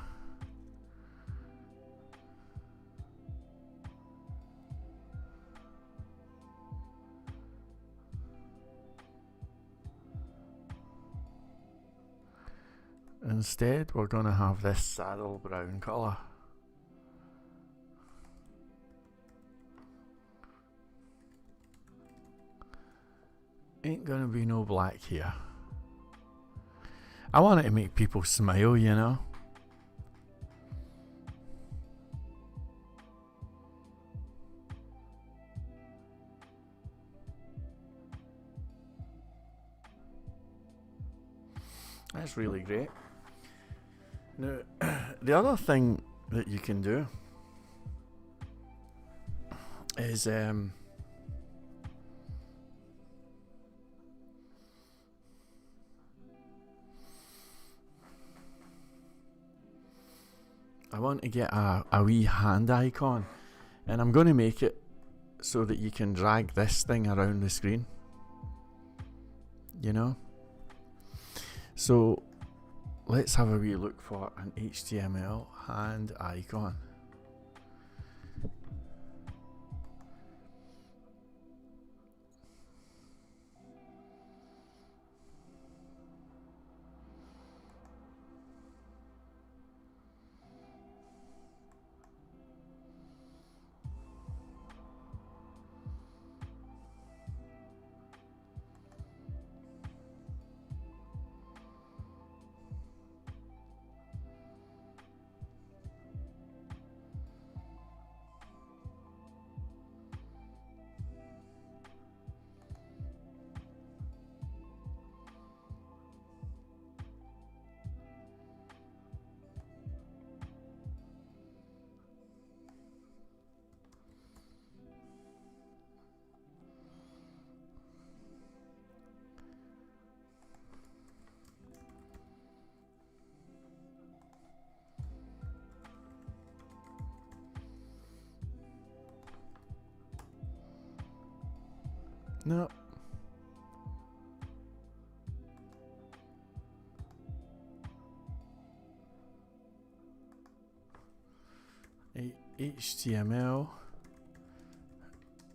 Instead, we're going to have this saddle brown colour. Ain't going to be no black here. I want it to make people smile, you know. That's really great. Now, the other thing that you can do is I want to get a wee hand icon, and I'm going to make it so that you can drag this thing around the screen, you know. So let's have a wee look for an HTML hand icon. No. HTML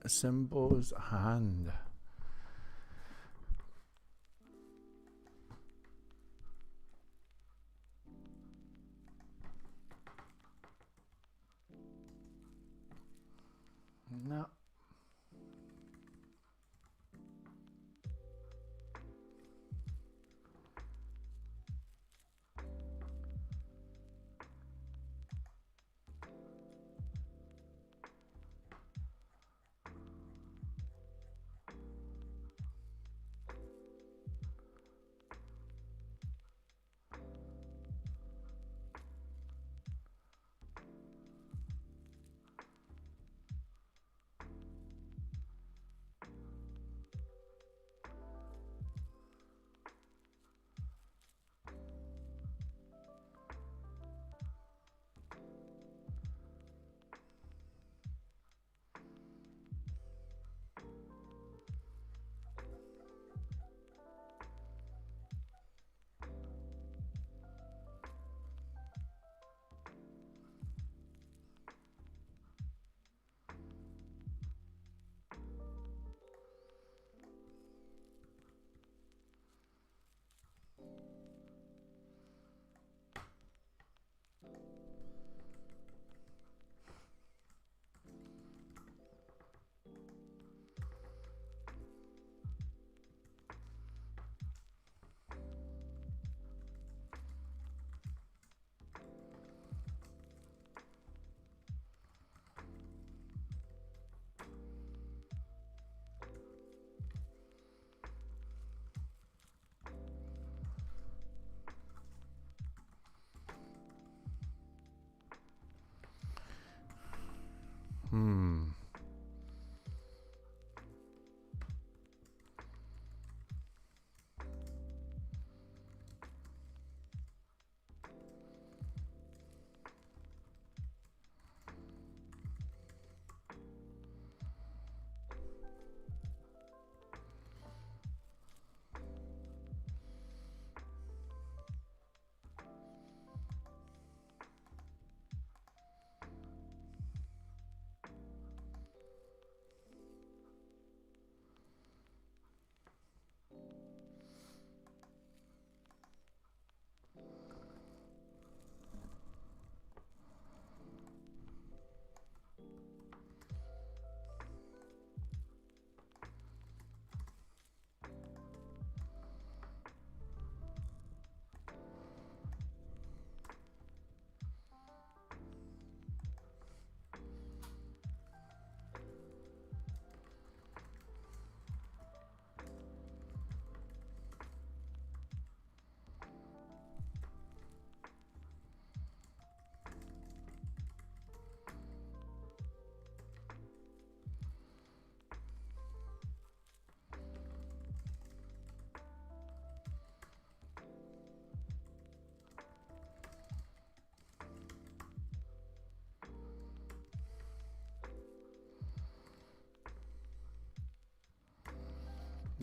symbols hand. No.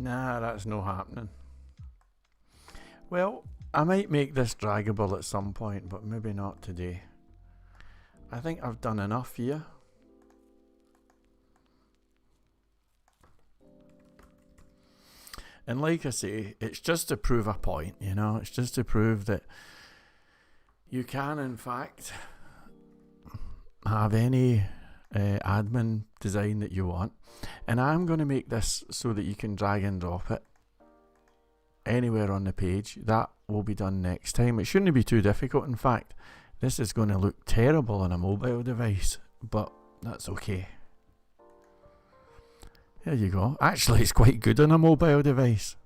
Nah, that's no happening. Well, I might make this draggable at some point, but maybe not today. I think I've done enough here. And like I say, it's just to prove a point, you know, it's just to prove that you can in fact have any admin design that you want. And I'm going to make this so that you can drag and drop it anywhere on the page. That will be done next time. It shouldn't be too difficult. In fact, this is going to look terrible on a mobile device, but that's okay. There you go. Actually, it's quite good on a mobile device.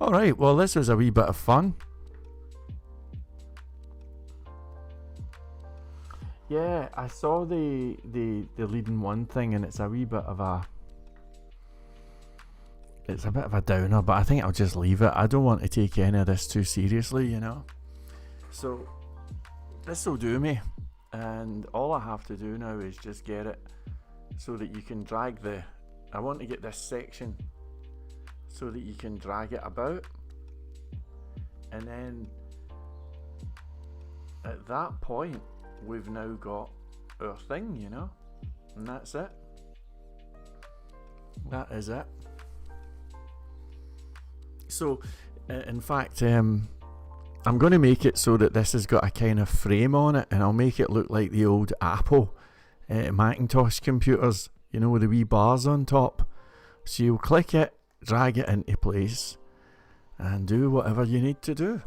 Alright, well this was a wee bit of fun. Yeah, I saw the leading one thing, and it's a wee bit of a... It's a bit of a downer, but I think I'll just leave it. I don't want to take any of this too seriously, you know. So, this will do me. And all I have to do now is just get it so that you can drag the... I want to get this section so that you can drag it about, and then at that point we've now got our thing, you know, and that's it. That is it. So in fact I'm going to make it so that this has got a kind of frame on it, and I'll make it look like the old Apple Macintosh computers, you know, with the wee bars on top. So you'll click it, drag it into place, and do whatever you need to do.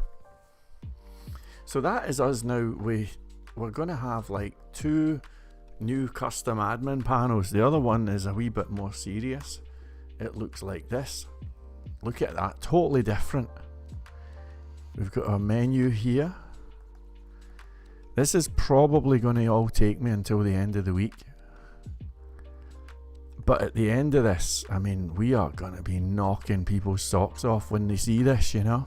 So that is us now. We're going to have like 2 new custom admin panels. The other one is a wee bit more serious. It looks like this. Look at that, totally different. We've got our menu here. This is probably going to all take me until the end of the week. But at the end of this, I mean, we are going to be knocking people's socks off when they see this, you know.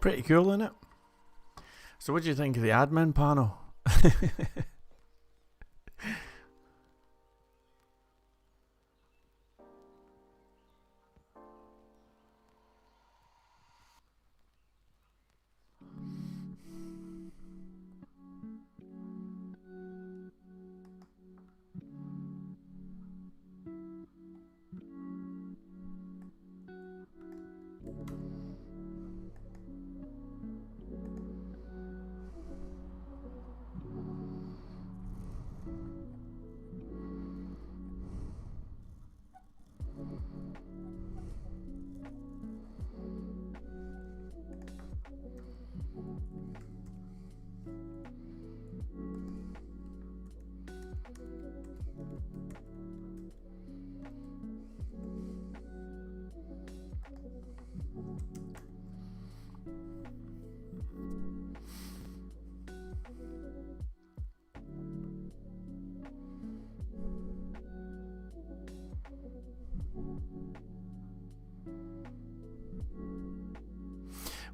Pretty cool, isn't it? So what do you think of the admin panel?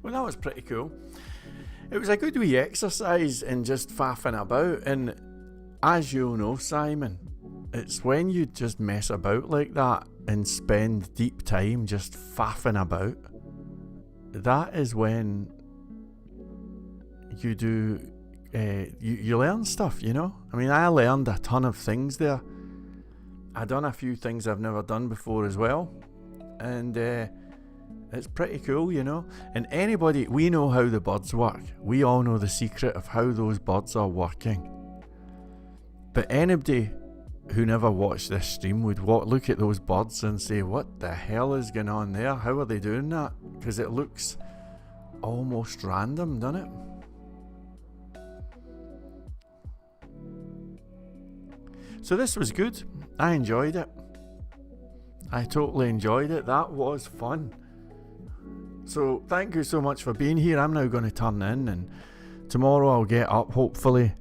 Well, that was pretty cool. It was a good wee exercise in just faffing about, and as you'll know, Simon, it's when you just mess about like that and spend deep time just faffing about, that is when you do you learn stuff, you know. I mean, I learned a ton of things there. I done a few things I've never done before as well, and It's pretty cool, you know. And anybody, we know how the buds work. We all know the secret of how those buds are working. But anybody who never watched this stream would look at those buds and say, what the hell is going on there? How are they doing that? Because it looks almost random, doesn't it? So this was good. I enjoyed it. I totally enjoyed it. That was fun. So thank you so much for being here. I'm now going to turn in, and tomorrow I'll get up, hopefully,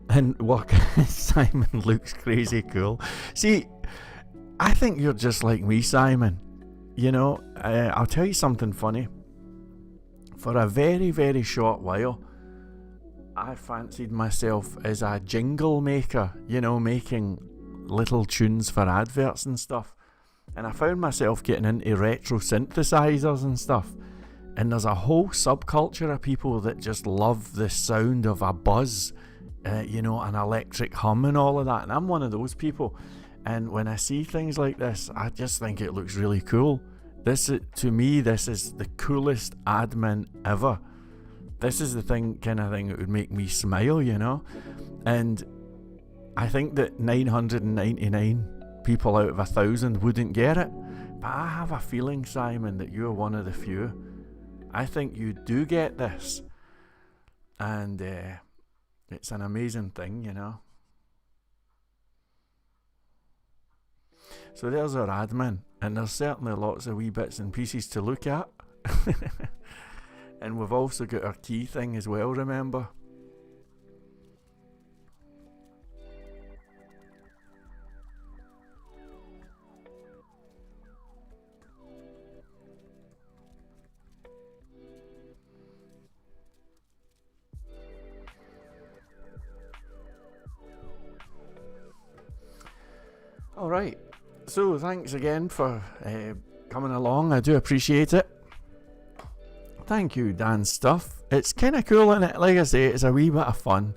and work. Simon looks crazy cool. See, I think you're just like me, Simon. You know, I'll tell you something funny. For a very, very short while, I fancied myself as a jingle maker, you know, making little tunes for adverts and stuff. And I found myself getting into retro synthesizers and stuff. And there's a whole subculture of people that just love the sound of a buzz, you know, an electric hum and all of that. And I'm one of those people. And when I see things like this, I just think it looks really cool. To me, this is the coolest admin ever. This is the kind of thing that would make me smile, you know. And I think that 999 people out of 1,000 wouldn't get it. But I have a feeling, Simon, that you're one of the few. I think you do get this. And it's an amazing thing, you know. So there's our admin. And there's certainly lots of wee bits and pieces to look at. And we've also got our key thing as well, remember? Alright, so thanks again for coming along. I do appreciate it. Thank you, Dan Stuff. It's kind of cool, isn't it? Like I say, it's a wee bit of fun.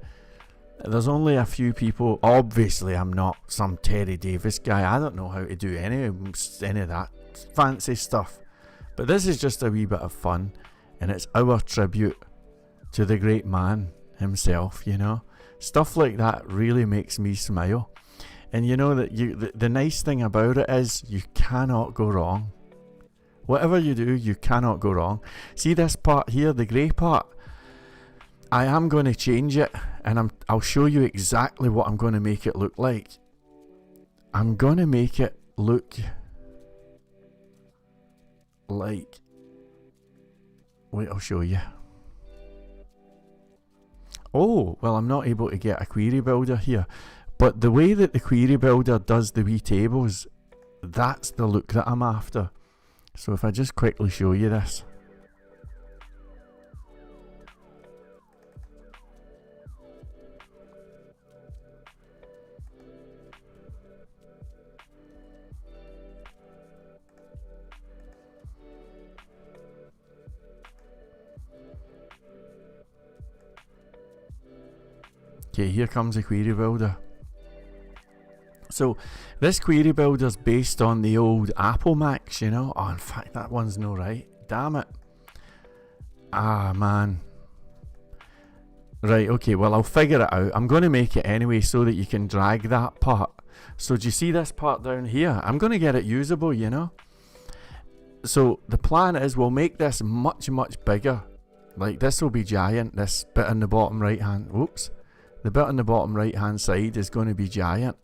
There's only a few people. Obviously, I'm not some Terry Davis guy. I don't know how to do any of that fancy stuff. But this is just a wee bit of fun. And it's our tribute to the great man himself, you know. Stuff like that really makes me smile. And you know that the nice thing about it is you cannot go wrong. Whatever you do, you cannot go wrong. See this part here, the grey part? I am going to change it, and I'll show you exactly what I'm going to make it look like. I'm going to make it look like... Wait, I'll show you. Oh, well, I'm not able to get a query builder here. But the way that the query builder does the wee tables, that's the look that I'm after. So if I just quickly show you this. Okay, here comes the query builder. So this query builder's based on the old Apple Macs, you know. Oh, in fact, that one's no right. Damn it. Ah, man. Right, okay, well, I'll figure it out. I'm going to make it anyway so that you can drag that part. So do you see this part down here? I'm going to get it usable, you know. So the plan is we'll make this much, much bigger. Like, this will be giant. This bit in the bottom right hand. Whoops. The bit on the bottom right hand side is going to be giant.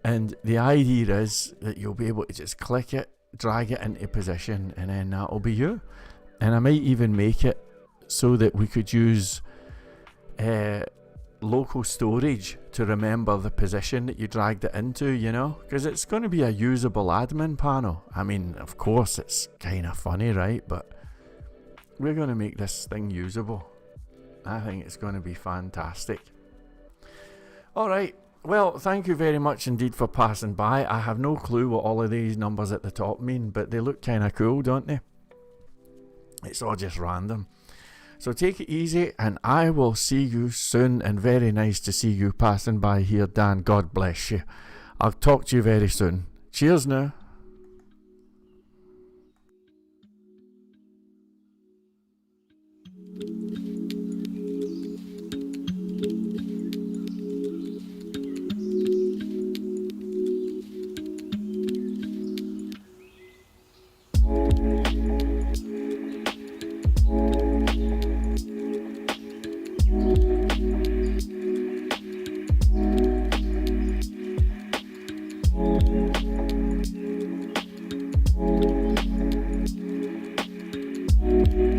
And the idea is that you'll be able to just click it, drag it into position, and then that'll be you. And I might even make it so that we could use local storage to remember the position that you dragged it into, you know, because it's going to be a usable admin panel. I mean, of course, it's kind of funny, right? But we're going to make this thing usable. I think it's going to be fantastic. All right. Well, thank you very much indeed for passing by. I have no clue what all of these numbers at the top mean, but they look kind of cool, don't they? It's all just random. So take it easy, and I will see you soon, and very nice to see you passing by here, Dan. God bless you. I'll talk to you very soon. Cheers now.